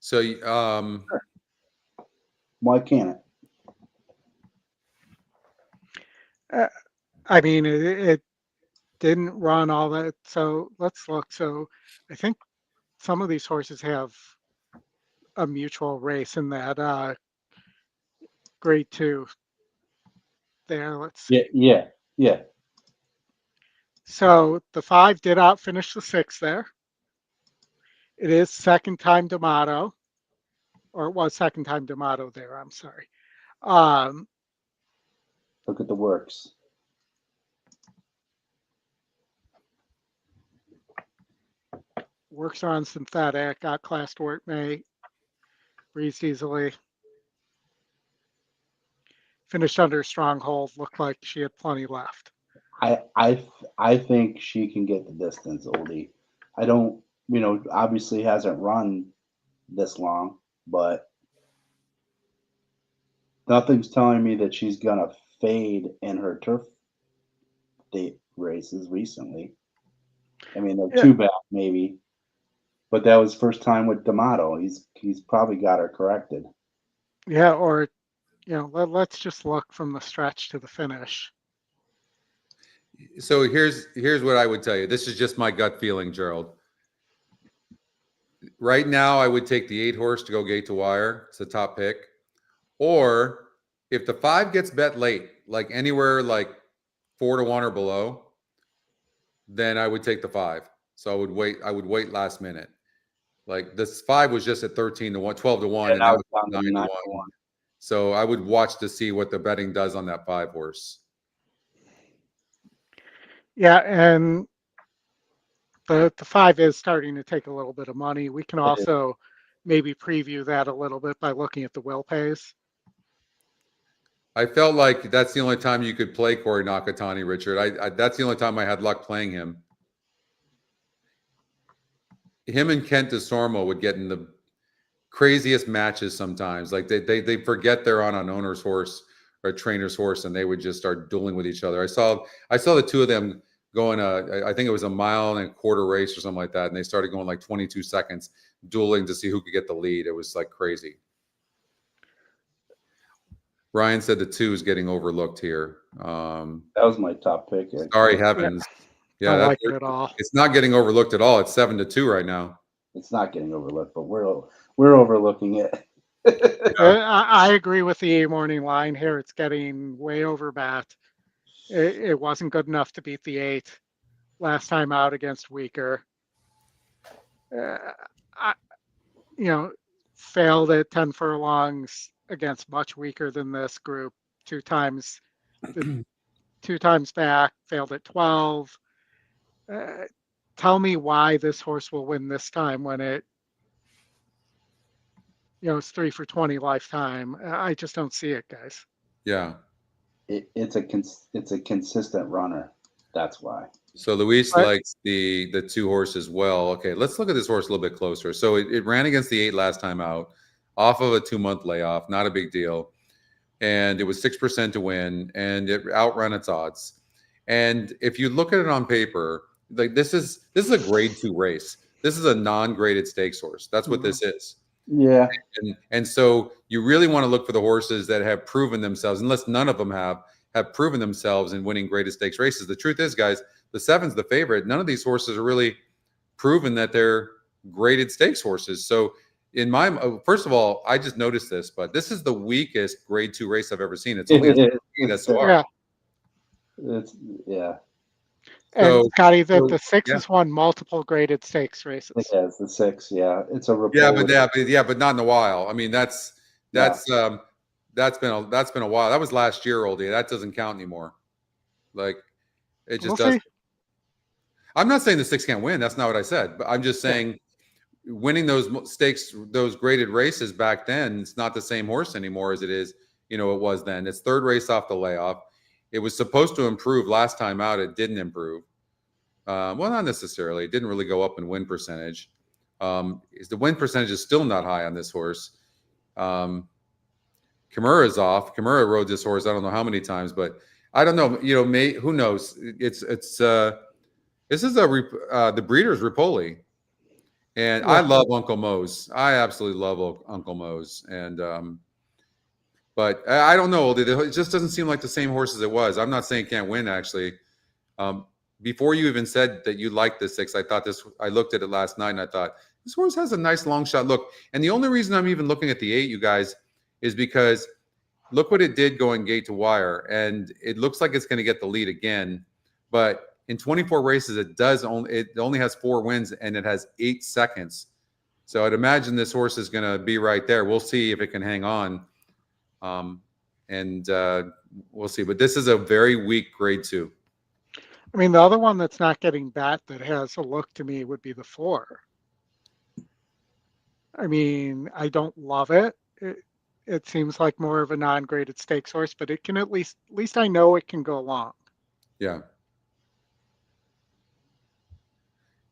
B: So
C: sure. Why can't it?
A: I mean, it didn't run all that. So let's look. So I think some of these horses have a mutual race in that Grade 2 there. Let's see.
C: Yeah.
A: So the 5 did outfinish the 6 there. It is second time D'Amato, or it was second time D'Amato there. I'm sorry.
C: Look at the works.
A: Works are on synthetic, got classed work May, breezed easily. Finished under a stronghold, looked like she had plenty left.
C: I think she can get the distance, Oldie. I don't, obviously hasn't run this long, but nothing's telling me that she's gonna fade in her turf date races recently. I mean, they're 2 back maybe, but that was first time with D'Amato. He's probably got her corrected.
A: Yeah, or let's just look from the stretch to the finish.
B: So here's what I would tell you. This is just my gut feeling, Gerald. Right now, I would take the 8 horse to go gate to wire. It's the top pick. Or if the 5 gets bet late, like anywhere like 4-1 or below, then I would take the 5. So I would wait last minute. Like this 5 was just at 13 to 1, 12 to 1,
C: Yeah,
B: and
C: now
B: now
C: it's
B: it's
C: down to
B: 9 to
C: 9
B: 1.
C: to 1.
B: So I would watch to see what the betting does on that 5 horse.
A: Yeah, and the 5 is starting to take a little bit of money. We can also maybe preview that a little bit by looking at the will pays.
B: I felt like that's the only time you could play Corey Nakatani, Richard. That's the only time I had luck playing him. Him and Kent DeSormo would get in the craziest matches sometimes. Like they forget they're on an owner's horse or a trainer's horse, and they would just start dueling with each other. I saw the two of them going I think it was a 1.25 mile race or something like that, and they started going like 22 seconds dueling to see who could get the lead. It was like crazy. Ryan said the 2 is getting overlooked here.
C: That was my top pick.
B: Sorry heavens. Yeah,
A: don't like it at all.
B: It's not getting overlooked at all. It's 7-2 right now.
C: It's not getting overlooked, but we're overlooking it.
A: I agree with the morning line here. It's getting way over bat. It wasn't good enough to beat the 8 last time out against weaker. Failed at 10 furlongs against much weaker than this group 2 times. 2 times back, failed at 12. Tell me why this horse will win this time when it's 3 for 20 lifetime. I just don't see it, guys.
B: Yeah.
C: It's a consistent runner. That's why.
B: So Luis likes the 2 horses well. Okay, let's look at this horse a little bit closer. So it ran against the 8 last time out, off of a 2-month layoff, not a big deal. And it was 6% to win, and it outran its odds. And if you look at it on paper, like this is a grade 2 race. This is a non-graded stakes horse. That's what this is.
C: Yeah.
B: And so you really want to look for the horses that have proven themselves, unless none of them have proven themselves in winning graded stakes races. The truth is, guys, the 7's the favorite. None of these horses are really proven that they're graded stakes horses. So first of all, I just noticed this, but this is the weakest grade 2 race I've ever seen. It's only a SOR.
C: Yeah.
A: And Scotty, the 6 has won multiple graded stakes races.
C: Yeah, it's the 6. Yeah, it's a
B: but not in a while. I mean, that's been a while. That was last year, Oldy. That doesn't count anymore. Like it just doesn't. I'm not saying the 6 can't win. That's not what I said. But I'm just saying winning those stakes, those graded races back then, it's not the same horse anymore as it is. It was then. It's 3rd race off the layoff. It was supposed to improve last time out. It didn't improve. Well, not necessarily. It didn't really go up in win percentage. The win percentage is still not high on this horse. Kimura is off. Kimura rode this horse I don't know how many times, but I don't know. Who knows? This is the breeder's Ripoli, and I love Uncle Moe's. I absolutely love Uncle Moe's, and but I don't know. It just doesn't seem like the same horse as it was. I'm not saying it can't win, actually. Before you even said that you liked the 6, I looked at it last night and I thought, this horse has a nice long shot look. And the only reason I'm even looking at the 8, you guys, is because look what it did going gate to wire. And it looks like it's going to get the lead again. But in 24 races, it only has 4 wins and it has 8 seconds. So I'd imagine this horse is going to be right there. We'll see if it can hang on. We'll see. But this is a very weak grade 2.
A: I mean, the other one that's not getting bat that has a look to me would be the 4. I mean, I don't love it. It seems like more of a non-graded stakes horse, but it can at least I know it can go long.
B: Yeah.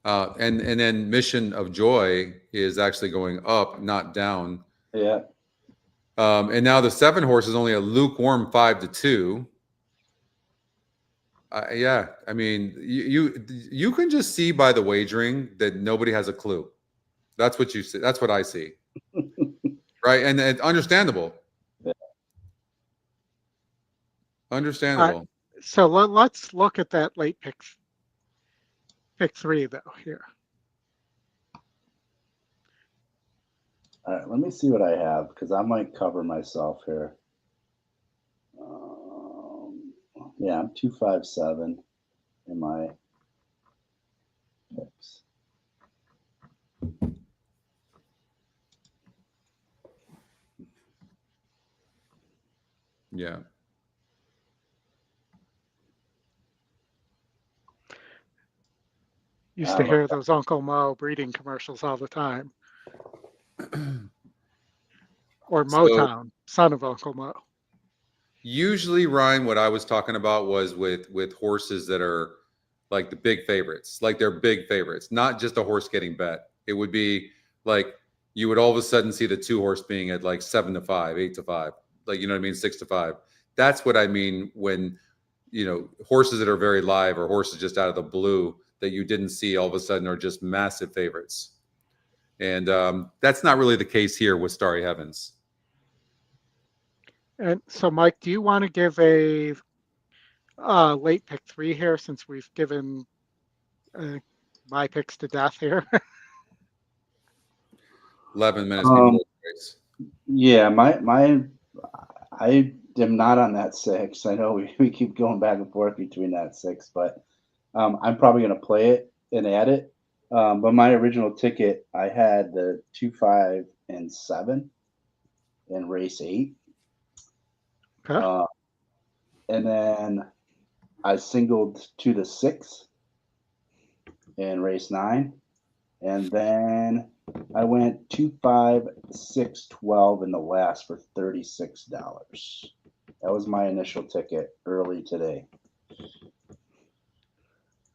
B: And then Mission of Joy is actually going up, not down.
C: Yeah.
B: And now the 7 horse is only a lukewarm 5-2. Yeah, I mean, you can just see by the wagering that nobody has a clue. That's what you see. That's what I see. Right, and it's understandable.
C: Yeah.
B: Understandable.
A: So let's look at that late pick 3 though here.
C: All right, let me see what I have because I might cover myself here. Yeah, I'm 257 in my picks.
B: Yeah.
A: Used to hear those Uncle Mo breeding commercials all the time. Or Motown, son of Uncle Mo.
B: Usually, Ryan, what I was talking about was with horses that are like the big favorites, like they're big favorites, not just a horse getting bet. It would be like you would all of a sudden see the 2-horse being at like 7-5, 8-5, like, you know what I mean, 6-5. That's what I mean when, you know, horses that are very live or horses just out of the blue that you didn't see all of a sudden are just massive favorites. And that's not really the case here with Starry Heavens.
A: And so, Mike, do you want to give a late pick 3 here, since we've given my picks to death here?
B: 11 minutes before the race.
C: Yeah, I am not on that 6. I know we keep going back and forth between that 6, but I'm probably going to play it and add it. But my original ticket, I had the 2, 5, and 7 in race 8.
A: Okay.
C: And then I singled to the 6 in race 9. And then I went 2, 5, 6, 12 in the last for $36. That was my initial ticket early today.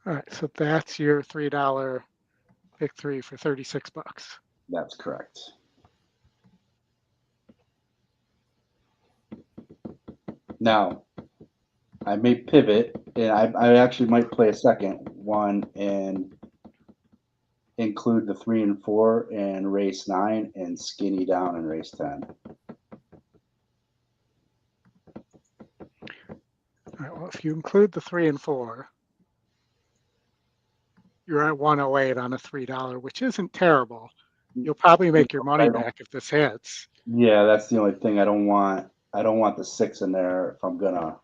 A: All right, so that's your $3 pick 3 for $36.
C: That's correct. Now, I may pivot, and I actually might play a second one and include the 3 and 4 in race 9 and skinny down in race 10.
A: All right, well, if you include the 3 and 4, you're at 108 on a $3, which isn't terrible. You'll probably make your money back if this hits.
C: Yeah, that's the only thing. I don't want the 6 in there if I'm gonna.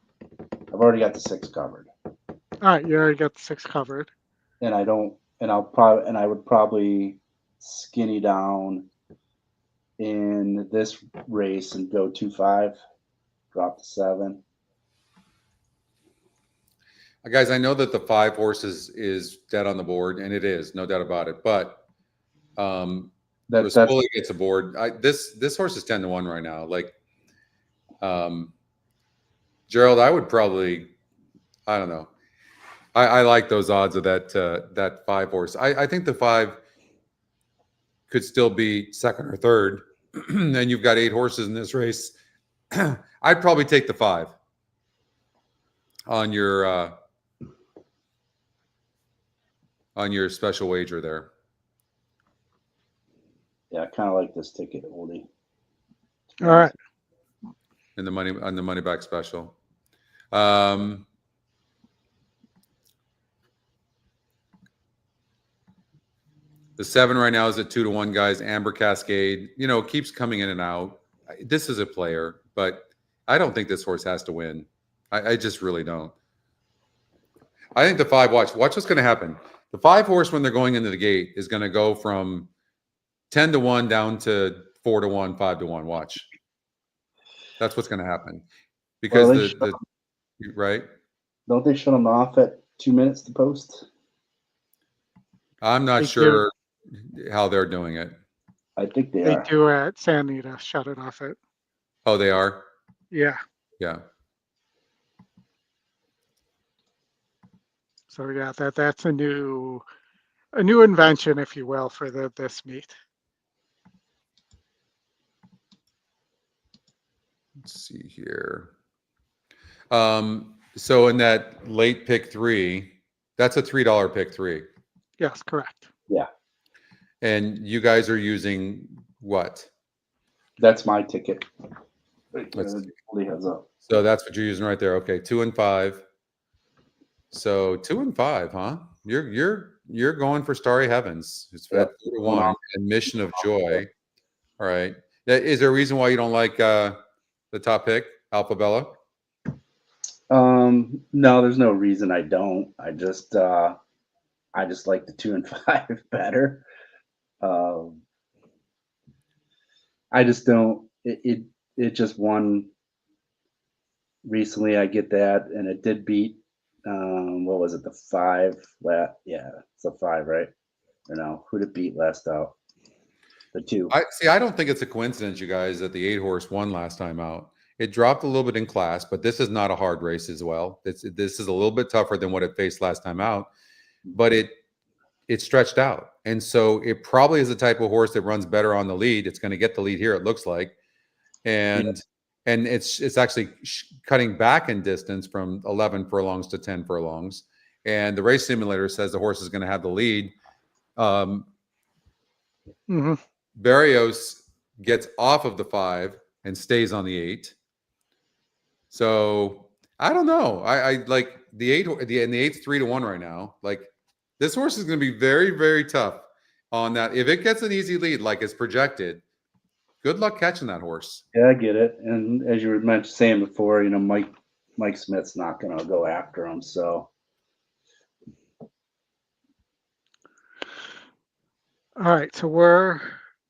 C: I've already got the 6 covered.
A: All right, you already got the 6 covered.
C: And I would probably skinny down in this race and go 2, 5, drop to 7.
B: Guys, I know that the 5 horses is dead on the board, and it is, no doubt about it. But Rispoli gets aboard. This horse is 10-1 right now. Like, Gerald, I would probably, I don't know. I like those odds of that 5 horse. I think the 5 could still be second or third. And you've got 8 horses in this race. I'd probably take the 5 on your special wager there.
C: Yeah, I kind of like this ticket, Oldy.
A: All right.
B: In the money back special. The 7 right now is at 2-1, guys. Amber Cascade, you know, keeps coming in and out. This is a player, but I don't think this horse has to win. I just really don't. I think the 5, watch what's going to happen. The 5 horse, when they're going into the gate, is going to go from 10-1 down to 4-1, 5-1. Watch. That's what's going to happen. Because right?
C: Don't they shut them off at 2 minutes to post?
B: I'm not sure how they're doing it.
C: I think they
A: are. They do at Santa Anita, shut it off at.
B: Oh, they are?
A: Yeah.
B: Yeah.
A: So yeah, that's a new invention, if you will, for this meet.
B: Let's see here. So in that late pick 3, that's a $3 pick 3.
A: Yes, correct.
C: Yeah.
B: And you guys are using what?
C: That's my ticket.
B: So that's what you're using right there. Okay, 2 and 5. So 2 and 5, huh? You're going for Starry Heavens. It's at 4-1 and Mission of Joy. All right. Is there a reason why you don't like the top pick, Alpha Bella?
C: No, there's no reason I don't. I just like the 2 and 5 better. I just don't. It just won recently. I get that, and it did beat. What was it? The 5. Yeah, it's a 5, right? Or no? Who did it beat last out? The 2.
B: I don't think it's a coincidence, you guys, that the 8-horse won last time out. It dropped a little bit in class, but this is not a hard race as well. This is a little bit tougher than what it faced last time out, but it stretched out. And so it probably is the type of horse that runs better on the lead. It's going to get the lead here, it looks like. And it's actually cutting back in distance from 11 furlongs to 10 furlongs. And the race simulator says the horse is going to have the lead. Barrios gets off of the 5 and stays on the 8. So I don't know. I like the 8, and the 8's 3-1 right now. Like, this horse is going to be very, very tough on that. If it gets an easy lead like it's projected, good luck catching that horse.
C: Yeah, I get it. And as you were saying before, Mike Smith's not going to go after him. So.
A: All right, so we're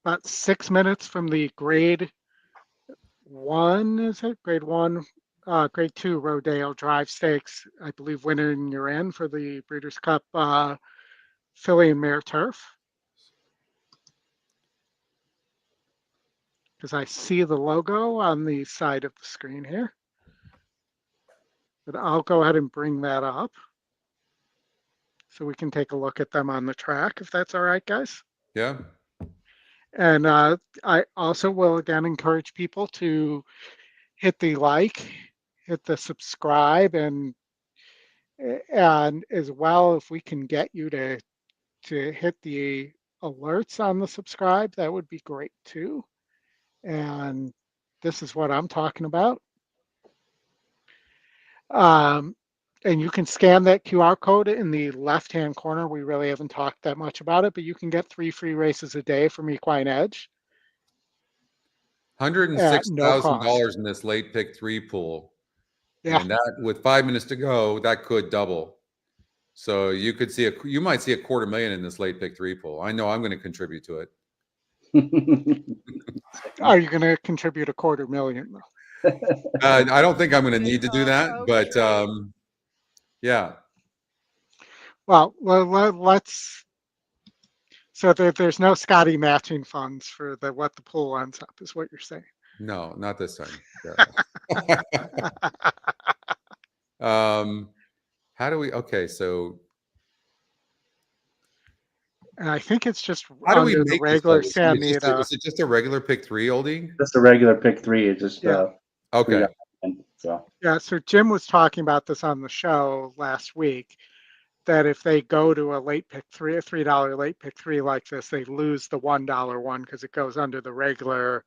A: about 6 minutes from the grade 1, is it? Grade 1, grade 2 Rodeo Drive Stakes. I believe winner in your end for the Breeders' Cup filly and mare turf. Because I see the logo on the side of the screen here. But I'll go ahead and bring that up so we can take a look at them on the track, if that's all right, guys.
B: Yeah.
A: And I also will again encourage people to hit the like, hit the subscribe, and as well, if we can get you to hit the alerts on the subscribe, that would be great too. And this is what I'm talking about. And you can scan that QR code in the left-hand corner. We really haven't talked that much about it, but you can get 3 free races a day from EquinEdge.
B: $106,000 in this late pick 3 pool. Yeah. And that, with 5 minutes to go, that could double. So you could see you might see $250,000 in this late pick 3 pool. I know I'm going to contribute to it.
A: Are you going to contribute $250,000 though?
B: I don't think I'm going to need to do that, but yeah.
A: Well, let's. So there's no Scotty matching funds for what the pool ends up, is what you're saying?
B: No, not this time. How do we? Okay, so.
A: And I think it's just
B: How do we
A: under the regular Santa Anita.
B: Is it just a regular pick 3, Oldie?
C: Just a regular pick 3. It's just
B: okay.
C: So
A: so Jim was talking about this on the show last week, that if they go to a late pick 3, a $3 late pick 3 like this, they lose the $1 one because it goes under the regular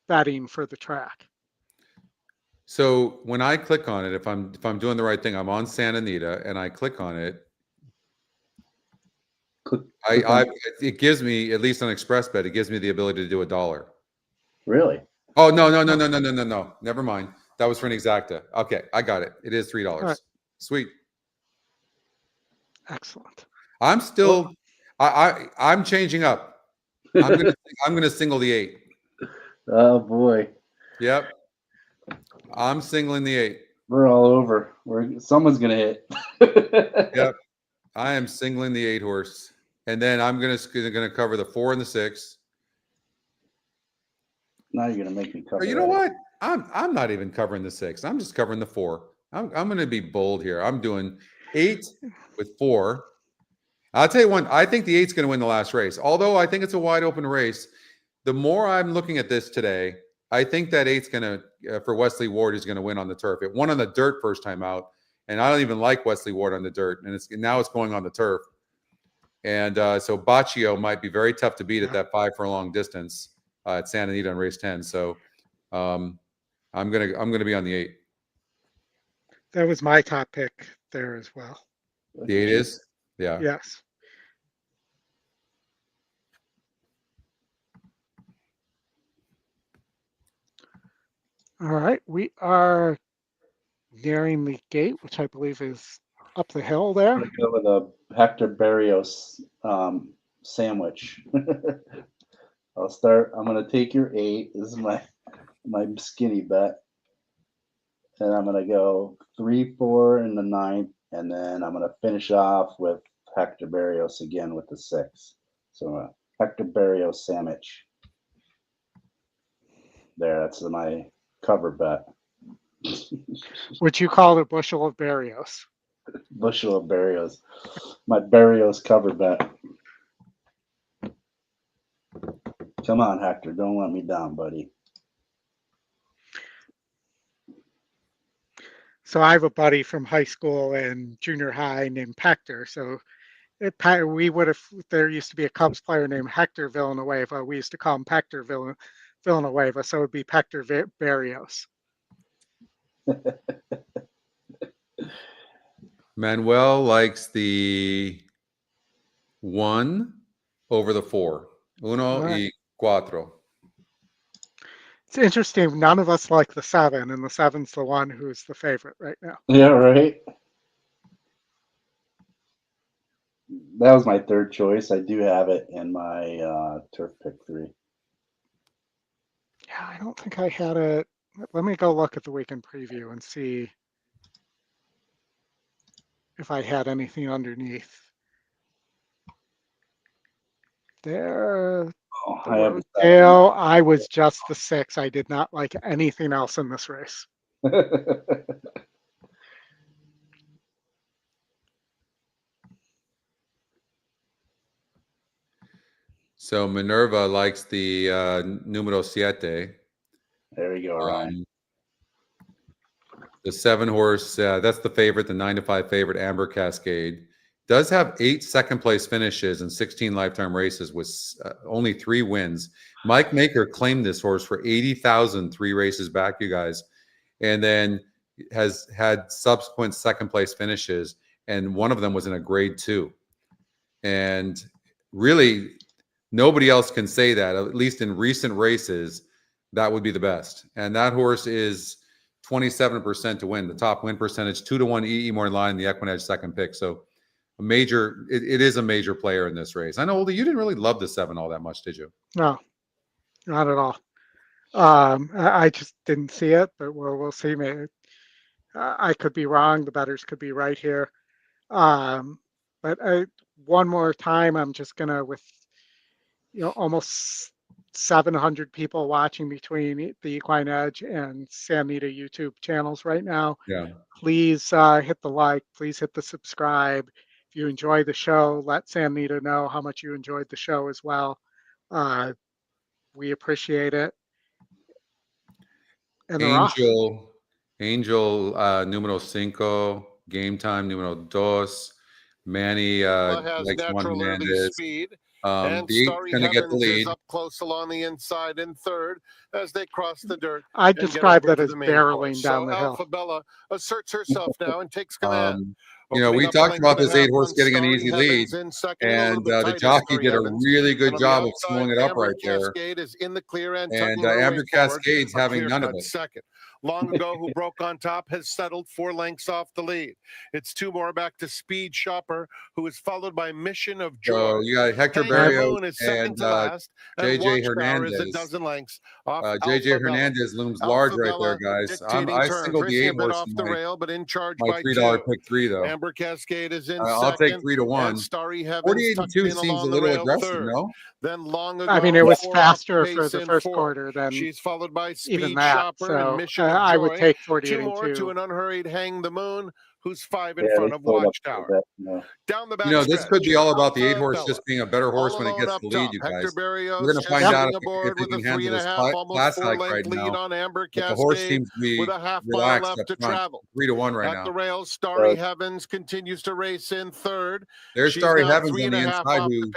A: betting for the track.
B: So when I click on it, if I'm doing the right thing, I'm on Santa Anita and I click on it. It gives me, at least on Express Bet, it gives me the ability to do $1.
C: Really?
B: Oh no. Never mind. That was for an exacta. Okay, I got it. It is $3. Right. Sweet.
A: Excellent.
B: I'm still I'm changing up. I'm gonna single the 8.
C: Oh boy.
B: Yep. I'm singling the 8.
C: We're all over. Someone's gonna hit.
B: Yep. I am singling the 8 horse. And then I'm gonna cover the 4 and the 6.
C: Now you're gonna make me cover.
B: You know what? I'm not even covering the 6. I'm just covering the 4. I'm gonna be bold here. I'm doing 8 with 4. I'll tell you one. I think the 8's gonna win the last race. Although I think it's a wide open race. The more I'm looking at this today, I think that 8's gonna for Wesley Ward is gonna win on the turf. It won on the dirt first time out, and I don't even like Wesley Ward on the dirt, and now it's going on the turf. And so Baccio might be very tough to beat at that 5 furlong distance at Santa Anita on race 10. So I'm gonna be on the 8.
A: That was my top pick there as well.
B: The 8 is? Yeah.
A: Yes. All right, we are nearing the gate, which I believe is up the hill there.
C: I'm gonna go with a Hector Barrios sandwich. I'll start. I'm gonna take your 8. This is my skinny bet, and I'm gonna go 3, 4 in the 9th, and then I'm gonna finish off with Hector Barrios again with the 6. So Hector Barrios sandwich. There, that's my cover bet.
A: Which you call a bushel of Barrios.
C: Bushel of Barrios. My Barrios cover bet. Come on, Hector. Don't let me down, buddy.
A: So I have a buddy from high school and junior high named Hector. So we would have, there used to be a Cubs player named Hector Villanueva. We used to call him Hector Villanueva. So it would be Hector Barrios.
B: Manuel likes the 1 over the 4. Uno y cuatro.
A: It's interesting. None of us like the 7, and the 7's the one who's the favorite right now.
C: Yeah, right. That was my third choice. I do have it in my turf pick 3.
A: Yeah, I don't think I had it. Let me go look at the weekend preview and see if I had anything underneath. There, Rodeo, I was just the 6. I did not like anything else in this race.
B: So Minerva likes the numero 7.
C: There we go, Ryan.
B: The 7 horse, that's the favorite, the 9-5 favorite, Amber Cascade. Does have 8 second-place finishes and 16 lifetime races with only 3 wins. Mike Maker claimed this horse for $80,000 3 races back, you guys, and then has had subsequent second-place finishes, and one of them was in a grade 2. And really, nobody else can say that, at least in recent races, that would be the best. And that horse is 27% to win, the top win percentage, 2-1 EE more in line, the EquinEdge second pick. So a major, it is a major player in this race. I know, Oldy, you didn't really love the 7 all that much, did you?
A: No, not at all. I just didn't see it, but we'll see. Maybe I could be wrong. The bettors could be right here. But one more time, I'm just gonna, with almost 700 people watching between the EquinEdge and Santa Anita YouTube channels right now.
B: Yeah.
A: Please hit the like. Please hit the subscribe. If you enjoy the show, let Santa Anita know how much you enjoyed the show as well. We appreciate it. And
B: Angel numero 5, Game Time numero 2, Manny likes Juan Hernandez.
F: Speed.
B: And
F: the 8's
B: going to get the lead.
F: Is up close along the inside in 3rd as they cross the dirt.
A: I describe that as barreling down the hill.
F: Alpha Bella asserts herself now and takes command.
B: We talked about this 8 horse getting an easy lead, and the jockey did a really good job of slowing it up right there.
F: Is in the clear and
B: Amber Cascade's having none of it.
F: Second. Long ago, who broke on top, has settled 4 lengths off the lead. It's 2 more back to Speed Shopper, who is followed by Mission of Joy.
B: So you got Hector Barrios and JJ Hernandez.
F: A dozen lengths off
B: JJ Hernandez looms large right there, guys. I singled the 8 horse
F: off the rail, but in charge
B: my
F: by
B: $3 pick 3 though.
F: Amber Cascade is in
B: I'll take 3-1. 48-2 seems a little aggressive, no?
F: Then long ago,
A: I mean, it was faster for the first quarter than
F: she's followed by Speed
A: even that.
F: Shopper
A: So
F: and Mission of
A: I would
F: Joy.
A: take
F: 2 more
A: 48-2.
F: to an unhurried Hang the Moon, who's 5 in front of Watchtower. Down the back
B: this could be all about the 8 horse just being a better horse when it gets the lead, you guys. We're going to find out if he can handle this class hike right now. But the horse seems to be relaxed up front. 3-1 right now.
F: At the rails, Starry Heavens continues to race in 3rd.
B: There's Starry Heavens on the inside
F: who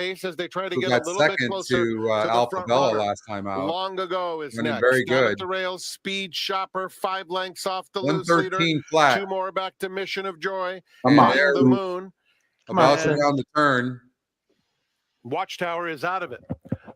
B: got second to Alpha Bella last time out.
F: Long ago is
B: running
F: next.
B: very
F: Down
B: good.
F: at the rails, Speed Shopper, 5 lengths off the loose
B: 113
F: leader.
B: flat.
F: 2 more back to Mission of Joy.
B: Come on.
F: The Moon.
B: About around the turn.
F: Watchtower is out of it.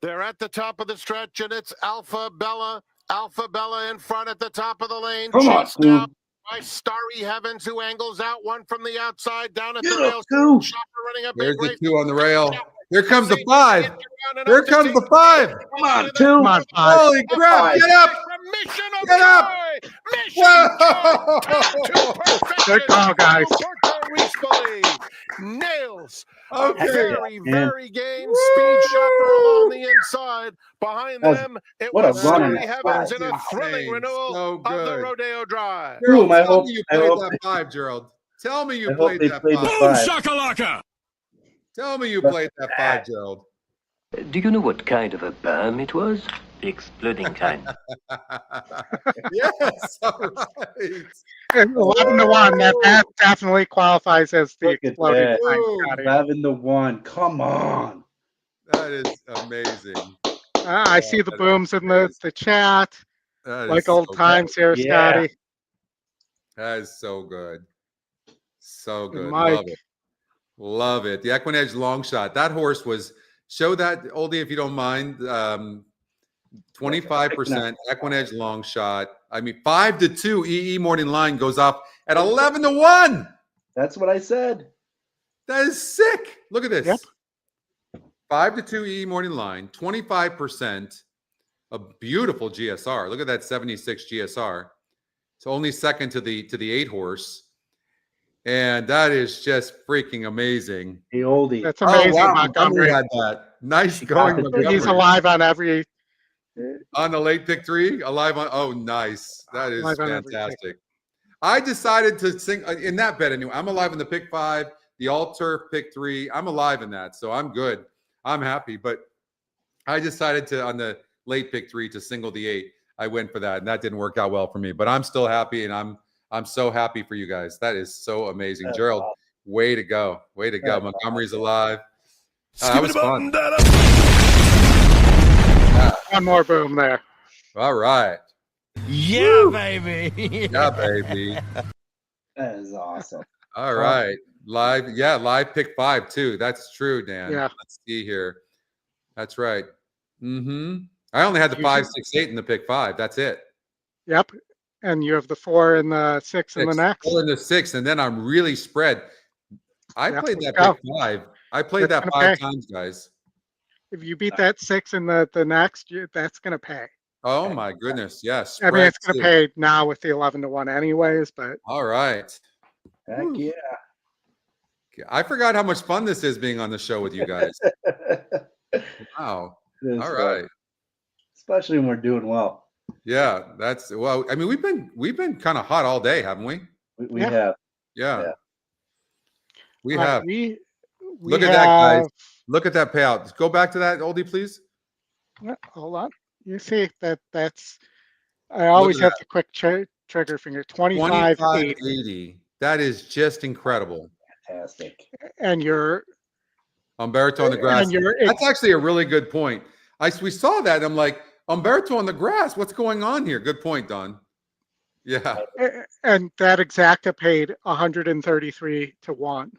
F: They're at the top of the stretch, and it's Alpha Bella. Alpha Bella in front at the top of the lane. Chased down by Starry Heavens, who angles out one from the outside down at the rails. Shopper running a big
B: There's the
F: race.
B: 2 on the rail. Here comes the 5. Here comes the 5.
C: Come on, 2.
A: Come on, 5.
B: Holy crap! Get up! Get up!
A: Good call, guys.
F: Nails.
B: Okay.
F: Very, very game. Speed shopper along the inside. Behind them, it
C: what a
F: was
C: run in
F: Story
C: that
F: Heavens
C: spot.
F: in a thrilling
B: Insane.
F: renewal
B: So
F: of the
B: good.
F: Rodeo Drive.
B: Gerald,
C: Boom, I
B: tell
C: hope-
B: me you
C: I
B: played
C: hope
B: that 5, Gerald. Tell me you
C: I hope
B: played
C: they
B: that
C: played
B: 5.
C: the 5.
G: Shakalaka!
B: Tell me you played that 5, Gerald.
K: Do you know what kind of a berm it was? The exploding kind.
B: Yes, all right.
A: 11-1. That definitely qualifies as the
C: Look at
A: exploding
C: that.
A: time,
B: Boom.
A: Scotty.
C: 11-1. Come on.
B: That is amazing.
A: I see the
B: that is
A: booms in the chat.
B: That is
A: Like old
B: so
A: times here,
C: Yeah.
A: Scotty.
B: Good. That is so good. So
A: And
B: good.
A: Mike.
B: Love it. Love it. The EquinEdge long shot. That horse was, show that, Oldie, if you don't mind. 25% EquinEdge long shot. I mean, 5-2 EE morning line goes up at 11-1.
C: That's what I said.
B: That is sick. Look at this.
A: Yep.
B: 5-2 EE morning line, 25%. A beautiful GSR. Look at that 76 GSR. It's only second to the 8 horse. And that is just freaking amazing.
C: The oldie.
A: That's amazing,
B: Oh, wow.
A: Montgomery.
B: Montgomery had that. Nice going, Montgomery.
A: He's alive on every.
B: On the late pick 3, alive on. Oh, nice. That is
A: Alive on every
B: fantastic. I decided to sing in that bet anyway. I'm alive in the pick 5, the all turf pick 3. I'm alive in that, so I'm good. I'm happy. But I decided to, on the late pick 3, to single the 8. I went for that, and that didn't work out well for me. But I'm still happy, and I'm so happy for you guys. That is so amazing,
C: That's
B: Gerald.
C: awesome.
B: Way to go! Way to go!
C: That's
B: Montgomery's
C: awesome.
B: alive. That was fun.
A: One more boom there.
B: All right.
G: Yeah, baby.
B: Yeah, baby.
C: That is awesome.
B: All right. Live. Yeah, live pick 5 too. That's true, Dan.
A: Yeah.
B: Let's see here. That's right. I only had the 5, 6, 8 in the pick 5. That's it.
A: Yep. And you have the 4 and the 6 in the next.
B: 4 and the 6, and then I'm really spread. I
A: Yeah,
B: played that
A: let's
B: pick 5. I played
A: That's
B: that
A: gonna
B: 5
A: pay.
B: times, guys.
A: If you beat that 6 in the next, that's going to pay.
B: Oh my goodness. Yes.
A: I mean, it's going to pay now with the 11-1 anyways, but.
B: All right.
C: Heck yeah.
B: I forgot how much fun this is being on the show with you guys. Wow.
C: It is
B: All
C: fun.
B: right.
C: Especially when we're doing well.
B: Yeah, that's well. I mean, we've been kind of hot all day, haven't we?
C: We
A: Yeah.
C: have.
B: Yeah.
C: Yeah.
B: We have.
A: We
B: Look at that, guys. Look at that payout. Go back to that, Oldie, please.
A: Hold on. You see that's. I always
B: at
A: have the quick trigger finger. 25-8,
B: 25.80. That is just incredible.
C: Fantastic.
A: and you're.
B: Umberto on the grass.
A: And you're.
B: That's actually a really good point. We saw that. And I'm like, Umberto on the grass. What's going on here? Good point, Don. Yeah.
A: And that exacta paid 133-1.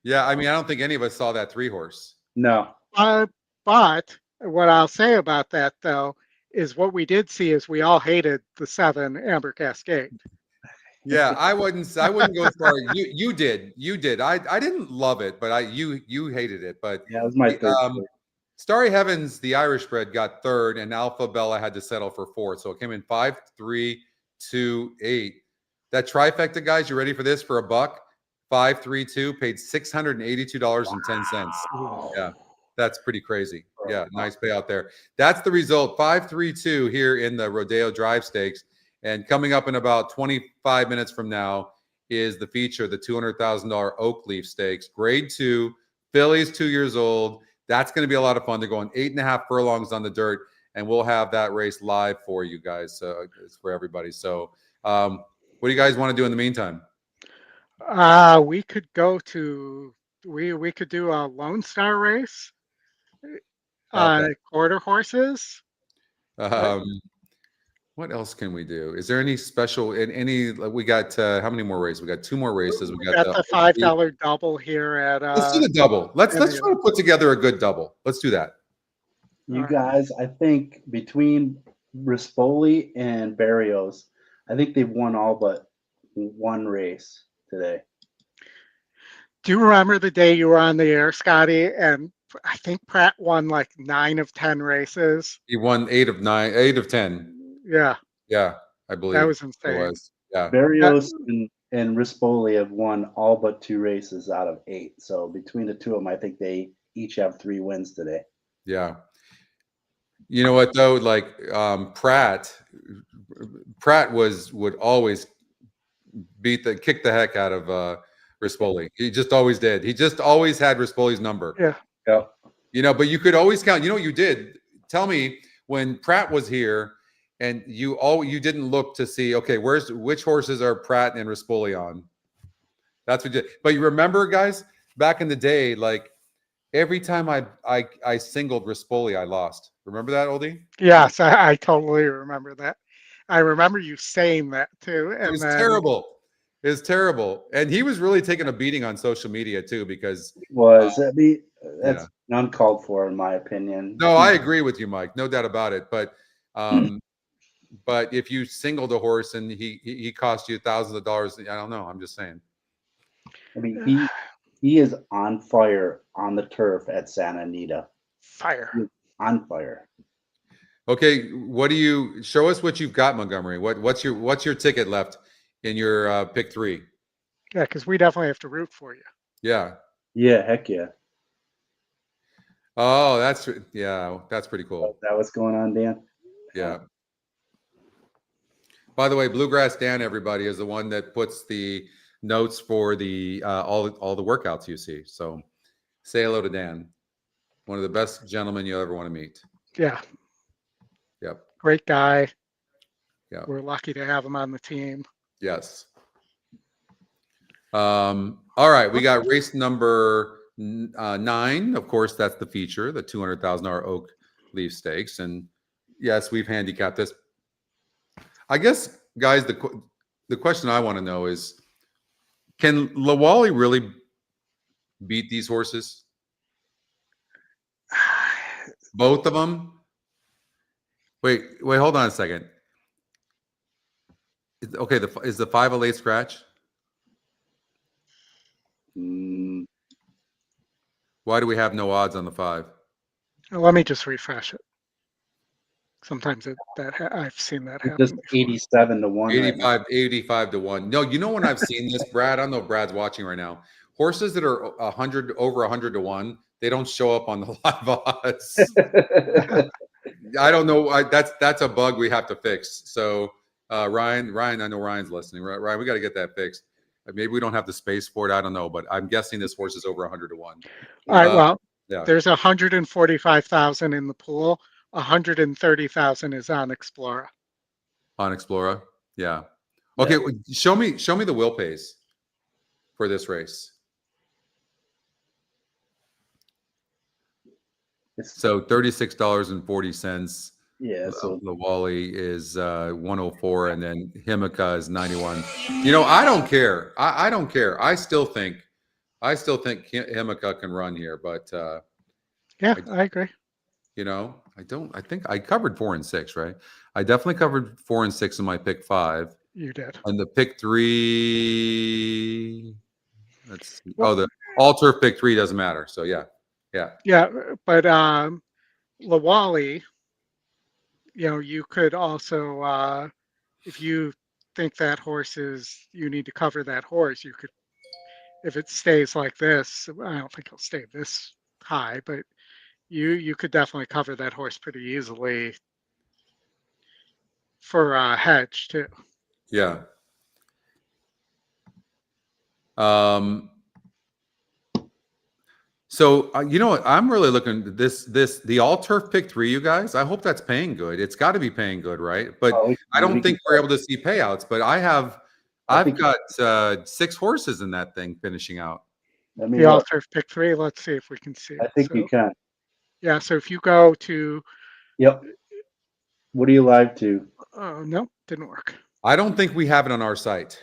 B: Yeah. I mean, I don't think any of us saw that 3 horse.
C: No.
A: But what I'll say about that though is what we did see is we all hated the 7 Amber Cascade.
B: Yeah, I wouldn't go as far. You did. I didn't love it, but you hated it. But
C: Yeah, it was my third.
B: Starry Heavens, the Irish bred, got 3rd, and Alpha Bella had to settle for 4th. So it came in 5, 3, 2, 8. That trifecta, guys, you ready for this? For $1, 5, 3, 2, paid $682.10.
C: Wow.
B: Yeah, that's pretty crazy. Yeah, nice payout there. That's the result. 5, 3, 2 here in the Rodeo Drive Stakes. And coming up in about 25 minutes from now is the feature, the $200,000 Oak Leaf Stakes, Grade 2, Fillies, 2 years old. That's going to be a lot of fun. They're going 8.5 furlongs on the dirt, and we'll have that race live for you guys. It's for everybody. So what do you guys want to do in the meantime?
A: We could go to we could do a Lone Star race on quarter horses.
B: What else can we do? Is there any special in any? We got how many more races? We got 2 more races.
A: We got the $5 double here at.
B: Let's do the double. Let's try to put together a good double. Let's do that.
C: You guys, I think between Rispoli and Barrios, I think they've won all but 1 race today.
A: Do you remember the day you were on the air, Scotty, and I think Pratt won like 9 of 10 races.
B: He won 8 of 9, 8 of 10.
A: Yeah,
B: Yeah, I believe
A: that was
B: it
A: insane.
B: was. Yeah.
C: Barrios and Rispoli have won all but 2 races out of 8. So between the two of them, I think they each have 3 wins today.
B: Yeah. You know what though? Like Pratt would always kick the heck out of Rispoli. He just always did. He just always had Rispoli's number.
A: Yeah.
C: Yeah.
B: You know, but you could always count. You know what you did? Tell me when Pratt was here and you didn't look to see, okay, which horses are Pratt and Rispoli on? That's what you did. But you remember, guys, back in the day, like every time I singled Rispoli, I lost. Remember that, Oldie?
A: Yes, I totally remember that. I remember you saying that too. And
B: It was
A: then,
B: terrible. It was terrible. And he was really taking a beating on social media too, because
C: that's uncalled for in my opinion.
B: No, I agree with you, Mike. No doubt about it. But but if you singled a horse and he cost you thousands of dollars, I don't know. I'm just saying.
C: I mean, he is on fire on the turf at Santa Anita.
A: Fire.
C: On fire.
B: Okay, what do you show us what you've got, Montgomery? What's your ticket left in your pick 3?
A: Yeah, because we definitely have to root for you.
B: Yeah.
C: Yeah, heck yeah.
B: Oh, that's pretty cool.
C: That what's going on, Dan?
B: Yeah. By the way, Bluegrass Dan, everybody, is the one that puts the notes for the all the workouts you see. So say hello to Dan, one of the best gentlemen you'll ever want to meet.
A: Yeah.
B: Yep.
A: Great guy.
B: Yeah.
A: We're lucky to have him on the team.
B: Yes. All right, we got race number 9. Of course, that's the feature, the $200,000 Oak Leaf Stakes, and yes, we've handicapped this. I guess, guys, the question I want to know is, can Lawali really beat these horses? Both of them? Wait, hold on a second. Okay, is the 5 a late scratch? Why do we have no odds on the 5?
A: Let me just refresh it. Sometimes I've seen that happen.
C: Just 87 to 1.
B: 85 to 1. No, you know when I've seen this, Brad, I don't know if Brad's watching right now. Horses that are over 100 to 1, they don't show up on the live odds. I don't know. That's a bug we have to fix. So Ryan, I know Ryan's listening. Ryan, we got to get that fixed. Maybe we don't have the space for it. I don't know, but I'm guessing this horse is over 100 to 1.
A: All right. Well,
B: yeah.
A: There's 145,000 in the pool. 130,000 is on Explorer.
B: On Explorer, yeah. Okay, yeah. Show me the wheel pace for this race. So $36.40.
C: Yeah. So
B: Lawali is 104, and then Himika is 91. You know, I don't care. I don't care. I still think Himika can run here, but
A: yeah, I agree.
B: You know, I think I covered 4 and 6, right? I definitely covered 4 and 6 in my pick 5.
A: You did.
B: And the pick 3, let's see. Oh, the all-turf pick 3 doesn't matter. So yeah.
A: Yeah, but Lawali, you know, you could also, if you think that you need to cover that horse, you could, if it stays like this, I don't think it'll stay this high, but you could definitely cover that horse pretty easily for a hedge too.
B: Yeah. So you know what? I'm really looking at the all turf pick 3, you guys. I hope that's paying good. It's got to be paying good, right? But I don't think we're able to see payouts. But I've got 6 horses in that thing finishing out.
A: The all turf pick 3. Let's see if we can see it.
C: I think you can.
A: Yeah. So if you go to.
C: Yep. What are you live to?
A: Oh no, didn't work.
B: I don't think we have it on our site.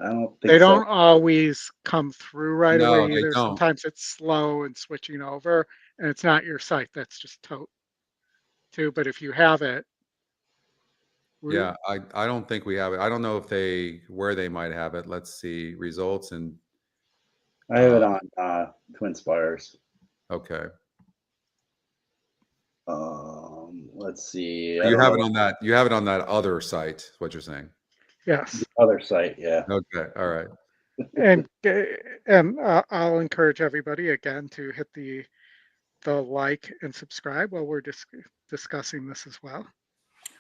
C: I don't think
A: they don't always come through right away either.
B: Don't.
A: Sometimes it's slow and switching over, and it's not your site. That's just tote too. But if you have it,
B: yeah, I don't think we have it. I don't know where they might have it. Let's see results, and
C: I have it on Twin Spires.
B: Okay.
C: Let's see.
B: You have it on that. You have it on that other site. Is what you're saying?
A: Yes.
C: The other site, yeah.
B: Okay. All right.
A: And I'll encourage everybody again to hit the like and subscribe while we're discussing this as well.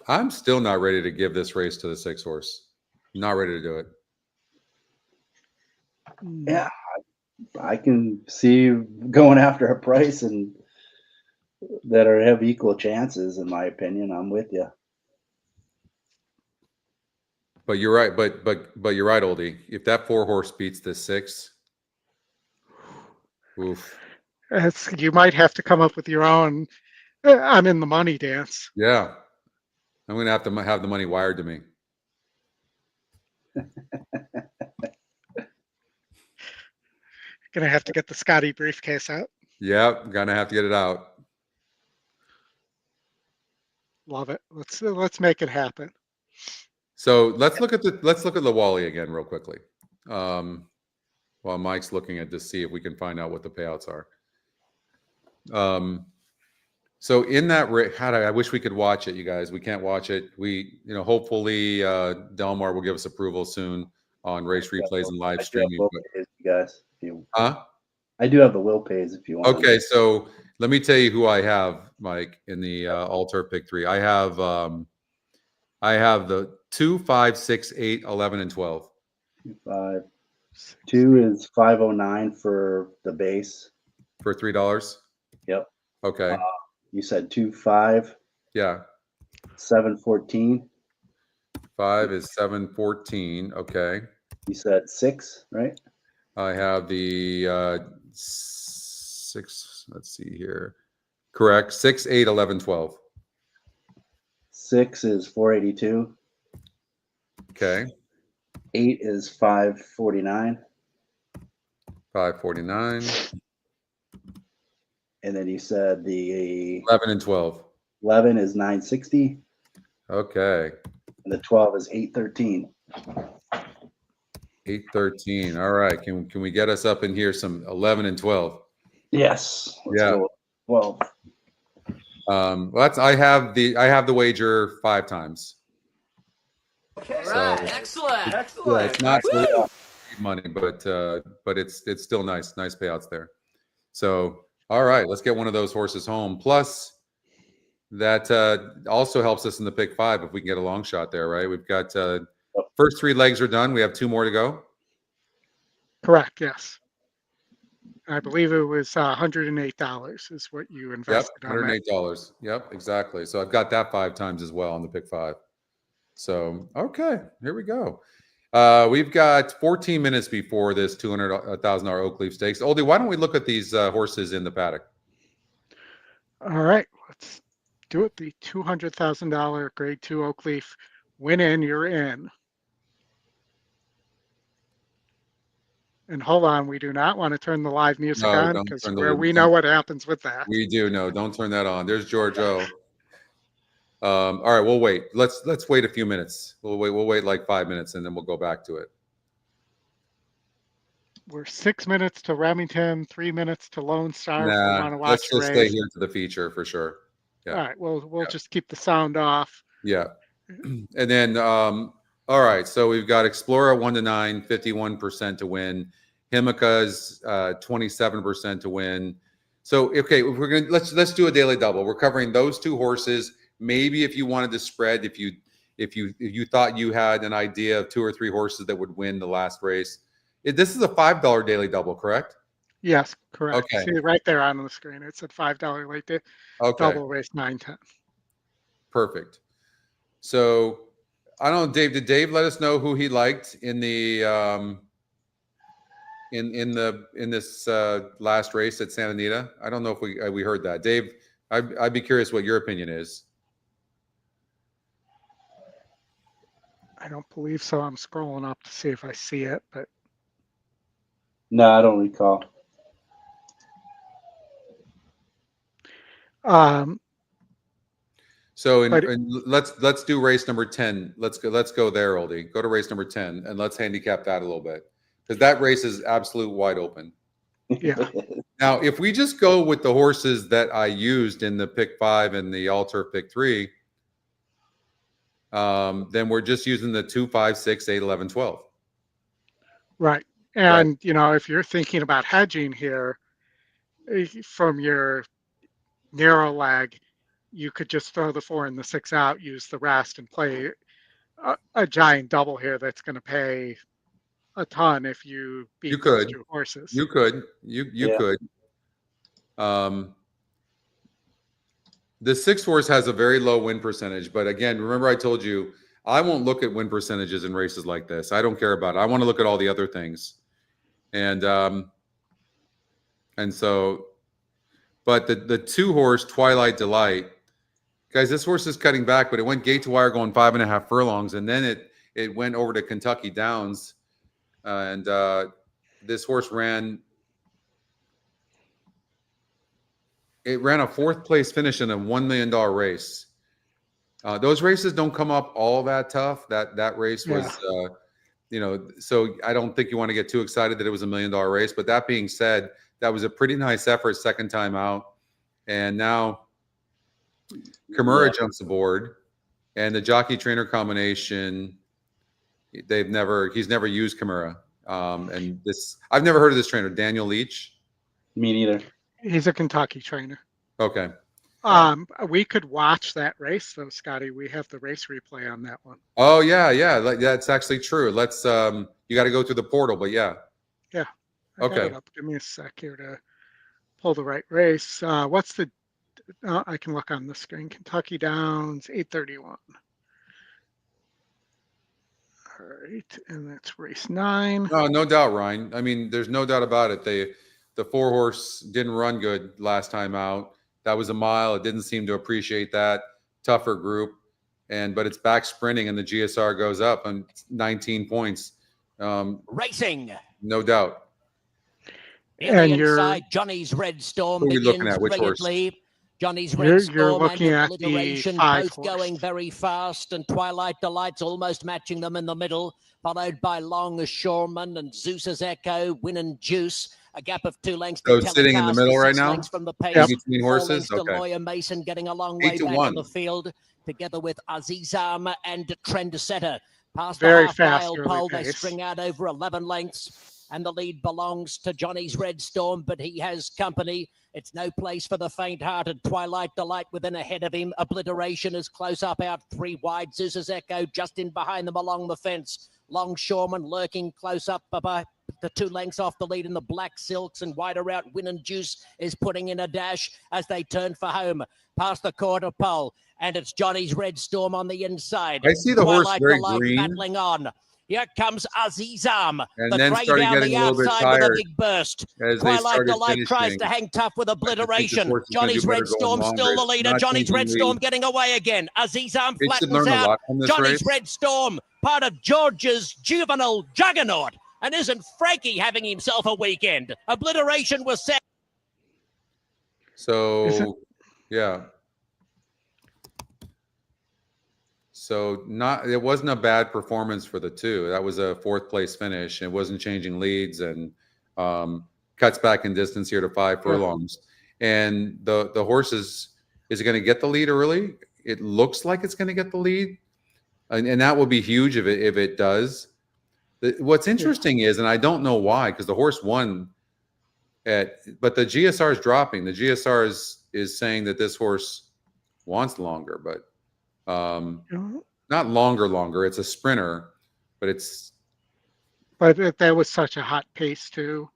B: I'm still not ready to give this race to the 6 horse. Not ready to do it.
C: Yeah, I can see going after a price and that are have equal chances, in my opinion. I'm with you.
B: But you're right. But you're right, Oldie. If that 4 horse beats the 6, oof.
A: You might have to come up with your own. I'm in the money dance.
B: Yeah, I'm going to have the money wired to me.
A: Gonna have to get the Scotty briefcase out.
B: Yep, gonna have to get it out.
A: Love it. Let's make it happen.
B: So let's look at the Wally again real quickly. While Mike's looking at this, see if we can find out what the payouts are. So in that I wish we could watch it, you guys. We can't watch it. Hopefully Delmar will give us approval soon on race replays and live streaming.
C: You guys,
B: huh?
C: I do have the will pays if you want.
B: Okay, so let me tell you who I have, Mike, in the Altar pick 3. I have the 2, 5, 6, 8, 11, and 12.
C: 5. 2 is 509 for the base.
B: For $3.
C: Yep.
B: Okay.
C: You said 2, 5.
B: Yeah.
C: 714.
B: 5 is 714. Okay.
C: You said 6, right?
B: I have the 6. Let's see here. Correct. 6, 8, 11, 12.
C: 6 is 482.
B: Okay.
C: 8 is 549.
B: 549.
C: And then you said the
B: 11 and 12.
C: 11 is 960.
B: Okay.
C: And the 12 is 813.
B: 813. All right. Can we get us up in here some 11 and 12?
C: Yes. Let's go. Well,
B: I have the wager 5 times.
M: Okay.
B: So
M: Excellent.
B: It's not money, but it's still nice payouts there. So all right, let's get one of those horses home. Plus, that also helps us in the pick 5 if we can get a long shot there, right? We've got first 3 legs are done. We have 2 more to go.
A: Correct. Yes. I believe it was $108 is what you invested.
B: Yep, $108. Yep, exactly. So I've got that 5 times as well on the pick 5. So okay, here we go. We've got 14 minutes before this $200,000 Oakleaf Stakes. Oldie, why don't we look at these horses in the paddock?
A: All right, let's do it. The $200,000 Grade 2 Oakleaf. Win in, you're in. And hold on, we do not want to turn the live music on because we know what happens with that.
B: We do know. Don't turn that on. There's George O. All right, we'll wait. Let's wait a few minutes. We'll wait like 5 minutes and then we'll go back to it.
A: We're 6 minutes to Remington, 3 minutes to Lone Star.
B: Nah,
A: we want to watch
B: let's just stay here to the feature for sure. Yeah.
A: All right, we'll just keep the sound off.
B: Yeah. And then all right, so we've got Explorer 1 to 9, 51% to win. Himika's 27% to win. So okay, we're gonna let's do a daily double. We're covering those 2 horses. Maybe if you wanted to spread, if you thought you had an idea of 2 or 3 horses that would win the last race. This is a $5 daily double, correct?
A: Yes, correct.
B: Okay.
A: See it right there on the screen. It's a $5 late day double race 9-10. Perfect.
B: So I don't know, Dave. Did Dave let us know who he liked in the in this last race at Santa Anita? I don't know if we heard that, Dave. I'd be curious what your opinion is.
A: I don't believe so. I'm scrolling up to see if I see it, but
C: no, I don't recall.
B: So let's do race number 10. Let's go there, Oldie. Go to race number 10 and let's handicap that a little bit because that race is absolute wide open.
A: Yeah.
B: Now, if we just go with the horses that I used in the pick 5 and the all-turf pick 3, then we're just using the 2, 5, 6, 8, 11, 12.
A: Right. And, you know, if you're thinking about hedging here from your narrow lag, you could just throw the 4 and the 6 out, use the rest, and play a giant double here that's going to pay a ton if you beat those 2 horses.
B: You could. You could. The 6 horse has a very low win percentage, but again, remember I told you I won't look at win percentages in races like this. I don't care about it. I want to look at all the other things, and so, but the 2 horse Twilight Delight, guys, this horse is cutting back, but it went gate to wire going 5.5 furlongs, and then it went over to Kentucky Downs, and this horse ran. It ran a 4th place finish in a $1 million race. Those races don't come up all that tough. That race was, you know, so I don't think you want to get too excited that it was $1 million race. But that being said, that was a pretty nice effort second time out. And now Kimura jumps aboard, and the jockey trainer combination, he's never used Kimura. And this, I've never heard of this trainer, Daniel Leach.
C: Me neither.
A: He's a Kentucky trainer.
B: Okay.
A: We could watch that race though, Scotty. We have the race replay on that one.
B: Oh yeah. That's actually true. Let's you got to go through the portal, but yeah.
A: Yeah.
B: Okay.
A: Give me a sec here to pull the right race. What's the? I can look on the screen. Kentucky Downs 8:31. All right, and that's race 9.
B: Oh, no doubt, Ryan. I mean, there's no doubt about it. The 4 horse didn't run good last time out. That was a mile. It didn't seem to appreciate that. Tougher group, but it's back sprinting, and the GSR goes up on 19 points.
M: Racing.
B: No doubt.
M: In the inside, Johnny's Red Storm
B: Who are we looking
M: begins
B: at? Which horse?
M: brilliantly. Johnny's Red Storm
A: looking
M: and
A: at the
M: Alliteration
A: 5
M: both
A: horse.
M: going very fast, and Twilight Delight's almost matching them in the middle, followed by Long Shoreman and Zeus's Echo, Win and Juice. A gap of 2 lengths.
B: So sitting in the middle right now?
M: From the pace.
B: Between horses? Okay.
M: Lawyer Mason getting a long
B: 8
M: way
B: to
M: back
B: 1.
M: on the field, together with Azizam and Trendsetter. Past
A: Very
M: the
A: fast
M: half-mile
A: early
M: pole, they
A: pace.
M: string out over 11 lengths, and the lead belongs to Johnny's Red Storm, but he has company. It's no place for the faint-hearted. Twilight Delight within ahead of him. Obliteration is close up out 3 wide. Zeus's Echo just in behind them along the fence. Longshoreman lurking close up by the 2 lengths off the lead in the black silks, and wider out Win and Juice is putting in a dash as they turn for home past the quarter pole, and it's Johnny's Red Storm on the inside.
B: I see the
M: Twilight
B: horse very
M: Delight
B: green.
M: battling on. Here comes Azizam,
B: And
M: the
B: then
M: grey
B: started
M: down
B: getting
M: the
B: a little bit
M: outside with a
B: tired
M: big burst.
B: as they
M: Twilight
B: started
M: Delight tries
B: finishing.
M: to hang tough with obliteration.
B: horse is gonna
M: Johnny's
B: do better
M: Red
B: going
M: Storm
B: longer.
M: still the
B: It's
M: leader.
B: not
M: Johnny's Red
B: changing
M: Storm
B: lead.
M: getting away again. Azizam
B: It should
M: flattens
B: learn a
M: out.
B: lot from this
M: Johnny's
B: race.
M: Red Storm, part of George's juvenile juggernaut. And isn't Frankie having himself a weekend? Obliteration was set.
B: So, yeah. So it wasn't a bad performance for the 2. That was a 4th place finish. It wasn't changing leads, and cuts back in distance here to 5 furlongs. And the horse is it going to get the lead early? It looks like it's going to get the lead, and that will be huge if it does. What's interesting is, and I don't know why, because the horse won but the GSR is dropping. The GSR is saying that this horse wants longer, but not longer. It's a sprinter, but it's.
A: But that was such a hot pace too,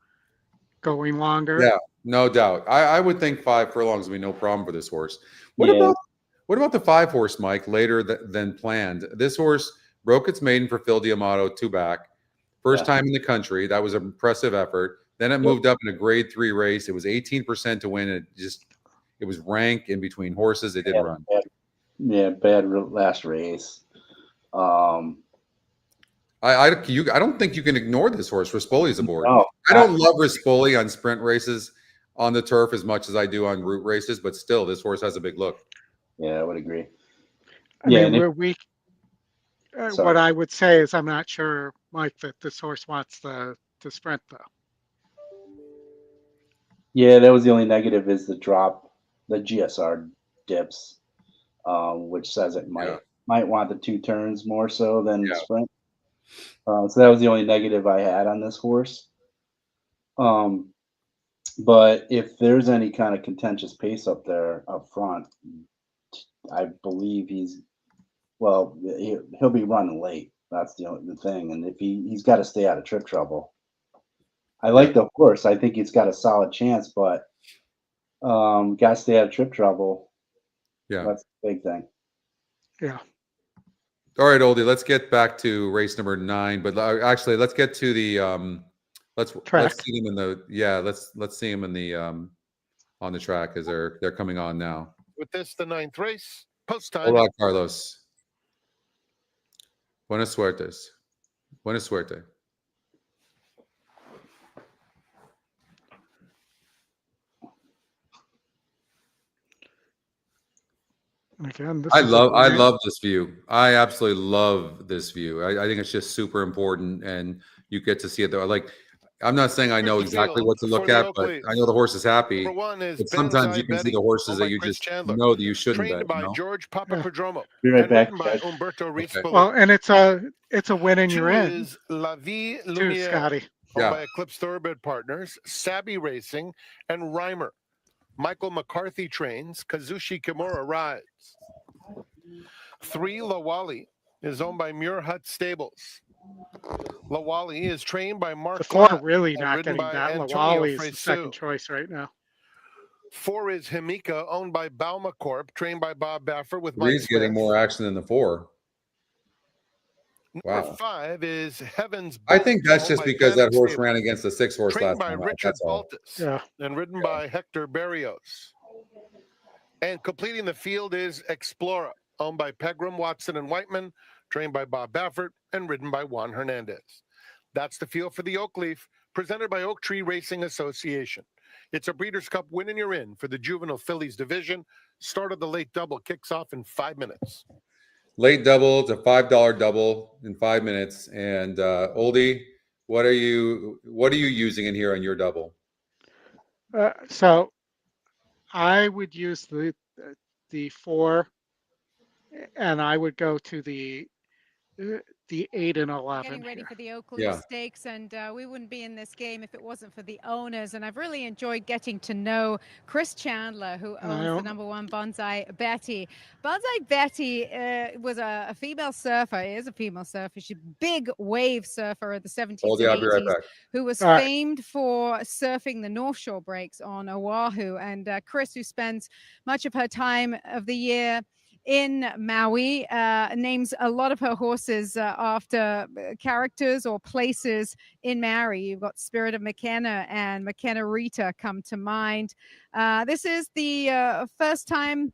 A: going longer.
B: Yeah, no doubt. I would think 5 furlongs would be no problem for this horse. What about the 5 horse, Mike? Later than planned, this horse broke its maiden for Phil D'Amato 2 back, first time in the country. That was an impressive effort. Then it moved up in a grade 3 race. It was 18% to win. It was rank in between horses. It didn't run.
C: Bad last race.
B: I don't think you can ignore this horse. Rispoli's aboard.
C: No.
B: I don't love Rispoli on sprint races on the turf as much as I do on route races, but still, this horse has a big look.
C: Yeah, I would agree.
A: What I would say is I'm not sure, Mike, that this horse wants to sprint though.
C: Yeah, that was the only negative is the drop, the GSR dips, which says it might want the 2 turns more so than sprint. So that was the only negative I had on this horse. But if there's any kind of contentious pace up there up front, I believe he'll be running late. That's the thing. And if he's got to stay out of trip trouble. I like the horse. I think he's got a solid chance, but got to stay out of trip trouble.
B: Yeah.
C: That's the big thing.
A: Yeah.
B: All right, Oldie, let's get back to race number 9, but actually let's get to the let's see him in the let's see him in the on the track as they're coming on now.
F: With this, the 9th race, post time.
B: Hola, Carlos. Buenas suertes. Buena suerte.
A: Again,
B: I love this view. I absolutely love this view. I think it's just super important, and you get to see it though. Like, I'm not saying I know exactly what to look at, but I know the horse is happy. But sometimes you can see the horses that you just know that you shouldn't bet.
F: By George Papapadromo.
C: Be right back.
F: By Umberto
A: Well, and it's a win and you're in.
F: Is La Vie
A: Too,
F: Lumiere,
A: Scotty.
F: owned by Eclipse Thoroughbred Partners, Sabby Racing, and Reimer. Michael McCarthy trains. Kazushi Kimura rides. 3 Lawali is owned by Muir Hut Stables. Lawali is trained by Mark.
A: The 4
F: Platt
A: really
F: and
A: not
F: ridden
A: getting
F: by
A: that.
F: Antonio
A: Lawali is the
F: Fresu.
A: second choice right now.
F: 4 is Himika, owned by Bauma Corp, trained by Bob Baffert with Mike
B: 3's getting
F: Smith.
B: more action than the 4.
F: Number
B: Wow.
F: 5 is Heavens.
B: I think that's just
F: by
B: because that
F: Panic
B: horse
F: Stable,
B: ran against the 6 horse
F: trained
B: last
F: by
B: time.
F: Richard
B: That's all.
F: Baltus and ridden by Hector Barrios. And completing the field is Explorer, owned by Pegram, Watson, and Whiteman, trained by Bob Baffert and ridden by Juan Hernandez. That's the field for the Oak Leaf, presented by Oak Tree Racing Association. It's a Breeders' Cup win and you're in for the Juvenile Fillies division. Start of the late double kicks off in 5 minutes.
B: Late double, it's a $5 double in 5 minutes. And Oldie, what are you using in here on your double?
A: So I would use the 4, and I would go to the 8 and 11.
N: Getting ready for the Oakleaf Stakes, and we wouldn't be in this game if it wasn't for the owners. And I've really enjoyed getting to know Chris Chandler, who owns the #1 Bonsai Betty. Bonsai Betty was a female surfer. Is a female surfer. She's a big wave surfer of the 70s and 80s, who was famed for surfing the North Shore breaks on Oahu. And Chris, who spends much of her time of the year in Maui, names a lot of her horses after characters or places in Maui. You've got Spirit of McKenna and McKenna Rita come to mind. This is the first time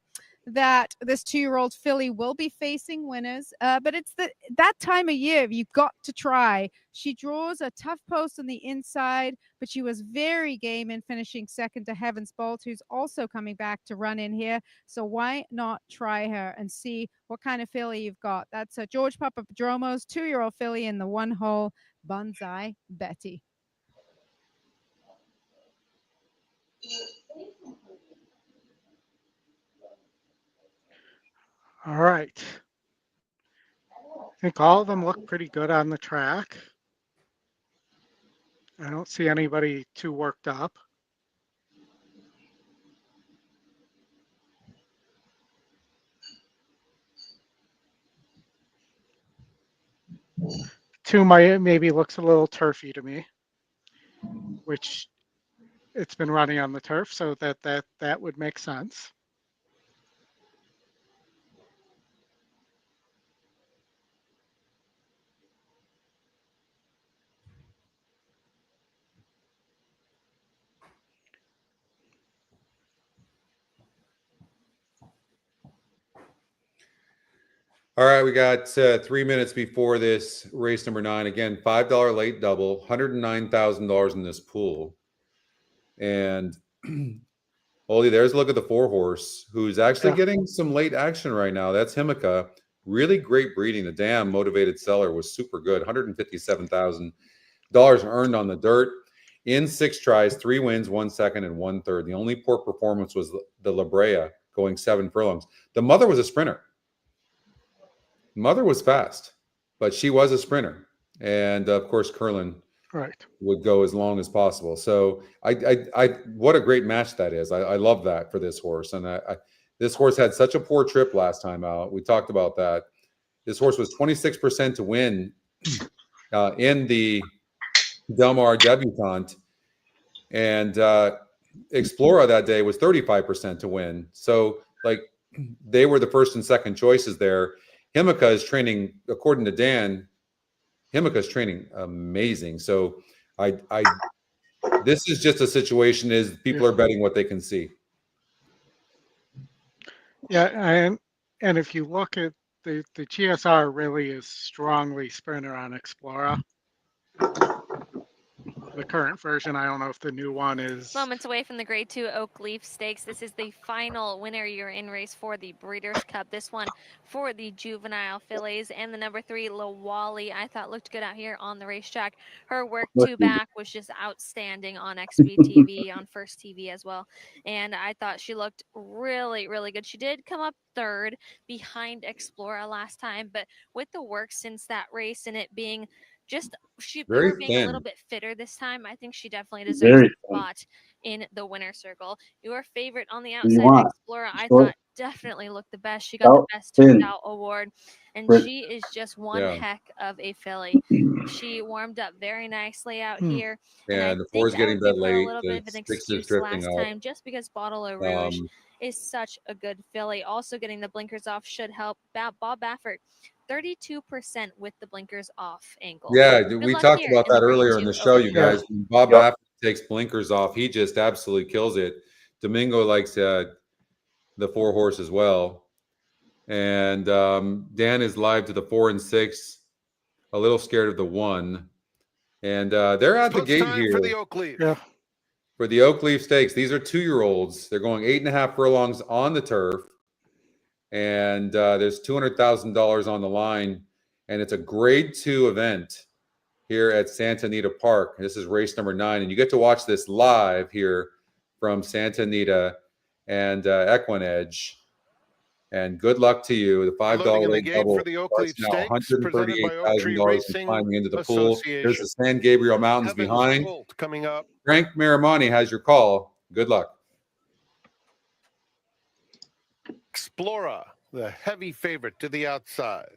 N: that this 2-year-old filly will be facing winners, but it's that time of year you've got to try. She draws a tough post on the inside, but she was very game in finishing second to Heaven's Bolt, who's also coming back to run in here. So why not try her and see what kind of filly you've got? That's George Papapadromo's 2-year-old filly in the 1-hole Bonsai Betty.
A: All right. I think all of them look pretty good on the track. I don't see anybody too worked up. Two maybe looks a little turfy to me, which it's been running on the turf, so that would make sense.
B: All right, we got 3 minutes before this race number 9. Again, $5 late double, $109,000 in this pool. And Oldie, there's a look at the 4-horse, who's actually getting some late action right now. That's Himika. Really great breeding. The damn motivated seller was super good. $157,000 earned on the dirt. in 6 tries, 3 wins, 1 second, and 1 third. The only poor performance was the La Brea going 7 furlongs. The mother was a sprinter. Mother was fast, but she was a sprinter. And of course, Curlin would go as long as possible. So what a great match that is. I love that for this horse. And this horse had such a poor trip last time out. We talked about that. This horse was 26% to win in the Del Mar debutante, and Explora that day was 35% to win. So like they were the first and second choices there. Himika is training, according to Dan, Himika is training amazing. So this is just a situation is people are betting what they can see.
A: Yeah, and if you look at the GSR really is strongly sprinter on Explora. The current version, I don't know if the new one is.
O: Moments away from the Grade 2 Oak Leaf Stakes. This is the final winner you're in race for the Breeders' Cup. This one for the juvenile fillies. And the number 3, Lawali, I thought looked good out here on the racetrack. Her work 2 back was just outstanding on XBTV, on First TV as well. And I thought she looked really, really good. She did come up 3rd behind Explora last time, but with the work since that race and it being just her being a little bit fitter this time, I think she definitely deserves a spot in the winner's circle. Your favorite on the outside, Explorer, I thought definitely looked the best. She got the best turned out award, and she is just one heck of a filly. She warmed up very nicely out here.
B: Yeah,
O: and
B: the 4's getting that late.
O: A little bit of an excuse last time, just because Bottle of Rouge is such a good filly. Also getting the blinkers off should help. Bob Baffert, 32% with the blinkers off angle.
B: Yeah, we talked about that earlier in the show, you guys. When Bob Baffert takes blinkers off, he just absolutely kills it. Domingo likes the 4 horse as well. And Dan is live to the 4 and 6, a little scared of the 1. And they're at the gate here
F: for the Oak Leaf.
B: For the Oak Leaf Stakes. These are 2-year-olds. They're going 8.5 furlongs on the turf. And there's $200,000 on the line, and it's a Grade 2 event here at Santa Anita Park. This is race number 9, and you get to watch this live here from Santa Anita and EquinEdge. And good luck to you. The $5 late double starts now $138,000 and climbing into the pool. There's the San Gabriel Mountains behind.
F: Coming up.
B: Frank Miramani has your call. Good luck.
F: Explora, the heavy favorite to the outside.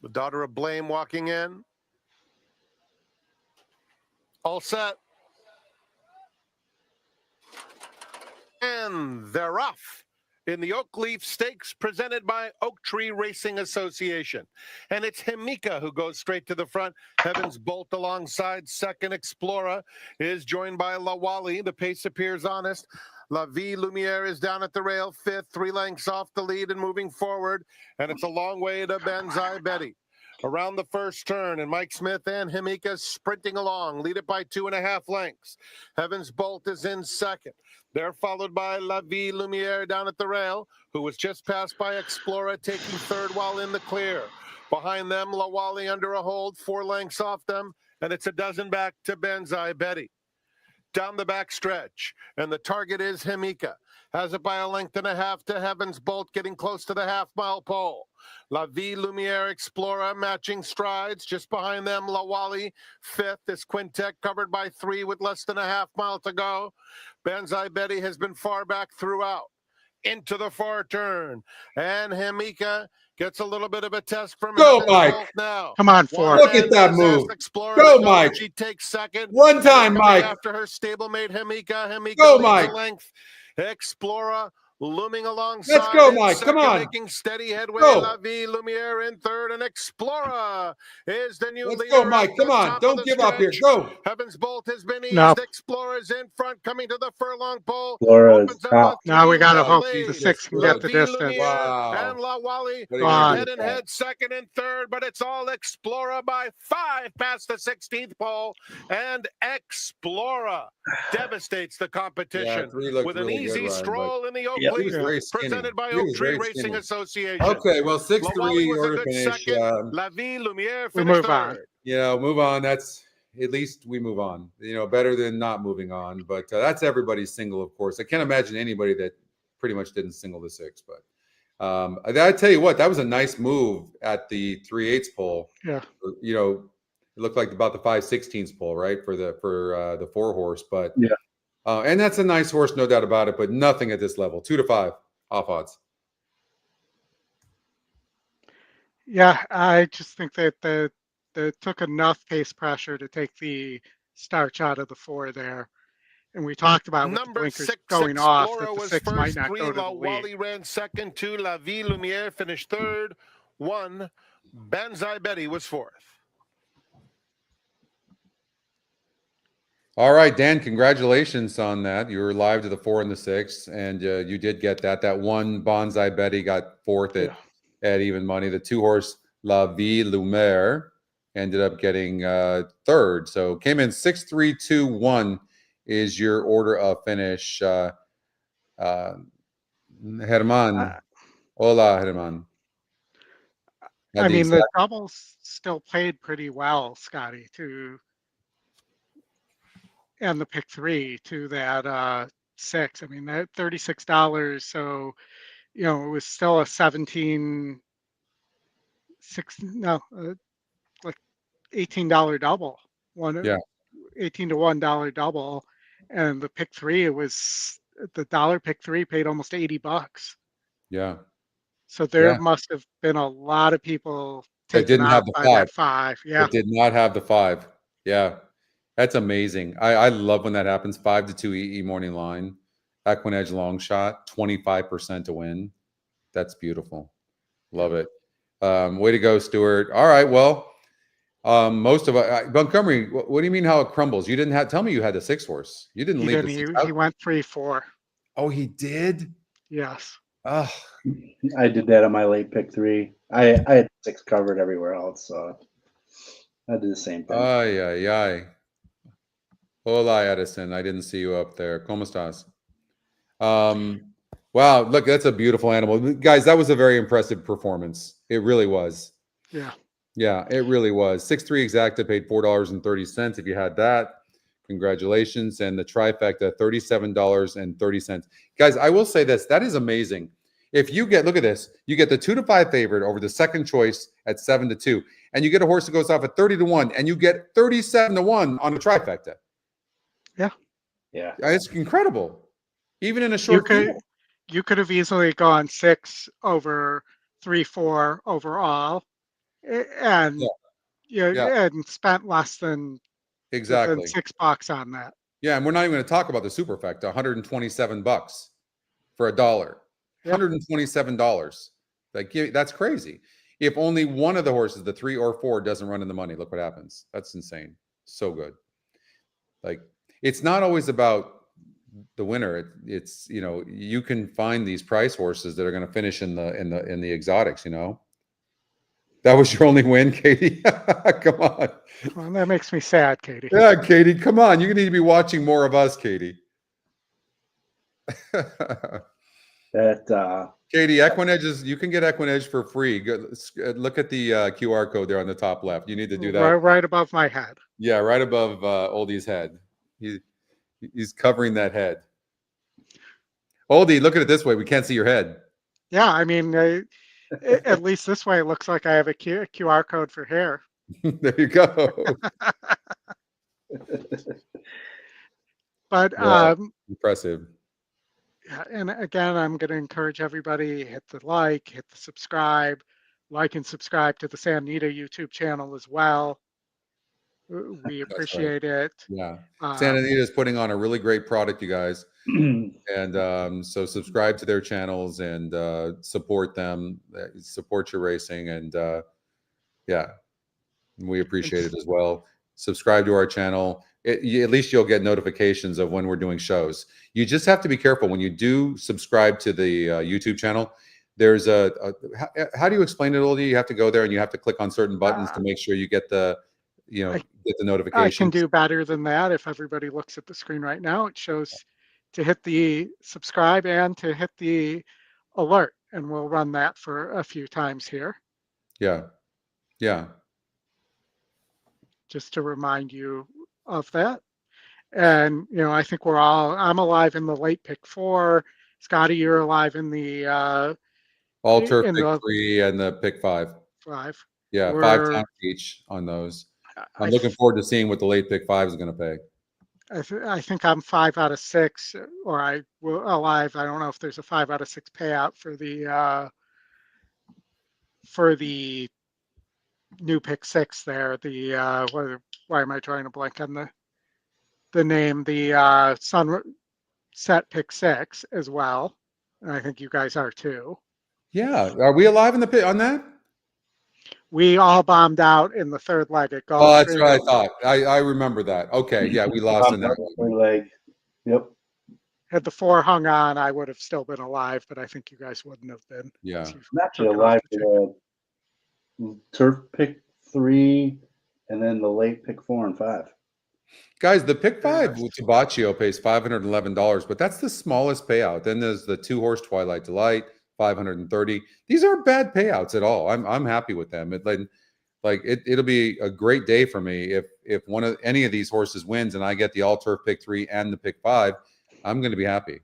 F: The daughter of Blame walking in. All set. And they're off in the Oak Leaf Stakes presented by Oak Tree Racing Association. And it's Himika who goes straight to the front. Heavens Bolt alongside second. Explora is joined by Lawali. The pace appears honest. La Vie Lumiere is down at the rail, 5th, 3 lengths off the lead and moving forward. And it's a long way to Banzai Betty. Around the first turn, and Mike Smith and Himika sprinting along, lead it by 2.5 lengths. Heavens Bolt is in second. They're followed by La Vie Lumiere down at the rail, who was just passed by Explora, taking 3rd while in the clear. Behind them, Lawali under a hold, 4 lengths off them, and it's a dozen back to Banzai Betty. Down the back stretch, and the target is Himika. Has it by 1.5 lengths to Heavens Bolt, getting close to the half-mile pole. La Vie Lumiere Explora matching strides. Just behind them, Lawali, 5th. This quintet covered by 3 with less than a half-mile to go. Banzai Betty has been far back throughout. Into the far turn, and Himika gets a little bit of a test from
B: Mike.
F: Now.
A: Come on, 4.
B: Look at that move. Go, Mike.
F: She takes second.
B: One time, Mike.
F: After her stablemate, Himika.
B: Go, Mike.
F: Length. Explora looming alongside.
B: Let's go, Mike. Come on.
F: Making steady headway.
B: Go.
F: La Vie Lumiere in 3rd, and Explora is the new leader.
B: Let's go, Mike. Come on. Don't give up here. Go.
F: Heavens Bolt has been eased.
A: No.
F: Explora's in front, coming to the furlong pole.
A: Now we got to hope the 6 can get the distance.
B: Wow.
F: And Lawali head and head, 2nd and 3rd, but it's all Explora by 5 past the 16th pole. And Explora devastates the competition with an easy stroll in the Oak Leaf, presented by Oak Tree Racing Association.
B: Okay, well, 6-3 order finish.
F: La Vie Lumiere
A: we move on.
B: Move on. That's at least we move on. Better than not moving on. But that's everybody's single, of course. I can't imagine anybody that pretty much didn't single the 6. But I tell you what, that was a nice move at the 3/8 pole.
A: Yeah.
B: It looked like about the 5/16 pole, right, for the 4-horse. But
C: yeah,
B: and that's a nice horse, no doubt about it. But nothing at this level. 2 to 5 off odds.
A: Yeah, I just think that they took enough pace pressure to take the starch out of the 4 there. And we talked about with the
F: Number
A: blinkers
F: 6,
A: going off
F: Explorer
A: that the
F: was
A: 6 might
F: first.
A: not
F: 3,
A: go to the
F: La
A: lead.
F: Wally ran second. 2, La Vie Lumiere finished third. 1, Banzai Betty was fourth.
B: All right, Dan, congratulations on that. You were live to the 4 and the 6, and you did get that. That 1, Bonsai Betty, got fourth at even money. The 2-horse, La Vie Lumiere, ended up getting third. So came in 6, 3, 2, 1 is your order of finish. Herman. Hola, Herman.
A: I mean, the doubles still played pretty well, Scotty, and the pick 3 to that 6. I mean, that $36. So, it was still a 17, like $18 double. $18 to $1 double. And the pick 3, it was the dollar pick 3 paid almost $80.
B: Yeah.
A: So there must have been a lot of people
B: that
A: taken
B: didn't
A: out
B: have the
A: by
B: 5.
A: that 5. Yeah.
B: That did not have the 5. Yeah. That's amazing. I love when that happens. 5 to 2 EE morning line. EquinEdge long shot, 25% to win. That's beautiful. Love it. Way to go, Stuart. All right. Well, most of Montgomery, what do you mean how it crumbles? You didn't tell me you had the 6-horse. You didn't leave the 6 out.
A: He went 3-4.
B: Oh, he did?
A: Yes.
B: Oh.
C: I did that on my late pick 3. I had 6 covered everywhere else, so I did the same thing.
B: Ay, ay, ay. Hola, Edison. I didn't see you up there. ¿Cómo estás? Wow, look, that's a beautiful animal. Guys, that was a very impressive performance. It really was.
A: Yeah.
B: Yeah, it really was. 6-3 exacta paid $4.30 if you had that. Congratulations. And the trifecta, $37.30. Guys, I will say this. That is amazing. If you get, look at this, you get the 2 to 5 favorite over the second choice at 7 to 2, and you get a horse that goes off at 30 to 1, and you get 37 to 1 on a trifecta.
A: Yeah.
C: Yeah.
B: It's incredible. Even in a short field.
A: You could have easily gone 6 over 3-4 overall, and and spent less than
B: exactly
A: $6 on that.
B: Yeah, and we're not even going to talk about the superfecta. $127 for $1. $127. That's crazy. If only one of the horses, the 3 or 4, doesn't run in the money, look what happens. That's insane. So good. It's not always about the winner. It's you can find these price horses that are going to finish in the exotics. That was your only win, Katie. Come on.
A: Well, that makes me sad, Katie.
B: Yeah, Katie, come on. You need to be watching more of us, Katie. Katie, EquinEdge's, you can get EquinEdge for free. Look at the QR code there on the top left. You need to do that.
A: Right above my head.
B: Yeah, right above Oldie's head. He's covering that head. Oldie, look at it this way. We can't see your head.
A: Yeah, I mean, at least this way it looks like I have a QR code for hair.
B: There you go.
A: But
B: impressive.
A: And again, I'm going to encourage everybody, hit the like and subscribe to the Santa Anita YouTube channel as well. We appreciate it.
B: Yeah. Santa Anita is putting on a really great product, you guys. And so subscribe to their channels and support them, support your racing. And yeah, we appreciate it as well. Subscribe to our channel. At least you'll get notifications of when we're doing shows. You just have to be careful when you do subscribe to the YouTube channel. There's how do you explain it, Oldie? You have to go there and you have to click on certain buttons to make sure you get the, get the notifications.
A: I can do better than that. If everybody looks at the screen right now, it shows to hit the subscribe and to hit the alert, and we'll run that for a few times here.
B: Yeah. Yeah.
A: just to remind you of that. And, I think I'm alive in the late pick 4. Scotty, you're alive in the
B: Alter
A: in
B: pick
A: the
B: 3 and the pick 5.
A: 5.
B: Yeah, 5 times each on those. I'm looking forward to seeing what the late pick 5 is going to pay.
A: I think I'm 5 out of 6, or I will alive. I don't know if there's a 5 out of 6 payout for the new pick 6 there. Why am I trying to blank on the name? The Sunset pick 6 as well. And I think you guys are too.
B: Yeah, are we alive in the pit on that?
A: We all bombed out in the 3rd leg at Gulfstream.
B: Oh, that's what I thought. I remember that. Okay, yeah, we lost in that one.
C: Leg. Yep.
A: Had the 4 hung on, I would have still been alive, but I think you guys wouldn't have been.
B: Yeah.
C: I'm actually alive for the turf pick 3 and then the late pick 4 and 5.
B: Guys, the pick 5 with Tabaccio pays $511, but that's the smallest payout. Then there's the 2-horse Twilight Delight, $530. These aren't bad payouts at all. I'm happy with them. It'll be a great day for me if any of these horses wins and I get the all turf pick 3 and the pick 5. I'm going to be happy.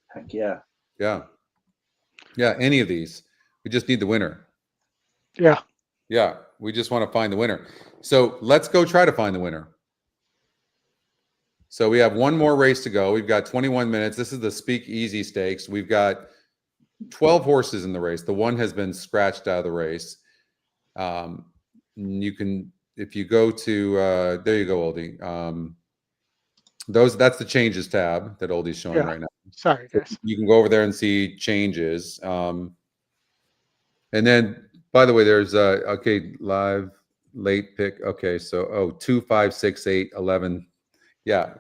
C: Heck yeah.
B: Yeah. Any of these. We just need the winner.
A: Yeah.
B: Yeah. We just want to find the winner. So let's go try to find the winner. So we have one more race to go. We've got 21 minutes. This is the Speakeasy Stakes. We've got 12 horses in the race. The one has been scratched out of the race. You can, if you go to, there you go, Oldie. That's the changes tab that Oldie's showing right now.
A: Sorry, guys.
B: You can go over there and see changes. And then, by the way, there's live late pick. Okay, so 2, 5, 6, 8, 11. Yeah,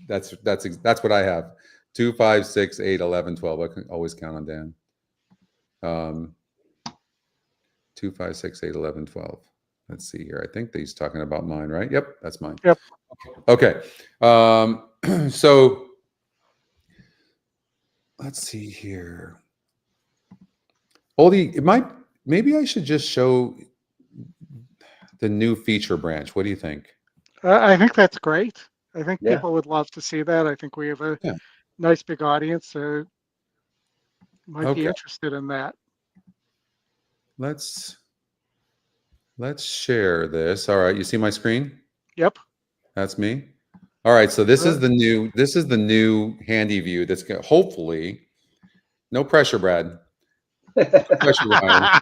B: that's what I have. 2, 5, 6, 8, 11, 12. I can always count on Dan. 2, 5, 6, 8, 11, 12. Let's see here. I think he's talking about mine, right? Yep, that's mine.
A: Yep.
B: Okay. So let's see here. Oldie, maybe I should just show the new feature branch. What do you think?
A: I think that's great. I think people would love to see that. I think we have a nice big audience that might be interested in that.
B: Let's share this. All right, you see my screen?
A: Yep.
B: That's me. All right, so this is the new handy view that's going to hopefully, no pressure, Brad. No pressure, Ryan.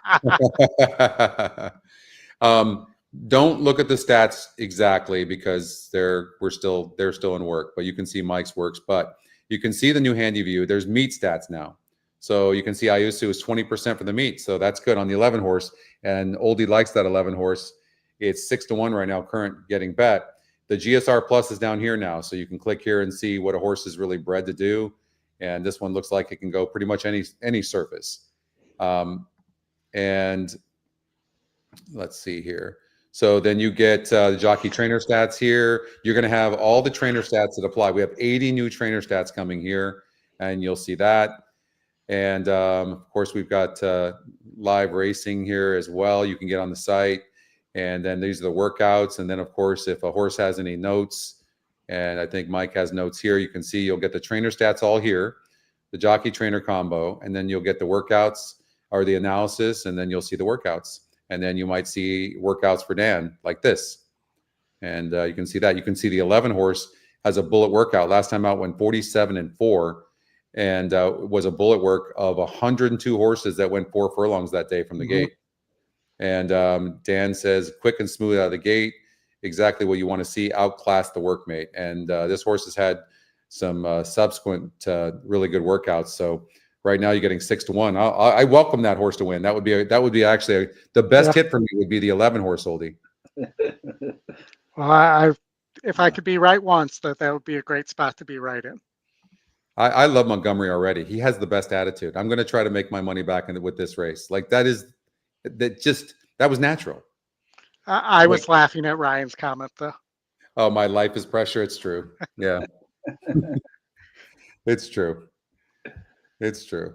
B: Don't look at the stats exactly because they're still in work, but you can see Mike's works. But you can see the new handy view. There's meat stats now, so you can see Ayusu is 20% for the meat, so that's good on the 11 horse. And Oldie likes that 11 horse. It's 6-1 right now, current getting bet. The GSR Plus is down here now, so you can click here and see what a horse is really bred to do. And this one looks like it can go pretty much any surface. And let's see here. So then you get the jockey trainer stats here. You're going to have all the trainer stats that apply. We have 80 new trainer stats coming here, and you'll see that. And of course, we've got live racing here as well. You can get on the site. And then these are the workouts. And then, of course, if a horse has any notes, and I think Mike has notes here, you can see you'll get the trainer stats all here, the jockey trainer combo, and then you'll get the workouts or the analysis, and then you'll see the workouts. And then you might see workouts for Dan like this. And you can see that. You can see the 11 horse has a bullet workout. Last time out went 47-4 and was a bullet work of 102 horses that went 4 furlongs that day from the gate. And Dan says, quick and smooth out of the gate, exactly what you want to see, outclass the workmate. And this horse has had some subsequent really good workouts. So right now you're getting 6-1. I welcome that horse to win. That would be actually the best hit for me would be the 11 horse, Oldie.
A: Well, if I could be right once, that would be a great spot to be right in.
B: I love Montgomery already. He has the best attitude. I'm going to try to make my money back with this race. Like that was natural.
A: I was laughing at Ryan's comment though.
B: Oh, my life is pressure. It's true. Yeah. It's true. It's true.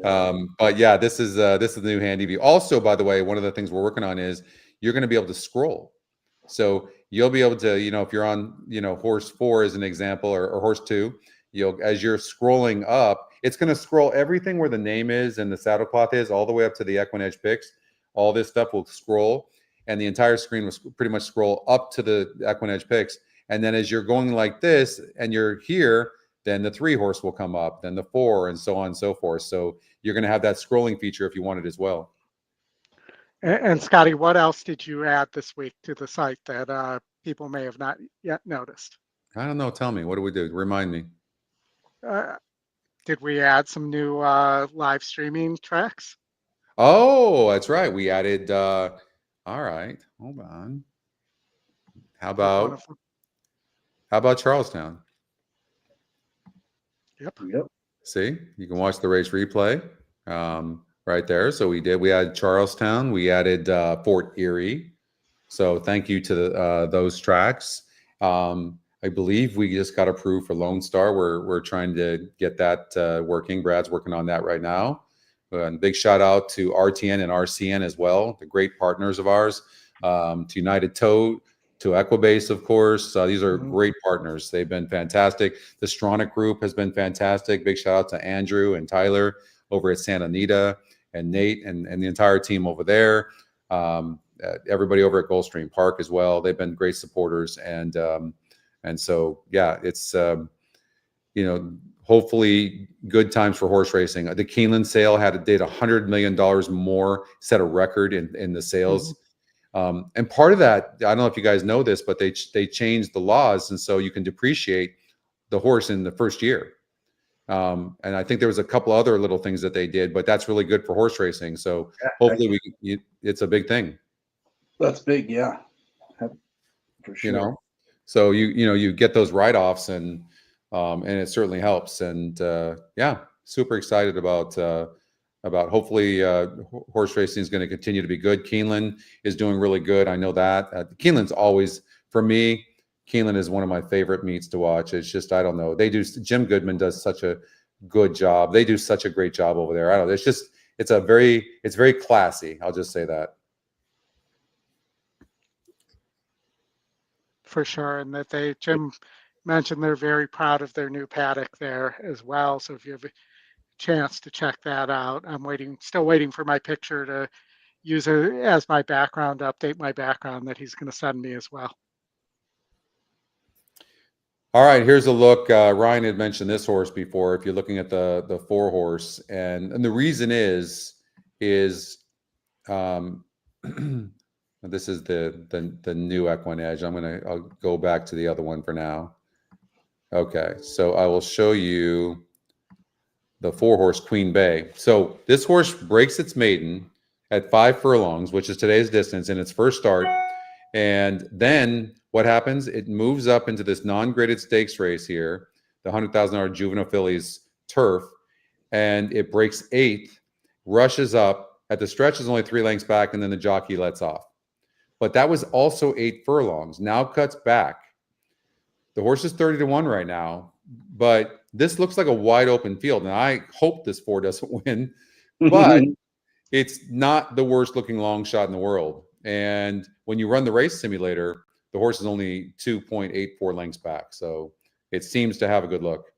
B: But yeah, this is the new handy view. Also, by the way, one of the things we're working on is you're going to be able to scroll. So you'll be able to, if you're on, horse 4 as an example, or horse 2, as you're scrolling up, it's going to scroll everything where the name is and the saddle cloth is all the way up to the EquinEdge picks. All this stuff will scroll, and the entire screen will pretty much scroll up to the EquinEdge picks. And then as you're going like this and you're here, then the 3 horse will come up, then the 4, and so on and so forth. So you're going to have that scrolling feature if you want it as well.
A: And Scotty, what else did you add this week to the site that people may have not yet noticed?
B: I don't know. Tell me, what do we do? Remind me.
A: Did we add some new live streaming tracks?
B: Oh, that's right. We added, all right, hold on. How about Charlestown?
A: Yep.
B: See, you can watch the race replay right there. So we added Charlestown. We added Fort Erie. So thank you to those tracks. I believe we just got approved for Lone Star. We're trying to get that working. Brad's working on that right now. And big shout out to RTN and RCN as well, the great partners of ours. To United Tow, to Equibase, of course. These are great partners. They've been fantastic. The Stronach Group has been fantastic. Big shout out to Andrew and Tyler over at Santa Anita, and Nate and the entire team over there. Everybody over at Gulfstream Park as well. They've been great supporters. And so, yeah, it's, hopefully good times for horse racing. The Keeneland sale did $100 million more, set a record in the sales. And part of that, I don't know if you guys know this, but they changed the laws. And so you can depreciate the horse in the first year. And I think there was a couple other little things that they did, but that's really good for horse racing. So hopefully it's a big thing.
C: That's big. Yeah. For sure.
B: So you get those write-offs and it certainly helps. And yeah, super excited about hopefully horse racing is going to continue to be good. Keeneland is doing really good. I know that. Keeneland's always, for me, Keeneland is one of my favorite meets to watch. It's just, I don't know. Jim Goodman does such a good job. They do such a great job over there. I don't know. It's very classy. I'll just say that.
A: For sure. And that Jim mentioned they're very proud of their new paddock there as well. So if you have a chance to check that out, I'm still waiting for my picture to use it as my background, update my background that he's going to send me as well.
B: All right, here's a look. Ryan had mentioned this horse before. If you're looking at the 4 horse, and the reason is this is the new EquinEdge. I'll go back to the other one for now. Okay, so I will show you the 4 horse Queen Bay. So this horse breaks its maiden at 5 furlongs, which is today's distance in its first start. And then what happens? It moves up into this non-graded stakes race here, the $100,000 juvenile fillies turf, and it breaks 8th, rushes up. At the stretch is only 3 lengths back, and then the jockey lets off. But that was also 8 furlongs. Now cuts back. The horse is 30-1 right now, but this looks like a wide open field. And I hope this 4 doesn't win, but it's not the worst looking long shot in the world. And when you run the race simulator, the horse is only 2.84 lengths back. So it seems to have a good look.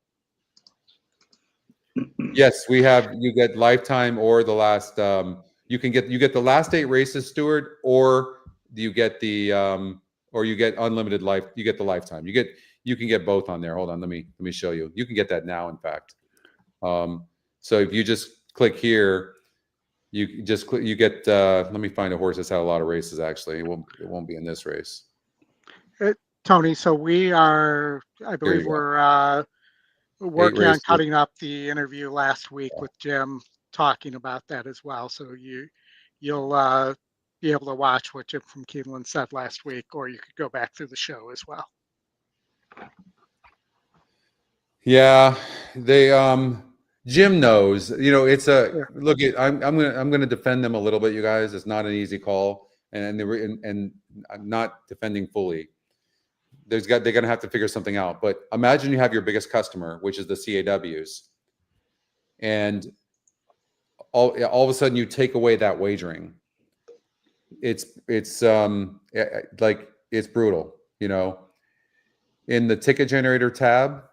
B: Yes, you get lifetime or the last, you get the last 8 races, Stuart, or you get the, or you get unlimited life. You get the lifetime. You can get both on there. Hold on. Let me show you. You can get that now, in fact. So if you just click here, you get, let me find a horse that's had a lot of races, actually. It won't be in this race.
A: Tony, so we are, I believe we're working on cutting up the interview last week with Jim, talking about that as well. So you'll be able to watch what Jim from Keeland said last week, or you could go back through the show as well.
B: Yeah, Jim knows, it's look, I'm gonna defend them a little bit, you guys. It's not an easy call, and I'm not defending fully. They're gonna have to figure something out. But imagine you have your biggest customer, which is the CAWs, and all of a sudden you take away that wagering. It's like it's brutal, you know. In the ticket generator tab,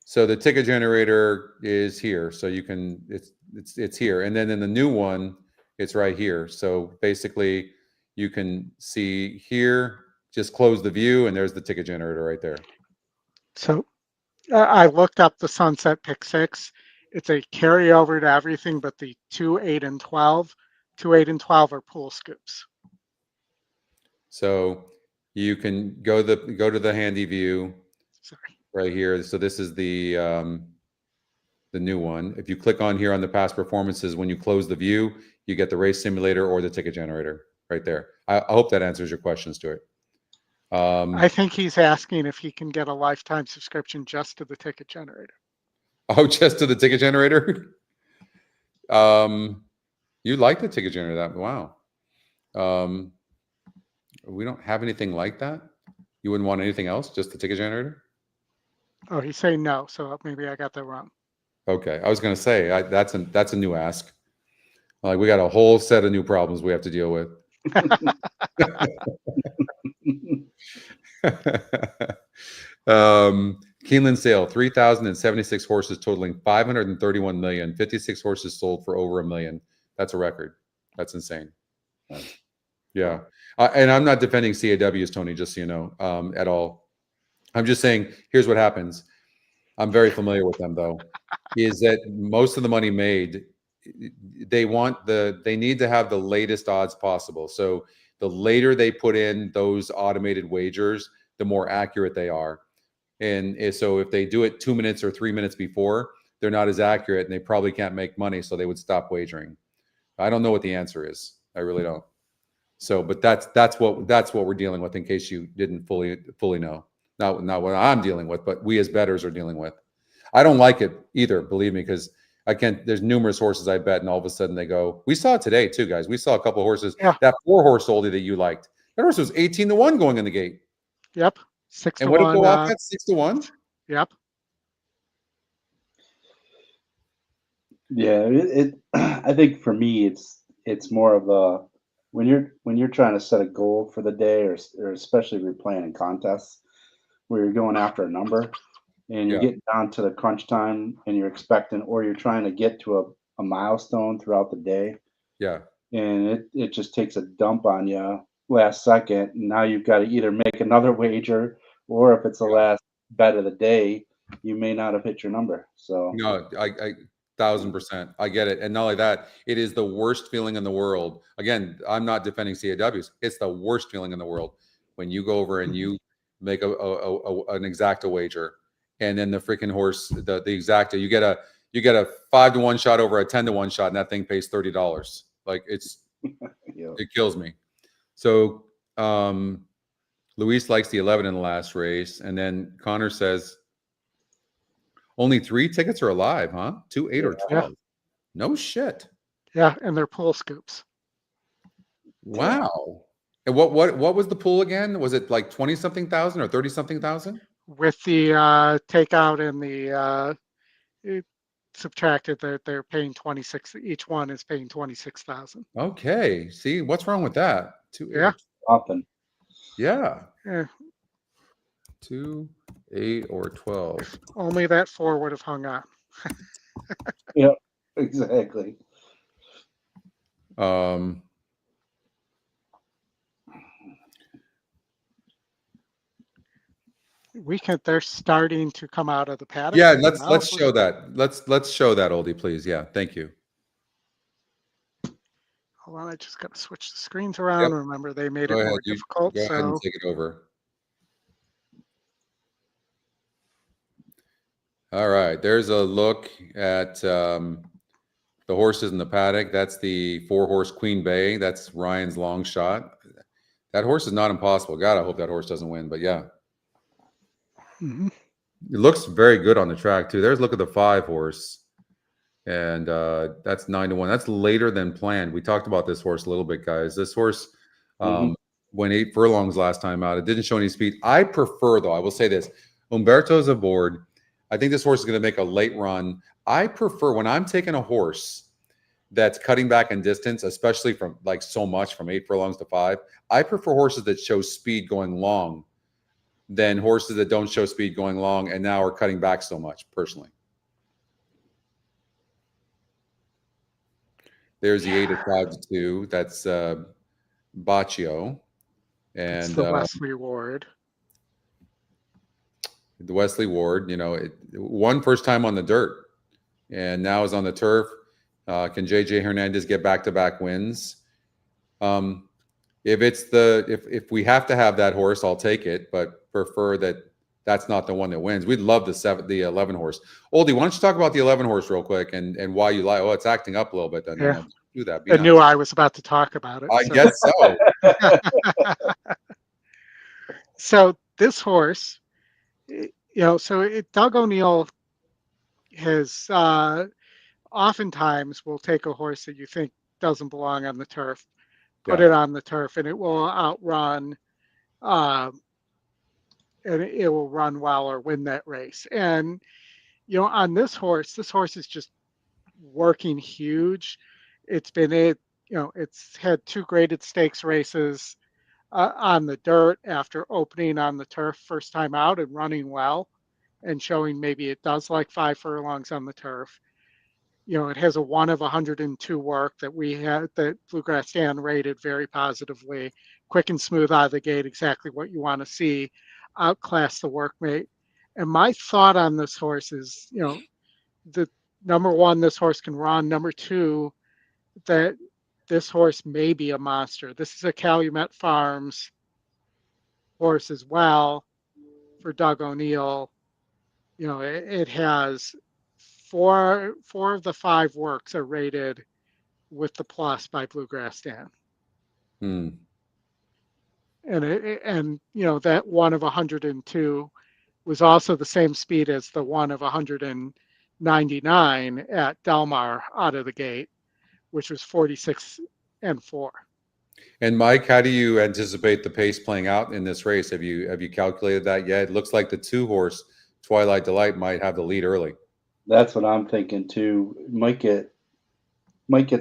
B: so the ticket generator is here, so you can it's here, and then in the new one, it's right here. So basically, you can see here. Just close the view, and there's the ticket generator right there.
A: So I looked up the Sunset Pick 6. It's a carryover to everything but the 2, 8, and 12. 2, 8, and 12 are pool scoops.
B: So you can go to the handy view right here. So this is the new one. If you click on here on the past performances, when you close the view, you get the race simulator or the ticket generator right there. I hope that answers your questions to it.
A: I think he's asking if he can get a lifetime subscription just to the ticket generator.
B: Oh, just to the ticket generator? You like the ticket generator? That wow. We don't have anything like that. You wouldn't want anything else, just the ticket generator?
A: Oh, he's saying no, so maybe I got that wrong.
B: Okay, I was going to say that's a new ask. Like we got a whole set of new problems we have to deal with. Keeneland sale, 3,076 horses totaling 531 million, 56 horses sold for over $1 million. That's a record. That's insane. Yeah. And I'm not defending CAWs, Tony, just so you know, at all. I'm just saying, here's what happens. I'm very familiar with them, though, is that most of the money made, they need to have the latest odds possible. So the later they put in those automated wagers, the more accurate they are. And so if they do it 2 minutes or 3 minutes before, they're not as accurate and they probably can't make money. So they would stop wagering. I don't know what the answer is. I really don't. So, but that's what we're dealing with in case you didn't fully know. Not what I'm dealing with, but we as bettors are dealing with. I don't like it either, believe me, because there's numerous horses I bet, and all of a sudden they go. We saw it today too, guys. We saw a couple of horses. Yeah. That 4-horse Oldie that you liked. That horse was 18-1 going in the gate.
A: Yep. 6-1.
B: And what did it go off at? 6-1?
A: Yep.
C: Yeah, I think for me it's more of a when you're trying to set a goal for the day, or especially if you're playing in contests where you're going after a number and you're getting down to the crunch time and you're expecting, or you're trying to get to a milestone throughout the day.
B: Yeah.
C: And it just takes a dump on you last second. And now you've got to either make another wager, or if it's the last bet of the day, you may not have hit your number. So
B: no, I 1,000%. I get it. And not only that, it is the worst feeling in the world. Again, I'm not defending CAWs. It's the worst feeling in the world when you go over and you make an exacta wager, and then the freaking horse, the exacta, you get a 5-to-1 shot over a 10-to-1 shot, and that thing pays $30. Like it kills me. So Luis likes the 11 in the last race, and then Connor says only 3 tickets are alive, huh? 2, 8, or 12. Yeah. No shit.
A: Yeah, and they're pool scoops.
B: Wow. And what was the pool again? Was it like 20-something thousand or 30-something thousand?
A: With the takeout and the subtracted, they're paying 26. Each one is paying 26,000.
B: Okay. See, what's wrong with that? 2, 8,
A: yeah.
C: Often.
B: Yeah.
A: Yeah.
B: 2, 8, or 12.
A: Only that 4 would have hung on.
C: Yep. Exactly.
A: They're starting to come out of the paddock.
B: Yeah, let's show that. Let's show that, Oldie, please. Yeah, thank you.
A: Hold on, I just got to switch the screens around. Yep. Remember, they made it more difficult.
B: Go ahead and take it over. All right, there's a look at the horses in the paddock. That's the 4-horse Queen Bay. That's Ryan's long shot. That horse is not impossible. God, I hope that horse doesn't win, but yeah.
A: Mm-hmm.
B: It looks very good on the track too. There's a look at the 5-horse, and that's 9-1. That's later than planned. We talked about this horse a little bit, guys. This horse went 8 furlongs last time out. It didn't show any speed. I prefer, though, I will say this: Umberto's aboard. I think this horse is going to make a late run. I prefer, when I'm taking a horse that's cutting back in distance, especially from like so much from 8 furlongs to 5. I prefer horses that show speed going long than horses that don't show speed going long and now are cutting back so much, personally. There's the 8 of 5 to 2. That's Baccio. And
A: it's the Wesley Ward.
B: The Wesley Ward, you know, it won first time on the dirt and now is on the turf. Can JJ Hernandez get back-to-back wins? If we have to have that horse, I'll take it, but prefer that that's not the one that wins. We'd love the 11 horse. Oldie, why don't you talk about the 11 horse real quick and why you like? Oh, it's acting up a little bit. Then
A: Yeah.
B: Do that.
A: I knew I was about to talk about it.
B: I guess so.
A: So this horse, you know, Doug O'Neill has oftentimes will take a horse that you think doesn't belong on the turf, put it on the turf, and it will outrun, and it will run well or win that race. And you know, on this horse is just working huge. It's had 2 graded stakes races on the dirt after opening on the turf first time out and running well and showing maybe it does like 5 furlongs on the turf. You know, it has a 1 of 102 work that Bluegrass Dan rated very positively. Quick and smooth out of the gate, exactly what you want to see. Outclass the workmate. And my thought on this horse is, you know, the number 1, this horse can run. Number 2, that this horse may be a monster. This is a Calumet Farms horse as well for Doug O'Neill. You know, it has 4 of the 5 works are rated with the plus by Bluegrass Dan. And you know, that 1 of 102 was also the same speed as the 1 of 199 at Del Mar out of the gate, which was 46 and 4.
B: And Mike, how do you anticipate the pace playing out in this race? Have you calculated that yet? It looks like the 2 horse Twilight Delight might have the lead early.
C: That's what I'm thinking too. Might get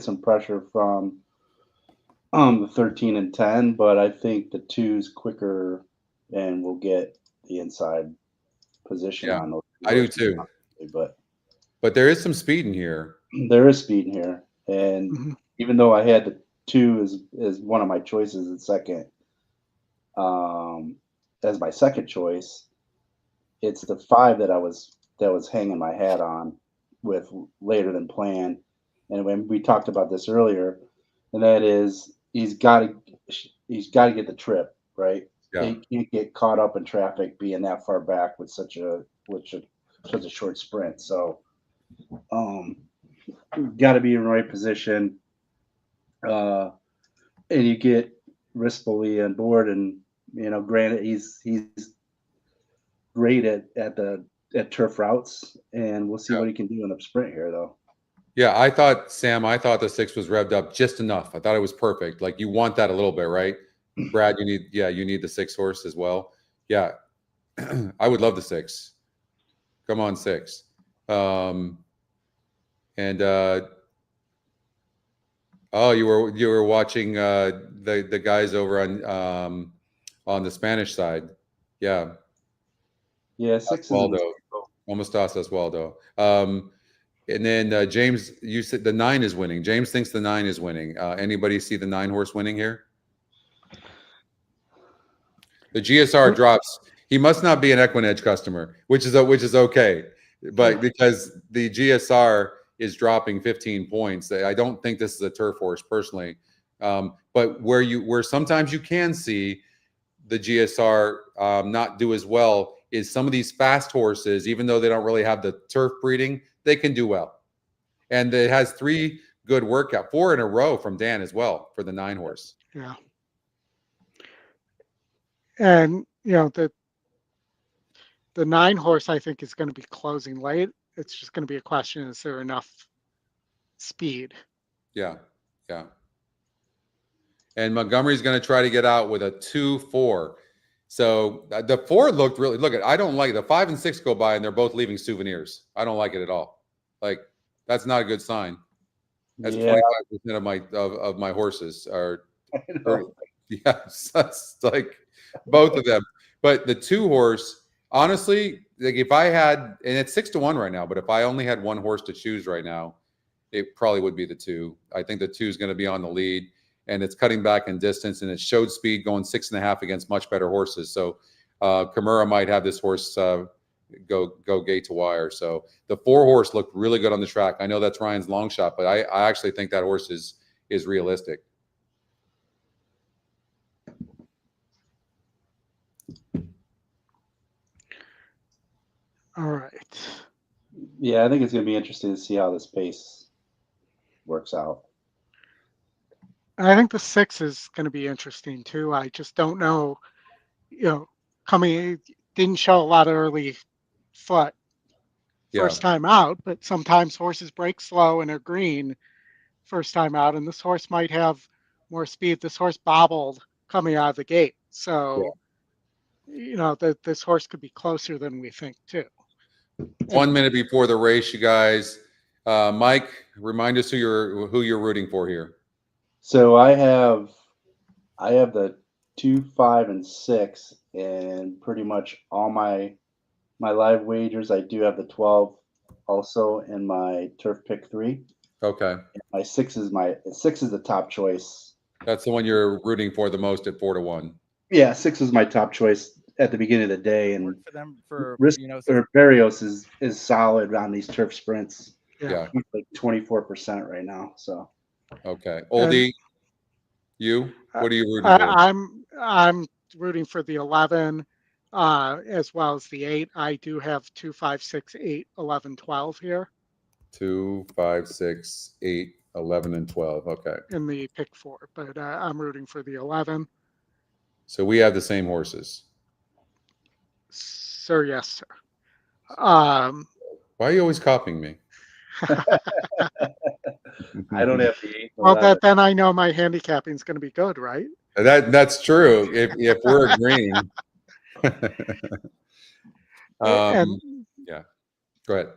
C: some pressure from the 13 and 10, but I think the 2's quicker and will get the inside position on those.
B: I do too. But there is some speed in here.
C: There is speed in here, and even though I had the 2 as one of my choices in second, as my second choice, it's the 5 that was hanging my hat on with later than planned. And when we talked about this earlier, and that is he's got to get the trip right. Yeah. He can't get caught up in traffic being that far back with such a short sprint. So, got to be in the right position. And you get Rispoli on board, and you know, granted, he's great at turf routes, and we'll see what he can do in a sprint here, though.
B: Yeah, I thought the 6 was revved up just enough. I thought it was perfect. Like, you want that a little bit, right? Brad, you need the 6 horse as well. Yeah, I would love the 6. Come on, 6. You were watching the guys over on the Spanish side. Yeah.
C: Yeah, 6
B: Waldo. Almost us, Waldo. And then James, you said the 9 is winning. James thinks the 9 is winning. Anybody see the 9 horse winning here? The GSR drops. He must not be an EquinEdge customer, which is okay, but because the GSR is dropping 15 points, I don't think this is a turf horse personally. But where sometimes you can see the GSR not do as well is some of these fast horses, even though they don't really have the turf breeding, they can do well. And it has 3 good workout, 4 in a row from Dan as well for the 9 horse.
A: Yeah. And you know, the 9 horse I think is going to be closing late. It's just going to be a question: is there enough speed?
B: Yeah, yeah. And Montgomery's going to try to get out with a 2-4. So the 4 looked really. I don't like it. The 5 and 6 go by and they're both leaving souvenirs. I don't like it at all. Like, that's not a good sign. That's
C: Yeah.
B: 25% of my horses are. Yeah, that's like both of them. But the 2-horse, honestly, like if I had, and it's 6-1 right now, but if I only had one horse to choose right now, it probably would be the 2. I think the 2 is going to be on the lead, and it's cutting back in distance, and it showed speed going 6.5 against much better horses. So Kimura might have this horse go gate to wire. So the 4-horse looked really good on the track. I know that's Ryan's long shot, but I actually think that horse is realistic.
A: All right.
C: Yeah, I think it's going to be interesting to see how this pace works out.
A: I think the 6 is going to be interesting too. I just don't know, didn't show a lot of early foot first time out, but sometimes horses break slow and are green first time out, and this horse might have more speed. This horse bobbled coming out of the gate. So, this horse could be closer than we think too.
B: 1 minute before the race, you guys. Mike, remind us who you're rooting for here.
C: So I have the 2, 5, and 6, and pretty much all my live wagers. I do have the 12 also in my turf pick 3.
B: Okay.
C: My 6 is the top choice.
B: That's the one you're rooting for the most at 4-1.
C: Yeah, 6 is my top choice at the beginning of the day, and
P: for them for
C: Barrios is solid on these turf sprints.
B: Yeah.
C: He's like 24% right now. So
B: okay, Oldy, what are you rooting for?
A: I'm rooting for the 11 as well as the 8. I do have 2, 5, 6, 8, 11, 12 here.
B: 2, 5, 6, 8, 11, and 12. Okay.
A: In the pick 4, but I'm rooting for the 11.
B: So we have the same horses.
A: Sir, yes, sir.
B: Why are you always copying me?
C: I don't have the 8.
A: Well, then I know my handicapping is going to be good, right?
B: That's true. If we're agreeing. Yeah. Go ahead.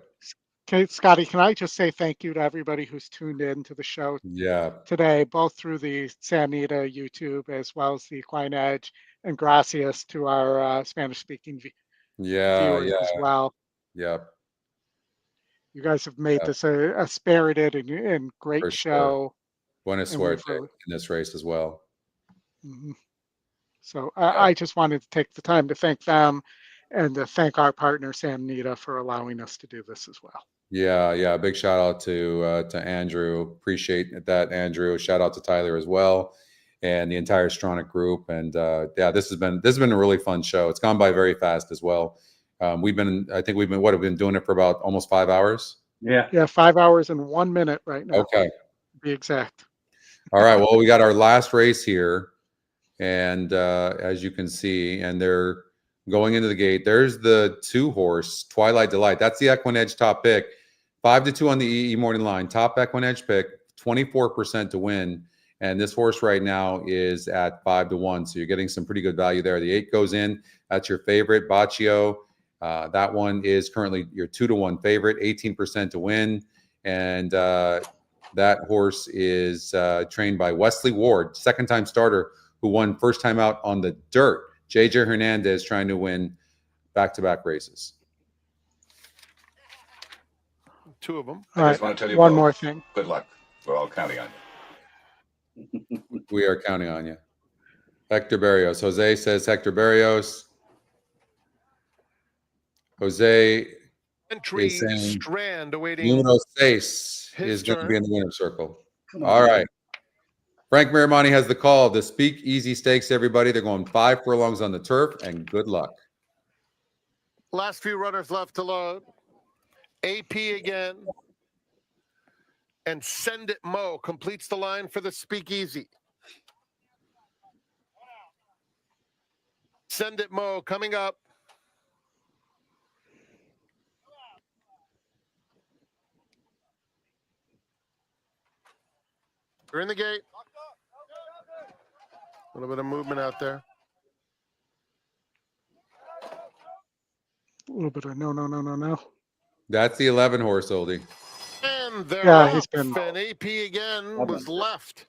A: Okay, Scotty, can I just say thank you to everybody who's tuned in to the show today, both through the Santa Anita YouTube as well as the EquinEdge, and gracias to our Spanish-speaking viewers as well.
B: Yeah.
A: You guys have made this a spirited and great show.
B: Buena suerte in this race as well.
A: Mm-hmm. So I just wanted to take the time to thank them and to thank our partner, Santa Anita, for allowing us to do this as well.
B: Yeah. Big shout out to Andrew. Appreciate that, Andrew. Shout out to Tyler as well, and the entire Stronach group. And this has been a really fun show. It's gone by very fast as well. We've been doing it for about almost 5 hours.
A: Yeah, 5 hours and 1 minute right now.
B: Okay.
A: To be exact.
B: All right. Well, we got our last race here, and as you can see, and they're going into the gate. There's the 2-horse Twilight Delight. That's the EquinEdge top pick. 5-2 on the EE morning line. Top EquinEdge pick, 24% to win. And this horse right now is at 5-1. So you're getting some pretty good value there. The 8 goes in. That's your favorite, Baccio. That one is currently your 2-1 favorite, 18% to win. And that horse is trained by Wesley Ward, second-time starter who won first time out on the dirt. JJ Hernandez trying to win back-to-back races.
F: 2 of them.
A: All right, one more thing.
I: Good luck. We're all counting on you.
B: We are counting on you. Hector Barrios. Jose says Hector Barrios. Jose
F: Entry
B: saying
F: Strand awaiting.
B: Numero 6 is going to be in the winner's circle. All right. Frank Miramani has the call. The Speakeasy Stakes, everybody. They're going 5 furlongs on the turf, and good luck.
F: Last few runners left to load. AP again. And Send It Mo completes the line for the Speakeasy. Send It Mo coming up. We're in the gate. A little bit of movement out there.
A: A little bit of no.
B: That's the 11 horse, Oldie.
F: And And they're
A: Yeah,
F: up.
A: he's been.
F: And AP again was left.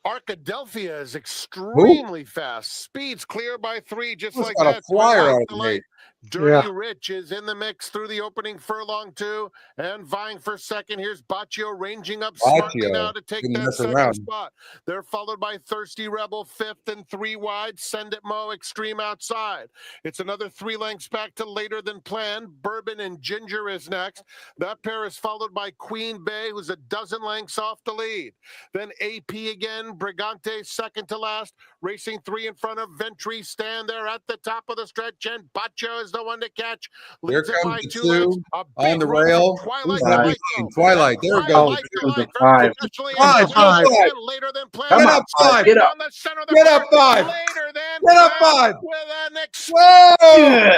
F: Arkadelphia is extremely fast. Speeds clear by 3, just
B: Who's
F: like
B: got
F: that.
B: a flyer
F: Twilight
B: out of the
F: Delight.
B: gate?
F: Dirty
A: Yeah.
F: Rich is in the mix through the opening furlong 2 and vying for second. Here's Baccio ranging up smartly
B: Baccio.
F: now to take
B: Didn't
F: that
B: mess
F: second
B: around.
F: spot. They're followed by Thirsty Rebel 5th and 3 wide. Send It Mo Extreme outside. It's another 3 lengths back to Later Than Planned. Bourbon and Ginger is next. That pair is followed by Queen Bay, who's a dozen lengths off the lead. Then AP again, Brigante second to last. Racing 3 in front of Ventry. Stand there at the top of the stretch, and Baccio is the one to catch.
B: Here
F: Leads it by
B: comes the
F: 2 lengths.
B: 2
F: A
B: on
F: big
B: the
F: run from
B: rail.
F: Twilight
B: Who's that
F: Delight,
B: between?
F: though.
B: Twilight. There we go.
F: Twilight Delight
C: Five.
F: traditionally
B: Five,
F: is
B: five,
F: winning,
B: five.
F: and Later Than Planned.
B: Get
C: Come
B: up
C: on,
B: 5.
C: get up.
F: Down the center of the
B: Get up
F: course.
B: 5.
F: Later Than
B: Get up
F: Planned
B: 5.
F: with an
B: Whoa!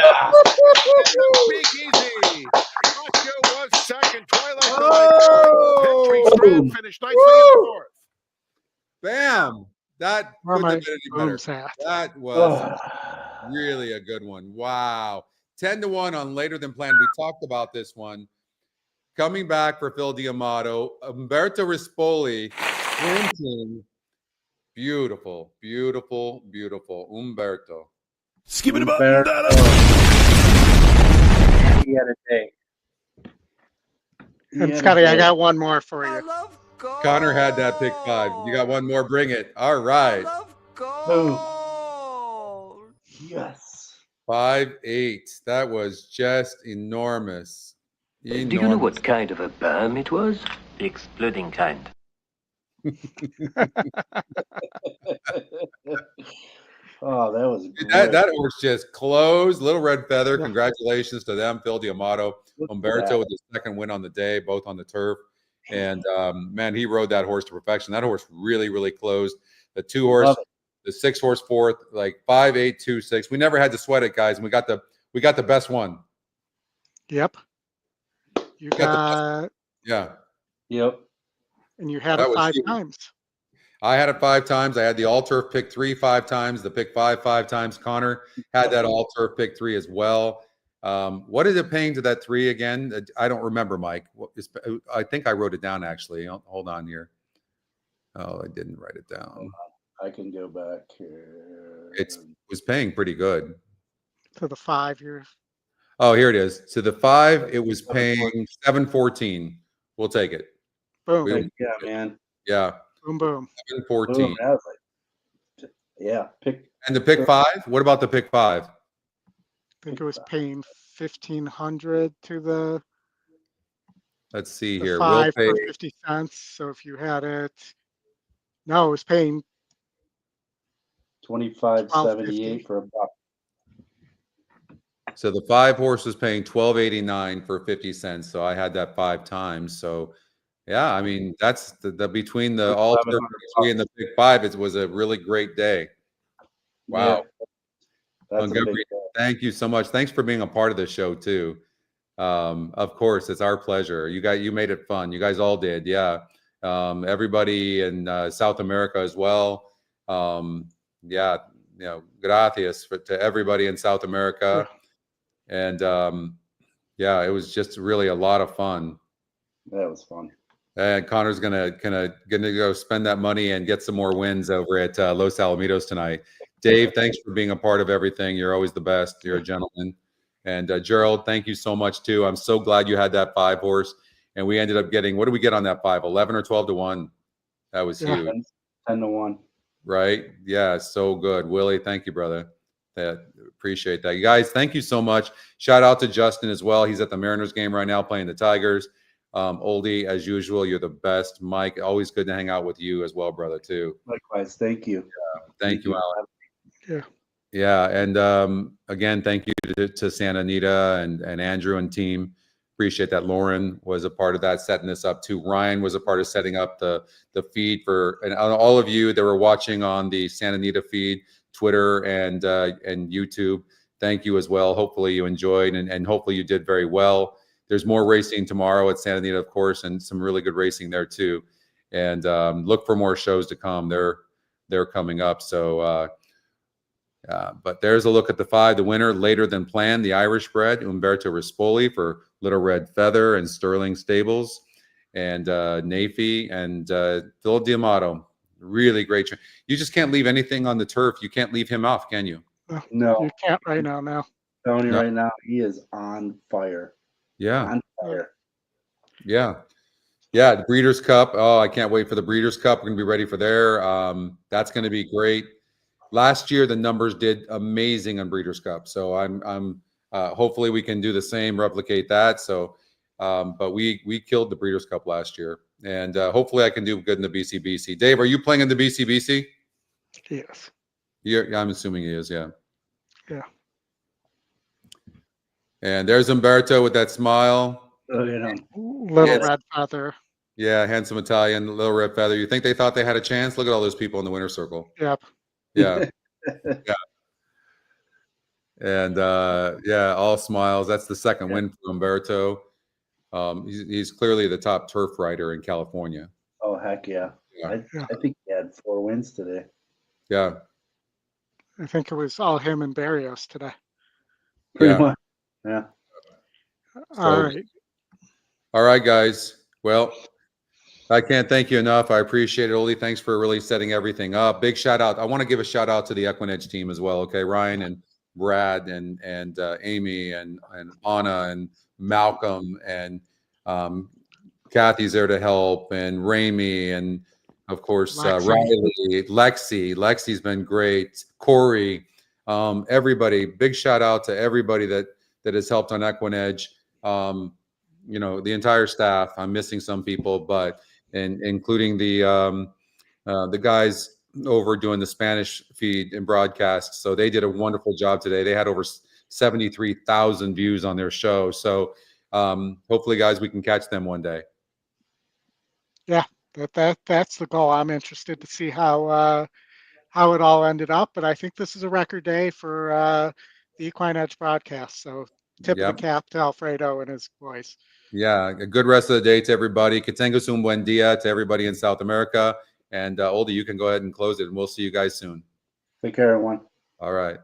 F: Speakeasy. Baccio was second. Twilight Delight third. Ventry Strand finished nicely in 4th.
B: Bam! That
A: Where
B: couldn't
A: my
B: have been any better.
A: booms at?
B: That was really a good one. Wow. 10-1 on Later Than Planned. We talked about this one. Coming back for Phil D'Amato, Umberto Rispoli, printing. Beautiful, beautiful, beautiful. Umberto.
P: Skip it about
C: He had a day.
A: And Scotty, I got one more for you.
B: Connor had that pick 5. You got one more. Bring it. All right.
C: Yes.
B: 5-8. That was just enormous.
K: Do you know what kind of a berm it was? Exploding kind.
C: Oh, that was great.
B: That horse just closed. Little Red Feather. Congratulations to them. Phil D'Amato. Umberto with his second win on the day, both on the turf. And man, he rode that horse to perfection. That horse really, really closed. The 2 horse, the 6 horse 4th, like 5, 8, 2, 6. We never had to sweat it, guys. And we got the best one.
A: Yep. You got.
B: Yeah.
C: Yep.
A: And you had
B: That
A: it
B: was
A: 5
B: huge.
A: times.
B: I had it 5 times. I had the all turf pick 3 5 times, the pick 5 5 times. Connor had that all turf pick 3 as well. What is it paying to that 3 again? I don't remember, Mike. I think I wrote it down actually. Hold on here. Oh, I didn't write it down.
C: I can go back here.
B: It was paying pretty good.
A: To the 5 years.
B: Oh, here it is. So the 5, it was paying $7.14. We'll take it.
A: Boom.
C: Yeah, man.
B: Yeah.
A: Boom, boom.
B: $7.14.
C: Boom. That was like, yeah.
B: And the pick 5? What about the pick 5?
A: I think it was paying 1,500 to the.
B: Let's see
A: the
B: here.
A: 5
B: We'll
A: for
B: pay
A: 50 cents. So if you had it, no, it was paying
C: $25.78 for a buck.
B: So the 5 horse was paying $12.89 for 50 cents. So I had that 5 times. So yeah, I mean that's the between the all turf 3 and the big 5. It was a really great day. Wow.
C: Yeah,
B: Montgomery, thank you so much. Thanks for being a part of the show too. Of course, it's our pleasure. You made it fun. You guys all did. Yeah. Everybody in South America as well. Yeah, gracias to everybody in South America. And yeah, it was just really a lot of fun.
C: That was fun.
B: And Connor's gonna go spend that money and get some more wins over at Los Alamitos tonight. Dave, thanks for being a part of everything. You're always the best. You're a gentleman. And Gerald, thank you so much too. I'm so glad you had that 5 horse. And we ended up getting, what did we get on that 5? 11 or 12-1. That was huge.
C: 10-1.
B: Right? Yeah, so good. Willie, thank you, brother. Appreciate that. You guys, thank you so much. Shout out to Justin as well. He's at the Mariners game right now playing the Tigers. Oldie, as usual, you're the best. Mike, always good to hang out with you as well, brother, too.
C: Likewise. Thank you.
B: Yeah, thank you, Alan.
A: Yeah.
B: Yeah. And again, thank you to Santa Anita and Andrew and team. Appreciate that. Lauren was a part of that, setting this up too. Ryan was a part of setting up the feed and all of you that were watching on the Santa Anita feed, Twitter and YouTube. Thank you as well. Hopefully you enjoyed and hopefully you did very well. There's more racing tomorrow at Santa Anita, of course, and some really good racing there too. And look for more shows to come. They're coming up. So But there's a look at the 5. The winner, later than planned, the Irish bred, Umberto Rispoli for Little Red Feather and Sterling Stables, and Nafi and Phil D'Amato. Really great. You just can't leave anything on the turf. You can't leave him off, can you?
C: No.
A: You can't right now. Now.
C: Tony,
B: No.
C: right now, he is on fire.
B: Yeah.
C: On fire.
B: Yeah. Yeah. The Breeders' Cup. Oh, I can't wait for the Breeders' Cup. We're going to be ready for there. That's going to be great. Last year, the numbers did amazing on Breeders' Cup. So I'm hopefully we can do the same, replicate that. So, but we killed the Breeders' Cup last year. And hopefully I can do good in the BCBC. Dave, are you playing in the BCBC?
A: Yes.
B: I'm assuming he is, yeah.
A: Yeah.
B: And there's Umberto with that smile.
A: Little Red Feather.
B: Yeah, handsome Italian, Little Red Feather. You think they thought they had a chance? Look at all those people in the winner's circle.
A: Yep.
B: Yeah. Yeah. And yeah, all smiles. That's the second win for Umberto. He's clearly the top turf rider in California.
C: Oh, heck yeah. I think he had 4 wins today.
B: Yeah.
A: I think it was all him and Barrios today.
C: Pretty much. Yeah.
A: All right.
B: All right, guys. Well, I can't thank you enough. I appreciate it, Oldy. Thanks for really setting everything up. Big shout out. I want to give a shout out to the EquinEdge team as well. Okay, Ryan and Brad and Amy and Anna and Malcolm and Kathy's there to help, and Ramey, and of course Riley, Lexi's been great, Corey, everybody. Big shout out to everybody that has helped on EquinEdge. You know, the entire staff. I'm missing some people, but including the guys over doing the Spanish feed and broadcast. So they did a wonderful job today. They had over 73,000 views on their show. So hopefully, guys, we can catch them one day.
A: Yeah, that's the goal. I'm interested to see how it all ended up, but I think this is a record day for the EquinEdge broadcast. So tip of the cap to Alfredo and his boys.
B: Yeah, a good rest of the day to everybody. Que tengas un buen día to everybody in South America. And Oldy, you can go ahead and close it, and we'll see you guys soon.
C: Take care, everyone.
B: All right.